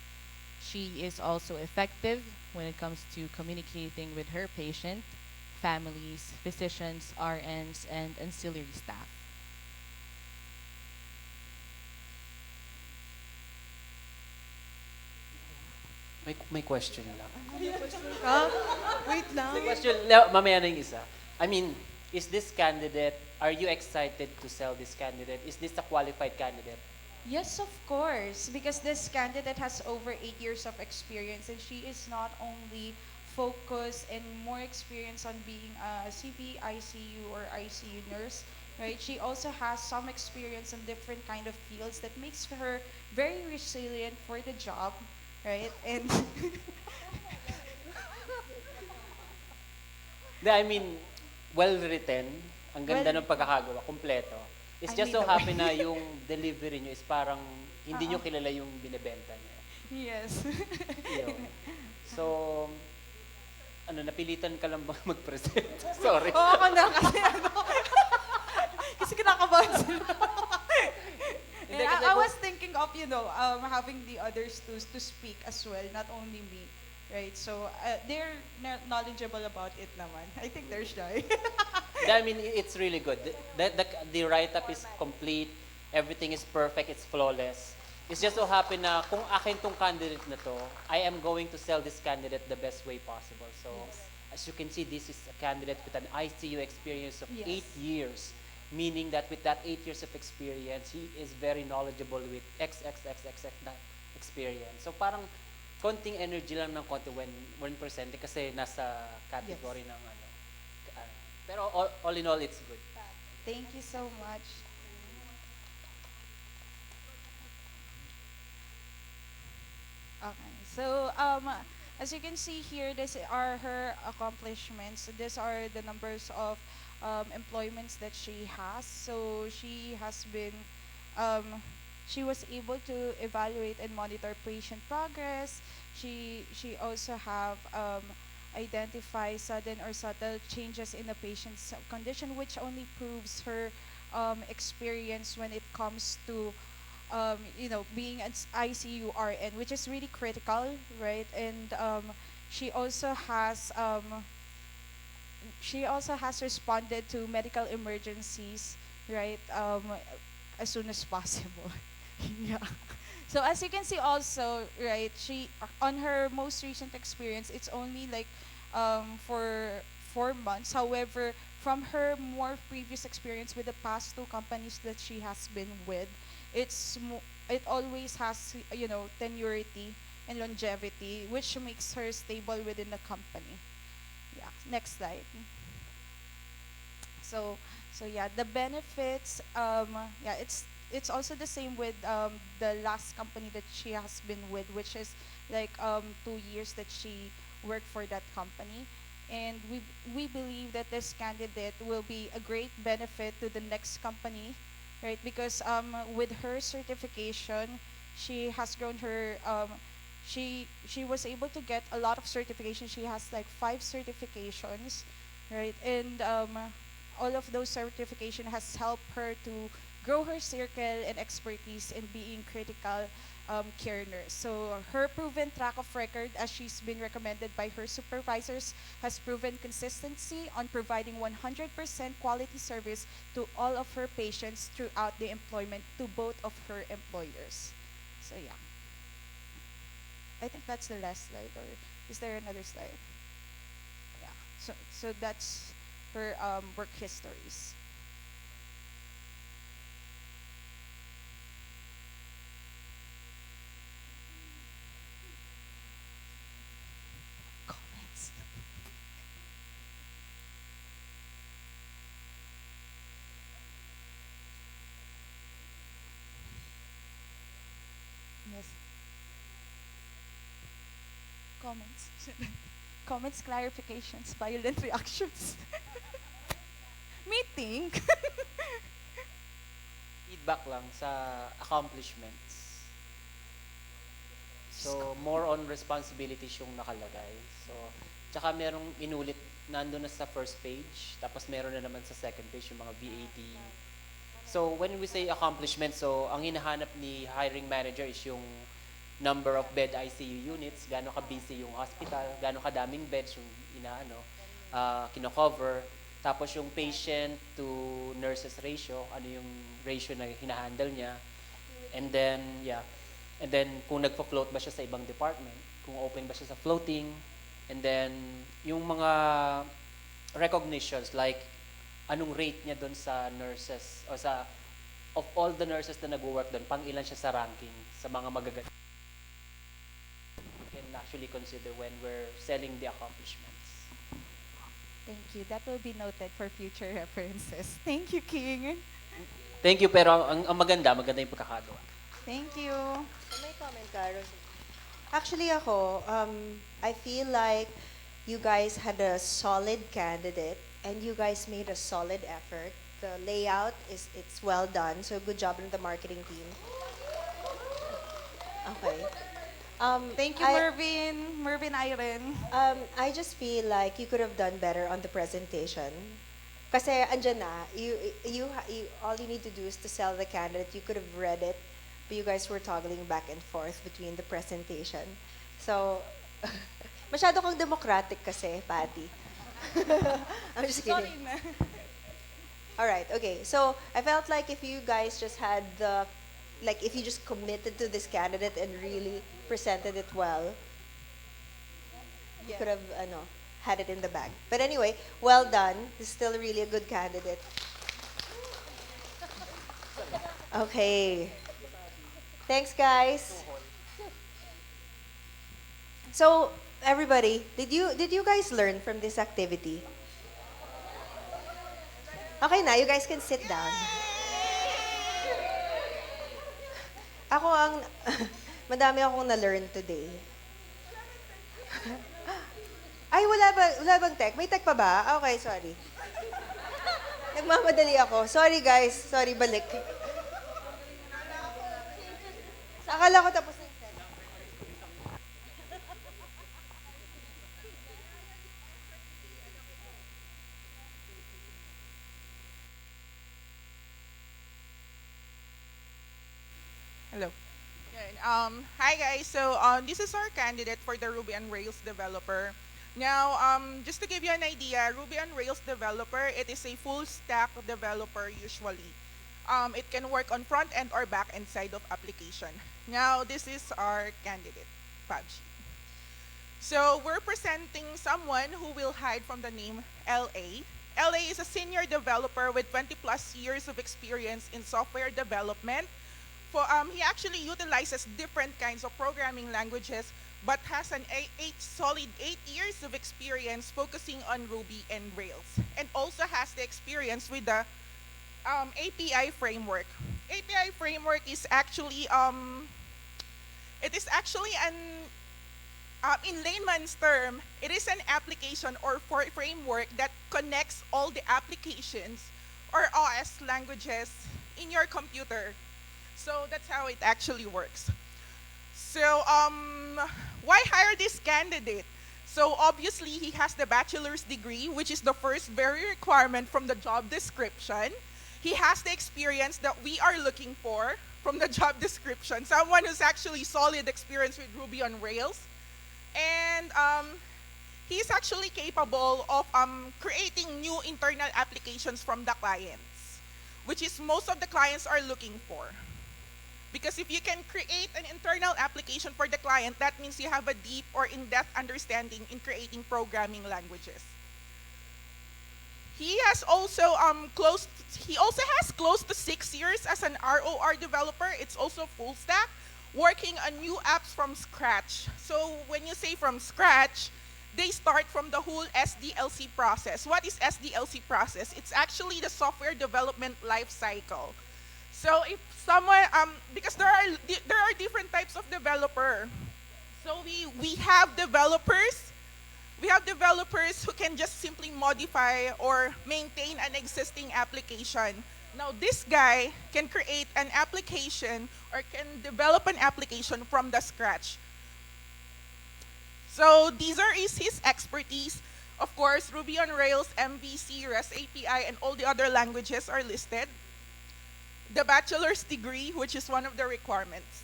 She is also effective when it comes to communicating with her patient, families, physicians, RNs, and ancillary staff. May question lang. Wait lang. May question, mamaya na yung isa. I mean, is this candidate, are you excited to sell this candidate? Is this a qualified candidate? yes, of course, because this candidate has over 8 years of experience, and she is not only focused and more experience on being a CP, ICU, or ICU nurse, right? She also has some experience in different kind of fields that makes her very resilient for the job, right? And I mean, well written, ang ganda ng pagkakagawa, kompleto. It's just so happy na yung delivery nyo is parang hindi nyo kilala yung binibenta niya. Yes. Yun. So, napilitan ka lang ba mag-present? Sorry. Oo, ako na kasi kasi kinakabahan sila. And I was thinking of, having the others to speak as well, not only me. Right? So, they're knowledgeable about it naman. I think they're shy. I mean, it's really good. The write-up is complete. Everything is perfect. It's flawless. It's just so happy na kung akin tong candidate na to, I am going to sell this candidate the best way possible. So, as you can see, this is a candidate with an ICU experience of 8 years. meaning that with that 8 years of experience, he is very knowledgeable with XXXXX na experience. So parang konting energy lang ng konti when presenting kasi nasa category ng ano. Pero all in all, it's good. Thank you so much. Okay, so as you can see here, these are her accomplishments. These are the numbers of employments that she has. So she has been, she was able to evaluate and monitor patient progress. She also have identify sudden or subtle changes in the patient's condition, which only proves her experience when it comes to being an ICU RN, which is really critical, right? And she also has responded to medical emergencies, right? As soon as possible. Yeah. So as you can see also, right, she on her most recent experience, it's only like for 4 months. However, from her more previous experience with the past 2 companies that she has been with, it always has tenuity and longevity, which makes her stable within the company. Yeah. Next slide. So yeah, the benefits. Yeah, it's also the same with the last company that she has been with, which is like 2 years that she worked for that company. And we believe that this candidate will be a great benefit to the next company, right? Because with her certification, she has grown her she was able to get a lot of certifications. She has like 5 certifications, right? And all of those certification has helped her to grow her circle and expertise in being critical care nurse. So her proven track of record, as she's been recommended by her supervisors, has proven consistency on providing 100% quality service to all of her patients throughout the employment to both of her employers. So yeah. I think that's the last slide, or is there another slide? Yeah. So that's her work histories. Comments. Yes. Comments. Comments, clarifications, violent reactions. Meeting. Feedback lang sa accomplishments. So, more on responsibilities yung nakalagay. So, tsaka merong inulit, nandun na sa first page, tapos meron na naman sa second page yung mga VAD. So, when we say accomplishments, so, ang hinahanap ni hiring manager is yung number of bed ICU units, gaano ka-busy yung hospital, gaano kadaming beds yung kino-cover, tapos yung patient to nurses ratio, ano yung ratio na hinahandle niya, and then, yeah, and then kung nagpo-float ba siya sa ibang department, kung open ba siya sa floating, and then yung mga recognitions, like anong rate niya doon sa nurses, o sa, of all the nurses na nag-work doon, pang ilan siya sa ranking, sa mga magaganda. Can actually consider when we're selling the accomplishments. Thank you. That will be noted for future references. Thank you, King. Thank you, pero ang maganda yung pagkakagawa. Thank you. May comment ka, Rosie? Actually ako, I feel like you guys had a solid candidate and you guys made a solid effort. The layout it's well done, so good job on the marketing team. Okay. Thank you, Mervin Irene. I just feel like you could have done better on the presentation. Kasi andyan na, all you need to do is to sell the candidate. You could have read it, but you guys were toggling back and forth between the presentation. So, masyado kang democratic kasi, Patty. I'm just kidding. Sorry na. All right, okay. So, I felt like if you guys just had if you just committed to this candidate and really presented it well, you could have had it in the bag. But anyway, well done. This is still really a good candidate. Okay. Thanks, guys. So, everybody, did you guys learn from this activity? Okay na, you guys can sit down. Ako ang madami akong na-learn today. Ay, wala bang tech? May tech pa ba? Okay, sorry. Nagmamadali ako. Sorry, guys. Sorry, balik. Akala ko tapos na yung tech. Hello. Yan. Hi guys. So this is our candidate for the Ruby on Rails developer. Now, just to give you an idea, Ruby on Rails developer, it is a full stack developer usually. It can work on front end or back end side of application. Now, this is our candidate, PUBG. So we're presenting someone who will hide from the name LA. LA is a senior developer with 20 plus years of experience in software development. He actually utilizes different kinds of programming languages, but has an solid 8 years of experience focusing on Ruby and Rails, and also has the experience with the API framework. API framework is actually in layman's term, it is an application or framework that connects all the applications or OS languages in your computer. So that's how it actually works. So why hire this candidate? So obviously he has the bachelor's degree, which is the first very requirement from the job description. He has the experience that we are looking for from the job description, someone who's actually solid experience with Ruby on Rails. And he's actually capable of creating new internal applications from the clients, which is most of the clients are looking for. Because if you can create an internal application for the client, that means you have a deep or in-depth understanding in creating programming languages. He also has close to 6 years as an ROR developer. It's also full stack, working on new apps from scratch. So when you say from scratch, they start from the whole SDLC process. What is SDLC process? It's actually the software development life cycle. So if someone, because there are different types of developer. So we have developers who can just simply modify or maintain an existing application. Now this guy can create an application or can develop an application from the scratch. So these are his expertise. Of course, Ruby on Rails, MVC, REST API, and all the other languages are listed. The bachelor's degree, which is one of the requirements.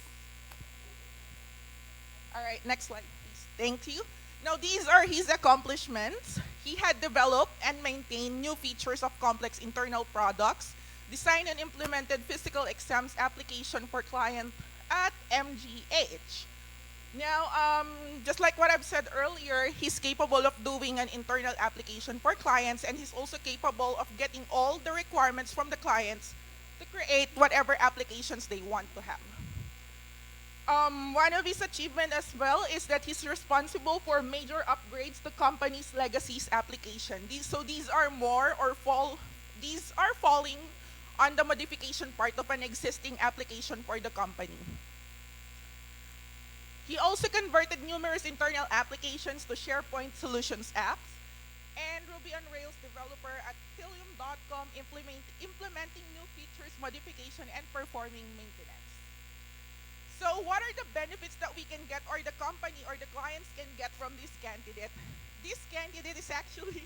All right, next slide, please. Thank you. Now, these are his accomplishments. He had developed and maintained new features of complex internal products, designed and implemented physical exams application for client at MGH. Now, just like what I've said earlier, he's capable of doing an internal application for clients, and he's also capable of getting all the requirements from the clients to create whatever applications they want to have. One of his achievements as well is that he's responsible for major upgrades to company's legacies application. These are falling on the modification part of an existing application for the company. He also converted numerous internal applications to SharePoint Solutions apps, and Ruby on Rails developer at Tilium.com implementing new features, modification, and performing maintenance. So what are the benefits that we can get, or the company or the clients can get from this candidate? This candidate is actually,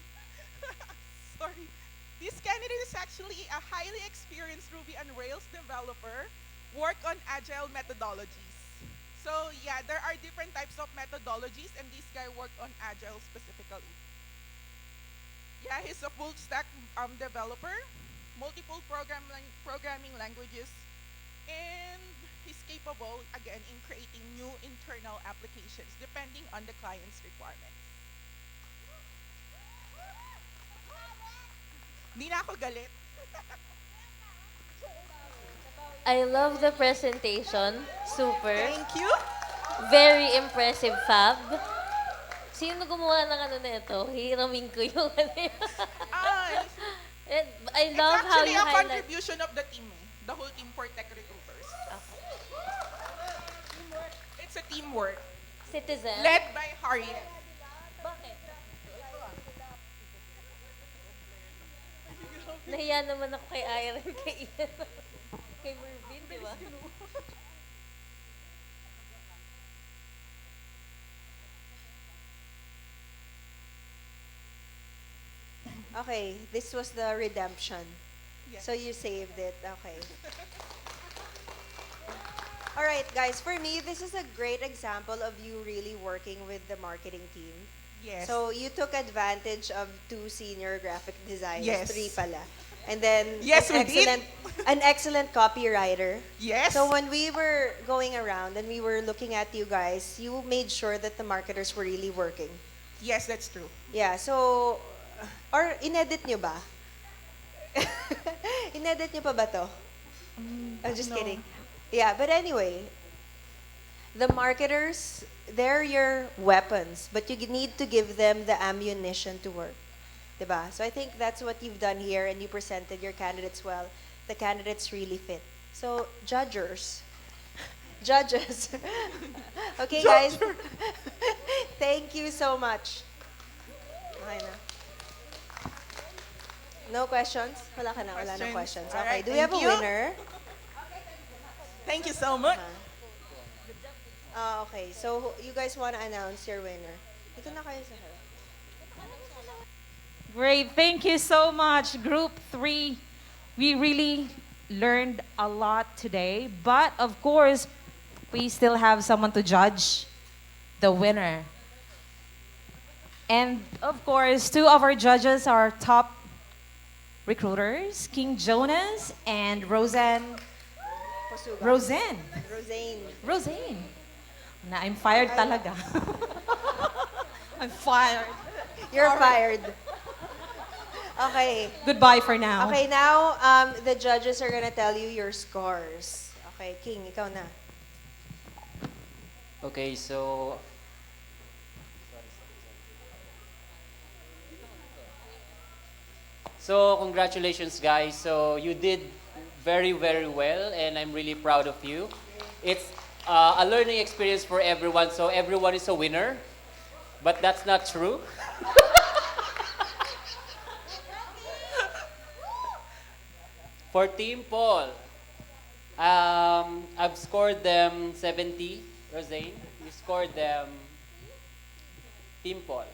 This candidate is actually a highly experienced Ruby on Rails developer, work on agile methodologies. So yeah, there are different types of methodologies, and this guy worked on agile specifically. Yeah, he's a full stack developer, multiple programming languages, and he's capable, again, in creating new internal applications depending on the client's requirements. Hindi na ako galit. I love the presentation. Super. Thank you. Very impressive, Fab. Sino gumawa ng ano na ito? Hiramin ko yung ano yun. And I It's love how actually you a highlight. contribution of the team, the whole team for Tech Recruiters. It's a teamwork. Citizen. Led by Harriet. Nahiya naman ako kay Iron, kay Ian. Kay Mervin, di ba? Okay, this was the redemption. Yes. So you saved it. Okay. All right, guys, for me, this is a great example of you really working with the marketing team. Yes. So you took advantage of 2 senior graphic designers, Yes. 3 pala. And then Yes, we did. an excellent copywriter. Yes. So when we were going around and we were looking at you guys, you made sure that the marketers were really working. Yes, that's true. Yeah, so, or inedit nyo ba? Inedit nyo pa ba to? I'm just no. kidding. Yeah, but anyway, the marketers, they're your weapons, but you need to give them the ammunition to work. Diba? So I think that's what you've done here, and you presented your candidates well. The candidates really fit. So, judges. Okay, guys. Thank you so much. Okay na. No questions? Wala ka na, wala na questions. All Okay, right, do we have a thank you. winner? Thank you so much. Okay, so you guys want to announce your winner. Ito na kayo sa harap. Great. Thank you so much, Group 3. We really learned a lot today. But, of course, we still have someone to judge the winner. And, of course, 2 of our judges are top recruiters, King Jonas and Roseanne. Posuga. Roseanne. Rosane. Na, I'm fired talaga. I'm fired. You're fired. Okay. Goodbye for now. Okay, now the judges are gonna tell you your scores. Okay, King, ikaw na. Okay, so congratulations guys. So you did very, very well and I'm really proud of you. It's a learning experience for everyone, so everyone is a winner. But that's not true. For Team Paul, I've scored them 70. Rosane, you scored them, Team Paul,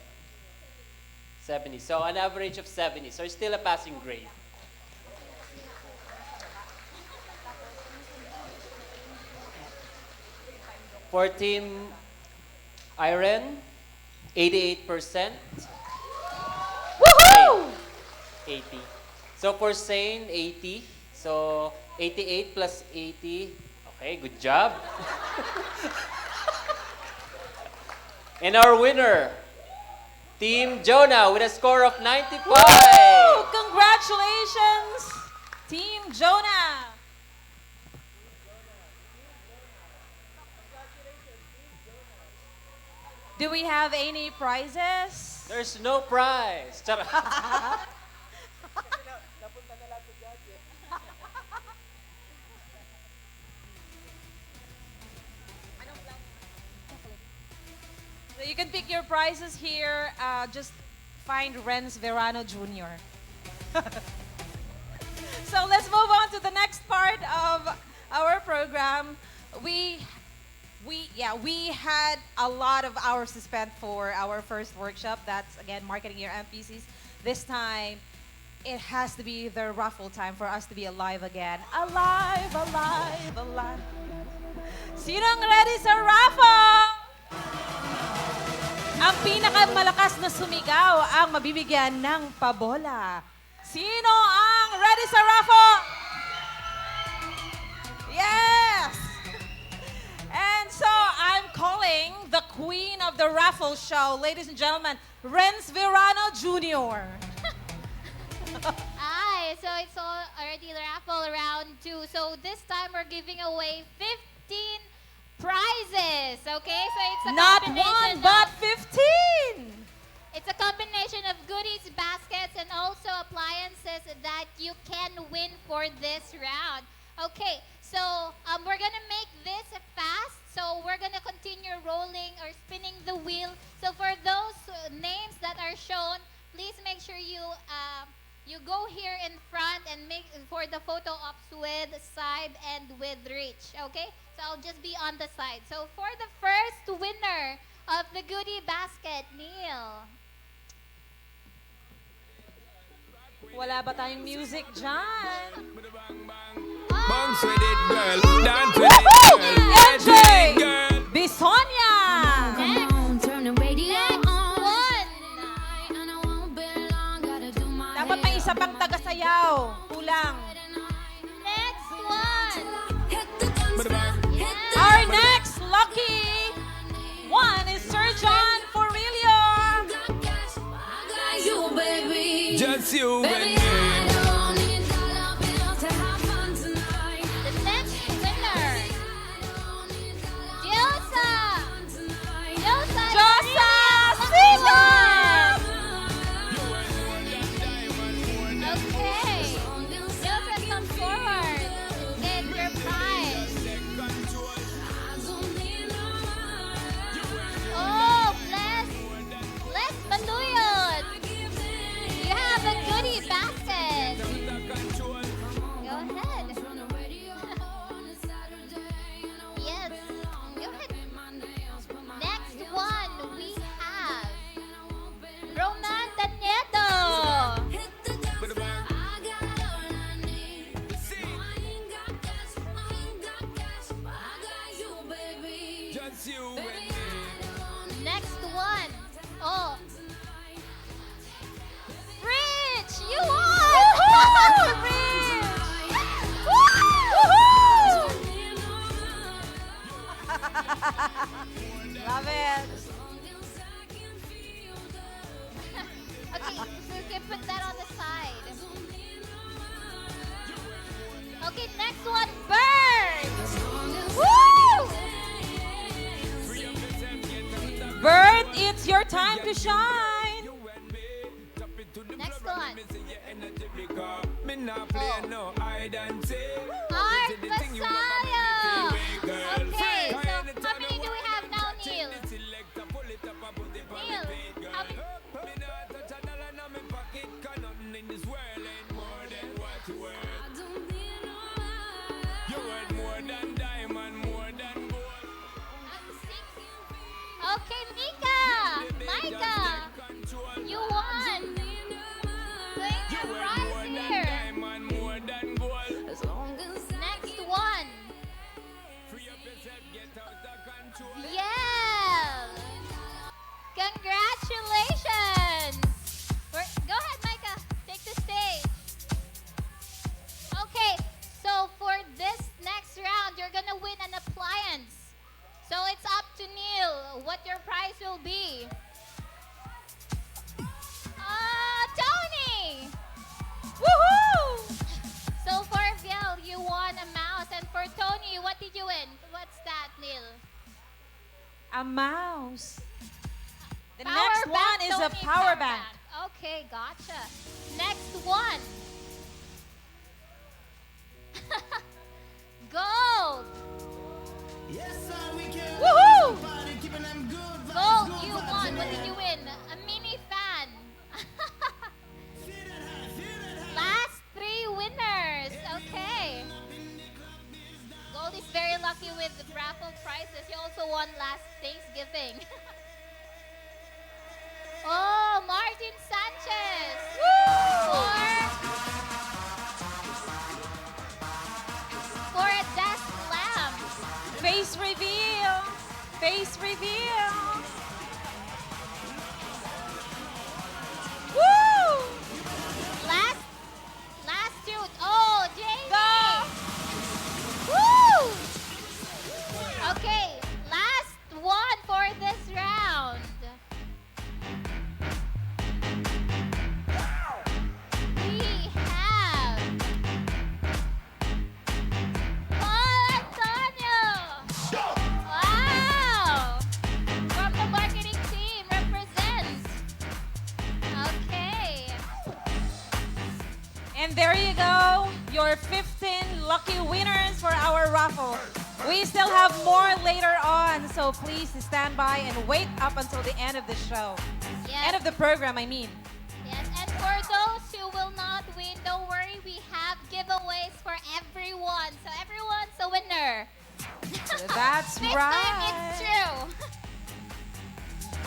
70. So an average of 70. So it's still a passing grade. For Team Iron, 88%. Woohoo! 80. So for Sane, 80. So 88 plus 80. Okay, good job. And our winner, Team Jonah with a score of 95. Woo! Congratulations, Team Jonah. Do we have any prizes? There's no prize. Charot. So you can pick your prizes here. Just find Renz Verano Jr. So let's move on to the next part of our program. We had a lot of hours to spend for our first workshop. That's, again, marketing your MPCs. This time, it has to be the raffle time for us to be alive again. Alive, alive, alive. Sinong ready sa raffle? Ang pinakamalakas na sumigaw ang mabibigyan ng pabola. Sino ang ready sa raffle? Yes! And so I'm calling the queen of the raffle show, ladies and gentlemen, Renz Verano Jr. Ay, so it's already raffle round 2. So this time we're giving away 15 prizes. Okay, so it's a Not combination one, but of- 15! It's a combination of goodies, baskets, and also appliances that you can win for this round. Okay, so we're gonna make this fast. So we're gonna continue rolling or spinning the wheel. So for those names that are shown, please make sure you you go here in front and make for the photo ops with side and with Rich. Okay, so I'll just be on the side. So for the first winner of the goodie basket, Neil. Wala ba tayong music dyan? Bounce with it, girl. Dance with it, Woohoo! girl. Dance MJ! with it, girl. Bisonia! Dapat may isa pang taga-sayaw. Kulang. Next one. Our next lucky one is Sir John Forilio. Just you and me. The next winner. Diosa. Diosa. Josa Sigan. Okay. Diosa, come forward. Get your prize. Oh, bless Banduyot. You have a goodie basket. Go ahead. Yes. Go ahead. Next one we have Romanta Nieto. Just you and me. Next one. Oh. Rich, you won! Rich! Love it. Okay, so you can put that on the side. Okay, next one, Bird! Woo! Bird, it's your time to shine. Next one. Me not play no hide and seek. Art This is the thing you want me Messiah! to feel, girl. Okay, so Anytime how many you do we want have me, now, check Neil? the selector, pull it up and put it on Neil, repeat, girl. how many? Me not touch a dollar in my pocket, 'cause nothing in this world ain't more than what you worth. You worth more than diamond, more than gold. Okay, Mika! Micah! You won! Claim your prize here! Diamond, more than gold. Next one! Free up yourself, get out of control. Yeah! Congratulations! Go ahead, Micah. Take the stage. Okay, so for this next round, you're gonna win an appliance. So it's up to Neil what your prize will be. Tony! Woohoo! So for Viel, you won a mouse. And for Tony, what did you win? What's that, Neil? A mouse. The Power next bank, one is a Tony, power bank. Okay, gotcha. Next one. Gold. Woohoo! Gold, you won. What did you win? A mini fan. Last 3 winners. Okay. Gold is very lucky with the raffle prizes. You also won last Thanksgiving. Oh, Martin Sanchez. For a desk lamp. Face reveal. Face reveal. Woo! Last 2. Oh, Jamie. Go. Woo! Okay, last one for this round. We have lucky winners for our raffle. We still have more later on, so please stand by and wait up until the end of the show. Yes. End of the program, I mean. Yes, and for those who will not win, don't worry, we have giveaways for everyone. So everyone's a winner. That's This right. time it's true.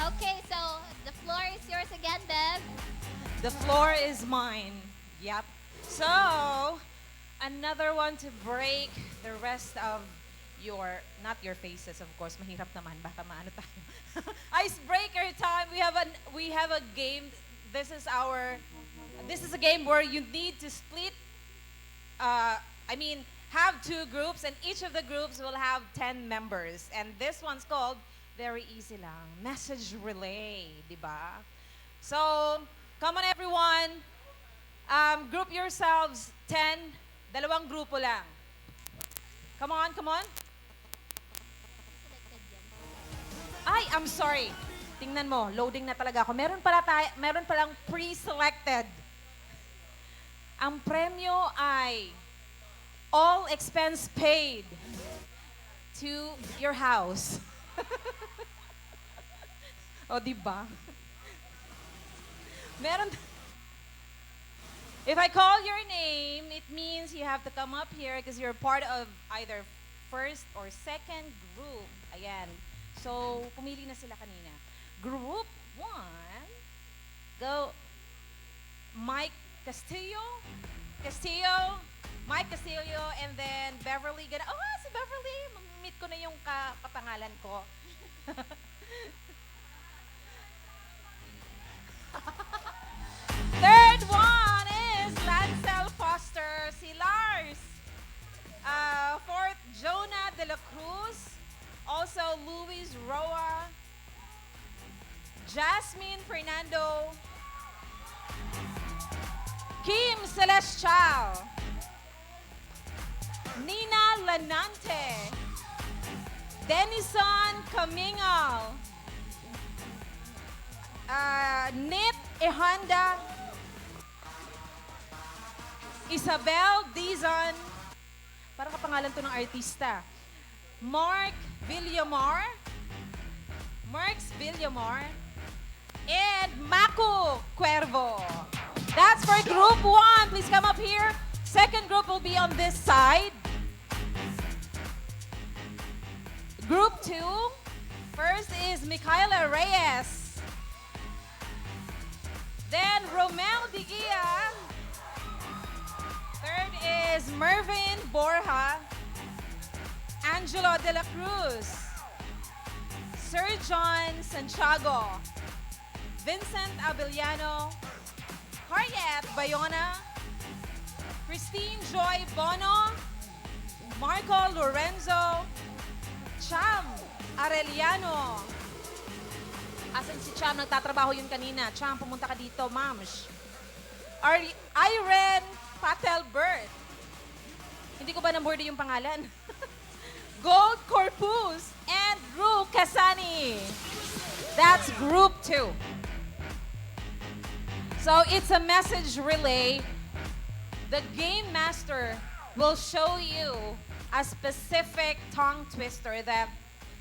Okay, so the floor is yours again, Bev. The floor is mine. Yep. So, another one to break the rest of your, not your faces, of course. Mahirap naman. Baka maano tayo. Icebreaker time. We have a game. This is a game where you need to split, have two groups, and each of the groups will have 10 members. And this one's called, very easy lang, message relay, diba? So, come on everyone. Group yourselves, 10, dalawang grupo lang. Come on, come on. Ay, I'm sorry. Tingnan mo, loading na talaga ako. Meron palang pre-selected. Ang premyo ay all expense paid to your house. O, diba? Meron. If I call your name, it means you have to come up here because you're part of either first or second group. Ayan. So, pumili na sila kanina. Group 1, go Mike Castillo, Mike Castillo, and then Beverly. Si Beverly, meet ko na yung kapangalan ko. Third one is Lancel Foster, si Lars. Fourth, Jonah De La Cruz. Also, Luis Roa. Jasmine Fernando. Kim Celestial. Nina Lanante. Denison Camingal. Nit Ehanda. Isabel Dizon. Parang kapangalan to ng artista. Mark Villamar. And Maku Cuervo. That's for group 1. Please come up here. Second group will be on this side. Group 2. First is Micaela Reyes. Then Romel Digia. Third is Mervin Borja. Angelo De La Cruz. Sir John Santiago. Vincent Abellano. Harriet Bayona. Christine Joy Bono. Marco Lorenzo. Cham Arellano. Asan si Cham? Nagtatrabaho yun kanina. Cham, pumunta ka dito, mams. Irene Patelbert. Hindi ko ba namorde yung pangalan? Gold Corpus and Drew Casani. That's group 2. So it's a message relay. The game master will show you a specific tongue twister that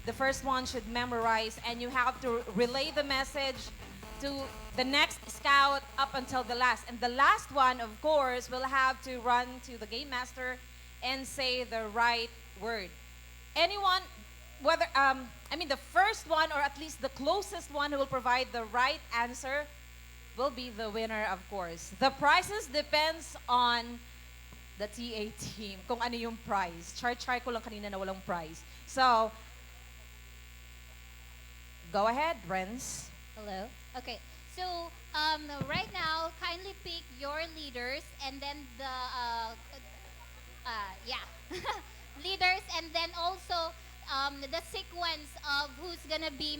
the first one should memorize, and you have to relay the message to the next scout up until the last. And the last one, of course, will have to run to the game master and say the right word. Anyone, the first one, or at least the closest one who will provide the right answer will be the winner, of course. The prizes depends on the TA team, kung ano yung prize. Char ko lang kanina na walang prize. So, go ahead, Renz. Hello. Okay. So, right now, kindly pick your leaders and then leaders, and then also the sequence of who's gonna be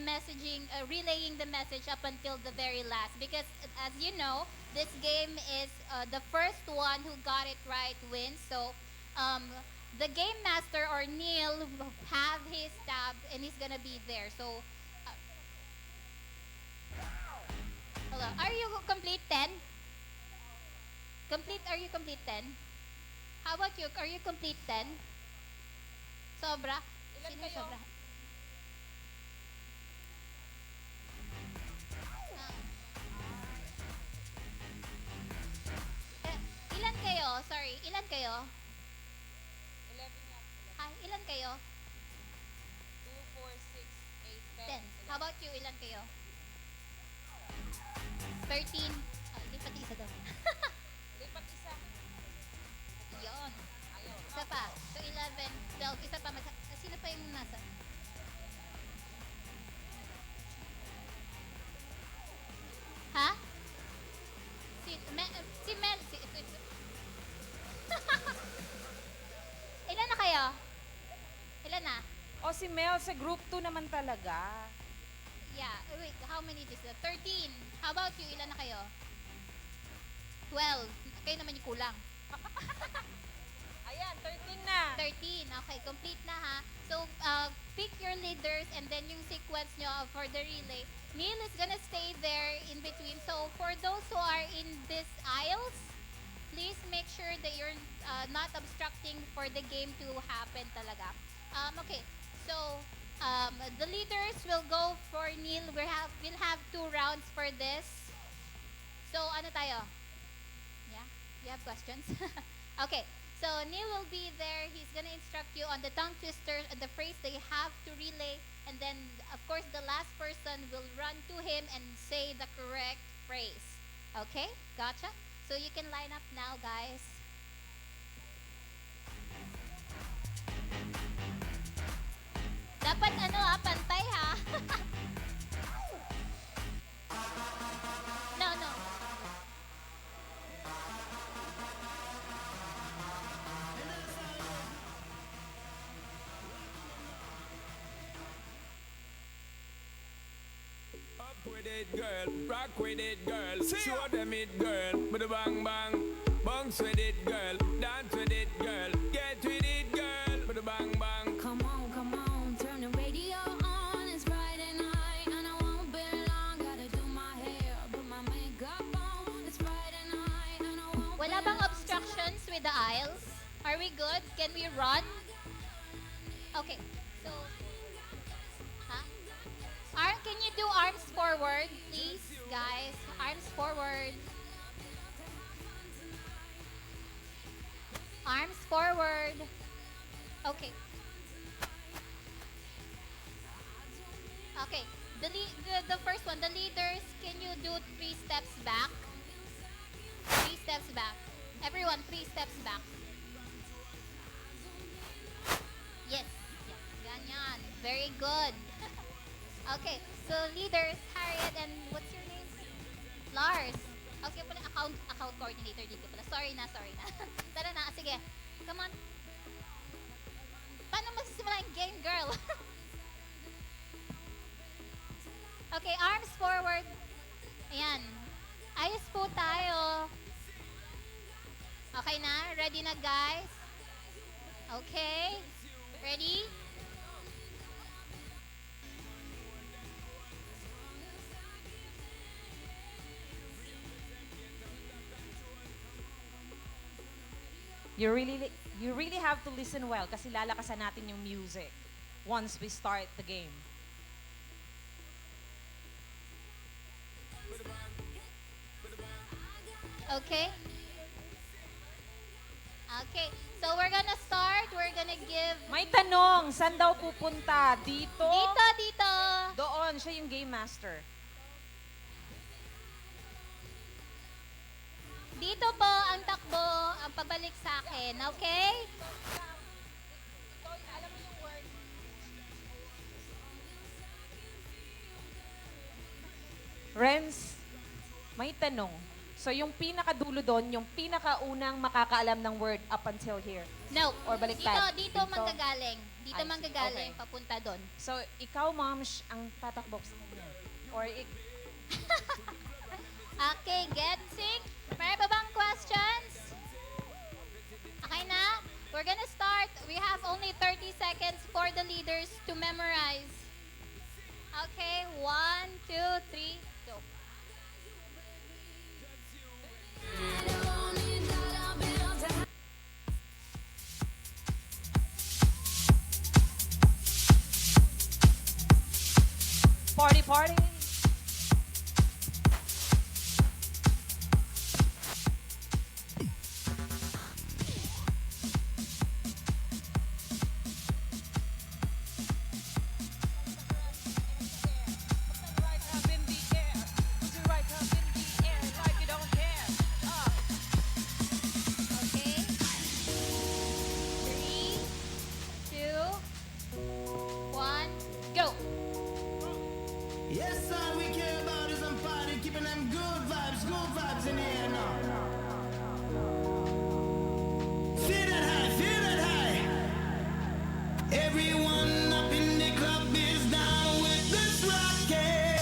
relaying the message up until the very last. Because as you know, this game is the first one who got it right wins. So, the game master, or Neil, will have his tab and he's gonna be there. So, hello. Are you complete 10? Are you complete 10? How about you? Are you complete 10? Sobra? Sino yung sobra? Ilan kayo? Sorry, ilan kayo? 11 Ah, ilan kayo? 2, 4, 6, 8, 10. How about you? Ilan kayo? 13. Oh, lipat isa daw. Lipat isa. Yun. Isa pa. So, 11, 12. Isa pa. Sino pa yung nasa? Ha? Si Mel. Ilan na kayo? Ilan na? O si Mel sa group 2 naman talaga. Yeah. Wait, how many is that? 13. How about you? Ilan na kayo? 12. Kayo naman yung kulang. Ayan, 13 na. 13. Okay, complete na ha. So, pick your leaders and then yung sequence nyo for the relay. Neil is gonna stay there in between. So, for those who are in these aisles, please make sure that you're not obstructing for the game to happen talaga. Okay, so the leaders will go for Neil. We'll have 2 rounds for this. So, ano tayo? Yeah? You have questions? Okay. So, Neil will be there. He's gonna instruct you on the tongue twister and the phrase that you have to relay. And then, of course, the last person will run to him and say the correct phrase. Okay? Gotcha? So, you can line up now, guys. Dapat pantay ha. No, no. Up with it, girl. Rock with it, girl. Show them it, girl. With a bang bang. Bounce with it, girl. Dance with it, girl. Get with it, girl. With a bang bang. Come on, turn the radio on. It's Friday night and I won't be long. Gotta do my hair, put my makeup on. It's Friday night and I won't Wala bang obstructions with the aisles? Are we good? Can we run? Okay. So, can you do arms forward, please, guys? Arms forward. Arms forward. Okay. Okay. The first one, the leaders, can you do 3 steps back? 3 steps back. Everyone, 3 steps back. Yes. Ganyan. Very good. Okay, so leaders, Harriet and what's your name? Lars. Okay pala, account coordinator dito pala. Sorry na. Tara na, sige. Come on. Paano magsisimula yung game, girl? Okay, arms forward. Ayan. Ayos po tayo. Okay na? Ready na, guys? Okay. Ready? You really have to listen well kasi lalakasan natin yung music once we start the game. Okay? Okay. So we're gonna start. We're gonna give... May tanong, saan daw pupunta? Dito? Dito. Doon, siya yung game master. Dito po ang takbo, ang pabalik sa akin. Okay? Renz, may tanong. So yung pinakadulo doon, yung pinakaunang makakaalam ng word up until here. No. Or baliktad. Dito manggagaling. Dito I see. manggagaling, Okay. papunta doon. So ikaw, ma'am, ang tatakbo sa kanya. Or Okay, get sync. Meron pa bang questions? Okay na? We're gonna start. We have only 30 seconds for the leaders to memorize. Okay, 1, 2, 3, go. Party, party. Okay. 3, 2, 1, go. Yes, all we care about is I'm party, keeping them good vibes in the air now. Feel that high. Everyone up in the club is down with this rocket.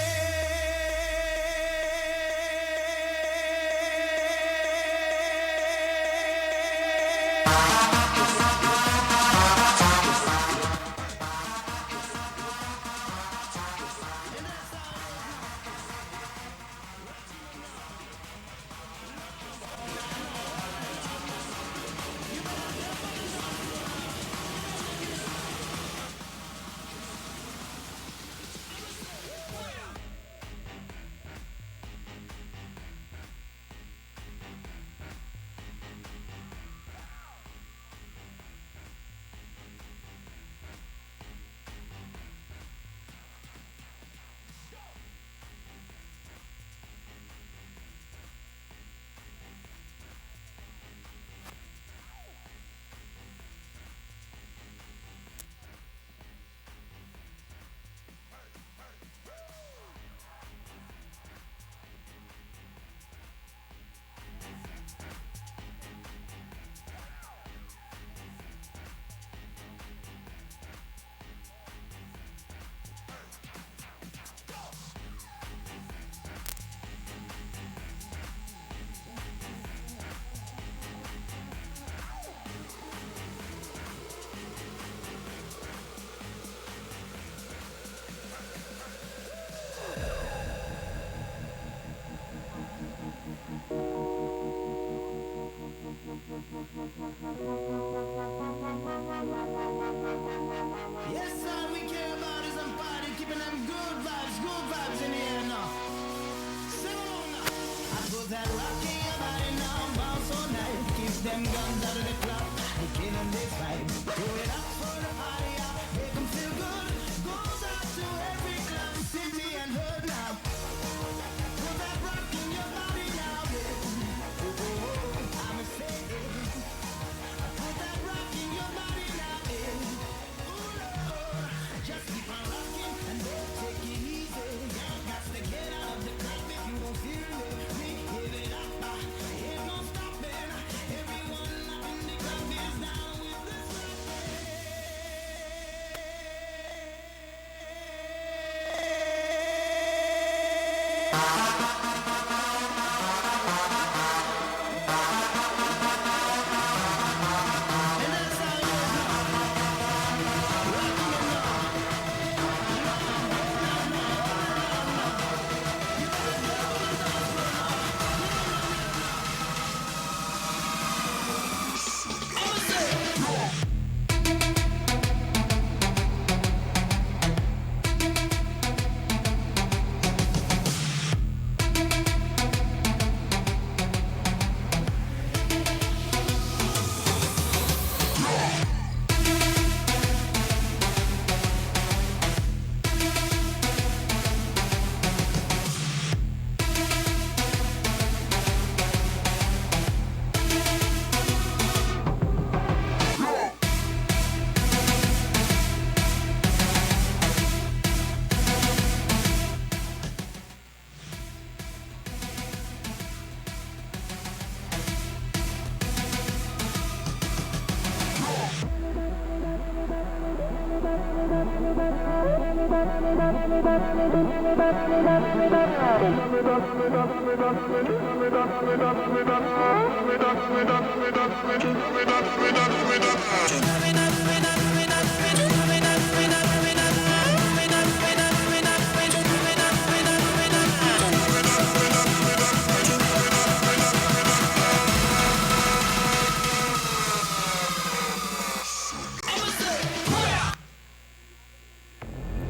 Yes, all we care about is I'm party, keeping them good vibes in the air now. Soon, I put that rock in your body now, bounce all night. Keep them guns out of the club, they killing this vibe. Do it up for the party, out, make them feel good. Goes out to every club, city and hood now. Put that rock in your body now, baby. Oh, oh, oh, I'ma say it. Put that rock in your body now, baby. Just keep on rocking and don't take it easy. Got to get out of the club if you don't feel it. We give it up, ain't no stopping. Everyone up in the club is down with this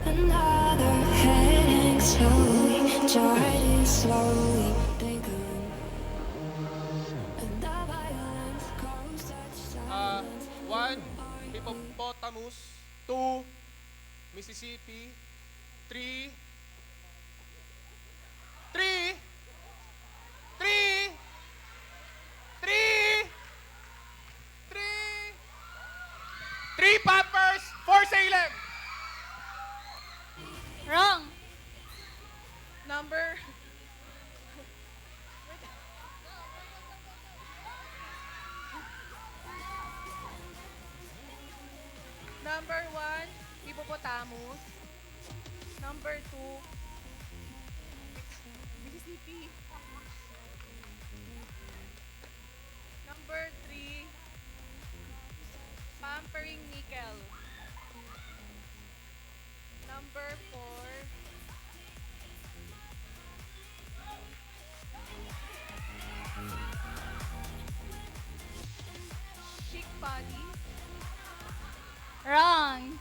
Another headache. and slowly they come. And the violence grows such silence. 1, hippopotamus. 2, Mississippi. 3, 3, 3, 3, 3 Pampers, 4 Salem. Wrong. Number... Number 1, hippopotamus. Number 2, Mississippi. Number 3, pampering nickel. Number 4, chic body. Wrong.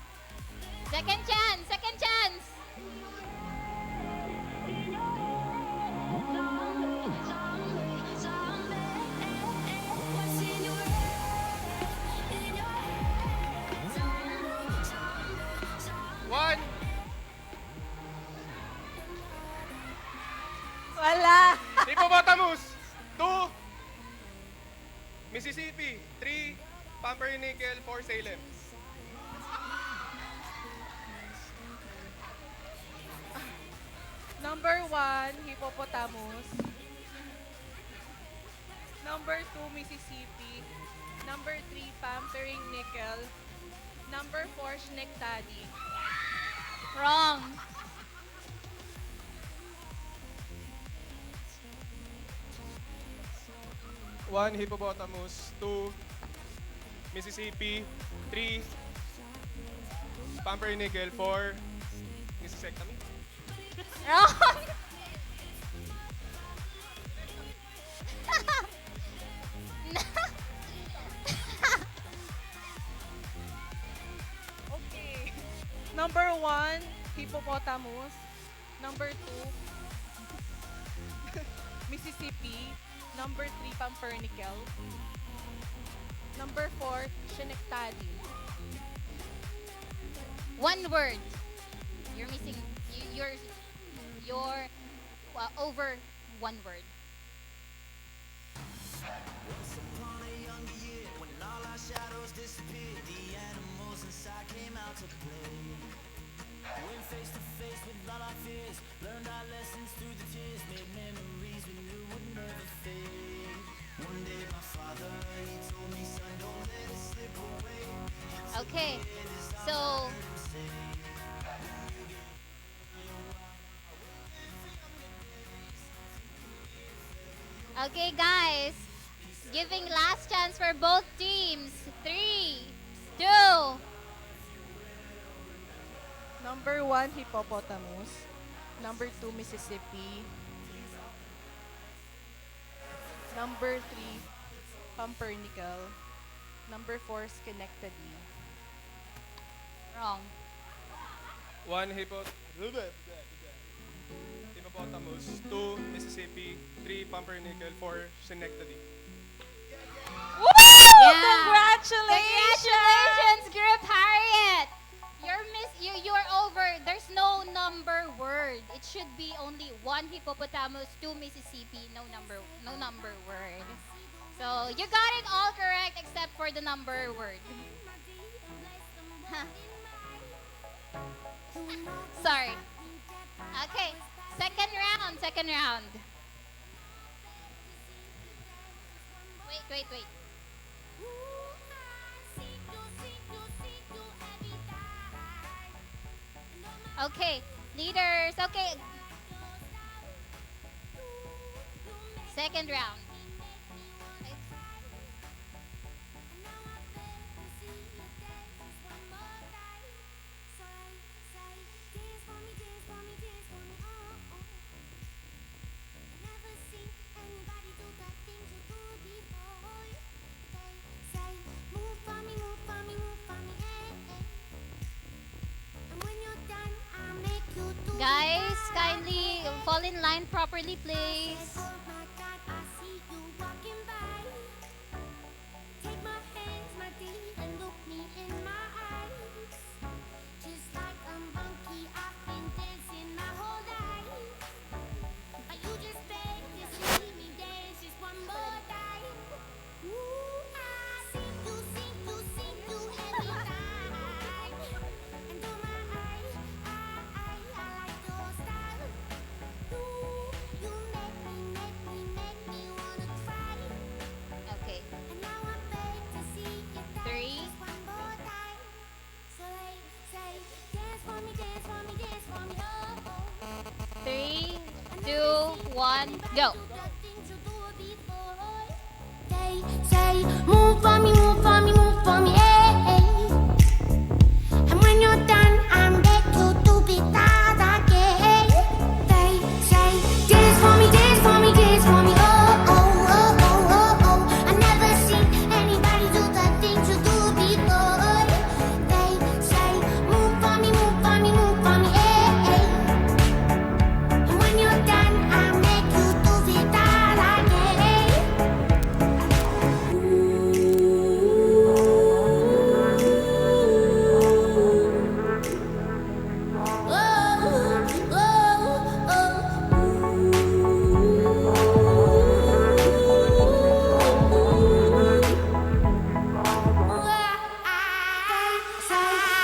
Second chance, second chance. One. Wala. Hippopotamus. 2, Mississippi. 3, Pumpernickel. 4, Salem. Number 1, hippopotamus. Number 2, Mississippi. Number 3, pampering nickel. Number 4, schnectady. Wrong. One, hippopotamus. 2, Mississippi. 3, Pumpernickel. 4, Mississectomy. Wrong. Okay. Number 1, hippopotamus. Number 2, Mississippi. Number 3, pumpernickel. Number 4, schenectady. One word. You're missing. You're over one word. Once upon a younger year, when all our shadows disappeared, the animals inside came out to play. Went face to face with all our fears, learned our lessons through the tears, made memories we knew would never fade. One day my father, he told me, son, don't let it slip away. Okay. So okay, guys. Giving last chance for both teams. 3, 2. Number 1, hippopotamus. Number 2, Mississippi. Number 3, pumpernickel. Number 4, schenectady. Wrong. 1, hippopotamus. 2, Mississippi. 3, Pumpernickel. 4, Schenectady. Woo! Congratulations! Congratulations, Group Harriet! You're over. There's no number word. It should be only 1 hippopotamus, 2 Mississippi, no number word. So you got it all correct except for the number word. Sorry. Okay, second round. Wait. Okay, leaders. Okay. Second round. Guys, kindly follow fall in line properly, please. Okay. Three. Three, two, one, go. Say, move for me, move for me, move for me, hey, And when you're done, I'm back to be that again. They say, dance for me, dance for me, dance for me, oh, oh, oh, oh, oh, oh. I never seen anybody do the things you do before. They say, move for me, move for me, move for me, hey, And when you're done, I'll make you do it all again.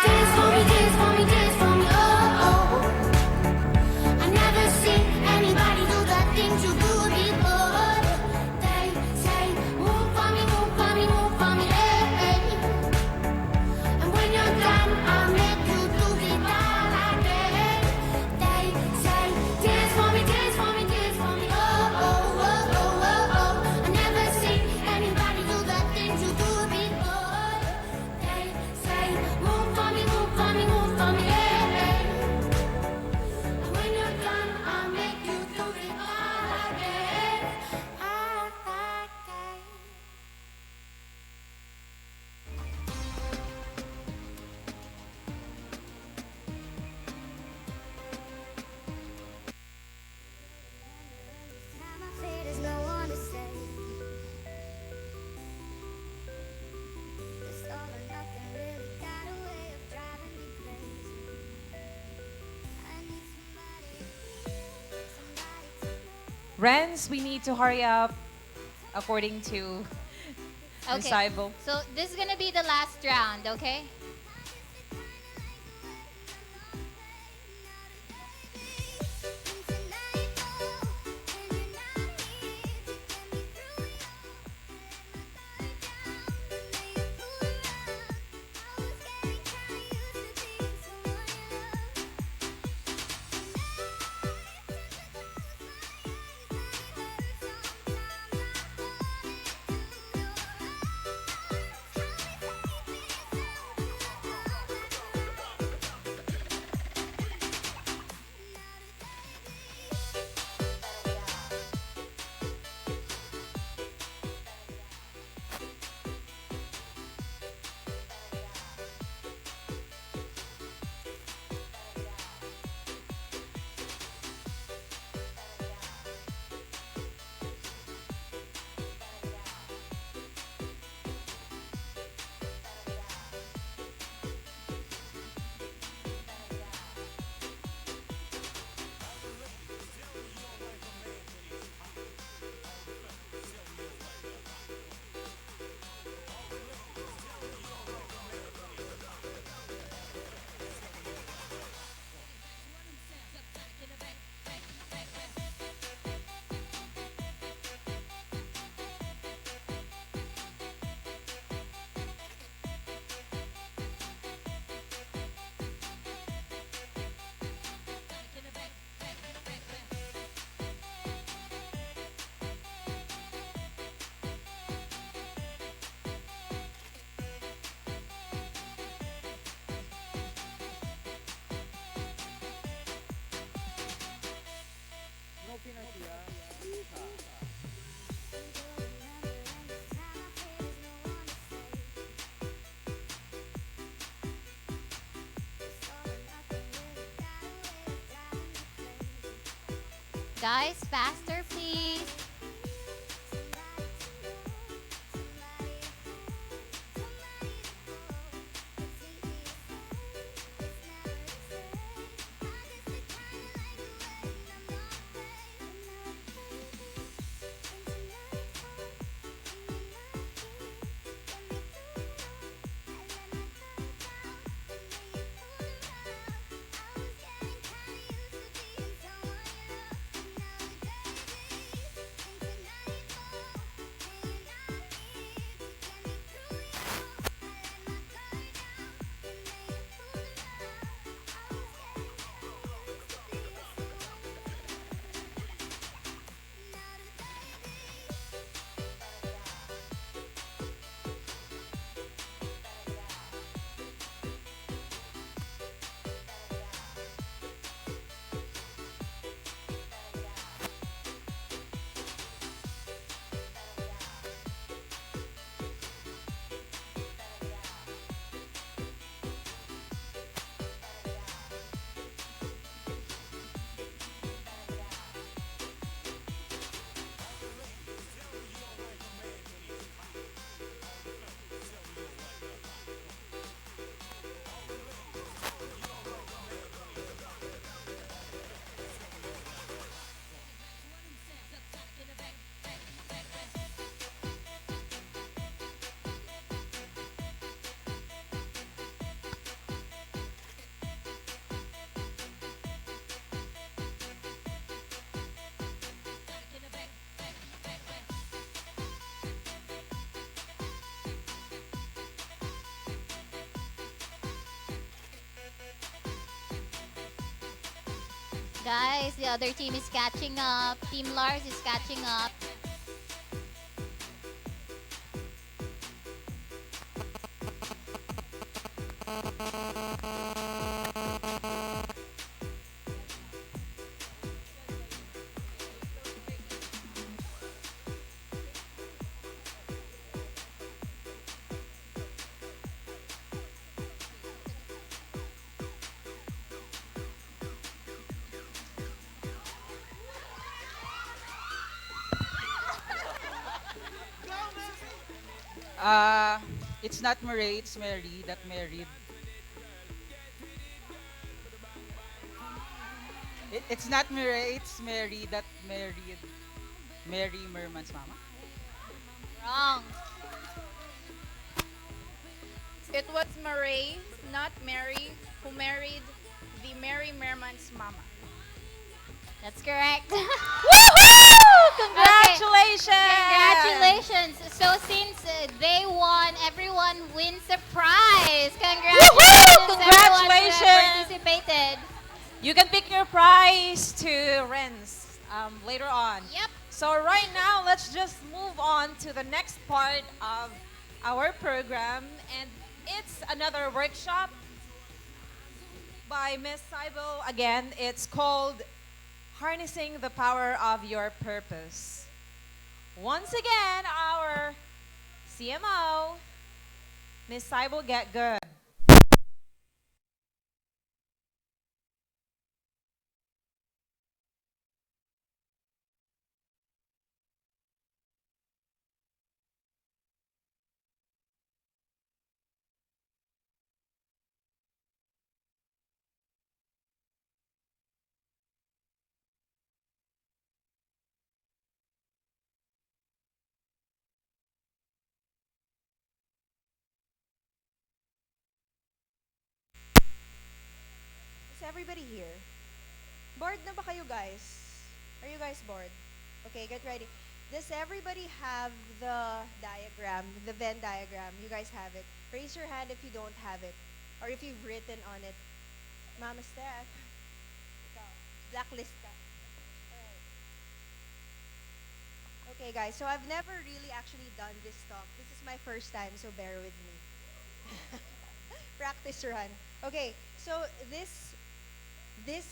Dance for me, dance for me, dance for me, oh, oh. I never seen anybody do the things you do before. They say, move for me, move for me, move for me, hey, And when you're done, I'll make you do it all again. They say, dance for me, dance for me, dance for me, oh, oh, oh, oh, oh, oh. I never seen anybody do the things you do before. They say, move for me, move for me, move for me, hey, And when you're done, I'll make you do it all again. I'm afraid there's no one to save. This all or nothing really got a way of driving me crazy. I need somebody Renz, we need to hurry up according to the Okay. Saibo. So this is gonna be the last round, okay? Guys, faster, please. Guys, the other team is catching up. Team Lars is catching up. It's not Murray, it's Mary that married. It's not Murray, it's Mary that married Mary Merman's mama. Wrong. It was Murray, not Mary, who married the Mary Merman's mama. That's correct. Congratulations! Congratulations! So since they won, everyone wins a prize. Congratulations! Everyone who Congratulations! has participated. You can pick your prize to Renz later on. Yep. So right now, let's just move on to the next part of our program, and it's another workshop by Miss Seibel. Again, it's called Harnessing the Power of Your Purpose. Once again, our CMO, Miss Seibel, get good. Is everybody here? Bored na ba kayo, guys? Are you guys bored? Okay, get ready. Does everybody have the diagram, the Venn diagram? You guys have it. Raise your hand if you don't have it. Or if you've written on it. Mama Steph. Ikaw. Blacklist ka. Alright. Okay, guys. So I've never really actually done this talk. This is my first time, so bear with me. Practice run. Okay, so this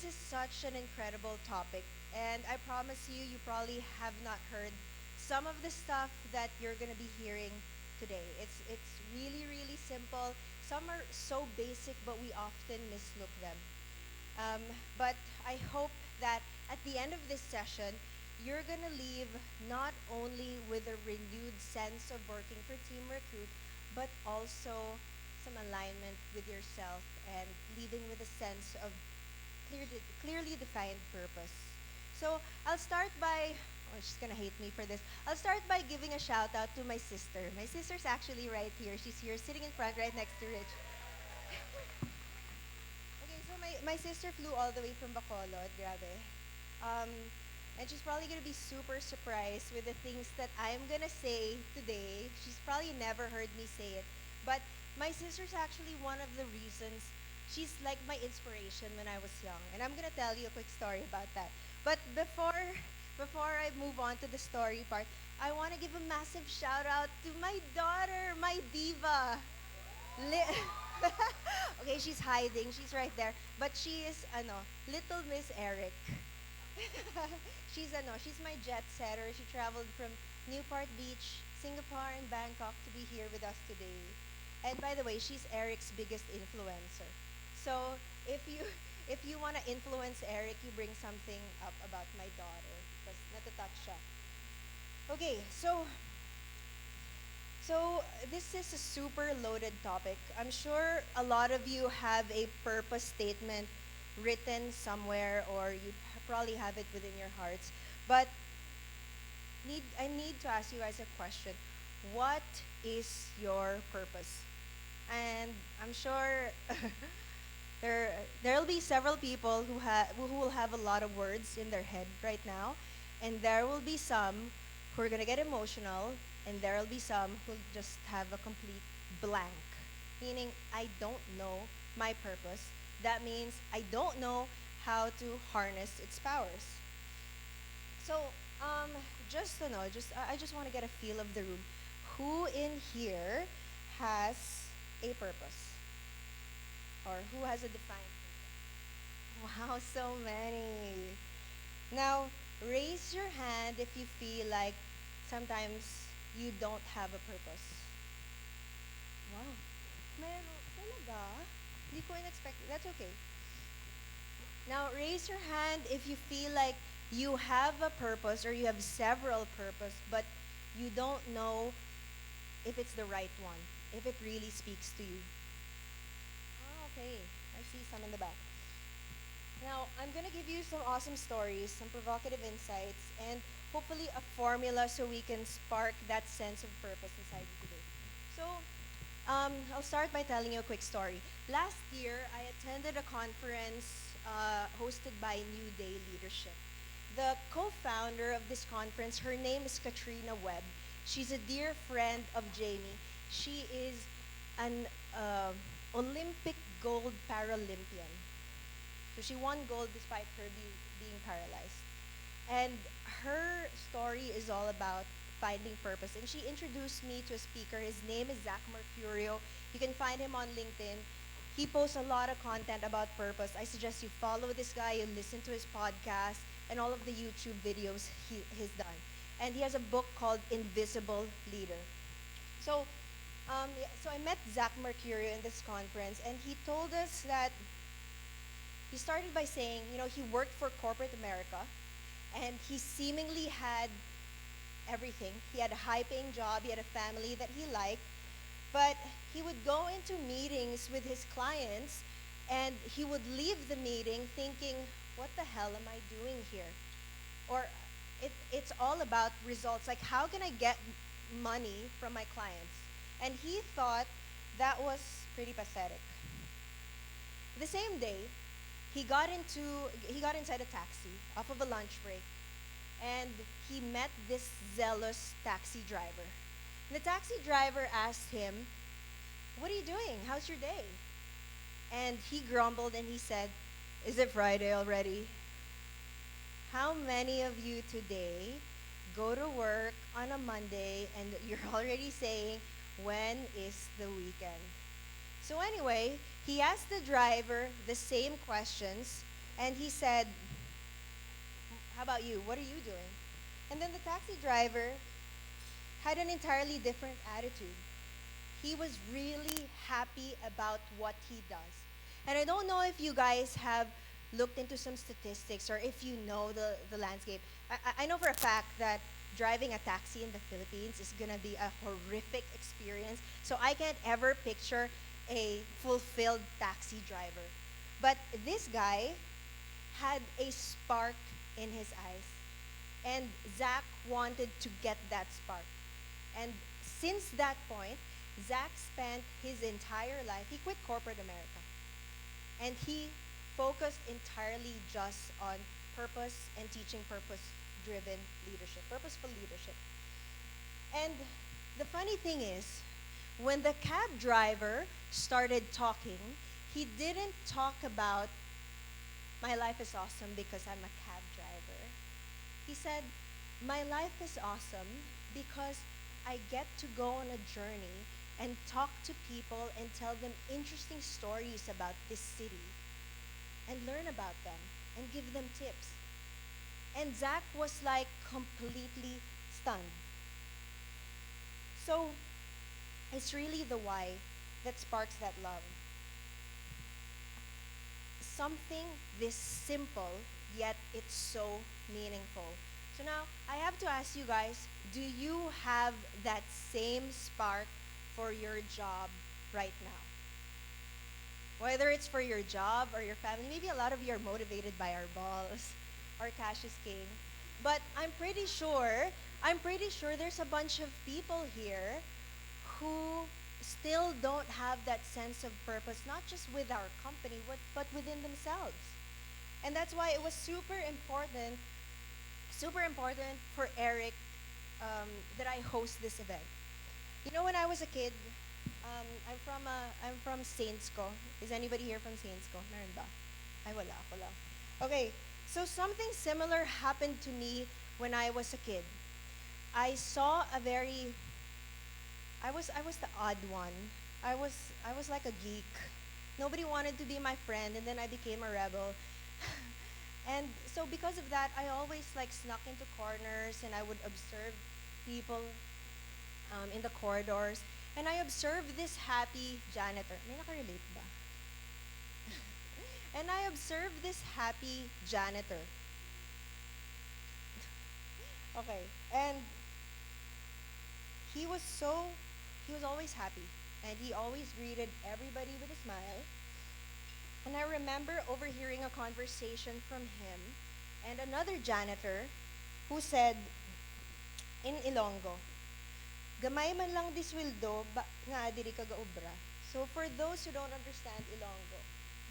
is such an incredible topic, and I promise you, you probably have not heard some of the stuff that you're gonna be hearing today. It's really really simple. Some are so basic, but we often mislook them. But I hope that at the end of this session, you're gonna leave not only with a renewed sense of working for Team Recruit, but also some alignment with yourself and leaving with a sense of clearly defined purpose. So I'll start by, oh, she's gonna hate me for this. I'll start by giving a shout out to my sister. My sister's actually right here. She's here sitting in front right next to Rich. Okay, so my sister flew all the way from Bacolod, grabe. Um, and she's probably gonna be super surprised with the things that I'm gonna say today. She's probably never heard me say it. But my sister's actually one of the reasons, she's like my inspiration when I was young. And I'm gonna tell you a quick story about that. But before I move on to the story part, I wanna give a massive shout out to my daughter, my diva. Okay, she's hiding. She's right there. But she is Little Miss Eric. She's my jet setter. She traveled from Newport Beach, Singapore, and Bangkok to be here with us today. And by the way, she's Eric's biggest influencer. So if you want to influence Eric, you bring something up about my daughter because natatouch siya. Okay, so this is a super loaded topic. I'm sure a lot of you have a purpose statement written somewhere or you probably have it within your hearts. But I need to ask you guys a question. What is your purpose? And I'm sure there'll be several people who will have a lot of words in their head right now, and there will be some who are gonna get emotional, and there will be some who just have a complete blank, meaning I don't know my purpose. That means I don't know how to harness its powers. So, just to know, I just want to get a feel of the room. Who in here has a purpose? Or who has a defined purpose? Wow, so many. Now, raise your hand if you feel like sometimes you don't have a purpose. Wow. Meron talaga? Hindi ko in-expect. That's okay. Now, raise your hand if you feel like you have a purpose or you have several purpose, but you don't know if it's the right one, if it really speaks to you. Oh, okay. I see some in the back. Now, I'm going to give you some awesome stories, some provocative insights, and hopefully a formula so we can spark that sense of purpose inside you today. So, I'll start by telling you a quick story. Last year, I attended a conference hosted by New Day Leadership. The co-founder of this conference, her name is Katrina Webb. She's a dear friend of Jamie. She is an Olympic gold Paralympian. So she won gold despite her being paralyzed. And her story is all about finding purpose. And she introduced me to a speaker. His name is Zach Mercurio. You can find him on LinkedIn. He posts a lot of content about purpose. I suggest you follow this guy, you listen to his podcast, and all of the YouTube videos he's done. And he has a book called Invisible Leader. So, so I met Zach Mercurio in this conference, and he told us that he started by saying, he worked for corporate America, and he seemingly had everything. He had a high-paying job, he had a family that he liked, but he would go into meetings with his clients, and he would leave the meeting thinking, what the hell am I doing here? Or it's all about results, like how can I get money from my clients? And he thought that was pretty pathetic. The same day, he got inside a taxi off of a lunch break, and he met this zealous taxi driver. And the taxi driver asked him, "What are you doing? How's your day?" And he grumbled and he said, "Is it Friday already?" How many of you today go to work on a Monday and you're already saying, when is the weekend? So anyway, he asked the driver the same questions, and he said, "How about you? What are you doing?" And then the taxi driver had an entirely different attitude. He was really happy about what he does. And I don't know if you guys have looked into some statistics or if you know the landscape, I know for a fact that driving a taxi in the Philippines is gonna be a horrific experience. So I can't ever picture a fulfilled taxi driver. But this guy had a spark in his eyes. And Zach wanted to get that spark. And since that point, Zach spent his entire life, he quit corporate America. And he focused entirely just on purpose and teaching purpose-driven leadership, purposeful leadership. And the funny thing is, when the cab driver started talking, he didn't talk about my life is awesome because I'm a cab driver. He said, my life is awesome because I get to go on a journey and talk to people and tell them interesting stories about this city and learn about them and give them tips. And Zach was like completely stunned. So it's really the why that sparks that love. Something this simple, yet it's so meaningful. So now, I have to ask you guys, do you have that same spark for your job right now? Whether it's for your job or your family, maybe a lot of you are motivated by our boss, our cash is king. But I'm pretty sure there's a bunch of people here who still don't have that sense of purpose, not just with our company, but within themselves. And that's why it was super important for Eric that I host this event. You know, when I was a kid, I'm from Saintsco. Is anybody here from Saintsco? Meron ba? Ay, wala, ako lang. Okay, so something similar happened to me when I was a kid. I saw I was the odd one. I was like a geek. Nobody wanted to be my friend, and then I became a rebel. And so because of that, I always like snuck into corners and I would observe people in the corridors. And I observed this happy janitor. May nakarelate ba? And I observed this happy janitor. Okay, and he was always happy. And he always greeted everybody with a smile. And I remember overhearing a conversation from him and another janitor who said in Ilonggo, gamay man lang diswildo, nga diri ka gaobra. So for those who don't understand Ilonggo,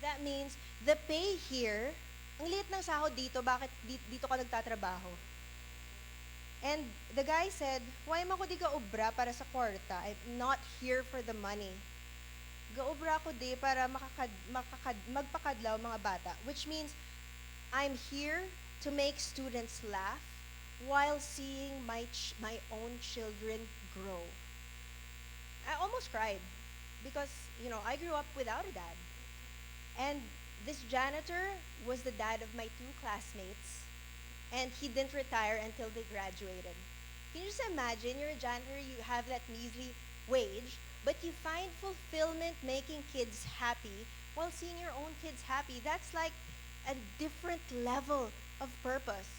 that means the pay here, ang liit ng sahod dito, bakit dito ka nagtatrabaho? And the guy said, why mo ko di gaobra para sa kwarta? I'm not here for the money. Gaobra ko di para magpakadlaw mga bata, which means I'm here to make students laugh while seeing my own children grow. I almost cried because, you know, I grew up without a dad. And this janitor was the dad of my two classmates, and he didn't retire until they graduated. Can you just imagine, you're a janitor, you have that measly wage, but you find fulfillment making kids happy while seeing your own kids happy. That's like a different level of purpose.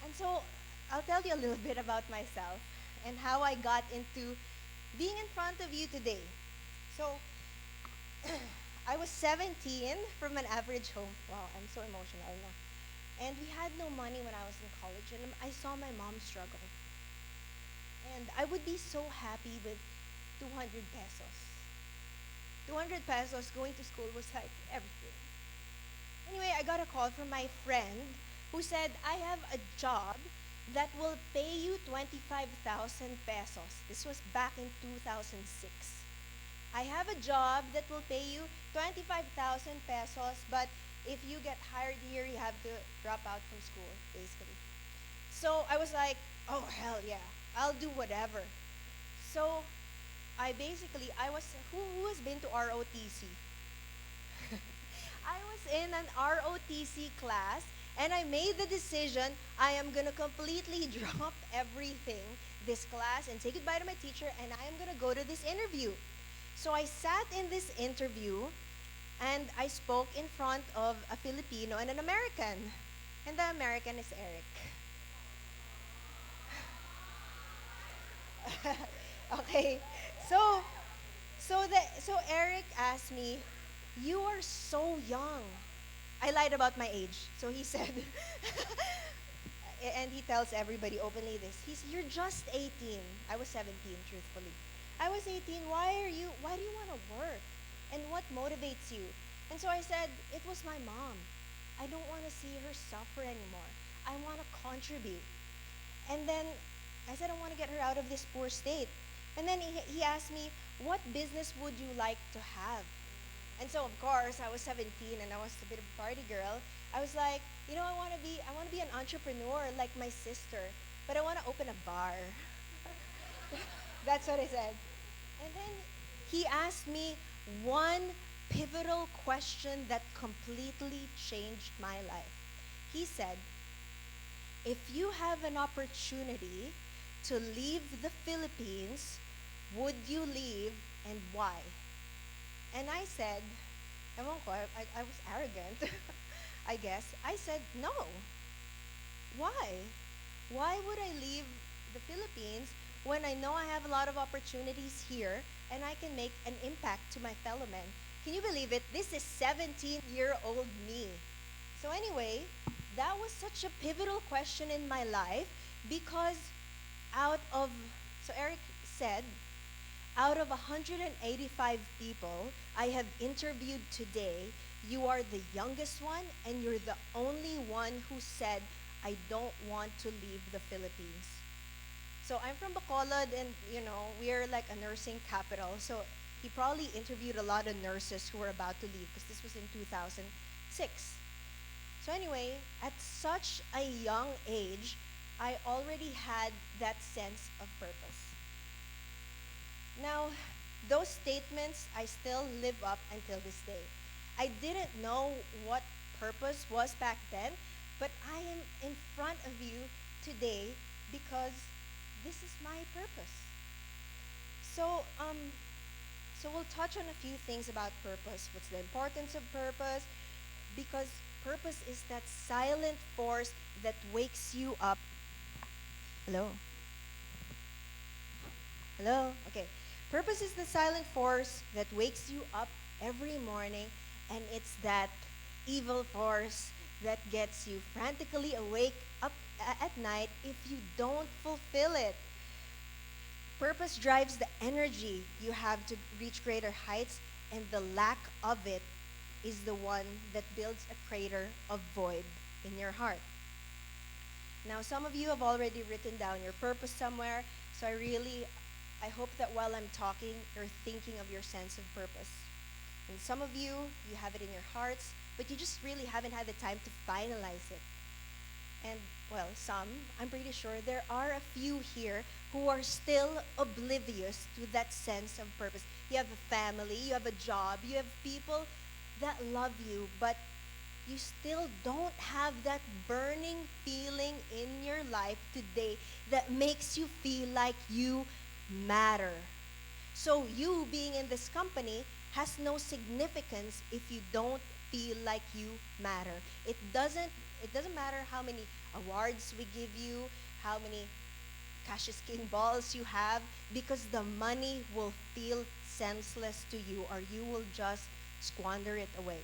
And so I'll tell you a little bit about myself and how I got into being in front of you today. So I was 17 from an average home. Wow, I'm so emotional now. And we had no money when I was in college, and I saw my mom struggle. And I would be so happy with 200 pesos. 200 pesos going to school was like everything. Anyway, I got a call from my friend who said, I have a job that will pay you 25,000 pesos. This was back in 2006. I have a job that will pay you 25,000 pesos, but if you get hired here, you have to drop out from school, basically. So I was like, oh, hell yeah. I'll do whatever. So who has been to ROTC? I was in an ROTC class and I made the decision I am going to completely drop everything, this class, and say goodbye to my teacher, and I am going to go to this interview. So I sat in this interview And I spoke in front of a Filipino and an American. And the American is Eric. Okay. So so Eric asked me, "You are so young." I lied about my age. So he said and he tells everybody openly this. You're just 18. I was 17, truthfully. I was 18. Why do you want to work? And what motivates you? And so I said, it was my mom. I don't want to see her suffer anymore. I want to contribute. And then I said, I want to get her out of this poor state. And then he asked me, what business would you like to have? And so of course, I was 17 and I was a bit of a party girl. I was like, I want to be an entrepreneur like my sister, but I want to open a bar. That's what I said. And then he asked me one pivotal question that completely changed my life. He said, if you have an opportunity to leave the Philippines, would you leave and why? And I said, ewan ko, I was arrogant, I guess. I said, no. Why? Why would I leave the Philippines when I know I have a lot of opportunities here and I can make an impact to my fellow men? Can you believe it? This is 17-year-old me. So anyway, that was such a pivotal question in my life because so Eric said, out of 185 people I have interviewed today, you are the youngest one and you're the only one who said, I don't want to leave the Philippines. So I'm from Bacolod and, we're like a nursing capital. So he probably interviewed a lot of nurses who were about to leave because this was in 2006. So anyway, at such a young age, I already had that sense of purpose. Now, those statements I still live up until this day. I didn't know what purpose was back then, but I am in front of you today because this is my purpose. So we'll touch on a few things about purpose. What's the importance of purpose? Because purpose is that silent force that wakes you up. Hello? Hello? Okay. Purpose is the silent force that wakes you up every morning, and it's that evil force that gets you frantically awake up at night if you don't fulfill it. Purpose drives the energy you have to reach greater heights, and the lack of it is the one that builds a crater of void in your heart. Now, some of you have already written down your purpose somewhere, so I hope that while I'm talking, you're thinking of your sense of purpose. And some of you have it in your hearts, but you just really haven't had the time to finalize it. And, I'm pretty sure there are a few here who are still oblivious to that sense of purpose. You have a family, you have a job, you have people that love you, but you still don't have that burning feeling in your life today that makes you feel like you matter. So you being in this company has no significance if you don't feel like you matter. It doesn't matter how many awards we give you, how many cash skin balls you have, because the money will feel senseless to you or you will just squander it away.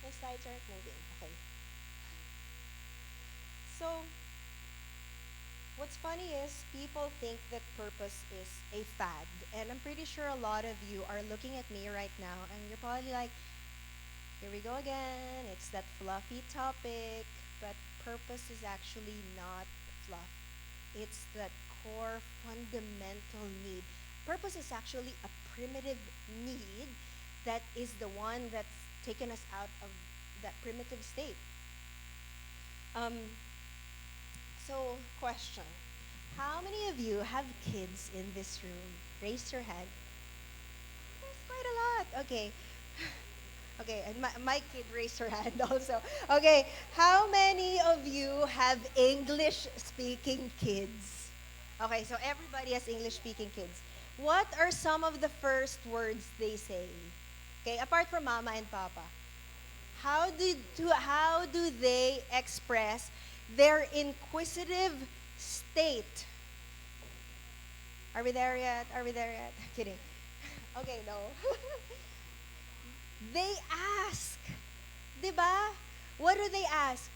My slides aren't moving. Okay. So, what's funny is people think that purpose is a fad. And I'm pretty sure a lot of you are looking at me right now and you're probably like, here we go again. It's that fluffy topic. But purpose is actually not fluff. It's that core fundamental need. Purpose is actually a primitive need that is the one that's taken us out of that primitive state. So, question. How many of you have kids in this room? Raise your hand. There's quite a lot. Okay. Okay, and my kid raised her hand also. Okay, how many of you have English-speaking kids? Okay, so everybody has English-speaking kids. what are some of the first words they say? Okay, apart from mama and papa. How do they express their inquisitive state? Are we there yet? Are we there yet? Kidding. Okay, no. They ask. Diba? What do they ask?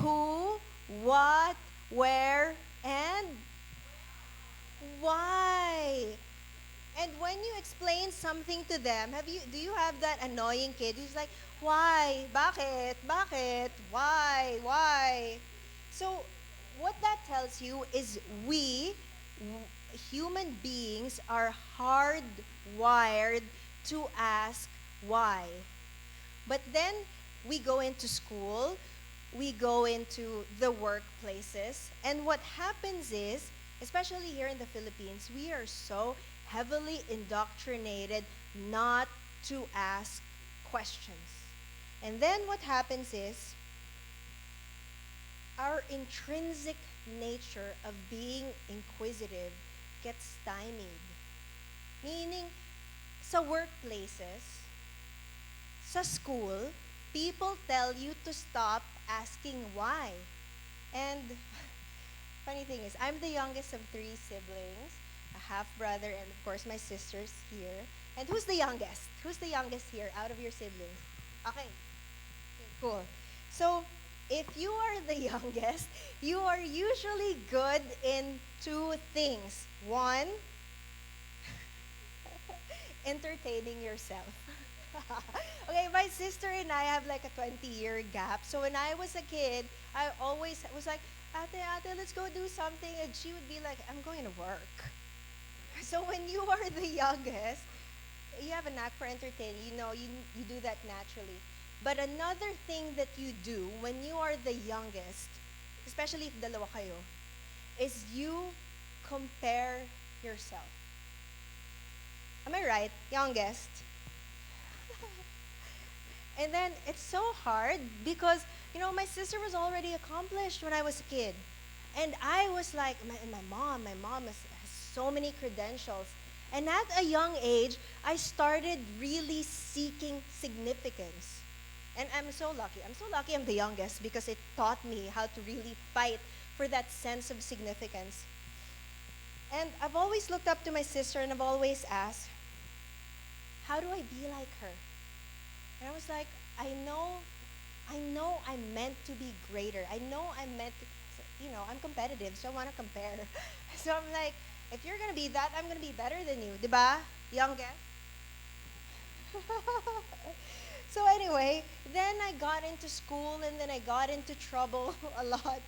Who, what, where, and why? And when you explain something to them, do you have that annoying kid who's like, why? Bakit? Bakit? Why? So, what that tells you is human beings are hardwired to ask why. But then we go into school, we go into the workplaces, and what happens is, especially here in the Philippines, we are so heavily indoctrinated not to ask questions. And then what happens is, our intrinsic nature of being inquisitive gets stymied. Meaning, sa workplaces, sa school, people tell you to stop asking why. And funny thing is, I'm the youngest of 3 siblings, a half brother, and of course my sister's here. And who's the youngest? Who's the youngest here out of your siblings? Okay, cool. So, if you are the youngest, you are usually good in 2 things. One, entertaining yourself. Okay, my sister and I have like a 20-year gap. So when I was a kid, I always was like, ate, let's go do something. And she would be like, I'm going to work. So when you are the youngest, you have a knack for entertaining. You do that naturally. But another thing that you do when you are the youngest, especially if dalawa kayo, is you compare yourself. Am I right? Youngest. And then it's so hard because, my sister was already accomplished when I was a kid. And I was like, my mom has so many credentials. And at a young age, I started really seeking significance. And I'm so lucky. I'm the youngest because it taught me how to really fight for that sense of significance. And I've always looked up to my sister and I've always asked, how do I be like her? And I was like, I know I'm meant to be greater. I know I'm meant to, I'm competitive, so I want to compare. So I'm like, if you're going to be that, I'm going to be better than you. Diba? Youngest? So anyway, then I got into school and then I got into trouble a lot.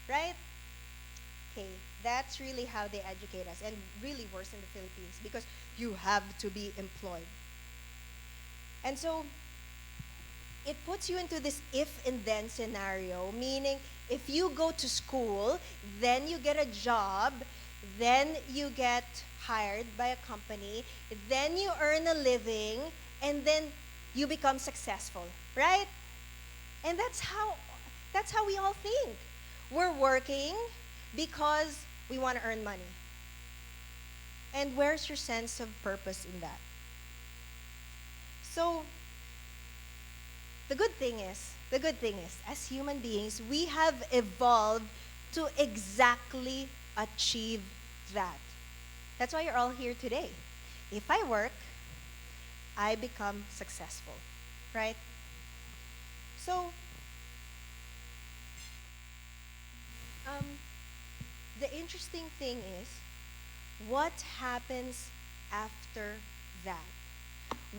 Right? Okay, that's really how they educate us, and really worse in the Philippines because you have to be employed. And so, it puts you into this if and then scenario, meaning if you go to school, then you get a job, then you get hired by a company, then you earn a living, and then you become successful, right? And that's how we all think. We're working because we want to earn money. And where's your sense of purpose in that? So, the good thing is, as human beings, we have evolved to exactly achieve that. That's why you're all here today. If I work, I become successful, right? So, the interesting thing is, what happens after that?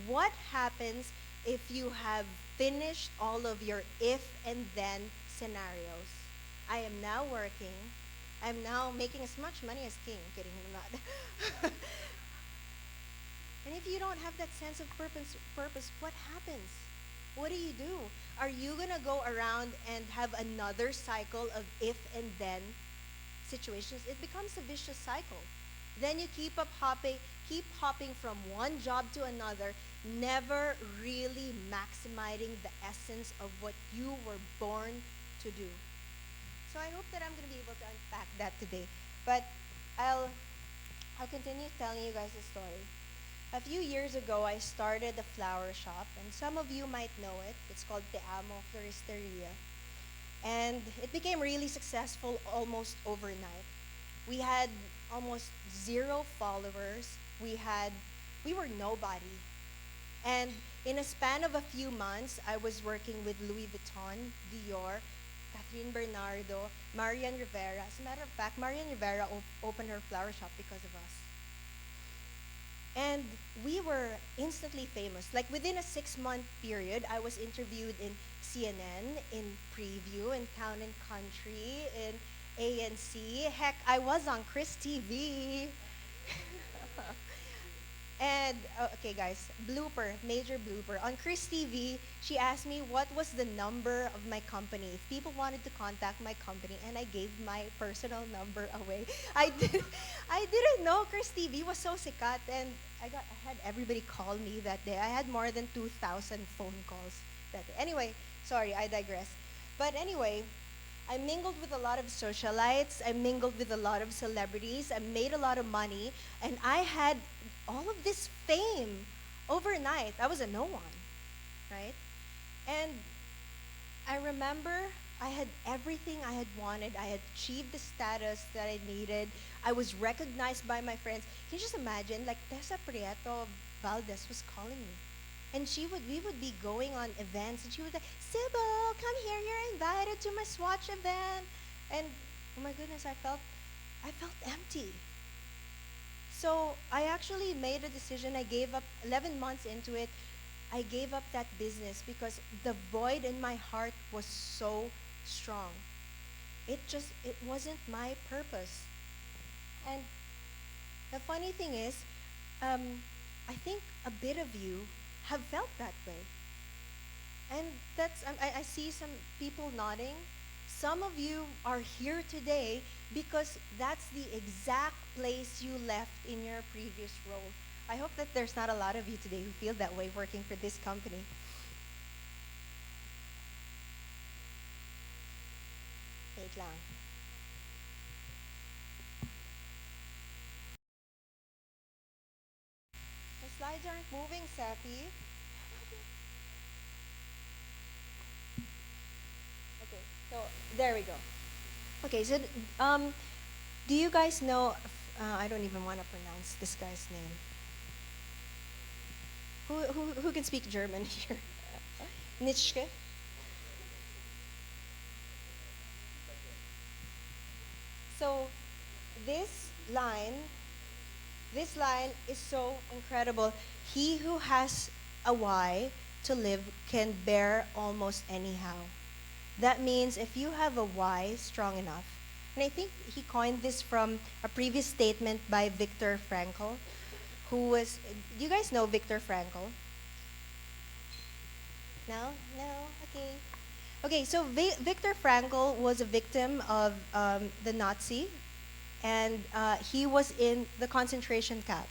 What happens if you have finished all of your if and then scenarios? I am now working. I'm now making as much money as king. Kidding, I'm not. And if you don't have that sense of purpose, what happens? What do you do? Are you gonna go around and have another cycle of if and then situations? It becomes a vicious cycle. Then you keep hopping from one job to another, never really maximizing the essence of what you were born to do. So I hope that I'm going to be able to unpack that today. But I'll I'll continue telling you guys the story. A few years ago, I started a flower shop, and some of you might know it. It's called Te Amo Floristeria. And it became really successful almost overnight. We had almost zero followers. We were nobody. And in a span of a few months, I was working with Louis Vuitton, Dior, Catherine Bernardo, Marian Rivera. As a matter of fact, Marian Rivera opened her flower shop because of us. And we were instantly famous. Like within a 6-month period, I was interviewed in CNN, in Preview, in Town and Country, in ANC. Heck, I was on Chris TV. And, okay guys, blooper, major blooper. On Chris TV, she asked me what was the number of my company. If people wanted to contact my company, and I gave my personal number away. I didn't know Chris TV was so sikat, and I had everybody call me that day. I had more than 2,000 phone calls that day. Anyway, sorry, I digress. But anyway, I mingled with a lot of socialites. I mingled with a lot of celebrities. I made a lot of money, and I had all of this fame overnight. I was a no one, right? And I remember I had everything I had wanted. I had achieved the status that I needed. I was recognized by my friends. Can you just imagine, like Tessa Prieto Valdez was calling me. And we would be going on events, and she would like, Sybil, come here, you're invited to my Swatch event. And oh my goodness, I felt empty. So I actually made a decision. I gave up 11 months into it. I gave up that business because the void in my heart was so strong. It wasn't my purpose. And the funny thing is, I think a bit of you have felt that way. And I see some people nodding. Some of you are here today because that's the exact place you left in your previous role. I hope that there's not a lot of you today who feel that way working for this company. Wait lang. The slides aren't moving, Sappy. Okay, so there we go. Okay, so do you guys know? I don't even want to pronounce this guy's name. Who can speak German here? Nietzsche. So this line is so incredible. He who has a why to live can bear almost anyhow. That means if you have a why strong enough, and I think he coined this from a previous statement by Viktor Frankl, who was, do you guys know Viktor Frankl? No? Okay. Okay, so Viktor Frankl was a victim of the Nazi, and he was in the concentration camp.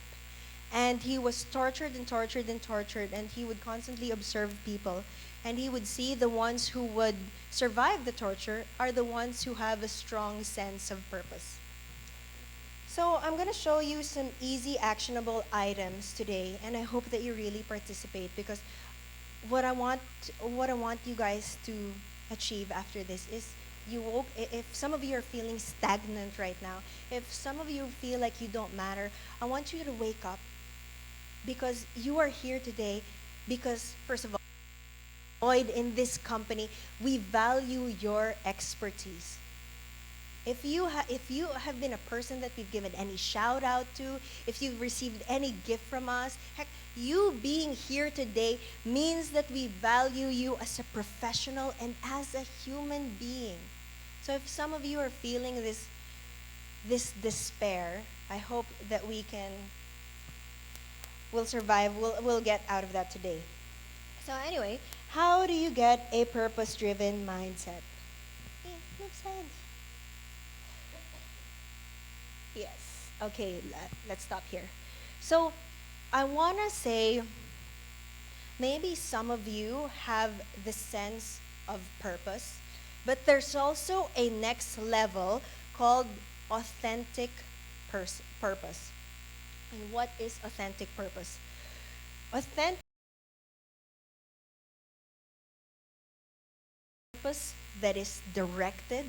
And he was tortured and tortured and tortured, and he would constantly observe people. And he would see the ones who would survive the torture are the ones who have a strong sense of purpose. So I'm going to show you some easy, actionable items today, and I hope that you really participate, because what I want you guys to achieve after this is if some of you are feeling stagnant right now, if some of you feel like you don't matter, I want you to wake up, because you are here today because, first of all, in this company, we value your expertise. If you have been a person that we've given any shout out to, if you've received any gift from us, heck, you being here today means that we value you as a professional and as a human being. So if some of you are feeling this despair, I hope that we'll survive, we'll get out of that today. So anyway, how do you get a purpose-driven mindset? Move side. Yes. Okay, let's stop here. So, I want to say maybe some of you have the sense of purpose, but there's also a next level called authentic purpose. And what is authentic purpose? Authentic purpose that is directed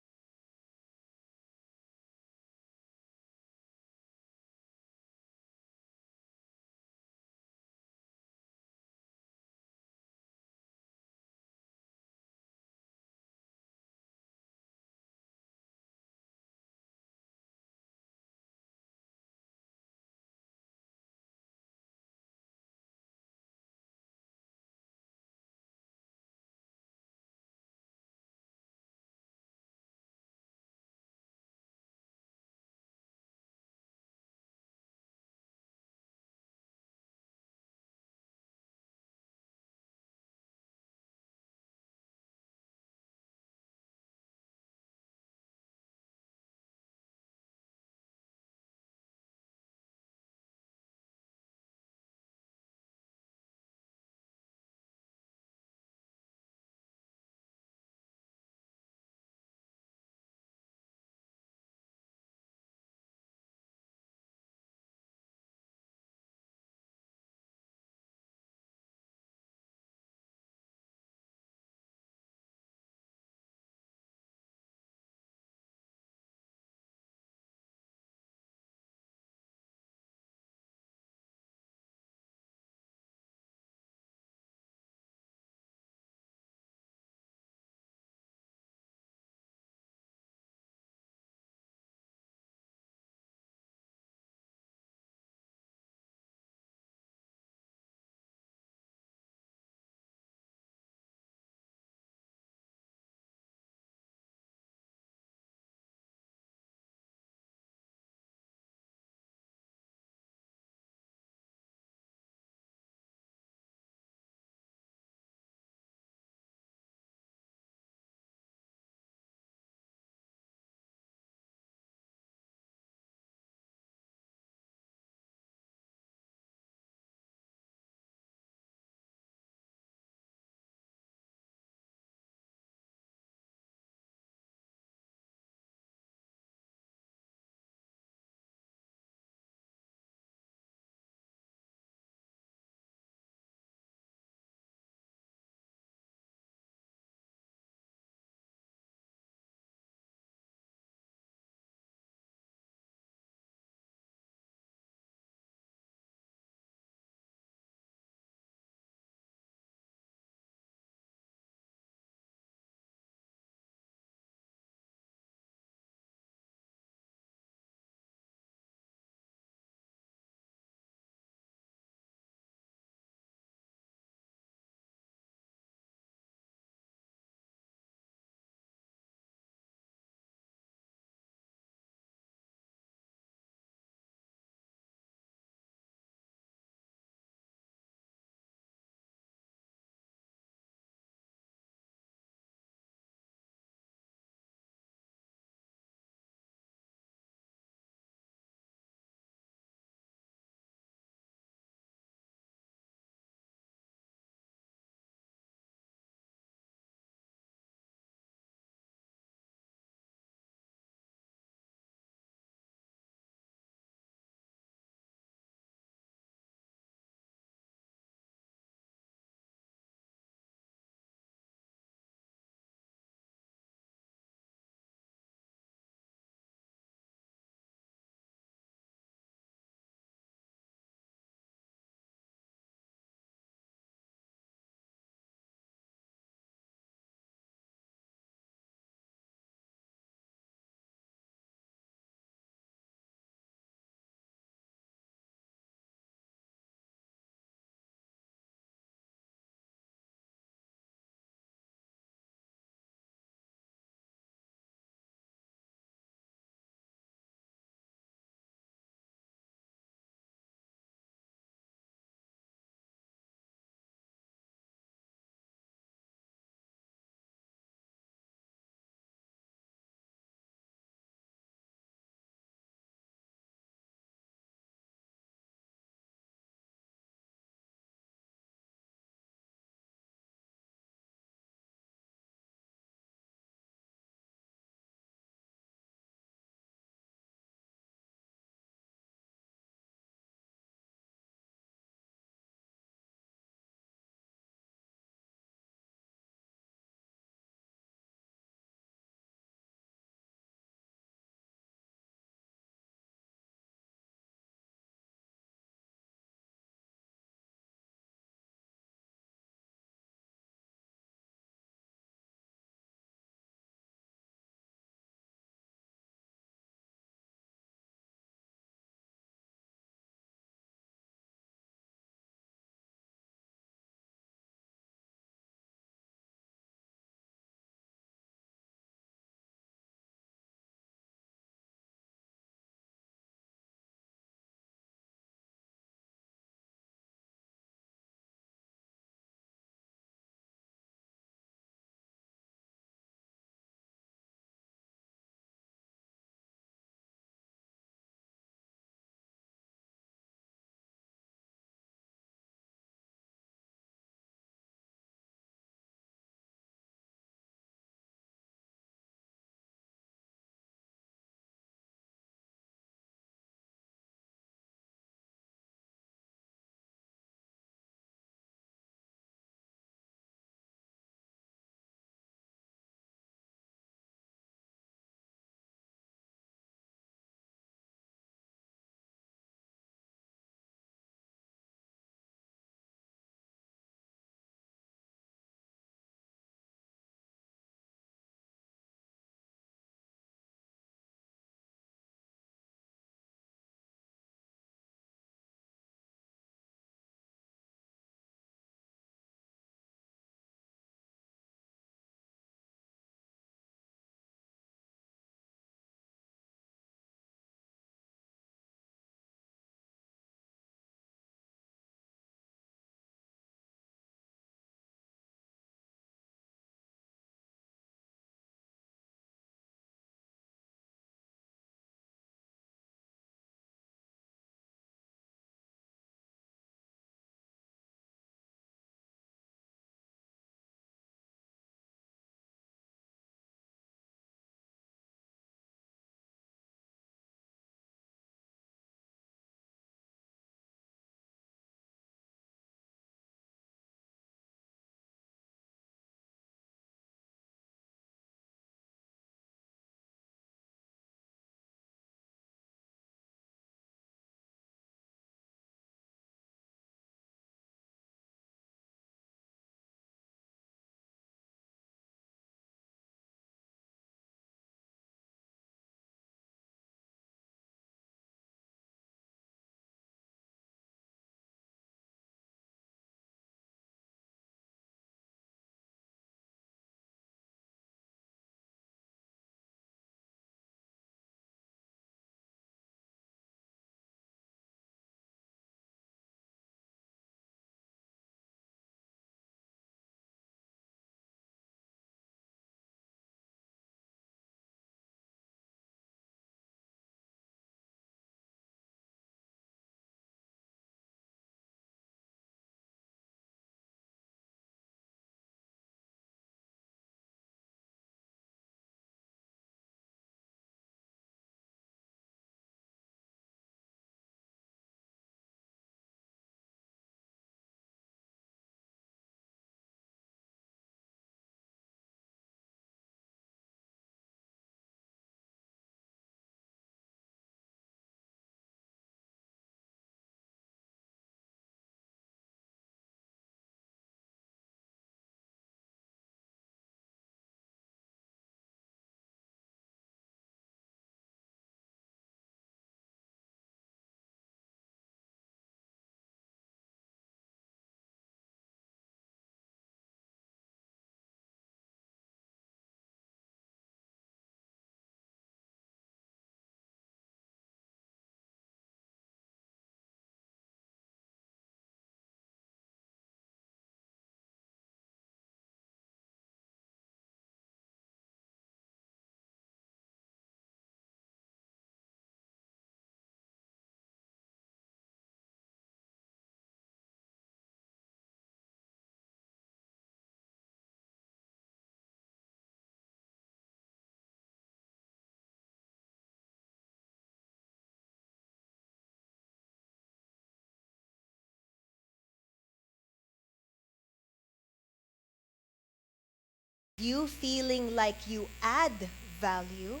you feeling like you add value,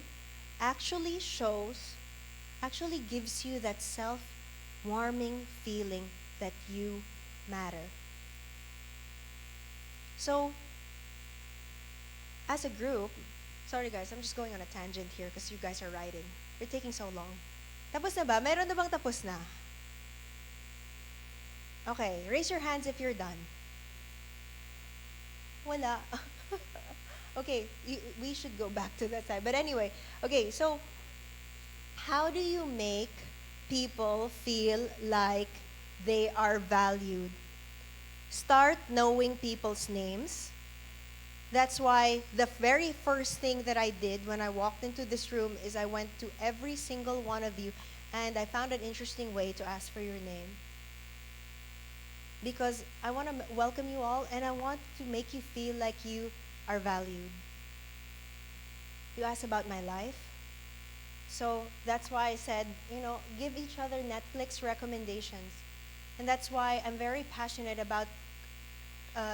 actually shows, actually gives you that self-warming feeling that you matter. So, as a group, sorry guys, I'm just going on a tangent here because you guys are writing. You're taking so long. Tapos na ba? Meron na bang tapos na? Okay, raise your hands if you're done. Wala. Okay, we should go back to that side. But anyway, okay, so how do you make people feel like they are valued? Start knowing people's names. That's why the very first thing that I did when I walked into this room is I went to every single one of you and I found an interesting way to ask for your name. Because I want to welcome you all and I want to make you feel like you are valued. You asked about my life. So that's why I said, give each other Netflix recommendations. And that's why I'm very passionate about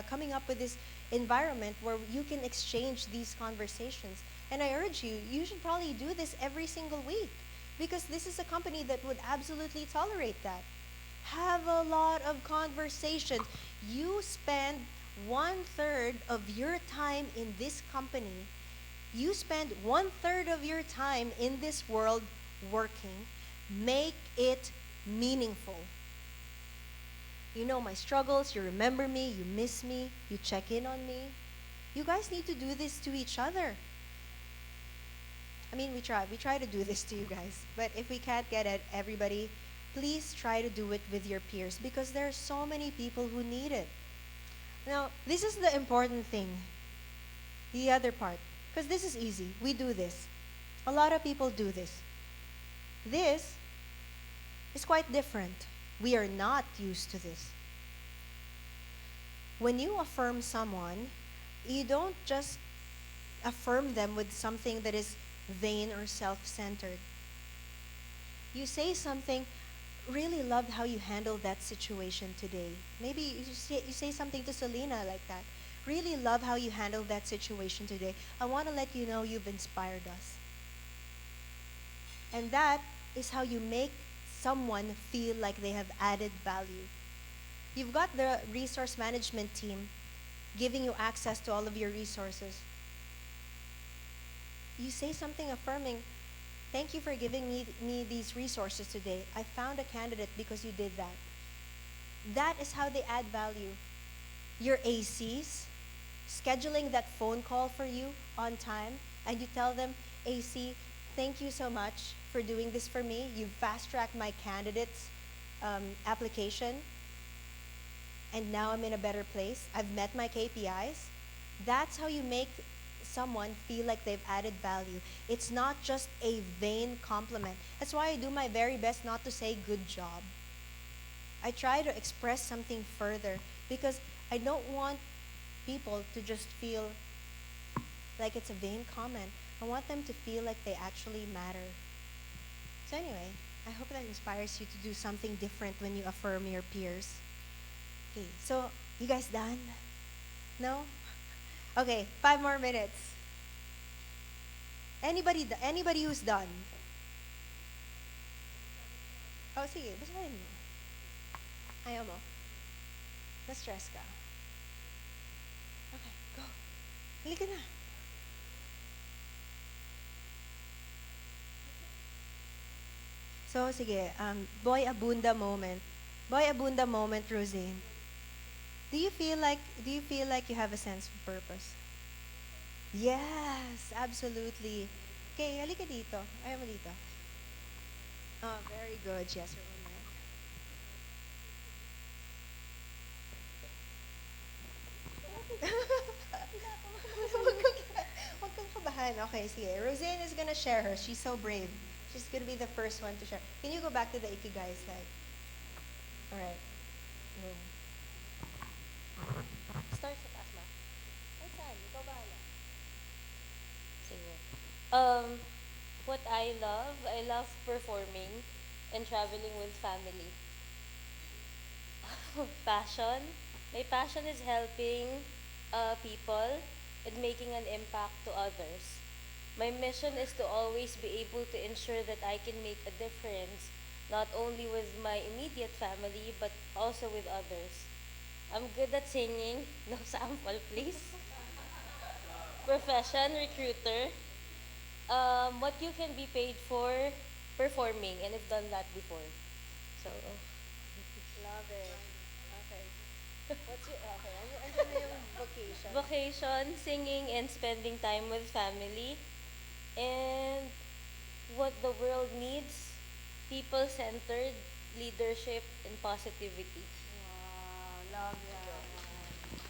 coming up with this environment where you can exchange these conversations. And I urge you, you should probably do this every single week because this is a company that would absolutely tolerate that. Have a lot of conversations. You spend 1/3 of your time in this company. You spend 1/3 of your time in this world working. Make it meaningful. You know my struggles, you remember me, you miss me, you check in on me. You guys need to do this to each other. I mean, we try to do this to you guys. But if we can't get at everybody, please try to do it with your peers because there are so many people who need it. Now, this is the important thing. The other part. Because this is easy. We do this. A lot of people do this. This is quite different. We are not used to this. When you affirm someone, you don't just affirm them with something that is vain or self-centered. You say something, really loved how you handled that situation today. Maybe you say something to Selena like that. Really love how you handled that situation today. I want to let you know you've inspired us. And that is how you make someone feel like they have added value. You've got the resource management team giving you access to all of your resources. You say something affirming, thank you for giving me these resources today. I found a candidate because you did that. That is how they add value. Your ACs, scheduling that phone call for you on time, and you tell them, AC, thank you so much for doing this for me. You've fast-tracked my candidate's application, and now I'm in a better place. I've met my KPIs. That's how you make someone feel like they've added value. It's not just a vain compliment. That's why I do my very best not to say good job. I try to express something further because I don't want people to just feel like it's a vain comment. I want them to feel like they actually matter. So anyway, I hope that inspires you to do something different when you affirm your peers. Okay, so you guys done? No? Okay, 5 more minutes. Anybody who's done? Oh, sige, basahin mo. Ayaw mo. Na-stress ka. Okay, go. Halika na. So, sige, boy abunda moment. Boy abunda moment, Rosine. Do you feel like you have a sense of purpose? Yes, absolutely. Okay, halika dito. Ayaw mo dito. Oh, very good. Yes, your own mic. Huwag kang kabahan. Okay, sige. Rosine is gonna share her. She's so brave. She's gonna be the first one to share. Can you go back to the Ikigai slide? All right. Go. Start sa taas ba? Ay, saan? Ikaw bahala. Sige. What I love performing and traveling with family. Passion. My passion is helping people and making an impact to others. My mission is to always be able to ensure that I can make a difference, not only with my immediate family, but also with others. I'm good at singing. No sample, please. Profession, recruiter. What you can be paid for performing, and I've done that before. So, Love it. Okay. What's your, okay, andyan na yung vocation. vocation, singing, and spending time with family. And what the world needs, people-centered leadership and positivity. Wow, love that.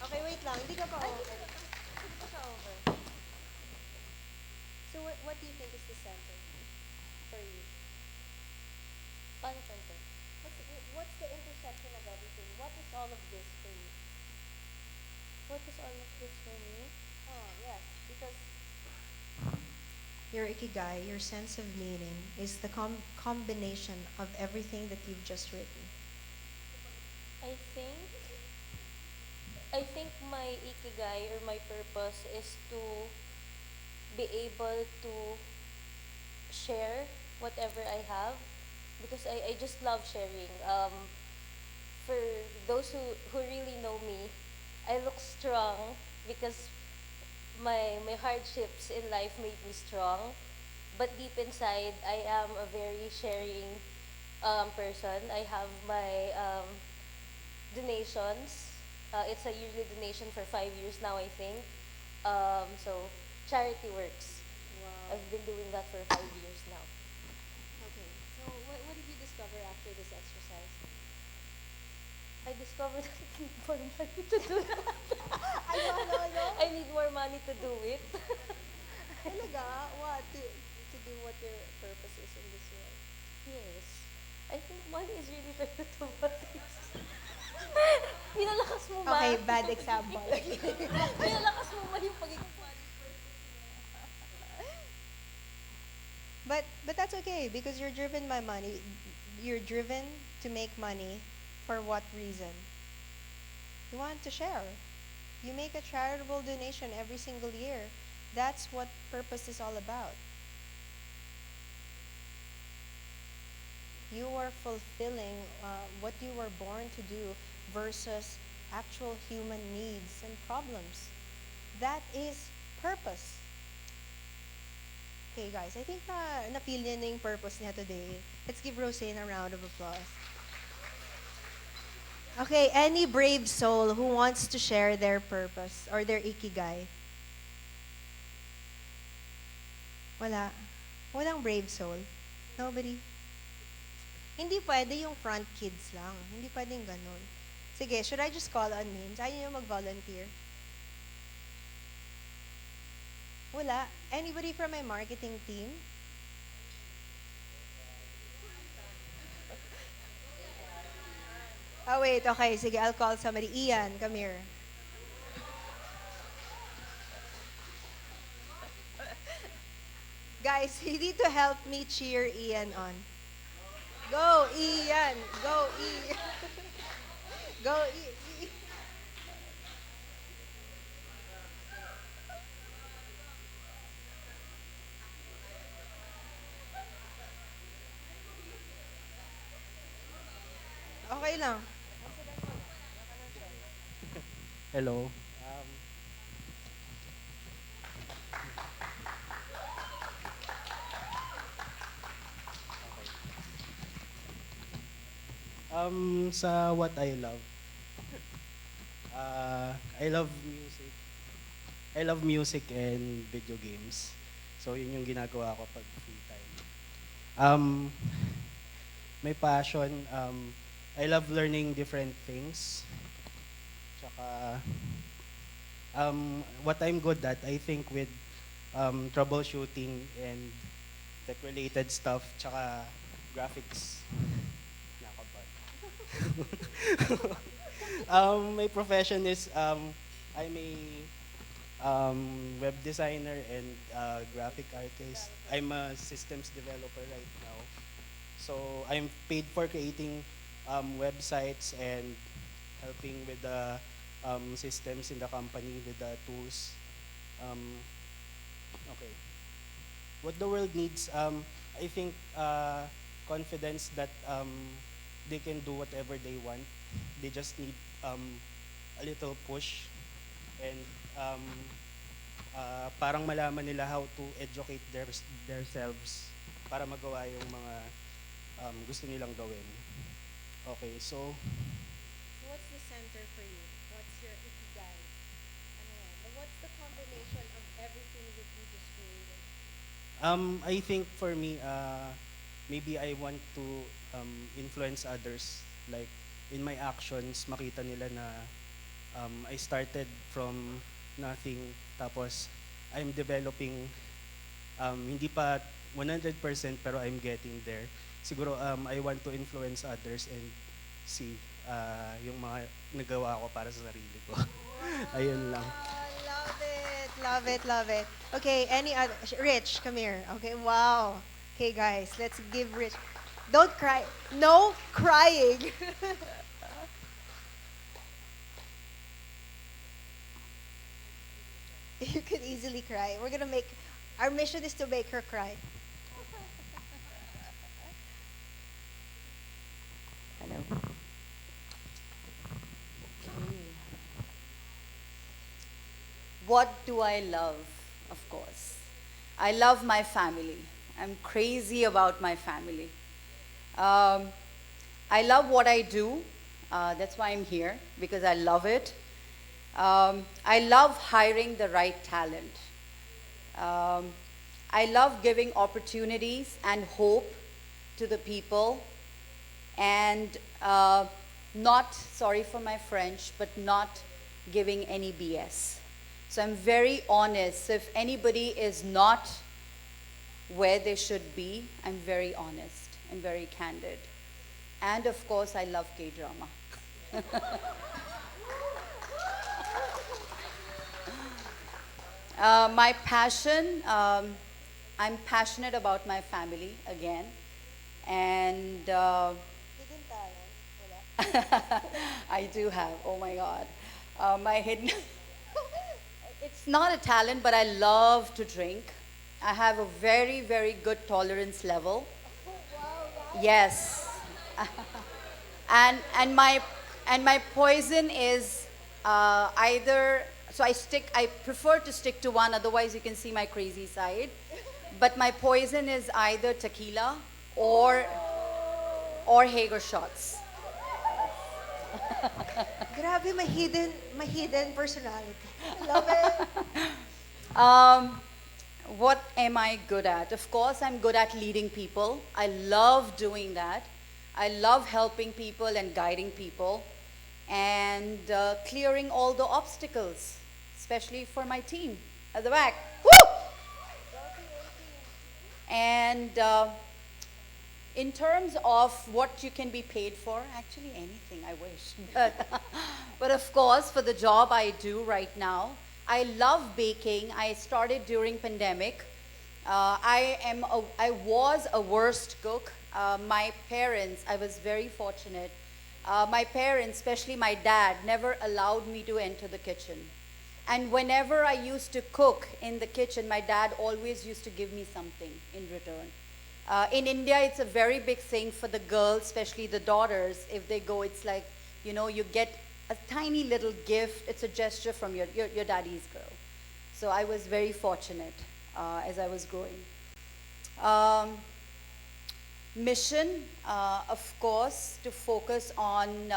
Okay, wait lang. Hindi ka pa over. Hindi ka pa over. So what do you think is the center for you? Paano center? What's the intersection of everything? What is all of this for you? What is all of this for me? Oh, yes. Because your ikigai, your sense of meaning, is the combination of everything that you've just written. I think my ikigai or my purpose is to be able to share whatever I have because I just love sharing. For those who really know me, I look strong because my hardships in life made me strong. But deep inside, I am a very sharing person. I have my donations. It's a yearly donation for 5 years now, I think. So charity works. Wow. I've been doing that for 5 years now. Okay. So what did you discover after this exercise? I discovered that I need more money to do that. I know. I need more money to do it. Talaga? What? To do what your purpose is in this world? Yes. I think money is really the root of all things. Pinalakas mo ba? Okay, bad example. Pinalakas mo ba yung pagiging money But that's okay because you're driven by money. You're driven to make money for what reason? You want to share. You make a charitable donation every single year. That's what purpose is all about. You are fulfilling what you were born to do versus actual human needs and problems. That is purpose. Okay, guys, I think na-feel niya na yung purpose niya today. Let's give Rosane a round of applause. Okay, any brave soul who wants to share their purpose or their ikigai? Wala. Walang brave soul. Nobody. Hindi pwede yung front kids lang. Hindi pwedeng ganun. Sige, should I just call on names? Ayaw niyo mag-volunteer? Wala. Anybody from my marketing team? Oh, wait. Okay, sige. I'll call somebody. Ian, come here. Guys, you need to help me cheer Ian on. Go, Ian! Go, Ian! Go, Ian! Okay lang. Hello. Sa what I love. I love music. I love music and video games. So yun yung ginagawa ko pag free time. My passion, I love learning different things. Tsaka, what I'm good at, I think with troubleshooting and tech-related stuff, tsaka graphics. Nakabad. My profession is, I'm a web designer and graphic artist. I'm a systems developer right now. So I'm paid for creating websites and helping with the systems in the company with the tools. Um, okay. What the world needs, I think, confidence that they can do whatever they want. They just need a little push and parang malaman nila how to educate themselves para magawa yung mga gusto nilang gawin. Okay, so What's the center for you? What's your ikigai? Ano yan? What's the combination of everything that you just created? I think for me, maybe I want to influence others. Like in my actions, makita nila na I started from nothing, tapos I'm developing, hindi pa 100% pero I'm getting there. Siguro I want to influence others and see yung mga nagawa ko para sa sarili ko. Ayun lang. Love it, love it, love it. Okay, any other? Rich, come here. Okay, wow. Okay, guys, let's give Rich. Don't cry. No crying. You can easily cry. We're gonna make. Our mission is to make her cry. Hello. What do I love? Of course. I love my family. I'm crazy about my family. I love what I do. That's why I'm here, because I love it. I love hiring the right talent. I love giving opportunities and hope to the people, and not, sorry for my French, but not giving any BS. So I'm very honest. So if anybody is not where they should be, I'm very honest and very candid. And of course, I love K-drama. My passion, I'm passionate about my family again. And I do have, oh my God. My hidden, it's not a talent, but I love to drink. I have a very, very good tolerance level. Yes. and my poison is either, so I prefer to stick to one, otherwise you can see my crazy side. But my poison is either tequila or Hager shots. Grabe, my hidden personality. Love it. What am I good at? Of course, I'm good at leading people. I love doing that. I love helping people and guiding people and clearing all the obstacles, especially for my team at the back. Woo! And in terms of what you can be paid for, actually anything, I wish. But of course, for the job I do right now, I love baking. I started during pandemic. I was a worst cook. My parents, I was very fortunate. My parents, especially my dad, never allowed me to enter the kitchen. And whenever I used to cook in the kitchen, my dad always used to give me something in return. In India, it's a very big thing for the girls, especially the daughters. If they go, it's like, you know, you get a tiny little gift. It's a gesture from your daddy's girl. So I was very fortunate as I was growing. Mission, of course, to focus on,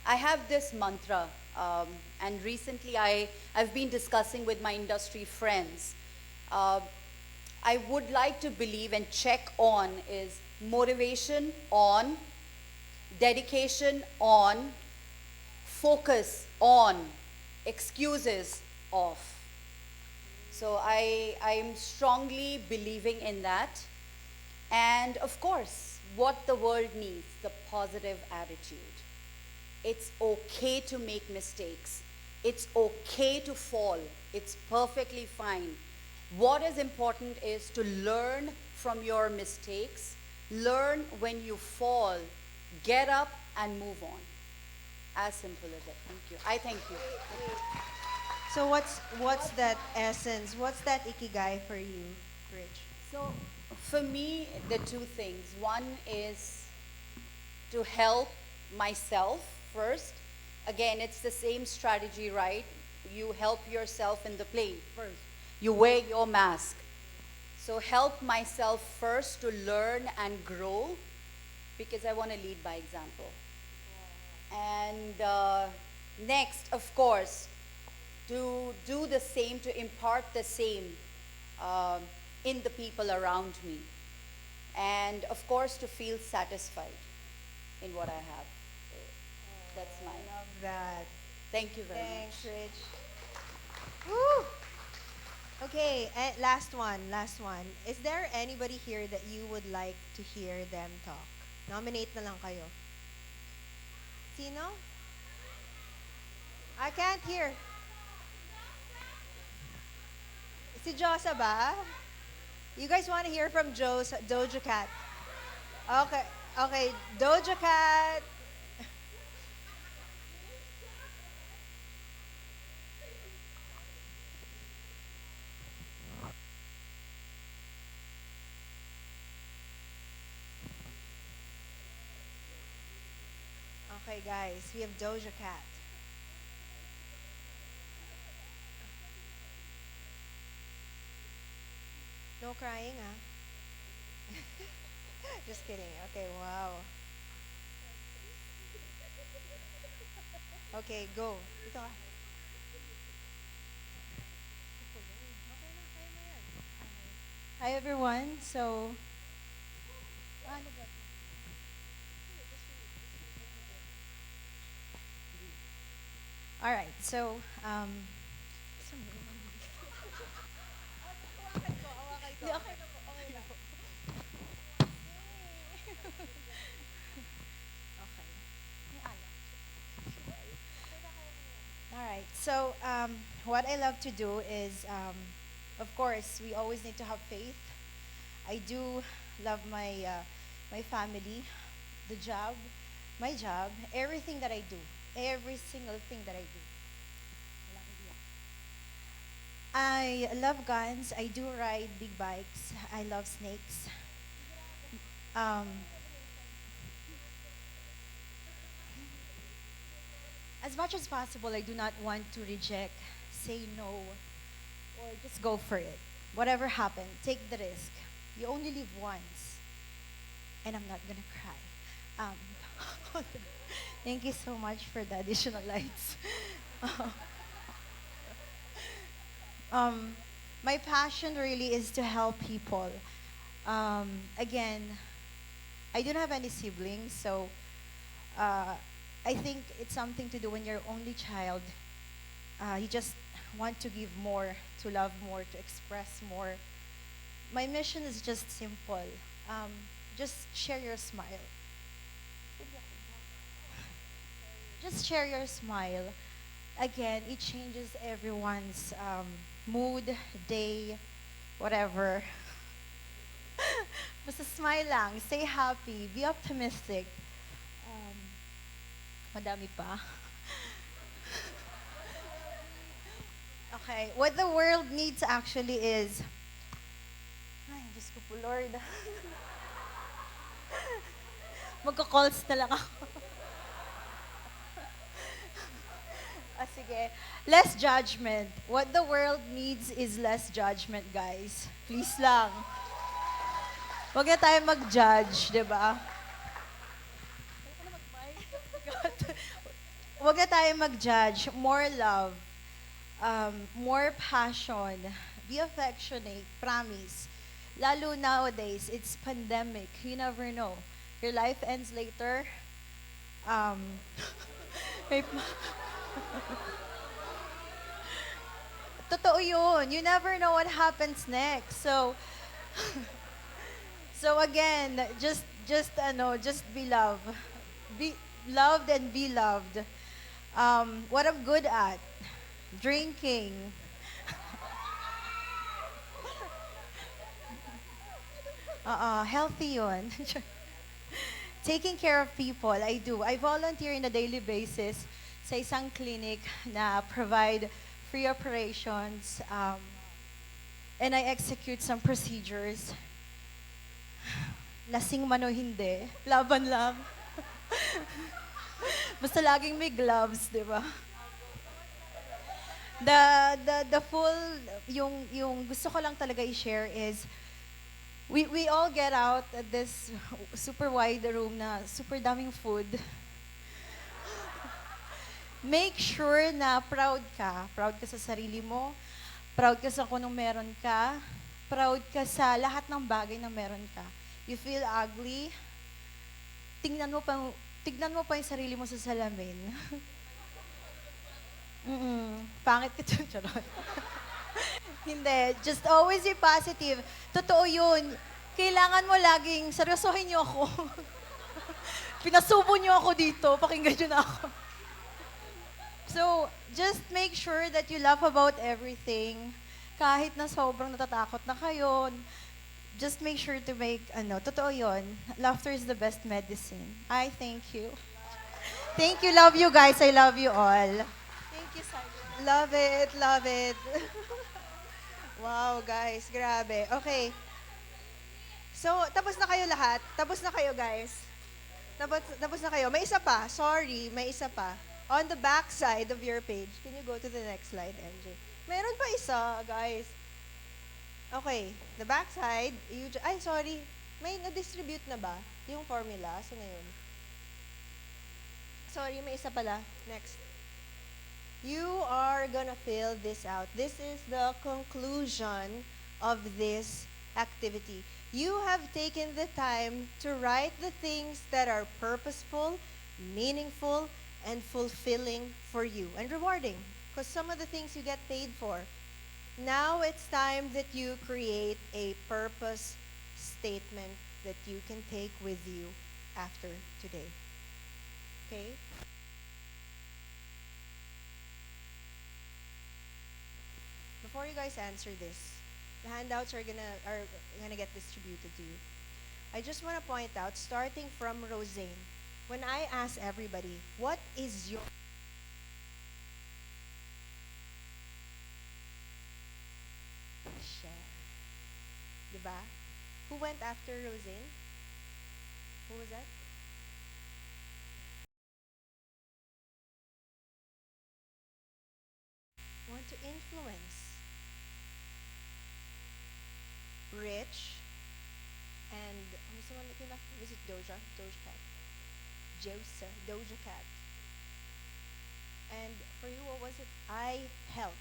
I have this mantra, and recently I've been discussing with my industry friends. I would like to believe and check on is motivation on, dedication on, focus on, excuses off. So I'm strongly believing in that. And of course, what the world needs, the positive attitude. It's okay to make mistakes. It's okay to fall. It's perfectly fine. What is important is to learn from your mistakes, learn when you fall, get up and move on. As simple as that. Thank you. I thank you. So what's that essence? What's that ikigai for you, Rich? So for me, the two things. One is to help myself first. Again, it's the same strategy, right? You help yourself in the plane first. You wear your mask. So help myself first to learn and grow because I want to lead by example. And next, of course, to do the same, to impart the same in the people around me. And of course, to feel satisfied in what I have. So that's mine. Love that. Thank you very Thanks, much. Rich. Woo! Okay, last one, last one. Is there anybody here that you would like to hear them talk? Nominate na lang kayo. Sino? I can't hear. Si Josa ba? You guys want to hear from Doja Cat? Okay, okay, Doja Cat. Okay, guys, we have Doja Cat. No crying, ah. Just kidding. Okay, wow. Okay, go. Ito ka. Hi everyone. So, all right. So, Hindi, okay na po, okay na po. Okay. All right. So, what I love to do is, of course, we always need to have faith. I do love my family, the job, my job, everything that I do, every single thing that I do. I love guns. I do ride big bikes. I love snakes. Um, as much as possible, I do not want to reject, say no, or just go for it. Whatever happened, take the risk. You only live once, and I'm not gonna cry. Thank you so much for the additional lights. My passion really is to help people. Again, I don't have any siblings, so I think it's something to do when you're only child. You just want to give more, to love more, to express more. My mission is just simple. Just share your smile. Just share your smile. Again, it changes everyone's mood, day, whatever. Basta smile lang, stay happy, be optimistic. Madami pa. Okay, what the world needs actually is, ay, Diyos ko po, Lord. Magka-calls na lang ako. Sige. Less judgment. What the world needs is less judgment, guys. Please lang. Huwag na tayo mag-judge, di ba? Huwag na tayo mag-judge. More love. More passion. Be affectionate. Promise. Lalo nowadays, it's pandemic. You never know. Your life ends later. May Totoo yun. You never know what happens next. So, so again, just be loved. Be loved and be loved. What I'm good at, drinking. Healthy yun. Taking care of people, I do. I volunteer on a daily basis sa isang clinic na provide free operations, and I execute some procedures. Lasing man o hindi, laban lang. Basta laging may gloves, di ba? The full, yung gusto ko lang talaga i-share is, we all get out at this super wide room na super daming food. Make sure na proud ka. Proud ka sa sarili mo. Proud ka sa kung anong meron ka. Proud ka sa lahat ng bagay na meron ka. You feel ugly, tignan mo pa yung sarili mo sa salamin. Pangit ka dyan, charot. Hindi, just always be positive. Totoo yun. Kailangan mo laging, seryosohin niyo ako. Pinasubo niyo ako dito, pakinggan niyo na ako. So, just make sure that you laugh about everything. Kahit na sobrang natatakot na kayo, just make sure to make, totoo yun. Laughter is the best medicine. I thank you. Thank you, love you guys. I love you all. Thank you, Simon. Love it, love it. Wow, guys, grabe. Okay. So, tapos na kayo lahat? Tapos na kayo, guys? Tapos na kayo? May isa pa. Sorry, may isa pa. On the back side of your page. Can you go to the next slide, MJ? Meron pa isa, guys. Okay, the back side, sorry. May na-distribute na ba? Yung formula? Saan na yun? Sorry, may isa pala. Next. You are gonna fill this out. This is the conclusion of this activity. You have taken the time to write the things that are purposeful, meaningful, and fulfilling for you, and rewarding. Because some of the things you get paid for. Now it's time that you create a purpose statement that you can take with you after today. Okay? Before you guys answer this, the handouts are gonna get distributed to you. I just want to point out, starting from Rosane, when I ask everybody, what is your share? Diba? Who went after Rosane? Who was that? Want to influence. Rich. And, who's the one that came after? Was it Doja? Doja Cat. Doja Cat. And for you, what was it? I help.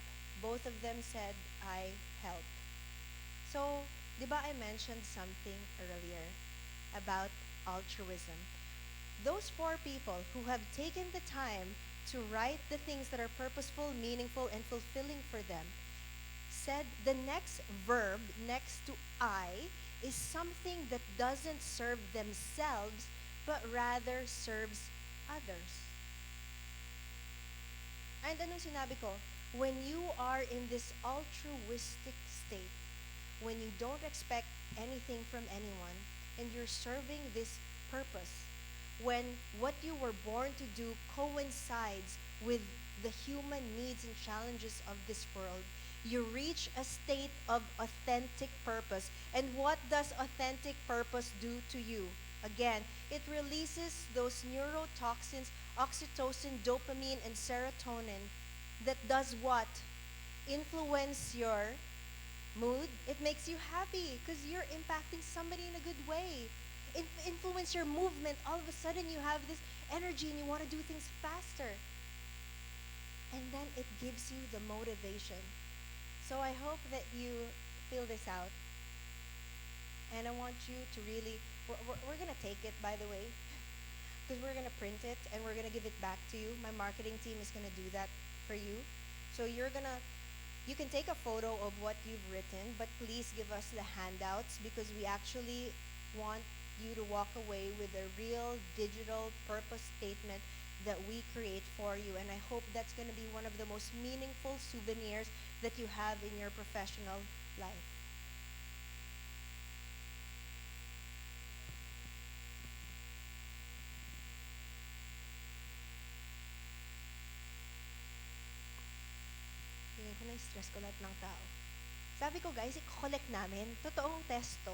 Both of them said, I help. So, di ba I mentioned something earlier about altruism? Those 4 people who have taken the time to write the things that are purposeful, meaningful, and fulfilling for them said the next verb next to I is something that doesn't serve themselves but rather serves others. And anong sinabi ko? When you are in this altruistic state, when you don't expect anything from anyone, and you're serving this purpose, when what you were born to do coincides with the human needs and challenges of this world, you reach a state of authentic purpose. And what does authentic purpose do to you? Again, it releases those neurotoxins, oxytocin, dopamine, and serotonin that does what? Influence your mood. It makes you happy because you're impacting somebody in a good way. Influence your movement. All of a sudden you have this energy and you want to do things faster. And then it gives you the motivation. So I hope that you fill this out. And I want you to really, we're going to take it, by the way, because we're going to print it and we're going to give it back to you. My marketing team is going to do that for you. So you can take a photo of what you've written, but please give us the handouts because we actually want you to walk away with a real digital purpose statement that we create for you. And I hope that's going to be one of the most meaningful souvenirs that you have in your professional life. stress ko lahat ng tao. Sabi ko, guys, i-collect namin. Totoong test to.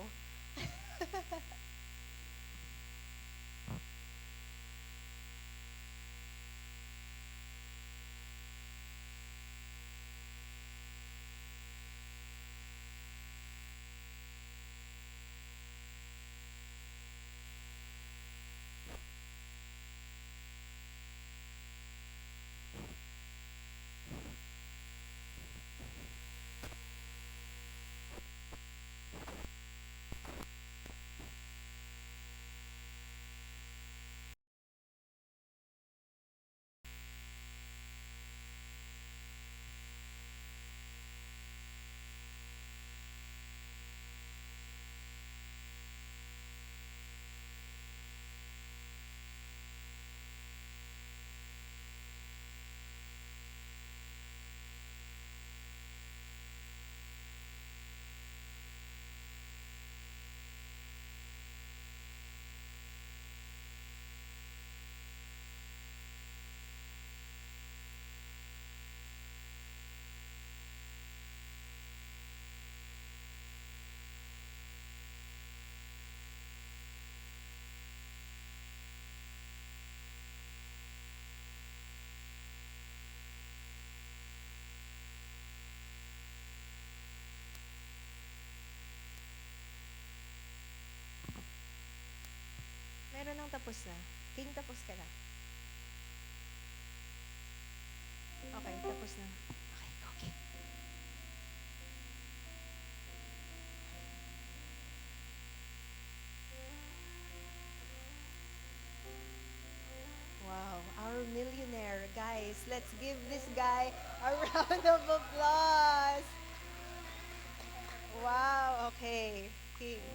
Meron nang tapos na. King, tapos ka na. Okay, tapos na. Okay, okay. Wow, our millionaire. Guys, let's give this guy a round of applause. Wow, okay. King.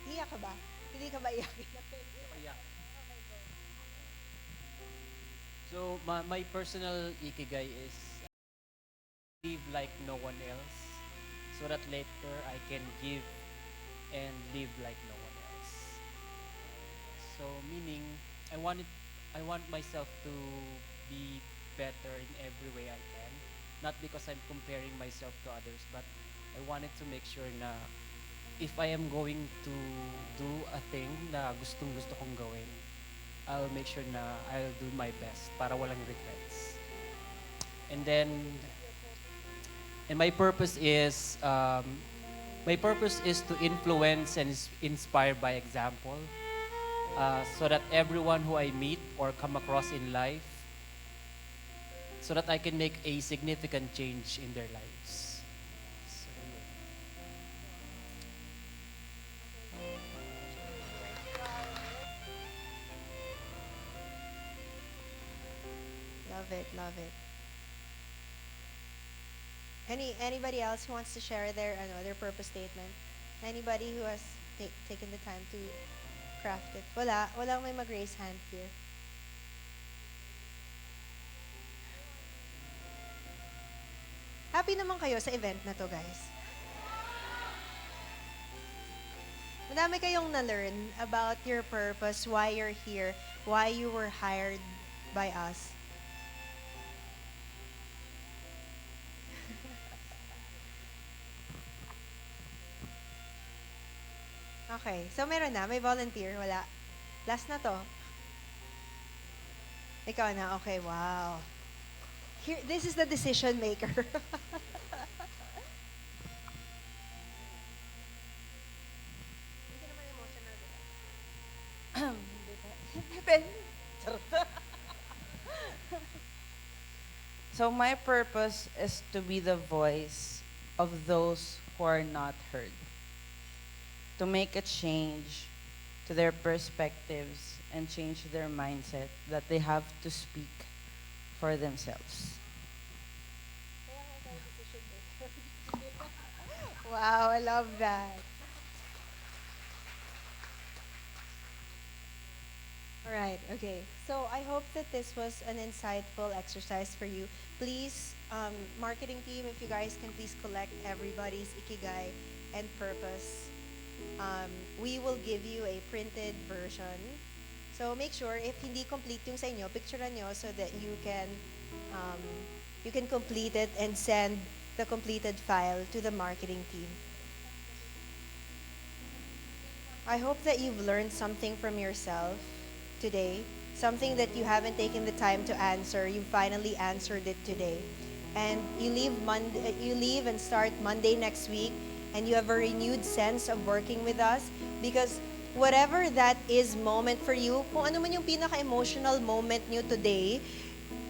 Iyak ka ba? Hindi ka ba iyakin? So my personal ikigai is live like no one else, so that later I can give and live like no one else. So meaning I want myself to be better in every way I can, not because I'm comparing myself to others, but I wanted to make sure na if I am going to do a thing na gustong-gusto kong gawin, I'll make sure na I'll do my best para walang regrets. And then, and my purpose is to influence and inspire by example, so that everyone who I meet or come across in life, so that I can make a significant change in their lives. So, Love it, love it. Anybody else who wants to share their purpose statement? Anybody who has taken the time to craft it? Walang may mag-raise hand here. Happy naman kayo sa event na to, guys. Madami kayong na-learn about your purpose, why you're here, why you were hired by us. Okay, so meron na. May volunteer. Wala. Last na to. Ikaw na. Okay, wow. Here, this is the decision maker. So my purpose is to be the voice of those who are not heard, to make a change to their perspectives and change their mindset that they have to speak for themselves. Wow, I love that. All right, okay. So I hope that this was an insightful exercise for you. Please, marketing team, if you guys can please collect everybody's ikigai and purpose. We will give you a printed version. So make sure if hindi complete yung sa inyo, picturean nyo so that you you can complete it and send the completed file to the marketing team. I hope that you've learned something from yourself today, something that you haven't taken the time to answer. You finally answered it today. And you leave and start Monday next week, and you have a renewed sense of working with us, because whatever that is moment for you, kung ano man yung pinaka-emotional moment nyo today,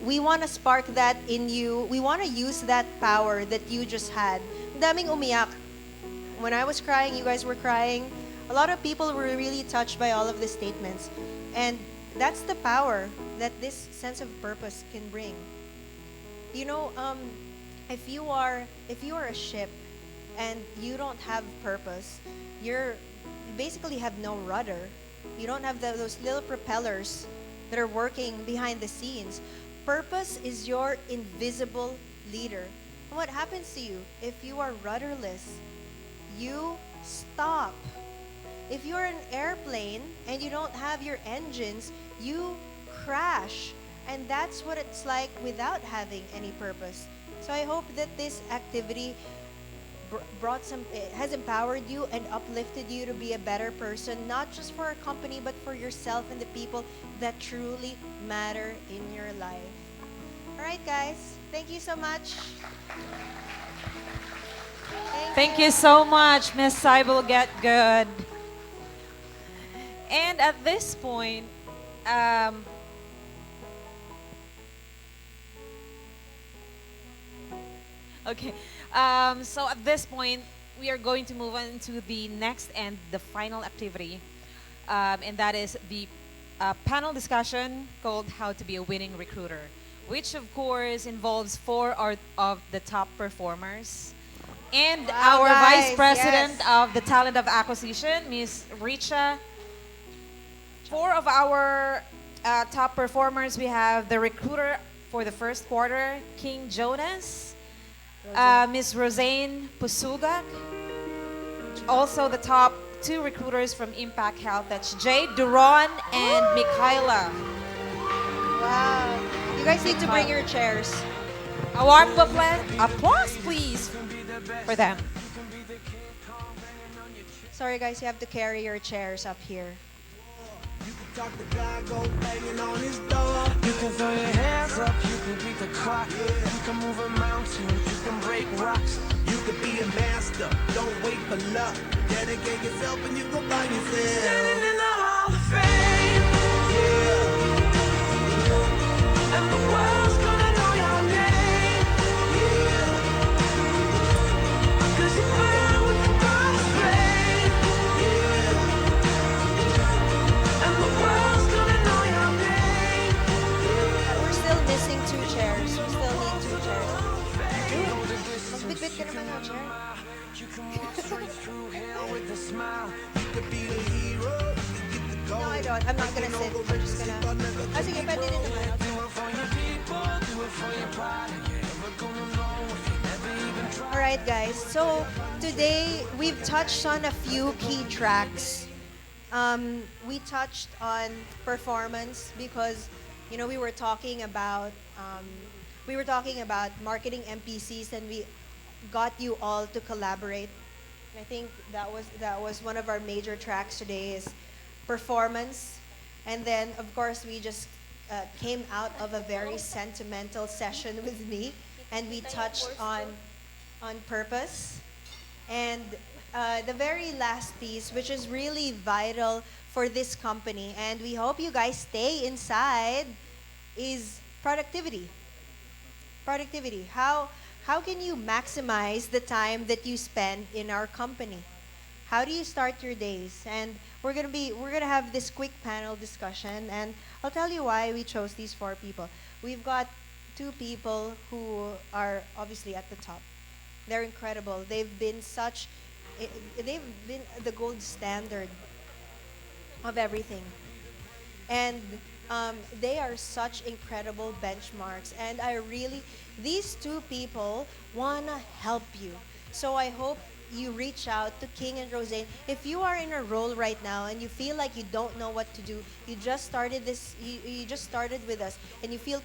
we want to spark that in you. We want to use that power that you just had. Ang daming umiyak. When I was crying, you guys were crying. A lot of people were really touched by all of the statements. And that's the power that this sense of purpose can bring. You know, if you are a ship and you don't have purpose, you basically have no rudder. You don't have those little propellers that are working behind the scenes. Purpose is your invisible leader. And what happens to you if you are rudderless? You stop. If you're an airplane and you don't have your engines, you crash. And that's what it's like without having any purpose. So I hope that this activity has empowered you and uplifted you to be a better person, not just for our company, but for yourself and the people that truly matter in your life. All right, guys. Thank you so much. Thank you so much, Miss Cybele Get Good. And at this point, okay. So at this point, we are going to move on to the next and the final activity, and that is the panel discussion called "How to Be a Winning Recruiter," which of course involves four of the top performers and Wow, our guys, Vice President yes. of the Talent of Acquisition, Ms. Richa. Four of our top performers, we have the recruiter for the first quarter, King Jonas, Ms. Rosane Pusugak, also the top two recruiters from Impact Health, that's Jay Duron and Mikayla. Wow. You guys need to bring your chairs. A warm applause, please, for them. Sorry, guys, you have to carry your chairs up here. Talk the guy go banging on his door. You can throw your hands up, you can beat the clock. You can move a mountain, you can break rocks. You can be a master, don't wait for luck. Dedicate yourself and you go find yourself. Standing in the Hall of Fame, yeah. And the world's gonna know your name, yeah. 'Cause you burn with the brightest flame, yeah. And the world's gonna know your name. We're still missing two chairs. We still need two chairs. Magbitbit ka naman ng chair. You can walk straight through hell with a smile. You could be the hero. You get the gold. No, I don't. I'm not gonna sit. We're just gonna... Ah, sige, pwede din naman. Do it for your people. Do it for your pride. And you're never gonna know if you never even try. All right, guys. So today we've touched on a few key tracks. We touched on performance because, you know, we were talking about marketing MPCs, and we got you all to collaborate. I think that was one of our major tracks today is performance, and then of course we just came out of a very sentimental session with me, and we touched on purpose, and the very last piece, which is really vital for this company, and we hope you guys stay inside, is productivity. Productivity. How can you maximize the time that you spend in our company? How do you start your days? And we're gonna have this quick panel discussion, and I'll tell you why we chose these four people. We've got two people who are obviously at the top. They're incredible. They've been the gold standard of everything. And they are such incredible benchmarks. And these two people want to help you. So I hope you reach out to King and Rosane. If you are in a role right now and you feel like you don't know what to do, you just started you just started with us, and you feel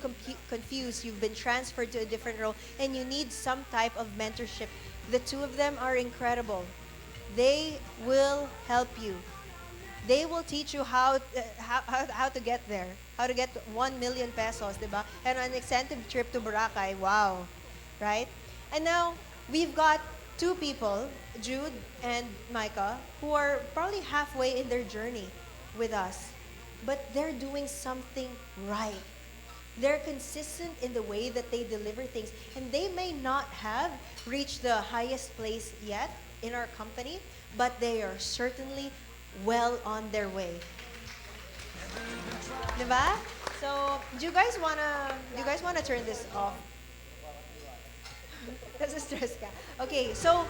confused, you've been transferred to a different role, and you need some type of mentorship, the two of them are incredible. They will help you. They will teach you how to get there, how to get 1 million pesos, diba? And an incentive trip to Boracay. Wow, right? And now we've got two people, Jude and Micah, who are probably halfway in their journey with us, but they're doing something right. They're consistent in the way that they deliver things, and they may not have reached the highest place yet in our company, but they are certainly well on their way. Diba? So, do you guys wanna turn this off? Kasi stress ka. Okay, so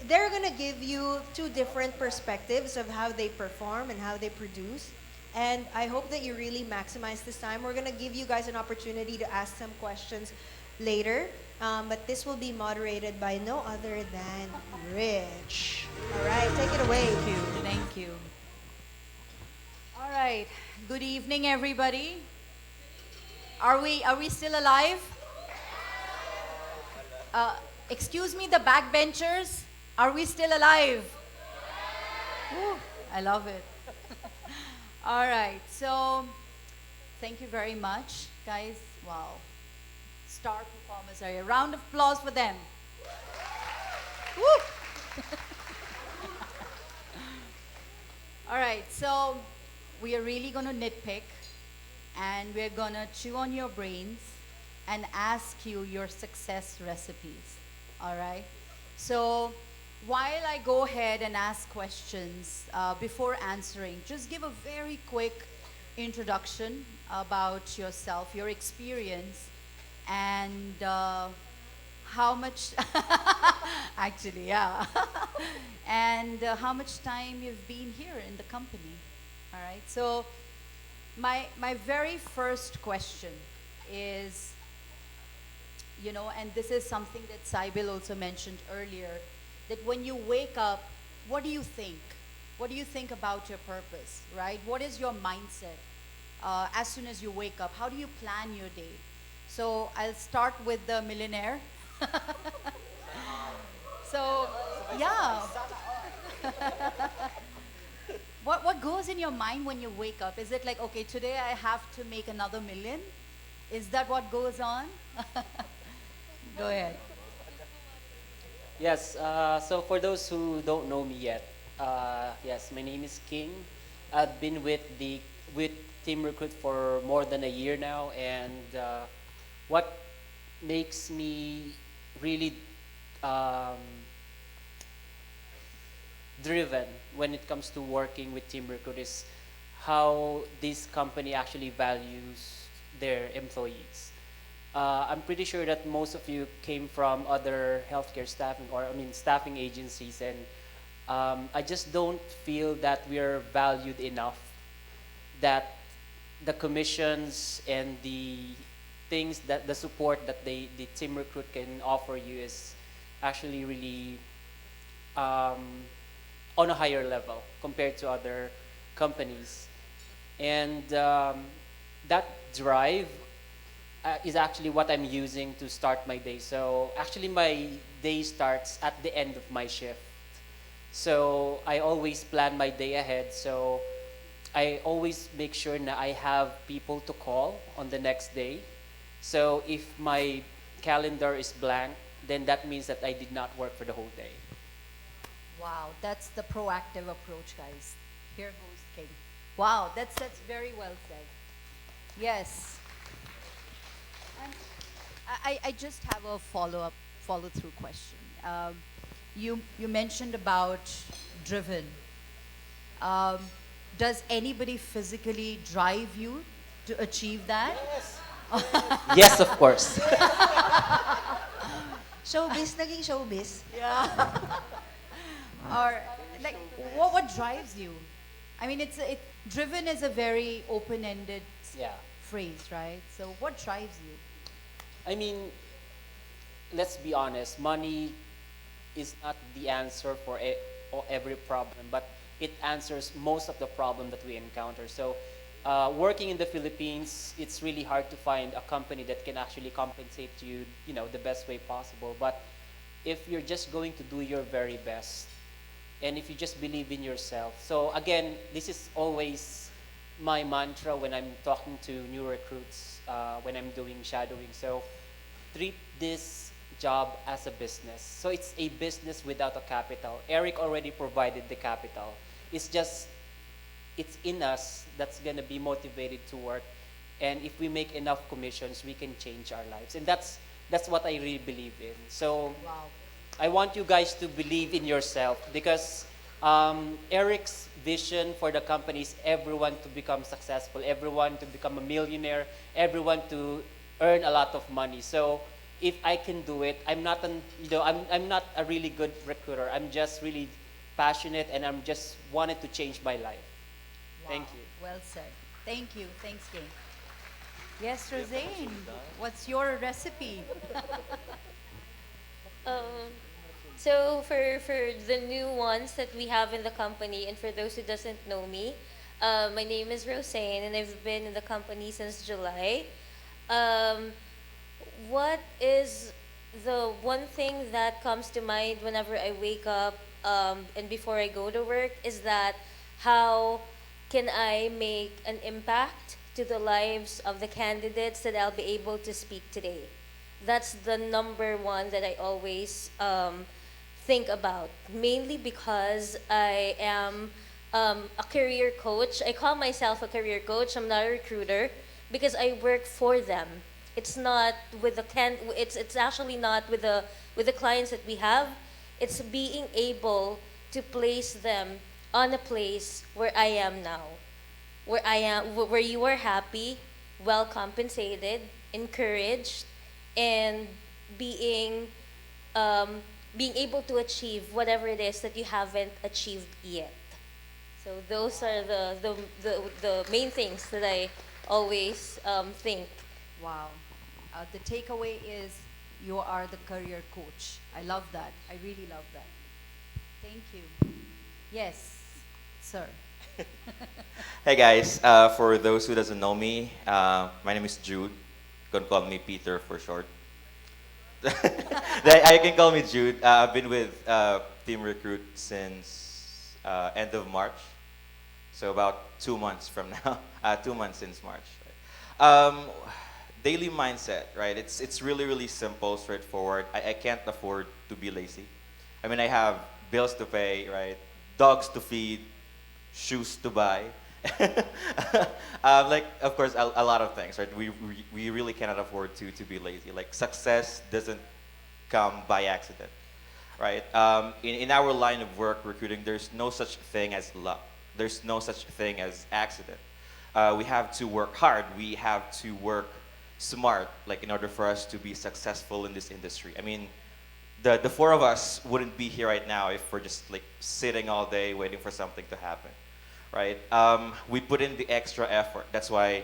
they're gonna give you two different perspectives of how they perform and how they produce. And I hope that you really maximize this time. We're gonna give you guys an opportunity to ask some questions later. But this will be moderated by no other than Rich. All right, take it away. Thank you. Thank you. All right. Good evening, everybody. Are we still alive? Excuse me, the backbenchers. Are we still alive? Woo, I love it. All right. So, thank you very much, guys. Wow. Star performers are here. Round of applause for them. Woo! All right, so we are really going to nitpick, and we're going to chew on your brains and ask you your success recipes. All right? So while I go ahead and ask questions, before answering, just give a very quick introduction about yourself, your experience, and how much, actually, yeah, and how much time you've been here in the company. All right, so my very first question is, you know, and this is something that Saibil also mentioned earlier, that when you wake up, what do you think? What do you think about your purpose, right? What is your mindset as soon as you wake up? How do you plan your day? So I'll start with the millionaire. So, yeah. What goes in your mind when you wake up? Is it like, okay, today I have to make another million? Is that what goes on? Go ahead. Yes, so for those who don't know me yet, yes, my name is King. I've been with Team Recruit for more than a year now, and what makes me really driven when it comes to working with Team Recruit is how this company actually values their employees. I'm pretty sure that most of you came from other healthcare staffing, or I mean staffing agencies, and I just don't feel that we are valued enough, that the commissions and the things that the support that the Team Recruit can offer you is actually really on a higher level compared to other companies. And that drive is actually what I'm using to start my day. So actually my day starts at the end of my shift. So I always plan my day ahead. So I always make sure that I have people to call on the next day. So if my calendar is blank, then that means that I did not work for the whole day. Wow, that's the proactive approach, guys. Here goes King. Wow, that's very well said. Yes. And I just have a follow-through question. You mentioned about driven. Does anybody physically drive you to achieve that? Yes. Yes, of course. Showbiz, naging showbiz. Yeah. Or like, what drives you? I mean, driven is a very open-ended phrase, right? So what drives you? I mean, let's be honest, money is not the answer for every problem, but it answers most of the problem that we encounter. So working in the Philippines, it's really hard to find a company that can actually compensate you, the best way possible. But if you're just going to do your very best, and if you just believe in yourself. So again, this is always my mantra when I'm talking to new recruits, when I'm doing shadowing. So treat this job as a business. So it's a business without a capital. Eric already provided the capital. It's just, it's in us that's gonna be motivated to work. And if we make enough commissions, we can change our lives. And that's what I really believe in. So I want you guys to believe in yourself, because Eric's vision for the company is everyone to become successful, everyone to become a millionaire, everyone to earn a lot of money. So if I can do it, I'm not I'm not a really good recruiter. I'm just really passionate, and I'm just wanted to change my life. Thank you. Well said. Thank you. Thanks, Kay. Yes, Rosane, what's your recipe? So for the new ones that we have in the company, and for those who doesn't know me, my name is Rosane, and I've been in the company since July. What is the one thing that comes to mind whenever I wake up and before I go to work is that how can I make an impact to the lives of the candidates that I'll be able to speak today? That's the number one that I always think about, mainly because I am a career coach. I call myself a career coach. I'm not a recruiter because I work for them. It's not with the it's actually not with the clients that we have. It's being able to place them on a place where I am now, where you are happy, well compensated, encouraged, and being able to achieve whatever it is that you haven't achieved yet. So those are the main things that I always think. Wow. The takeaway is you are the career coach. I love that. I really love that. Thank you. Yes, sir. Hey guys, for those who doesn't know me, my name is Jude. You can call me Peter for short. I can call me Jude. I've been with Team Recruit since end of March, so about 2 months from now. 2 months since March. Right? Daily mindset, right? It's really simple, straightforward. I can't afford to be lazy. I mean, I have bills to pay, right? Dogs to feed, shoes to buy. Like, of course, a lot of things, right? We really cannot afford to be lazy. Like, success doesn't come by accident, right? In our line of work, recruiting, there's no such thing as luck. There's no such thing as accident. We have to work hard. We have to work smart, like, in order for us to be successful in this industry. I mean, the four of us wouldn't be here right now if we're just like sitting all day waiting for something to happen, right? We put in the extra effort. That's why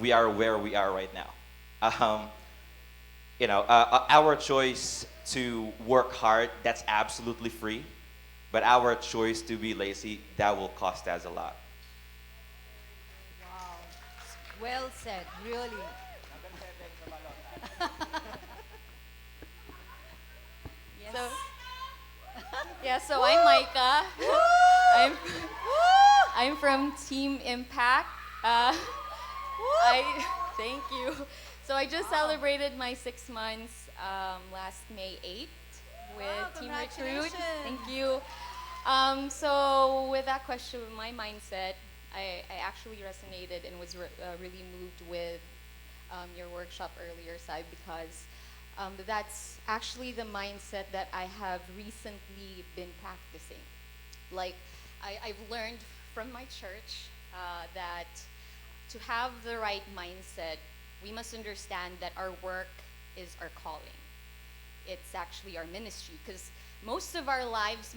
we are where we are right now. Our choice to work hard, that's absolutely free, but our choice to be lazy, that will cost us a lot. Wow. Well said, really. So, yeah, so I'm Micah. I'm from Team Impact. Thank you. So I just celebrated my 6 months last May 8th with Team Recruit. Thank you. So with that question, my mindset, I actually resonated and was really moved with your workshop earlier, Sai, because that's actually the mindset that I have recently been practicing. Like, I've learned from my church that to have the right mindset, we must understand that our work is our calling. It's actually our ministry, because most of our lives,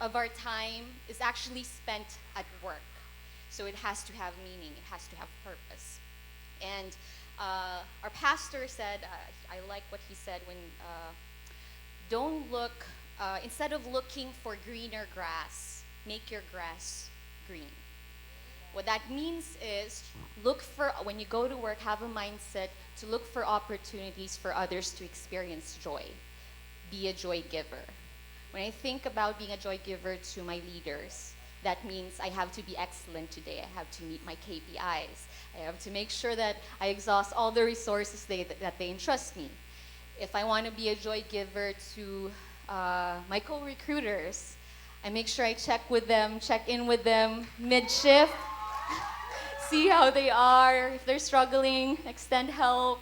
of our time is actually spent at work. So it has to have meaning, it has to have purpose. And our pastor said, I like what he said when don't look, instead of looking for greener grass, make your grass green. What that means is look for, when you go to work, have a mindset to look for opportunities for others to experience joy. Be a joy giver. When I think about being a joy giver to my leaders, that means I have to be excellent today. I have to meet my KPIs. I have to make sure that I exhaust all the resources that they entrust me. If I want to be a joy giver to my co-recruiters, I make sure I check in with them mid-shift, see how they are, if they're struggling, extend help,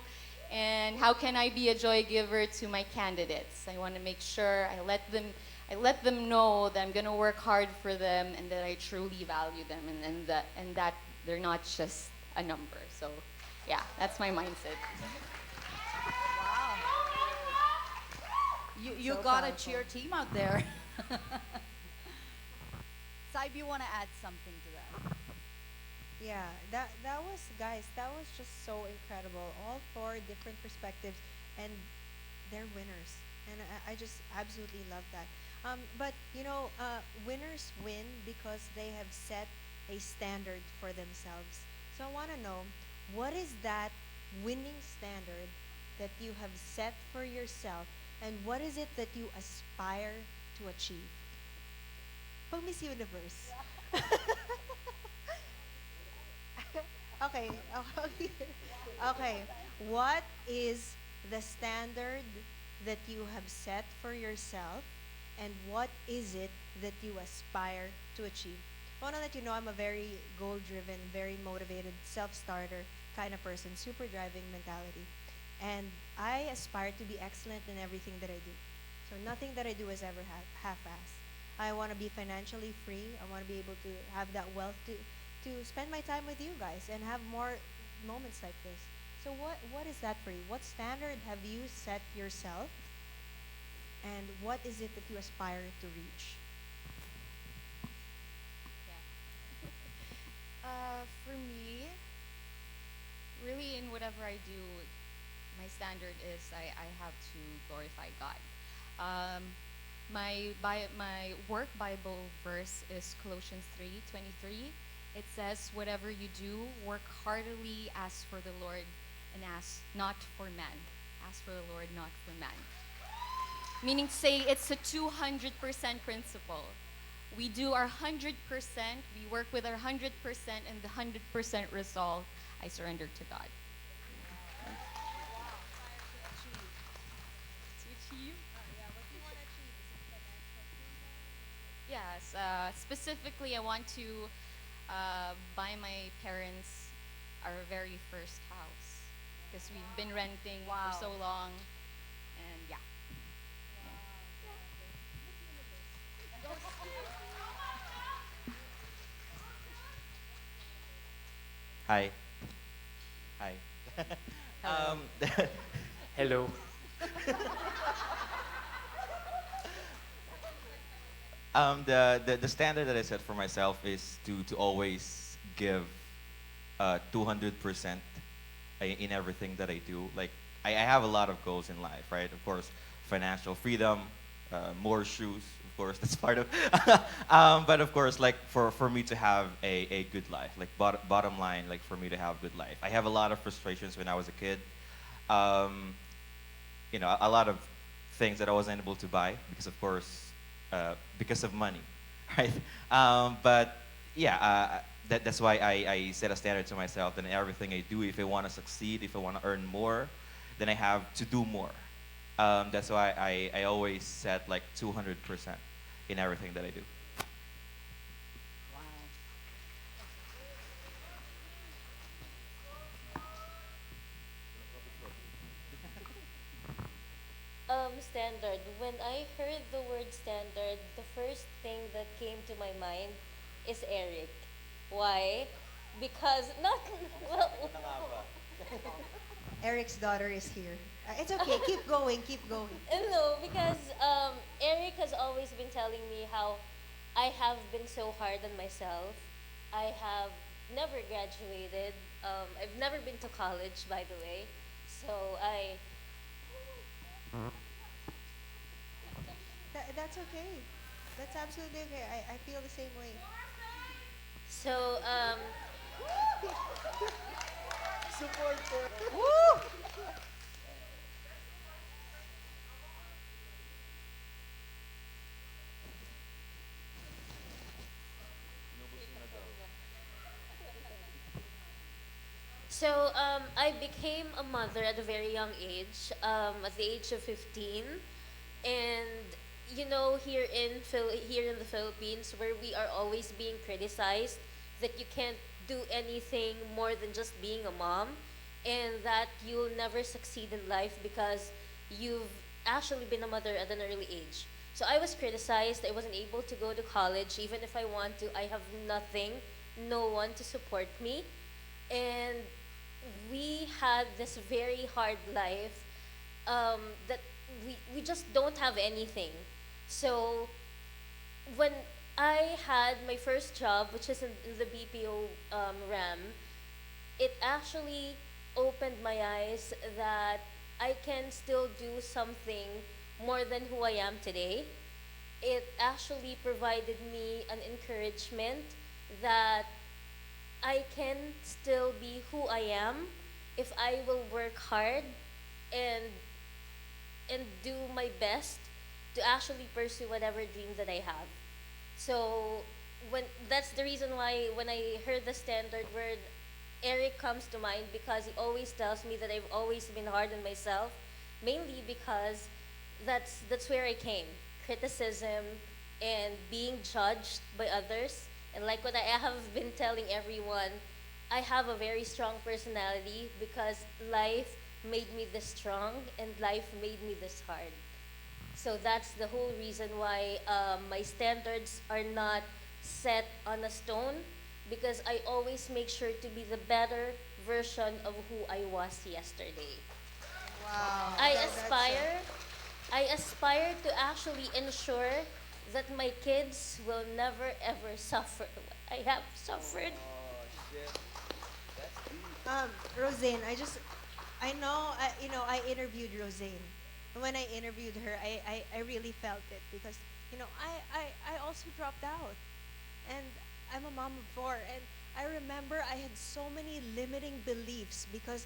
and how can I be a joy giver to my candidates. I want to make sure I let them know that I'm going to work hard for them and that I truly value them and that they're not just a number. So yeah, that's my mindset. You got a cheer team out there. Saib, you want to add something to that? Yeah, that was, guys, that was just so incredible. All four different perspectives, and they're winners, and I just absolutely love that. But you know, winners win because they have set a standard for themselves. So I want to know, what is that winning standard that you have set for yourself, and what is it that you aspire to achieve? Pang Miss Universe. Okay. Okay. What is the standard that you have set for yourself, and what is it that you aspire to achieve? I want to let you know I'm a very goal-driven, very motivated, self-starter kind of person, super driving mentality. And I aspire to be excellent in everything that I do. So nothing that I do is ever half-assed. I want to be financially free. I want to be able to have that wealth to spend my time with you guys and have more moments like this. So what is that for you? What standard have you set yourself? And what is it that you aspire to reach? For me, really in whatever I do, my standard is I have to glorify God. My work Bible verse is Colossians 3:23. It says, whatever you do, work heartily as for the Lord and as not for man. As for the Lord, not for man. Meaning to say it's a 200% principle. We do our 100%, we work with our 100%, and the 100% result, I surrender to God. To achieve? Yes, specifically I want to buy my parents our very first house because we've been renting for so long, and yeah. Hi. Hi. Hello. The standard that I set for myself is to always give 200% in everything that I do. Like I have a lot of goals in life, right? Of course, financial freedom, more shoes. Of course, that's part of. But of course, like for me to have a good life, like bottom line, like for me to have a good life. I have a lot of frustrations when I was a kid. You know, a lot of things that I wasn't able to buy because, of course, because of money, right? But yeah, that's why I set a standard to myself. And everything I do, if I want to succeed, if I want to earn more, then I have to do more. That's why I always set like 200% in everything that I do. Standard. When I heard the word standard, the first thing that came to my mind is Eric. Why? Because not well. Eric's daughter is here. It's okay. Keep going. Keep going. No, because Eric has always been telling me how I have been so hard on myself. I have never graduated. I've never been to college, by the way. So that's okay. That's absolutely okay. I feel the same way. So, Support for. So I became a mother at a very young age, at the age of 15, and here in the Philippines, where we are always being criticized that you can't do anything more than just being a mom, and that you'll never succeed in life because you've actually been a mother at an early age. So I was criticized. I wasn't able to go to college, even if I want to. I have nothing, no one to support me, and we had this very hard life that we just don't have anything. So when I had my first job, which is in the BPO RAM, it actually opened my eyes that I can still do something more than who I am today. It actually provided me an encouragement that I can still be who I am if I will work hard and do my best to actually pursue whatever dream that I have. So when that's the reason why when I heard the standard word, Eric comes to mind because he always tells me that I've always been hard on myself, mainly because that's where I came. Criticism and being judged by others. And like what I have been telling everyone, I have a very strong personality because life made me this strong and life made me this hard. So that's the whole reason why my standards are not set on a stone, because I always make sure to be the better version of who I was yesterday. Wow. I That's aspire to actually ensure that my kids will never ever suffer what I have suffered. Rosane, I know, I interviewed Rosane. And when I interviewed her, I really felt it because, I also dropped out. And I'm a mom of four. And I remember I had so many limiting beliefs because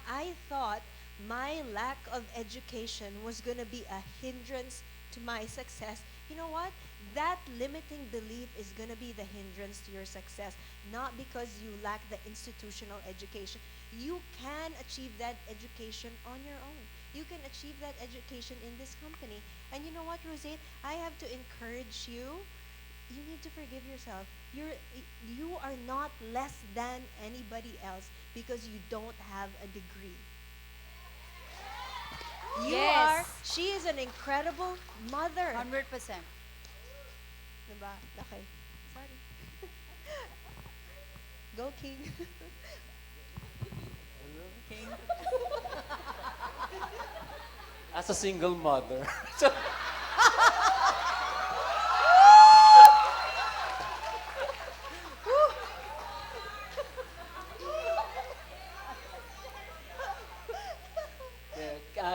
I thought my lack of education was going to be a hindrance to my success. You know what? That limiting belief is going to be the hindrance to your success, not because you lack the institutional education. You can achieve that education on your own. You can achieve that education in this company. And you know what, Rosane? I have to encourage you. You need to forgive yourself. You are not less than anybody else because you don't have a degree. She is an incredible mother. 100%. Diba? Okay. Sorry. Go, King. King. As a single mother. So,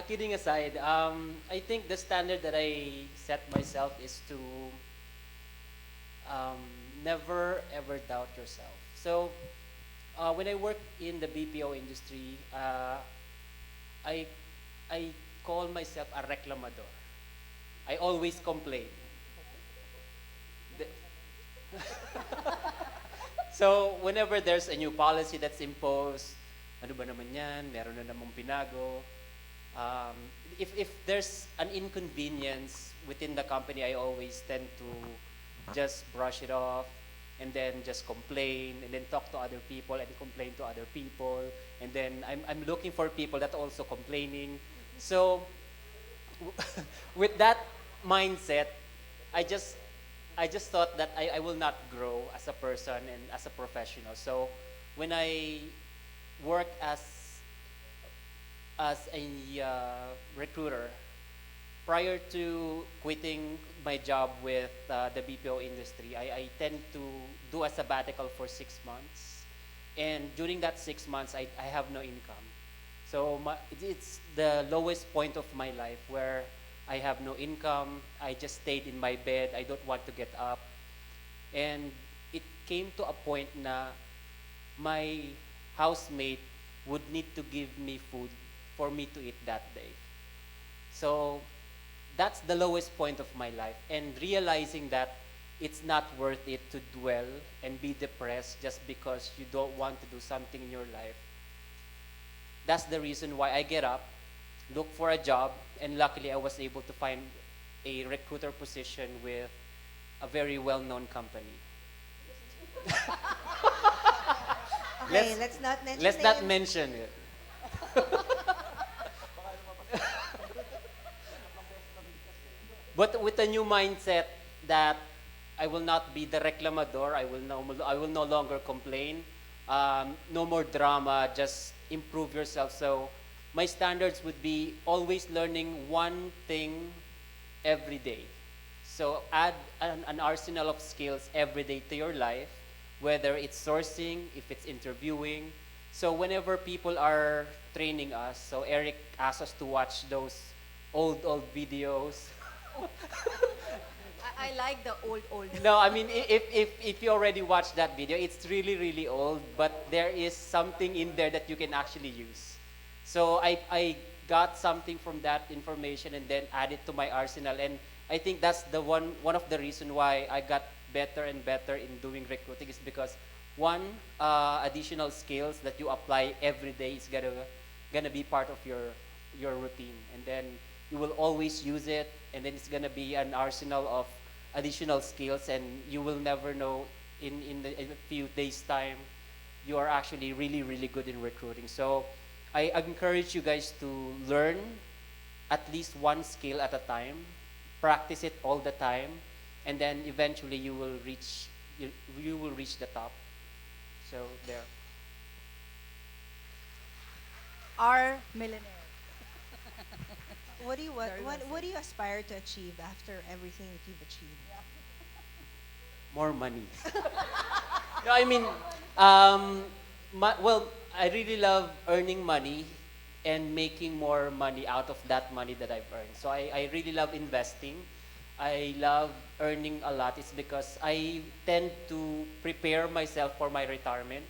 kidding aside, I think the standard that I set myself is to never ever doubt yourself. So when I work in the BPO industry, I call myself a reclamador. I always complain. So whenever there's a new policy that's imposed, ano ba naman yan, meron na namang pinago. If there's an inconvenience within the company, I always tend to just brush it off and then just complain and then talk to other people and complain to other people, and then I'm looking for people that are also complaining. So with that mindset, I just thought that I will not grow as a person and as a professional. So when I work as a recruiter, prior to quitting my job with the BPO industry, I tend to do a sabbatical for 6 months. And during that 6 months, I have no income. So it's the lowest point of my life where I have no income. I just stayed in my bed. I don't want to get up. And it came to a point na my housemate would need to give me food for me to eat that day. So that's the lowest point of my life. And realizing that it's not worth it to dwell and be depressed just because you don't want to do something in your life. That's the reason why I get up, look for a job, and luckily I was able to find a recruiter position with a very well-known company. Okay, let's not mention Let's not names. mention it. But with a new mindset that I will not be the reclamador, I will no longer complain, no more drama, just improve yourself. So my standards would be always learning one thing every day. So add an arsenal of skills every day to your life, whether it's sourcing, if it's interviewing. So whenever people are training us, so Eric asks us to watch those old videos. I like the old. No, I mean, if you already watched that video, it's really, really old, but there is something in there that you can actually use. So I got something from that information and then added to my arsenal. And I think that's the one of the reason why I got better and better in doing recruiting is because one additional skills that you apply every day is gonna be part of your routine, and then you will always use it, and then it's gonna be an arsenal of additional skills, and you will never know in a few days time you are actually really, really good in recruiting. So I encourage you guys to learn at least one skill at a time, practice it all the time, and then eventually you will reach the top. So there. Our millionaire. What do you Very well what do you aspire to achieve after everything that you've achieved? More money. No, I mean, well, I really love earning money and making more money out of that money that I've earned. So I really love investing. I love earning a lot. It's because I tend to prepare myself for my retirement.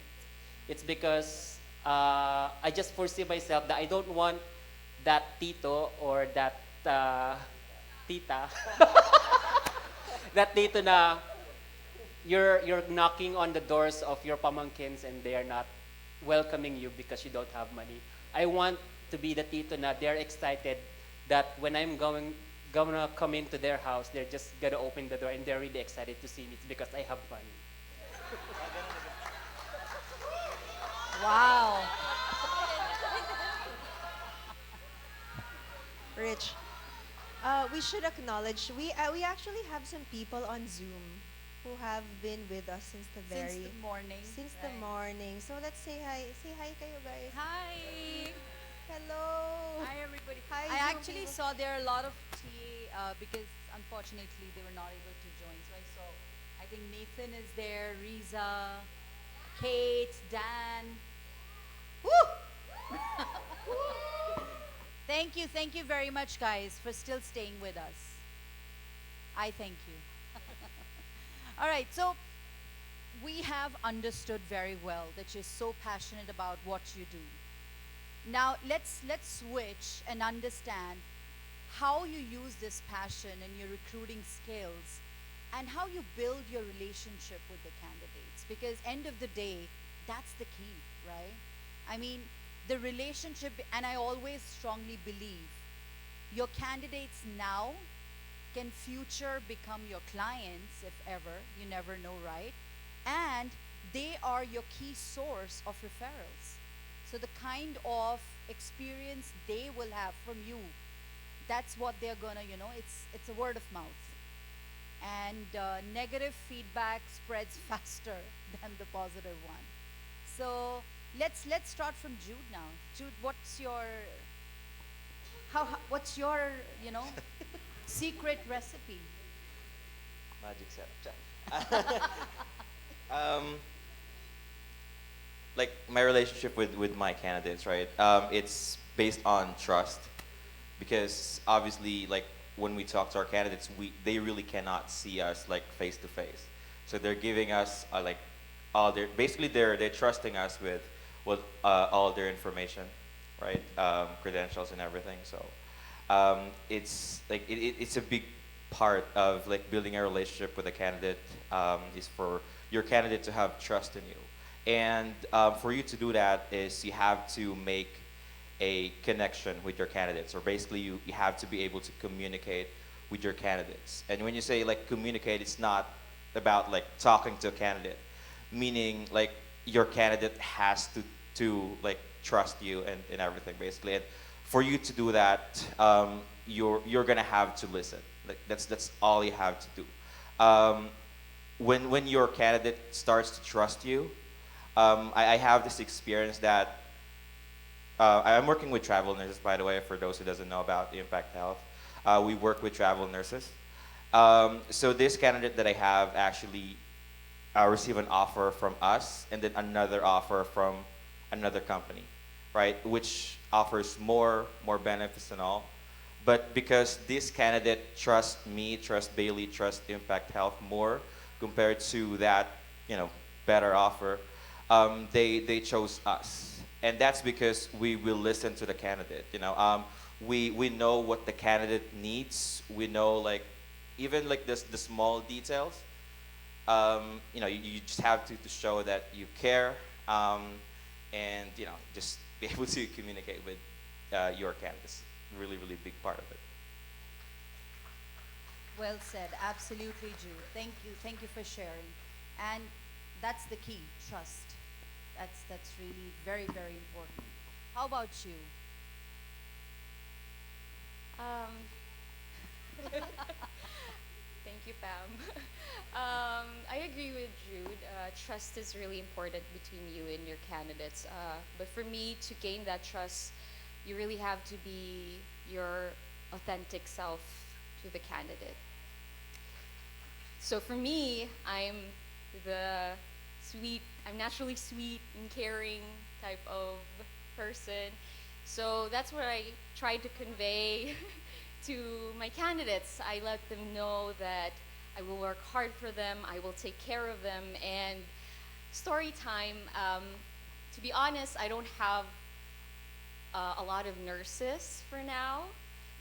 It's because I just foresee myself that I don't want that tito or that tita, that tito na you're knocking on the doors of your pamangkins and they are not welcoming you because you don't have money. I want to be the tito na they're excited that when I'm gonna come into their house, they're just gonna open the door and they're really excited to see me. It's because I have money. Wow. Rich, we should acknowledge we actually have some people on Zoom who have been with us since the Since the morning. since the morning. So let's say hi. Say hi kayo guys. Hi. Hello. Hi, everybody. Hi, I Zoom actually people. saw there are a lot of TA because unfortunately they were not able to join. So I saw, I think Nathan is there, Riza, Kate, Dan. Woo! Thank you very much, guys, for still staying with us. I thank you. All right, so we have understood very well that you're so passionate about what you do. Now let's switch and understand how you use this passion in your recruiting skills and how you build your relationship with the candidates, because end of the day that's the key, right? I mean, the relationship, and I always strongly believe your candidates now can future become your clients if ever, you never know, right? And they are your key source of referrals. So the kind of experience they will have from you, that's what they're gonna, it's a word of mouth. And negative feedback spreads faster than the positive one. So let's start from Jude now. Jude, what's your secret recipe? Magic setup. Like my relationship with my candidates, right? It's based on trust, because obviously, like when we talk to our candidates, they really cannot see us like face to face. So they're giving us like all their basically they're trusting us with all their information, right? Credentials and everything. So it's like it's a big part of like building a relationship with a candidate, is for your candidate to have trust in you, and for you to do that is you have to make a connection with your candidates, or basically you have to be able to communicate with your candidates. And when you say like communicate, it's not about like talking to a candidate, meaning like your candidate has to like trust you and everything basically. And for you to do that, you're gonna have to listen. Like that's all you have to do. When your candidate starts to trust you, I have this experience that I'm working with travel nurses, by the way, for those who doesn't know about Impact Health. We work with travel nurses. So this candidate that I have actually received an offer from us and then another offer from another company, right? Which offers more benefits and all. But because this candidate trusts me, trusts Bailey, trusts Impact Health more compared to that, better offer, they chose us. And that's because we will listen to the candidate. We know what the candidate needs. We know like even like the small details. You just have to show that you care, and just be able to communicate with your candidates. Really, really big part of it. Well said, absolutely, Ju. Thank you for sharing. And that's the key, trust. That's really very, very important. How about you? Thank you, Pam. I agree with Jude. Trust is really important between you and your candidates. But for me, to gain that trust, you really have to be your authentic self to the candidate. So for me, I'm naturally sweet and caring type of person. So that's what I try to convey to my candidates. I let them know that I will work hard for them, I will take care of them. And story time, to be honest, I don't have a lot of nurses for now,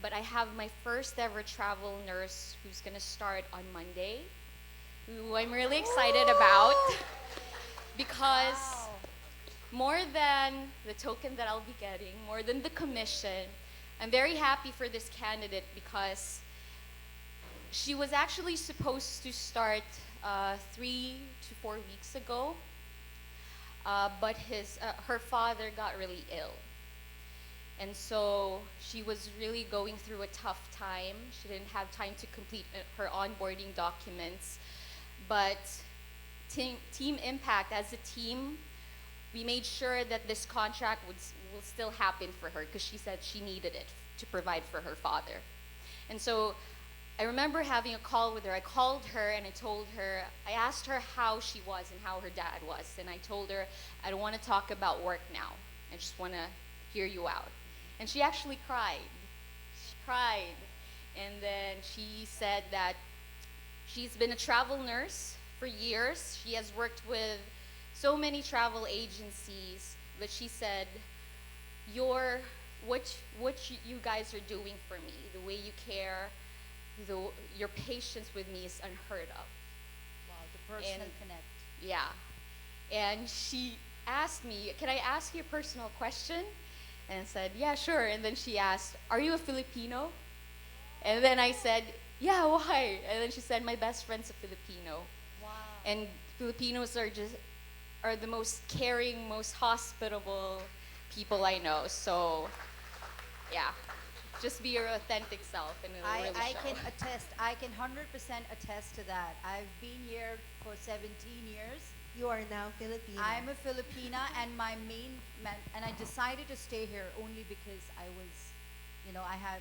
but I have my first ever travel nurse who's gonna start on Monday, who I'm really excited about because more than the token that I'll be getting, more than the commission, I'm very happy for this candidate because she was actually supposed to start 3 to 4 weeks ago, but her father got really ill. And so she was really going through a tough time. She didn't have time to complete her onboarding documents. But Team Impact, as a team, we made sure that this contract will still happen for her because she said she needed it to provide for her father. And so I remember having a call with her. I called her and I asked her how she was and how her dad was. And I told her, I don't want to talk about work now. I just want to hear you out. And she actually cried. She cried. And then she said that she's been a travel nurse for years. She has worked with so many travel agencies, but she said, what you guys are doing for me, the way you care, your patience with me is unheard of. Wow, the personal connect. Yeah. And she asked me, can I ask you a personal question? And I said, yeah, sure. And then she asked, are you a Filipino? And then I said, yeah, why? And then she said, my best friend's a Filipino. Wow. And Filipinos are the most caring, most hospitable people I know. So, yeah, just be your authentic self, and it'll really I show. can attest. I can 100% attest to that. I've been here for 17 years. You are now Filipina. I'm a Filipina, and and I decided to stay here only because I had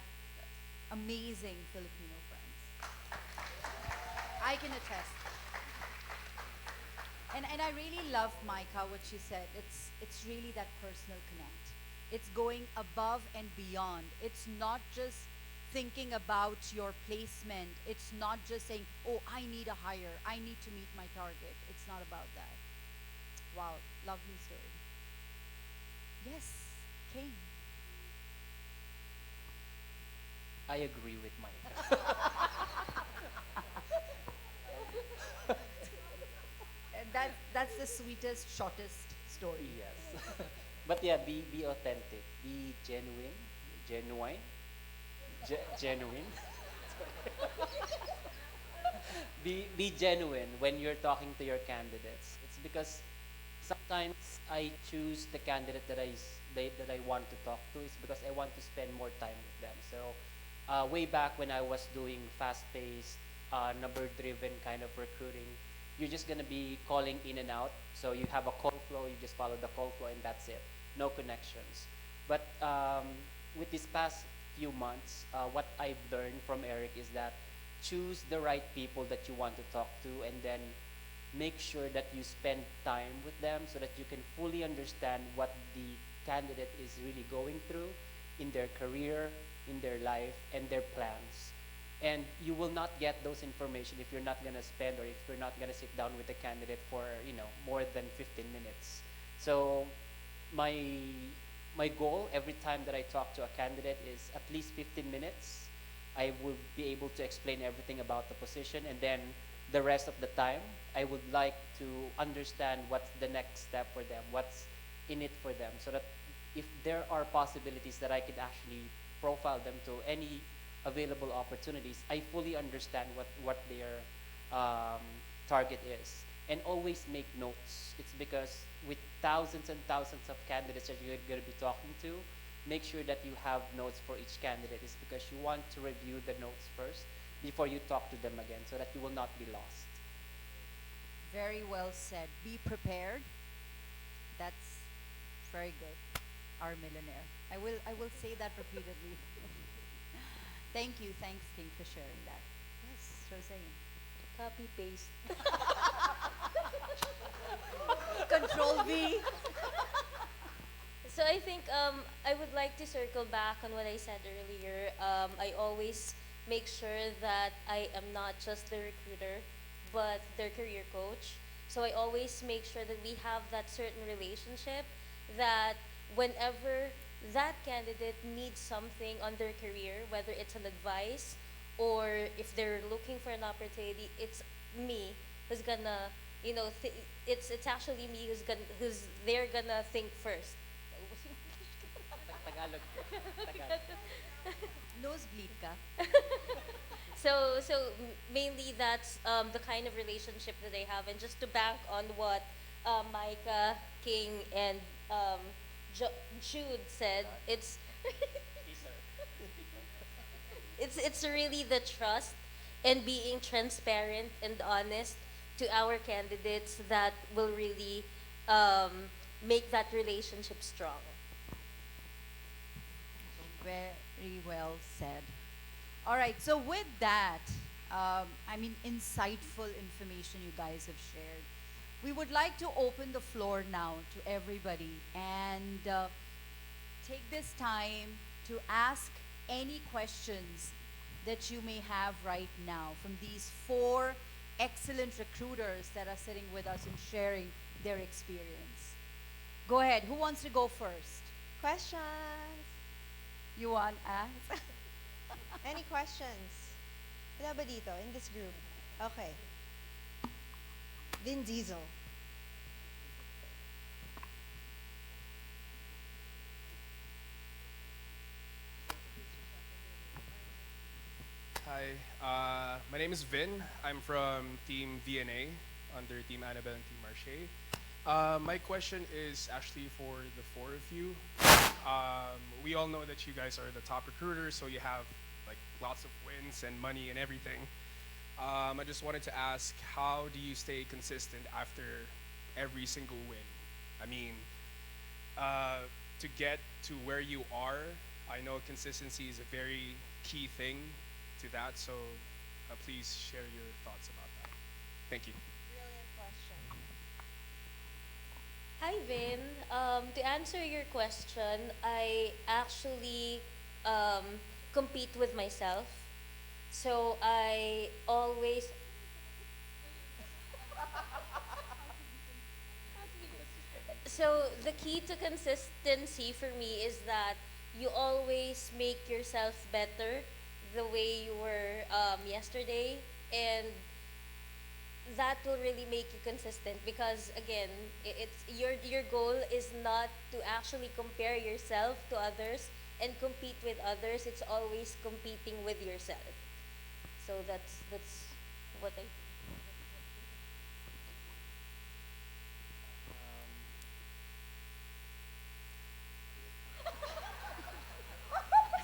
amazing Filipino friends. I can attest. And I really love Micah, what she said. It's really that personal connect. It's going above and beyond. It's not just thinking about your placement. It's not just saying, oh, I need a hire, I need to meet my target. It's not about that. Wow, lovely story. Yes, Kane. I agree with Mike. That's the sweetest, shortest story. Yes. But yeah, be authentic, be genuine, genuine. Be genuine when you're talking to your candidates. It's because sometimes I choose the candidate that I want to talk to is because I want to spend more time with them. So way back when I was doing fast-paced, number-driven kind of recruiting, you're just gonna be calling in and out. So you have a call flow, you just follow the call flow, and that's it. No connections. But with these past few months, what I've learned from Eric is that choose the right people that you want to talk to, and then make sure that you spend time with them so that you can fully understand what the candidate is really going through in their career, in their life, and their plans. And you will not get those information if you're not gonna spend or if you're not gonna sit down with the candidate for more than 15 minutes. So my goal every time that I talk to a candidate is at least 15 minutes. I will be able to explain everything about the position, and then the rest of the time, I would like to understand what's the next step for them, what's in it for them, so that if there are possibilities that I could actually profile them to any available opportunities, I fully understand what their target is. And always make notes. It's because with thousands and thousands of candidates that you're going to be talking to, make sure that you have notes for each candidate. It's because you want to review the notes first before you talk to them again, so that you will not be lost. Very well said. Be prepared. That's very good. Our millionaire. I will say that repeatedly. Thank you. Thanks, King, for sharing that. Yes, Roseanne. Copy paste. Control V. So I think I would like to circle back on what I said earlier. I always make sure that I am not just the recruiter, but their career coach. So I always make sure that we have that certain relationship that whenever that candidate needs something on their career, whether it's an advice or if they're looking for an opportunity, it's me who's gonna, it's actually me who's they're gonna think first. Tagalog. Nosebleed ka. So mainly that's the kind of relationship that I have, and just to bank on what Micah, King, and Jude said, it's really the trust and being transparent and honest to our candidates that will really make that relationship strong. Very well said. All right, so with that, insightful information you guys have shared. We would like to open the floor now to everybody and take this time to ask any questions that you may have right now from these 4 excellent recruiters that are sitting with us and sharing their experience. Go ahead. Who wants to go first? Questions? You want ask? Any questions? Wala ba dito in this group? Okay. Vin Diesel. Hi, my name is Vin. I'm from Team VNA under Team Annabelle and Team Marche. My question is actually for the 4 of you. We all know that you guys are the top recruiters, so you have like lots of wins and money and everything. I just wanted to ask, how do you stay consistent after every single win? I mean, to get to where you are, I know consistency is a very key thing to that, so please share your thoughts about that. Thank you. Brilliant question. Hi, Vin. To answer your question, I actually compete with myself. So I always so the key to consistency for me is that you always make yourself better the way you were yesterday, and that will really make you consistent because again it's your goal is not to actually compare yourself to others and compete with others. It's always competing with yourself. So that's what I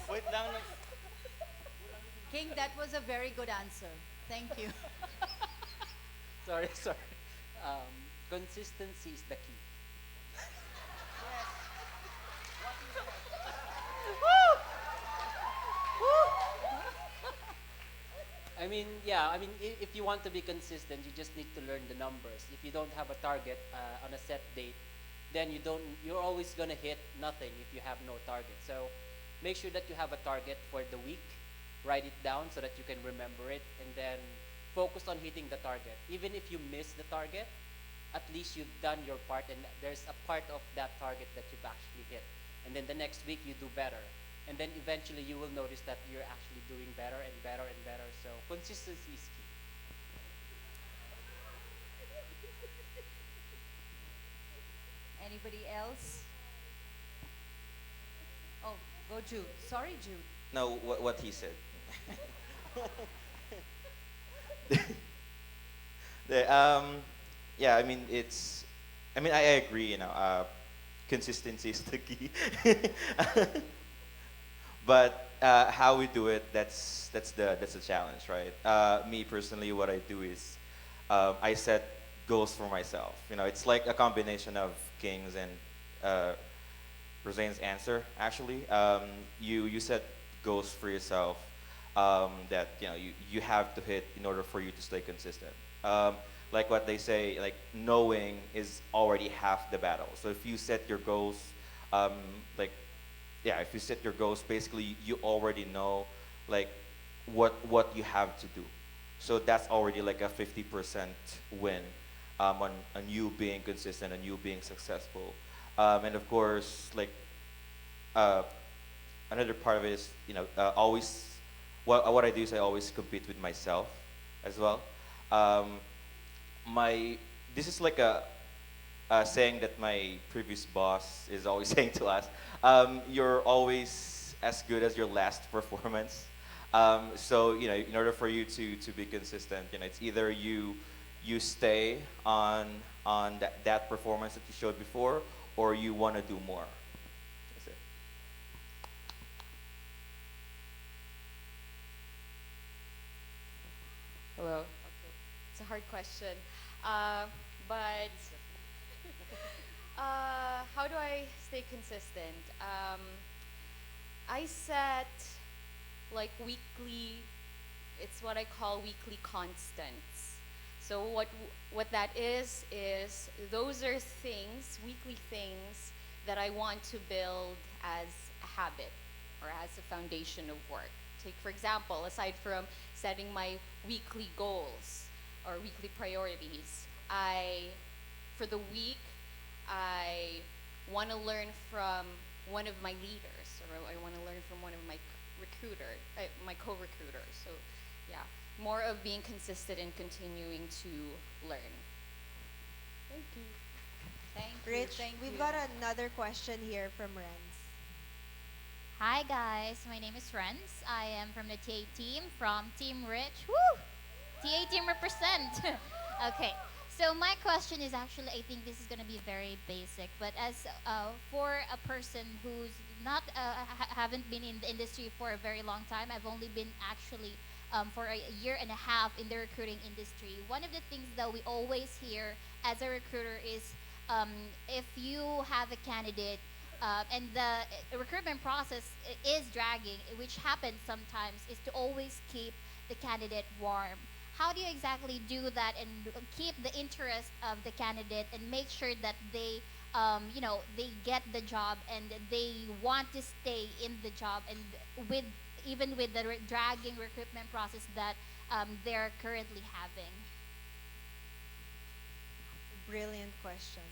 Wait lang. King, that was a very good answer. Thank you. Sorry, sorry. Consistency is the key. I mean, yeah, I mean, if you want to be consistent, you just need to learn the numbers. If you don't have a target on a set date, then you're always going to hit nothing if you have no target. So make sure that you have a target for the week, write it down so that you can remember it, and then focus on hitting the target. Even if you miss the target, at least you've done your part and there's a part of that target that you've actually hit. And then the next week you do better. And then eventually you will notice that you're actually doing better and better and better. So consistency is key. Anybody else? Oh, go Jude. Sorry, Jude. No, what he said. Yeah, I mean, I agree, consistency is the key. But how we do it, that's the challenge, right? Me personally, what I do is I set goals for myself. It's like a combination of King's and Roseanne's answer. Actually, you set goals for yourself that you have to hit in order for you to stay consistent. Like what they say, like knowing is already half the battle. So if you set your goals, if you set your goals, basically you already know like what you have to do. So that's already like a 50% win on you being consistent and you being successful. And of course, like another part of it is always what I do is I always compete with myself as well. This is like a saying that my previous boss is always saying to us. You're always as good as your last performance. So in order for you to be consistent, it's either you stay on that performance that you showed before, or you want to do more. That's it. Hello. Okay. It's a hard question. But how do I stay consistent? I set like weekly, it's what I call weekly constants. So what that is those are things, weekly things that I want to build as a habit or as a foundation of work. Take for example, aside from setting my weekly goals or weekly priorities, for the week, I want to learn from one of my leaders, or I want to learn from one of my my co-recruiters. So, yeah, more of being consistent and continuing to learn. Thank you. Thank you. Rich, Thank we've you. got another question here from Renz. Hi guys, my name is Renz. I am from the TA team, from Team Rich. Woo! TA team represent. Okay, so my question is actually, I think this is going to be very basic, but as for a person who's not haven't been in the industry for a very long time, I've only been actually for a year and a half in the recruiting industry. One of the things that we always hear as a recruiter is if you have a candidate and the recruitment process is dragging, which happens sometimes, is to always keep the candidate warm. How do you exactly do that and keep the interest of the candidate and make sure that they, they get the job and they want to stay in the job and with even with the dragging recruitment process that they're currently having? Brilliant question.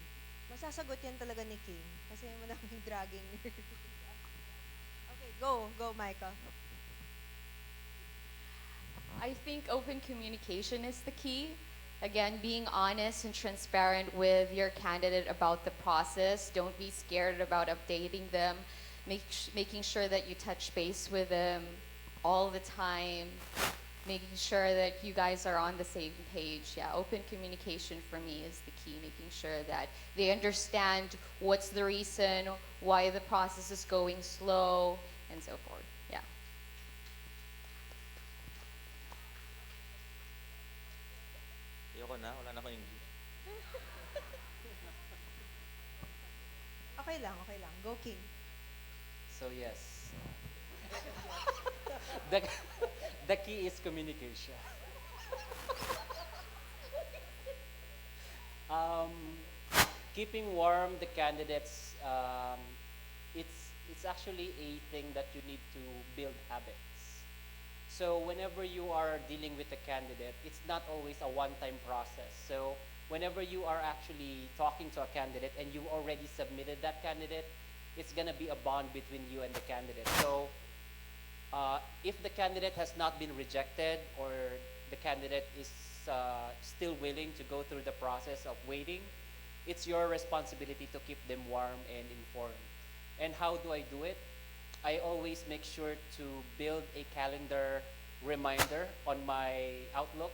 Masasagot yan talaga ni King kasi madaming dragging. Okay, go, Micah. I think open communication is the key. Again, being honest and transparent with your candidate about the process. Don't be scared about updating them. Making sure that you touch base with them all the time. Making sure that you guys are on the same page. Yeah, open communication for me is the key. Making sure that they understand what's the reason, why the process is going slow, and so forth. Yeah. Ayoko na, wala na akong English. Okay lang. Go, King. So yes, the, the key is communication. um, Keeping warm the candidates, it's actually a thing that you need to build habits. So whenever you are dealing with a candidate, it's not always a one-time process. So whenever you are actually talking to a candidate and you already submitted that candidate, it's gonna be a bond between you and the candidate. So if the candidate has not been rejected or the candidate is still willing to go through the process of waiting, it's your responsibility to keep them warm and informed. And how do I do it? I always make sure to build a calendar reminder on my Outlook,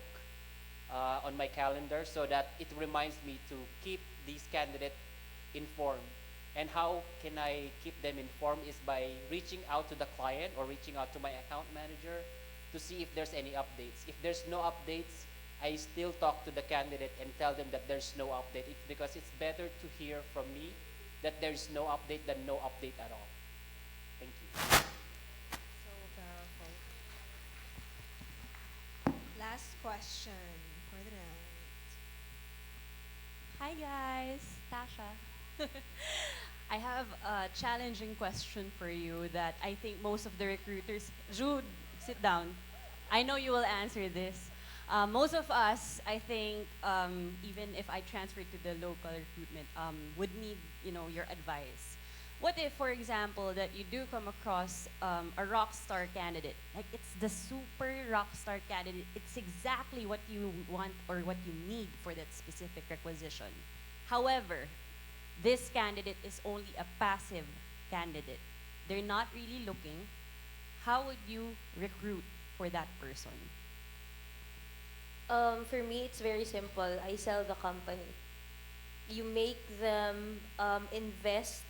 on my calendar, so that it reminds me to keep these candidates informed. And how can I keep them informed is by reaching out to the client or reaching out to my account manager to see if there's any updates. If there's no updates, I still talk to the candidate and tell them that there's no update. It's because it's better to hear from me that there's no update than no update at all. Thank you. So powerful. Last question for the night. Hi guys, Tasha. I have a challenging question for you that I think most of the recruiters, Jude, sit down. I know you will answer this. Most of us, I think, even if I transfer to the local recruitment, would need, your advice. What if, for example, that you do come across a rock star candidate? Like it's the super rock star candidate. It's exactly what you want or what you need for that specific requisition. However, this candidate is only a passive candidate. They're not really looking. How would you recruit for that person? For me, it's very simple. I sell the company. You make them invest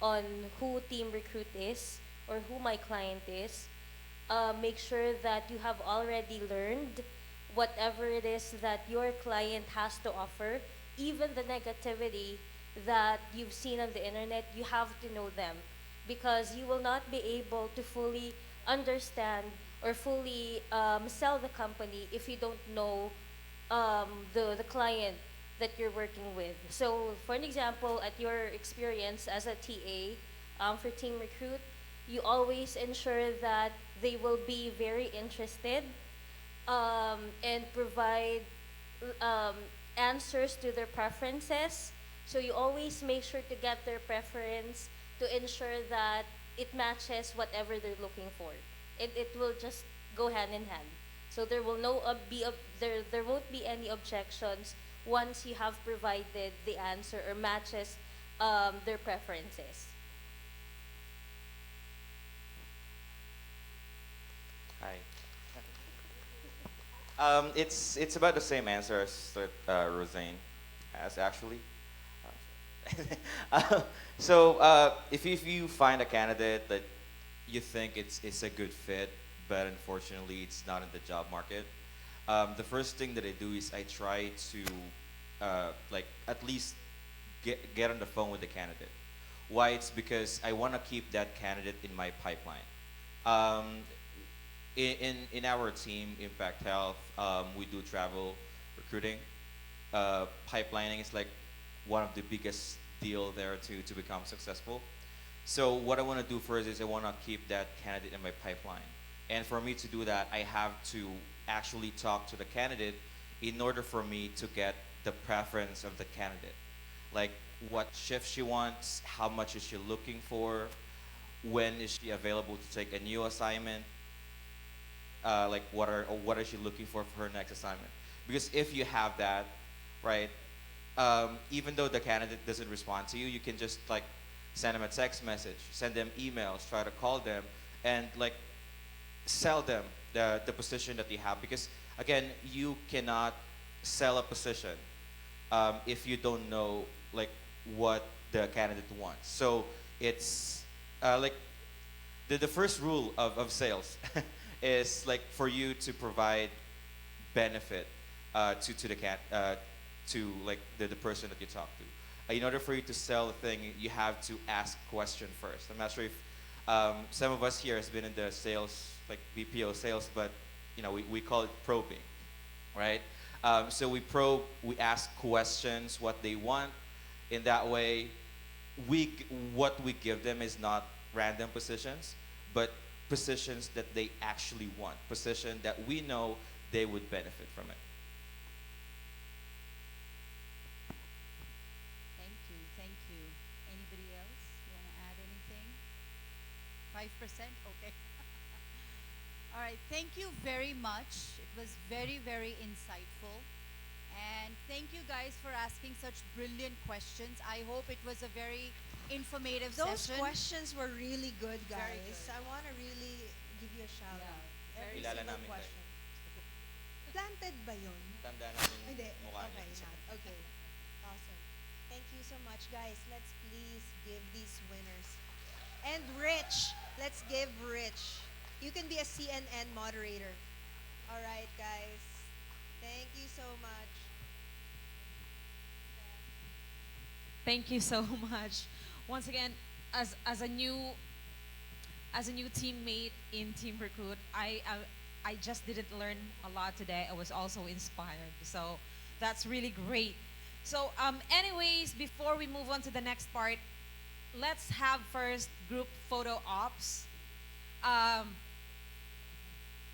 on who Team Recruit is or who my client is. Make sure that you have already learned whatever it is that your client has to offer, even the negativity that you've seen on the internet, you have to know them, because you will not be able to fully understand or fully sell the company if you don't know the client that you're working with. So for an example, at your experience as a TA for Team Recruit, you always ensure that they will be very interested and provide answers to their preferences. So you always make sure to get their preference to ensure that it matches whatever they're looking for. It will just go hand in hand. So there will there won't be any objections once you have provided the answer or matches their preferences. Hi. It's about the same answer as Rosane has actually. If you find a candidate that you think it's a good fit, but unfortunately it's not in the job market, the first thing that I do is I try to at least get on the phone with the candidate. Why? It's because I want to keep that candidate in my pipeline. In our team, Impact Health, we do travel recruiting. Pipelining is like one of the biggest deal there to become successful. So what I want to do first is I want to keep that candidate in my pipeline. And for me to do that, I have to actually talk to the candidate in order for me to get the preference of the candidate. Like what shift she wants, how much is she looking for, when is she available to take a new assignment, like what is she looking for her next assignment. Because if you have that, right, even though the candidate doesn't respond to you, you can just like send them a text message, send them emails, try to call them, and like sell them the position that you have. Because again, you cannot sell a position if you don't know like what the candidate wants. So it's like the first rule of sales is like for you to provide benefit to the to like the person that you talk to. In order for you to sell a thing, you have to ask question first. I'm not sure if some of us here has been in the sales, like BPO sales, but you know we call it probing, right? So we probe, we ask questions, what they want. In that way, what we give them is not random positions, but positions that they actually want, position that we know they would benefit from it. Thank you, thank you. Anybody else want to add anything? 5%? Okay. All right, thank you very much. It was very, very insightful. And thank you guys for asking such brilliant questions. I hope it was a very informative Those session. questions were really good, guys. Very good. I want to really give you a shout out. Every Kilala single namin kayo. question. Planted ba yun? Tanda namin Hindi. mukha Okay, niya. not. Okay. Awesome. Thank you so much, guys. Let's please give these winners. And Rich. Let's give Rich. You can be a CNN moderator. All right, guys. Thank you so much. Thank you so much. Once again, as a new teammate in Team Recruit, I just didn't learn a lot today. I was also inspired. So that's really great. So anyways, before we move on to the next part, let's have first group photo ops.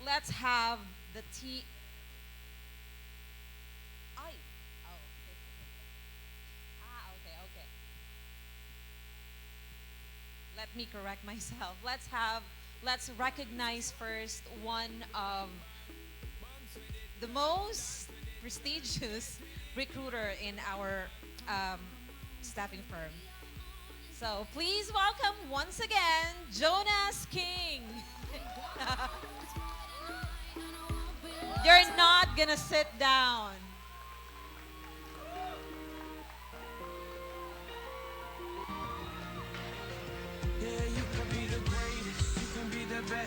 Let's have the team. Okay. Let me correct myself. Let's recognize first one of the most prestigious recruiter in our staffing firm. So please welcome once again, Jonas King. You're not gonna sit down.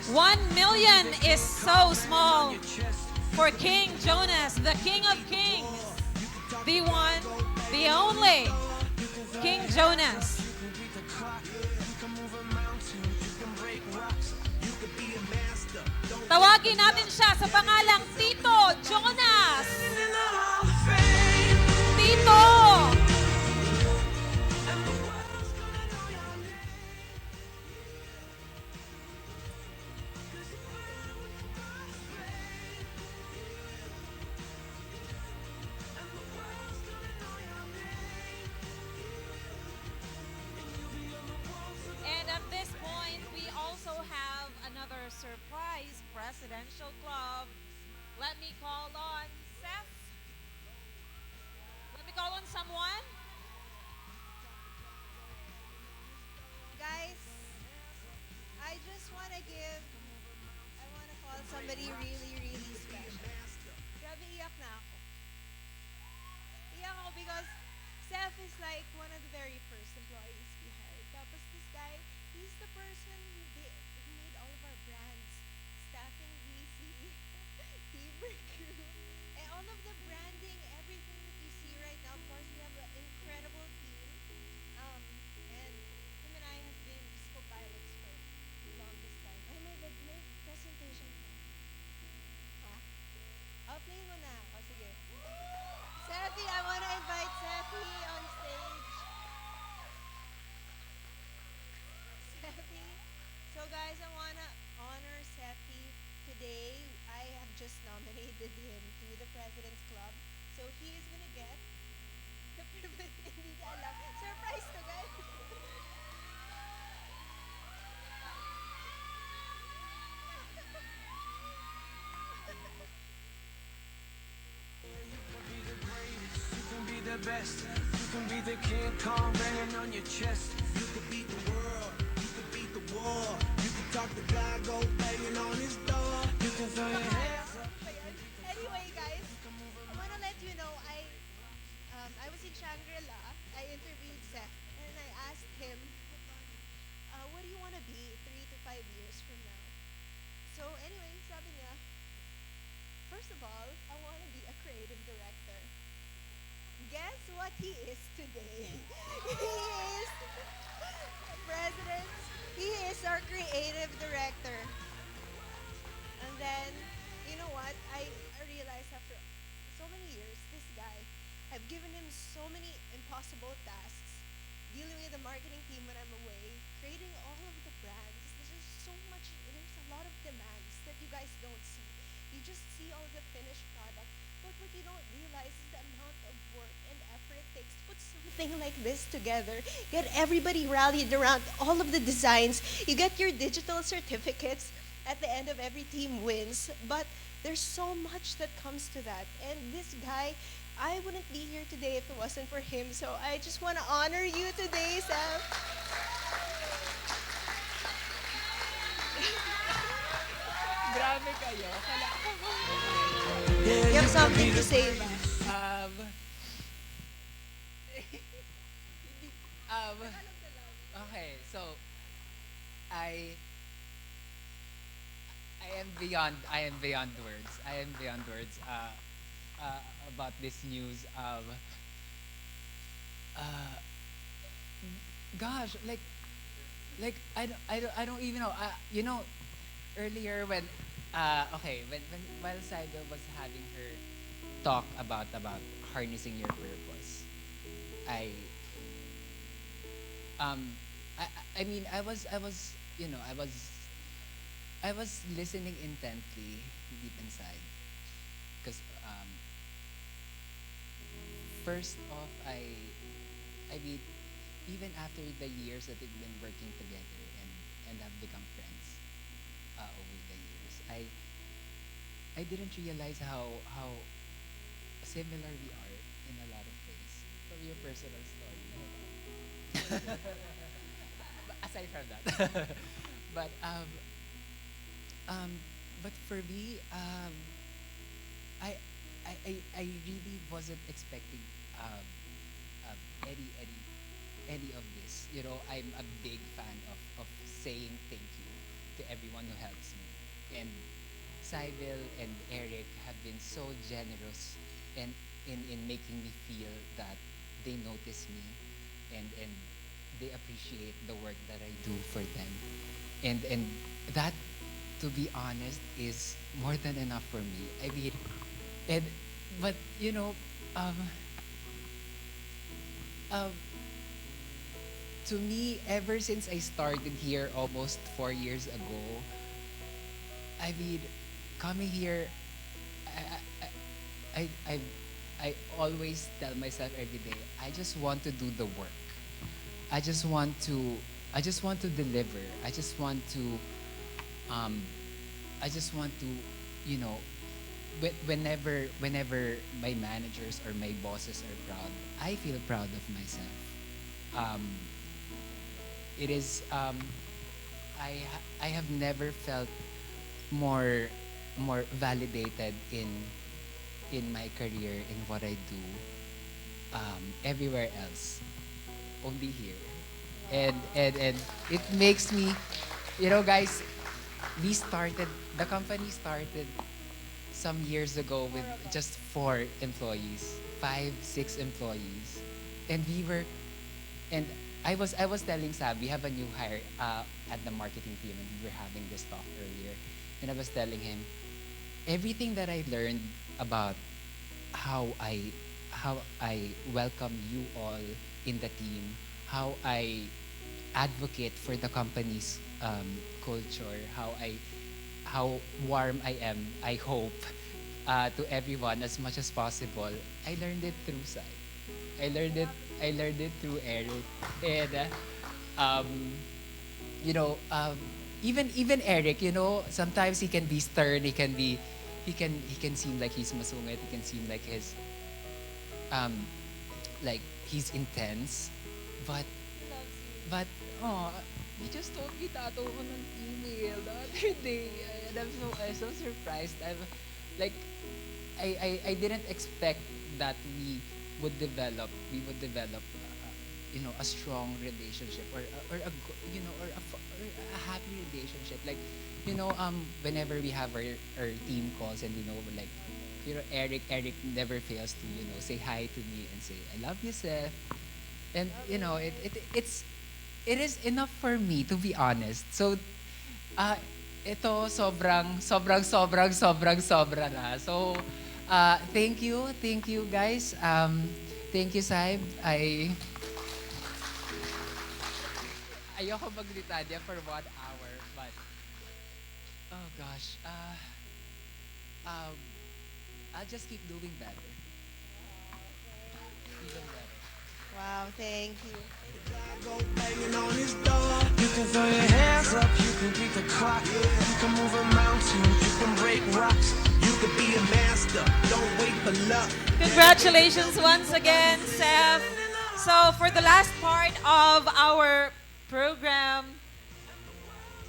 $1 million is so small for King Jonas, the King of Kings, the one, the only King Jonas. Tawagin natin siya sa pangalang Tito Jonas. Tito! And at this point, we also have another surprise presidential club. Let me call on Seth. Let me call on someone. Guys, I just want to call somebody really, really special. Grabe, iyak na ako. Iyak ako because Seth is like one of the very first employees we hired. Tapos this guy, he's the person who made all of our brands. Staffing VC, Team Recruit, and all of the branding, everything that you see right now. Of course, we have an incredible team. And him and I have been co-pilots for the longest time. Ay, may presentation pa. Ha? Oh, play mo na. O, sige. Seffi, I want to invite Seffi on stage. Seffi. So guys, I want to honor Seffi the best. You can be the King Kong banging on your chest. You can beat the world, you can beat the war. You can talk to God, go banging on his door. You can throw your hands up. Anyway, guys, I want to let you know I was in Shangri-La. I interviewed Seth, and I asked him, what do you want to be 3 to 5 years from now? So anyway, sabi niya, first of all, I want to be a creative director. Guess what he is today? He is president. He is our creative director. And then, you know what? I realized after so many years, this guy, I've given him so many impossible tasks, dealing with the marketing team when I'm away, creating all of the brands. There's so much, there's a lot of demands that you guys don't see. You just see all the finished product. But what you don't realize is the amount of work and effort it takes to put something like this together. Get everybody rallied around all of the designs. You get your digital certificates at the end of every team wins. But there's so much that comes to that. And this guy, I wouldn't be here today if it wasn't for him. So I just want to honor you today, Sam. Grabe kayo. You have something to say ba? Okay, so I am beyond words. I am beyond words about this news. Gosh, I don't even know. You know, earlier when while Saibel was having her talk about harnessing your purpose, I mean I was listening intently deep inside because first off I mean even after the years that we've been working together and have become friends over the years, I didn't realize how similar we are in a lot of ways. From your personal story. Aside from that. But for me, I really wasn't expecting any of this. You know, I'm a big fan of saying thank you to everyone who helps me. And Saibel and Eric have been so generous and in making me feel that they notice me and they appreciate the work that I do for them. And that, to be honest, is more than enough for me. I mean, but you know, to me, ever since I started here almost 4 years ago, I mean, coming here, I always tell myself every day, I just want to do the work. I just want to deliver. I just want to, you know, whenever my managers or my bosses are proud, I feel proud of myself. It is, I have never felt more validated in my career, in what I do, everywhere else, only here. And it makes me, you know, guys, the company started some years ago with just 4 employees, 5, 6 employees. And I was telling Sam, we have a new hire at the marketing team, and we were having this talk earlier. And I was telling him, everything that I learned about how I welcome you all in the team, how I advocate for the company's culture, how warm I am, I hope, to everyone as much as possible. I learned it through Sai. I learned it through Eric, and you know, even Eric, you know, sometimes he can be stern. He can seem like he's masungit. He can seem like his like he's intense, but but oh, he just told me tato ko ng email the other day, and I'm so surprised. Like I didn't expect that we would develop a strong relationship, or a happy relationship, like whenever we have our team calls, and like Eric never fails to say hi to me and say I love you, Seth, and it is enough for me, to be honest. So ito sobra na. So thank you guys. Thank you, Saib. Ayoko maglitanya for 1 hour, but oh gosh, I'll just keep doing better. Even better. Wow, thank you. Banging on his door. You can throw your hands up, you can beat the clock. You can move a mountain, you can break rocks. You could be a master, don't wait for luck. Congratulations once again, Seth. So for the last part of our program,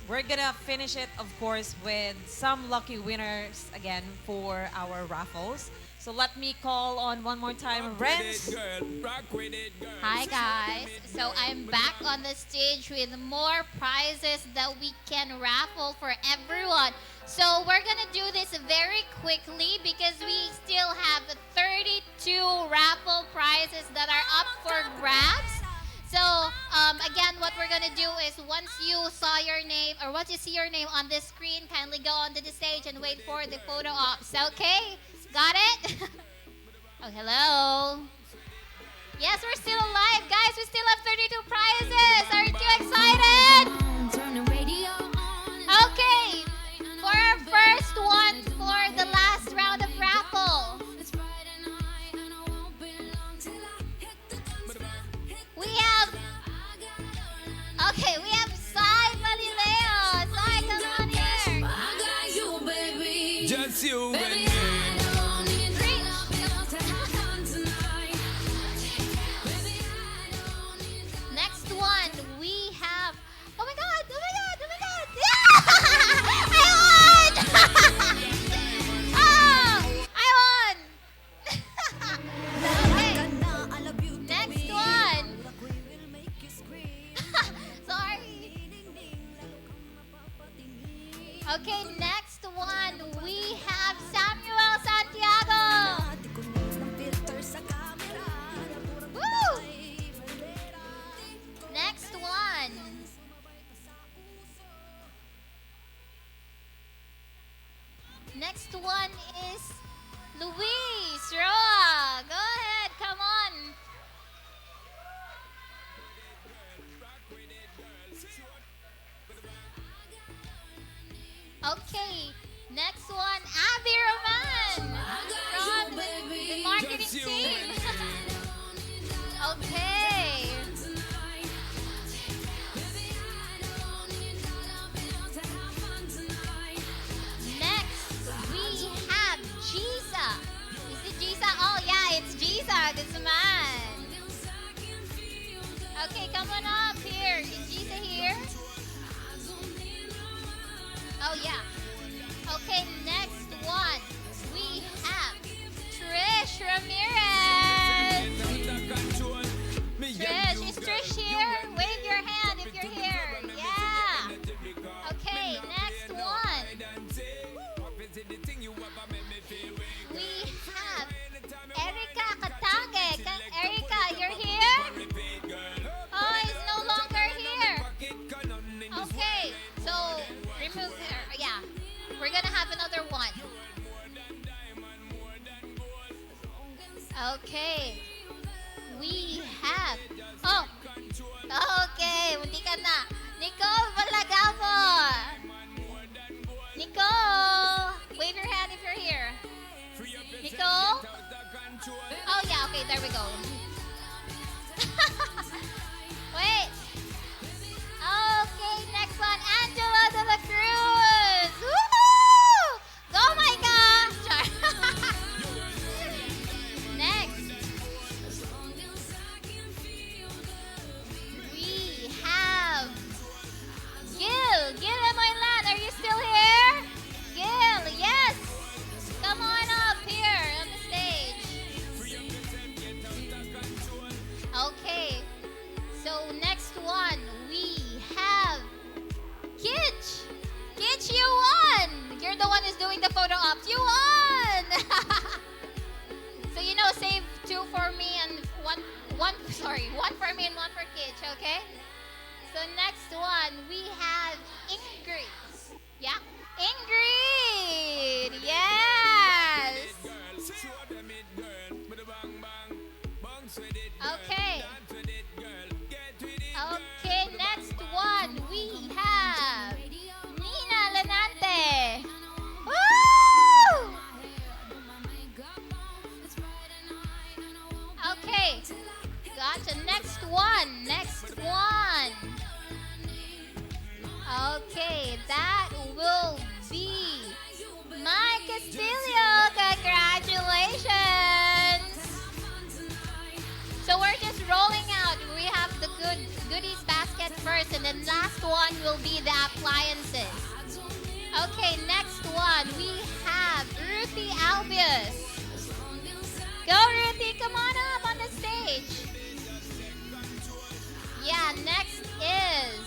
we're gonna finish it, of course, with some lucky winners again for our raffles. So let me call on one more time, Renz. Hi guys, so I'm back on the stage with more prizes that we can raffle for everyone. So we're gonna do this very quickly because we still have 32 raffle prizes that are up for grabs. So again, what we're gonna do is once you saw your name, or once you see your name on the screen, kindly go onto the stage and wait for the photo ops, okay? Got it? Oh, hello. Yes, we're still alive, guys. We still have 32 prizes. Aren't you excited? Okay, for our first one for the last round of raffle, we have Sai Galileo. Sai, come on here. Just you and me. Next one, we have. Oh my God! Yeah! I won! Oh, I won! Okay. Next one. Sorry. Okay, next one, we have Samuel Santiago. Woo! Next one. Next one is Luis Roa. Go ahead, come on. Okay, next one, Abby Roman from the marketing team. Okay. Next, we have Jisa. Is it Jisa? Oh yeah, it's Jisa Guzman. Okay, come on up here. Is Jisa here? Oh yeah. Okay, next one, we have Trish Ramirez. Trish, is Trish here? Wave your hand if you're here. Yeah. Okay, next one. We have Erica Katange. Erica, you're here? Oh, he's no longer here. Okay, so remove her. Yeah, we're gonna have another one. Okay, we have. Oh, okay, hindi ka na. Nicole Balagamo. Nicole, wave your hand if you're here. Nicole? Oh yeah, okay, there we go. Wait. Okay, next one, Angela De La Cruz. Woohoo! Oh my gosh! Next. one for me and one for Kitch, okay? So next one, we have Ingrid. Yeah, Ingrid! Yes! Okay. Okay, next one, we have Nina Lenante. Woo! Okay, gotcha. Next one, next one. Okay, that will be Mike Castillo. Congratulations. So we're just rolling out. We have the goodies basket first, and then last one will be the appliances. Okay, next one we have Ruthie Albius. Go Ruthie, come on up on the stage. Yeah, next is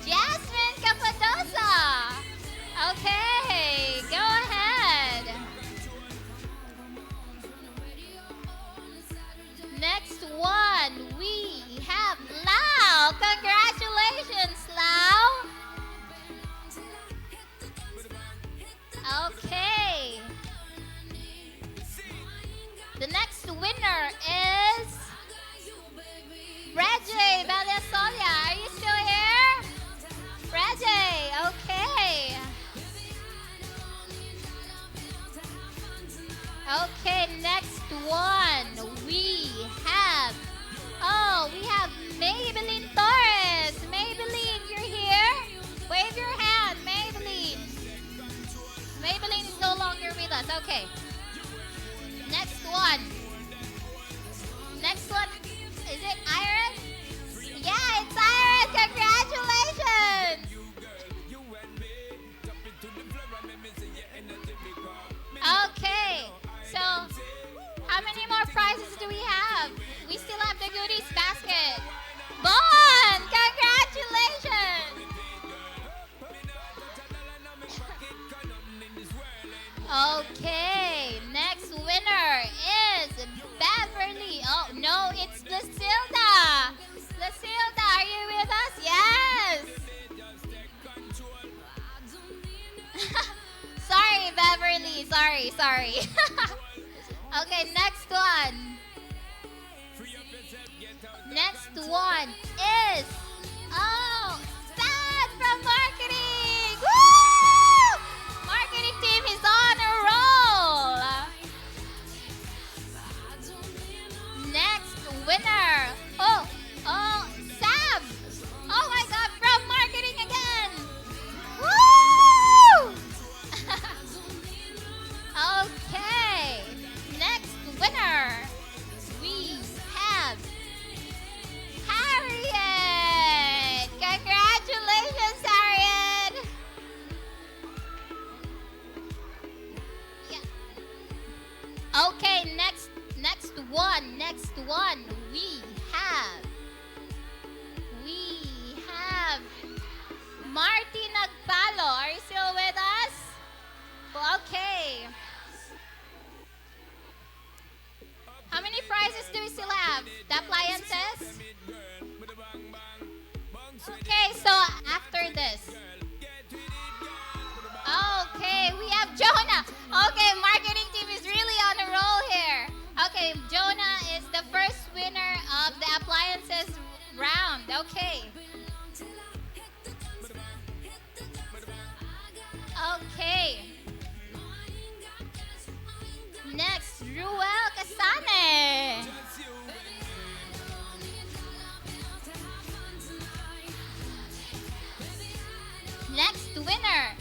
Jasmine Capadosa. Okay, go ahead. Next one, we have Lau. Congratulations, Lau. Okay. The next winner is Reggie Baliasolia. Are you still here? Reggie, okay. Okay, next one we have Maybelline Torres. Maybelline, you're here? Wave your hand, Maybelline. Maybelline is no longer with us. Okay. Next one. Next one. Is it Iris? Yeah, it's Iris. Congratulations. Okay. So, how many more prizes do we have? We still have the goodies basket. Bon! Congratulations! Okay, next winner is Beverly. Oh, no, it's Lucilda. Lucilda, are you with us? Yes! Sorry, Beverly. Sorry. Okay, next one. Next one is, Stan from marketing. Woo! Marketing team is on a roll. Next winner. Sam. Oh my God, from marketing again. Woo! Okay. Next winner. We have Harriet. Congratulations, Harriet. Yeah. Okay, next one we have Marty Nagpalo. Are you still with us? Okay. How many prizes do we still have? The appliances? Okay, so after this. Okay, we have Jonah. Okay, marketing team is really on a roll here. Okay, Jonah is the first winner of the appliances round. Okay. Okay. Next, Ruel Casane. Next winner.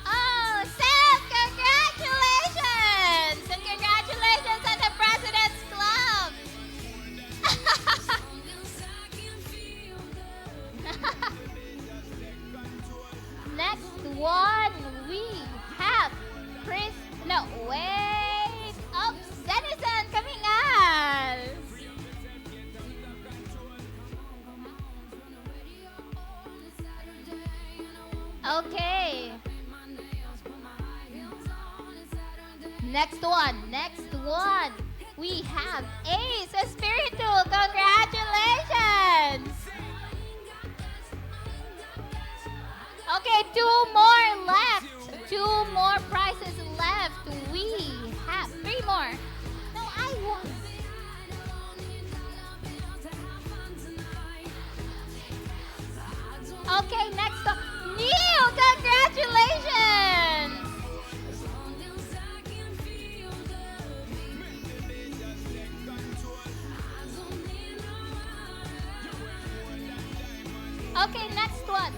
Oh, Sam, congratulations! And congratulations on the President's Club. Next one, we have Chris. No, wait. Oh, Denison Camingal. Okay. Next one. we have Ace Espiritu. Congratulations! Okay, two more left. Two more prizes left. We have three more. No, I want. Okay, next up, Neil. Congratulations! Okay, next one.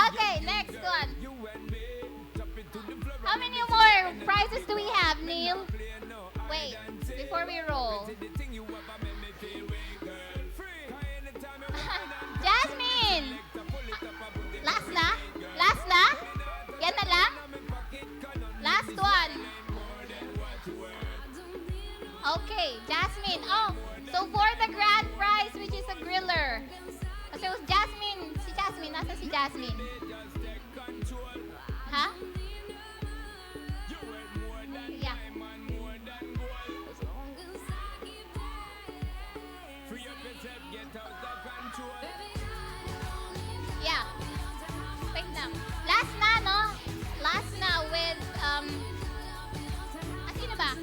Okay, next one. How many more prizes do we have, Neil? Wait, before we roll. Jasmine! Last na? Last na? Yan na lang? Last one. Okay, Jasmine. Oh, so for the grand prize, which is a griller. So Jasmine, si Jasmine, nasa si Jasmine? Ha? Yeah. Yeah. Wait lang. Last na, no? Last na with, sino ba?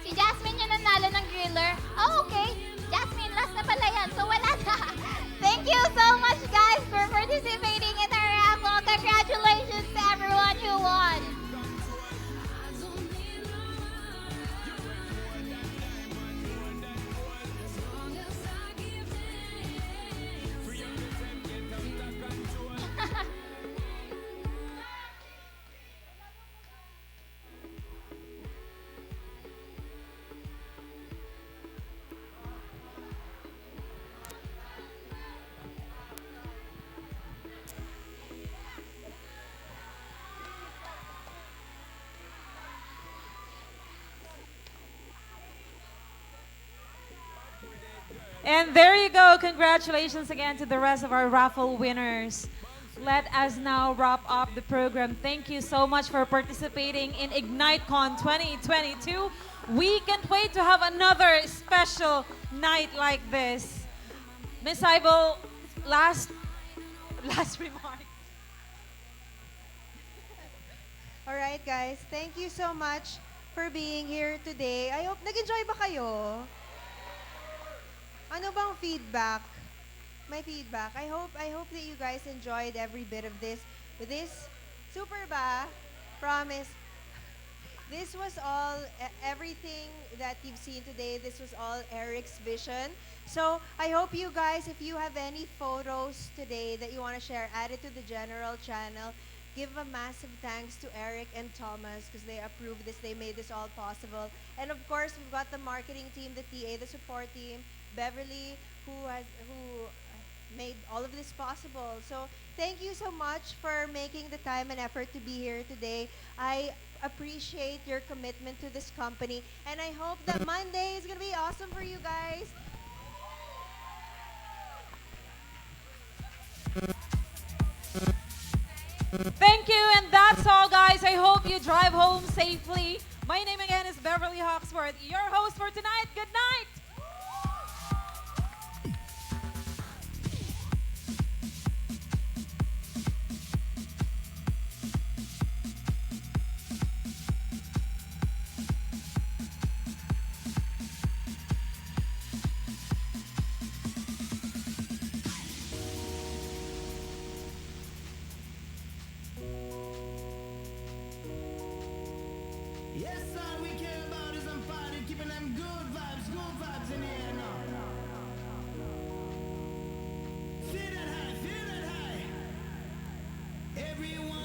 Si Jasmine yung nanalo ng griller. Oh, okay. Jasmine, last na pala yan. So, wala na. Thank you so much, guys, for participating in our raffle. Congratulations to everyone who won. And there you go. Congratulations again to the rest of our raffle winners. Let us now wrap up the program. Thank you so much for participating in IgniteCon 2022. We can't wait to have another special night like this. Miss Ivel, last remark. All right, guys. Thank you so much for being here today. I hope nag-enjoy ba kayo? Ano bang feedback? My feedback. I hope that you guys enjoyed every bit of this. This super ba? Promise. This was all everything that you've seen today. This was all Eric's vision. So, I hope you guys, if you have any photos today that you want to share, add it to the general channel. Give a massive thanks to Eric and Thomas because they approved this. They made this all possible. And of course, we've got the marketing team, the TA, the support team, Beverly, who made all of this possible. So thank you so much for making the time and effort to be here today. I appreciate your commitment to this company, and I hope that Monday is gonna be awesome for you guys. Thank you, and that's all, guys. I hope you drive home safely. My name again is Beverly Hawksworth, your host for tonight. Good night. Yes, all we care about is I'm party, keeping them good vibes in the air now. Feel that high, feel that high. Everyone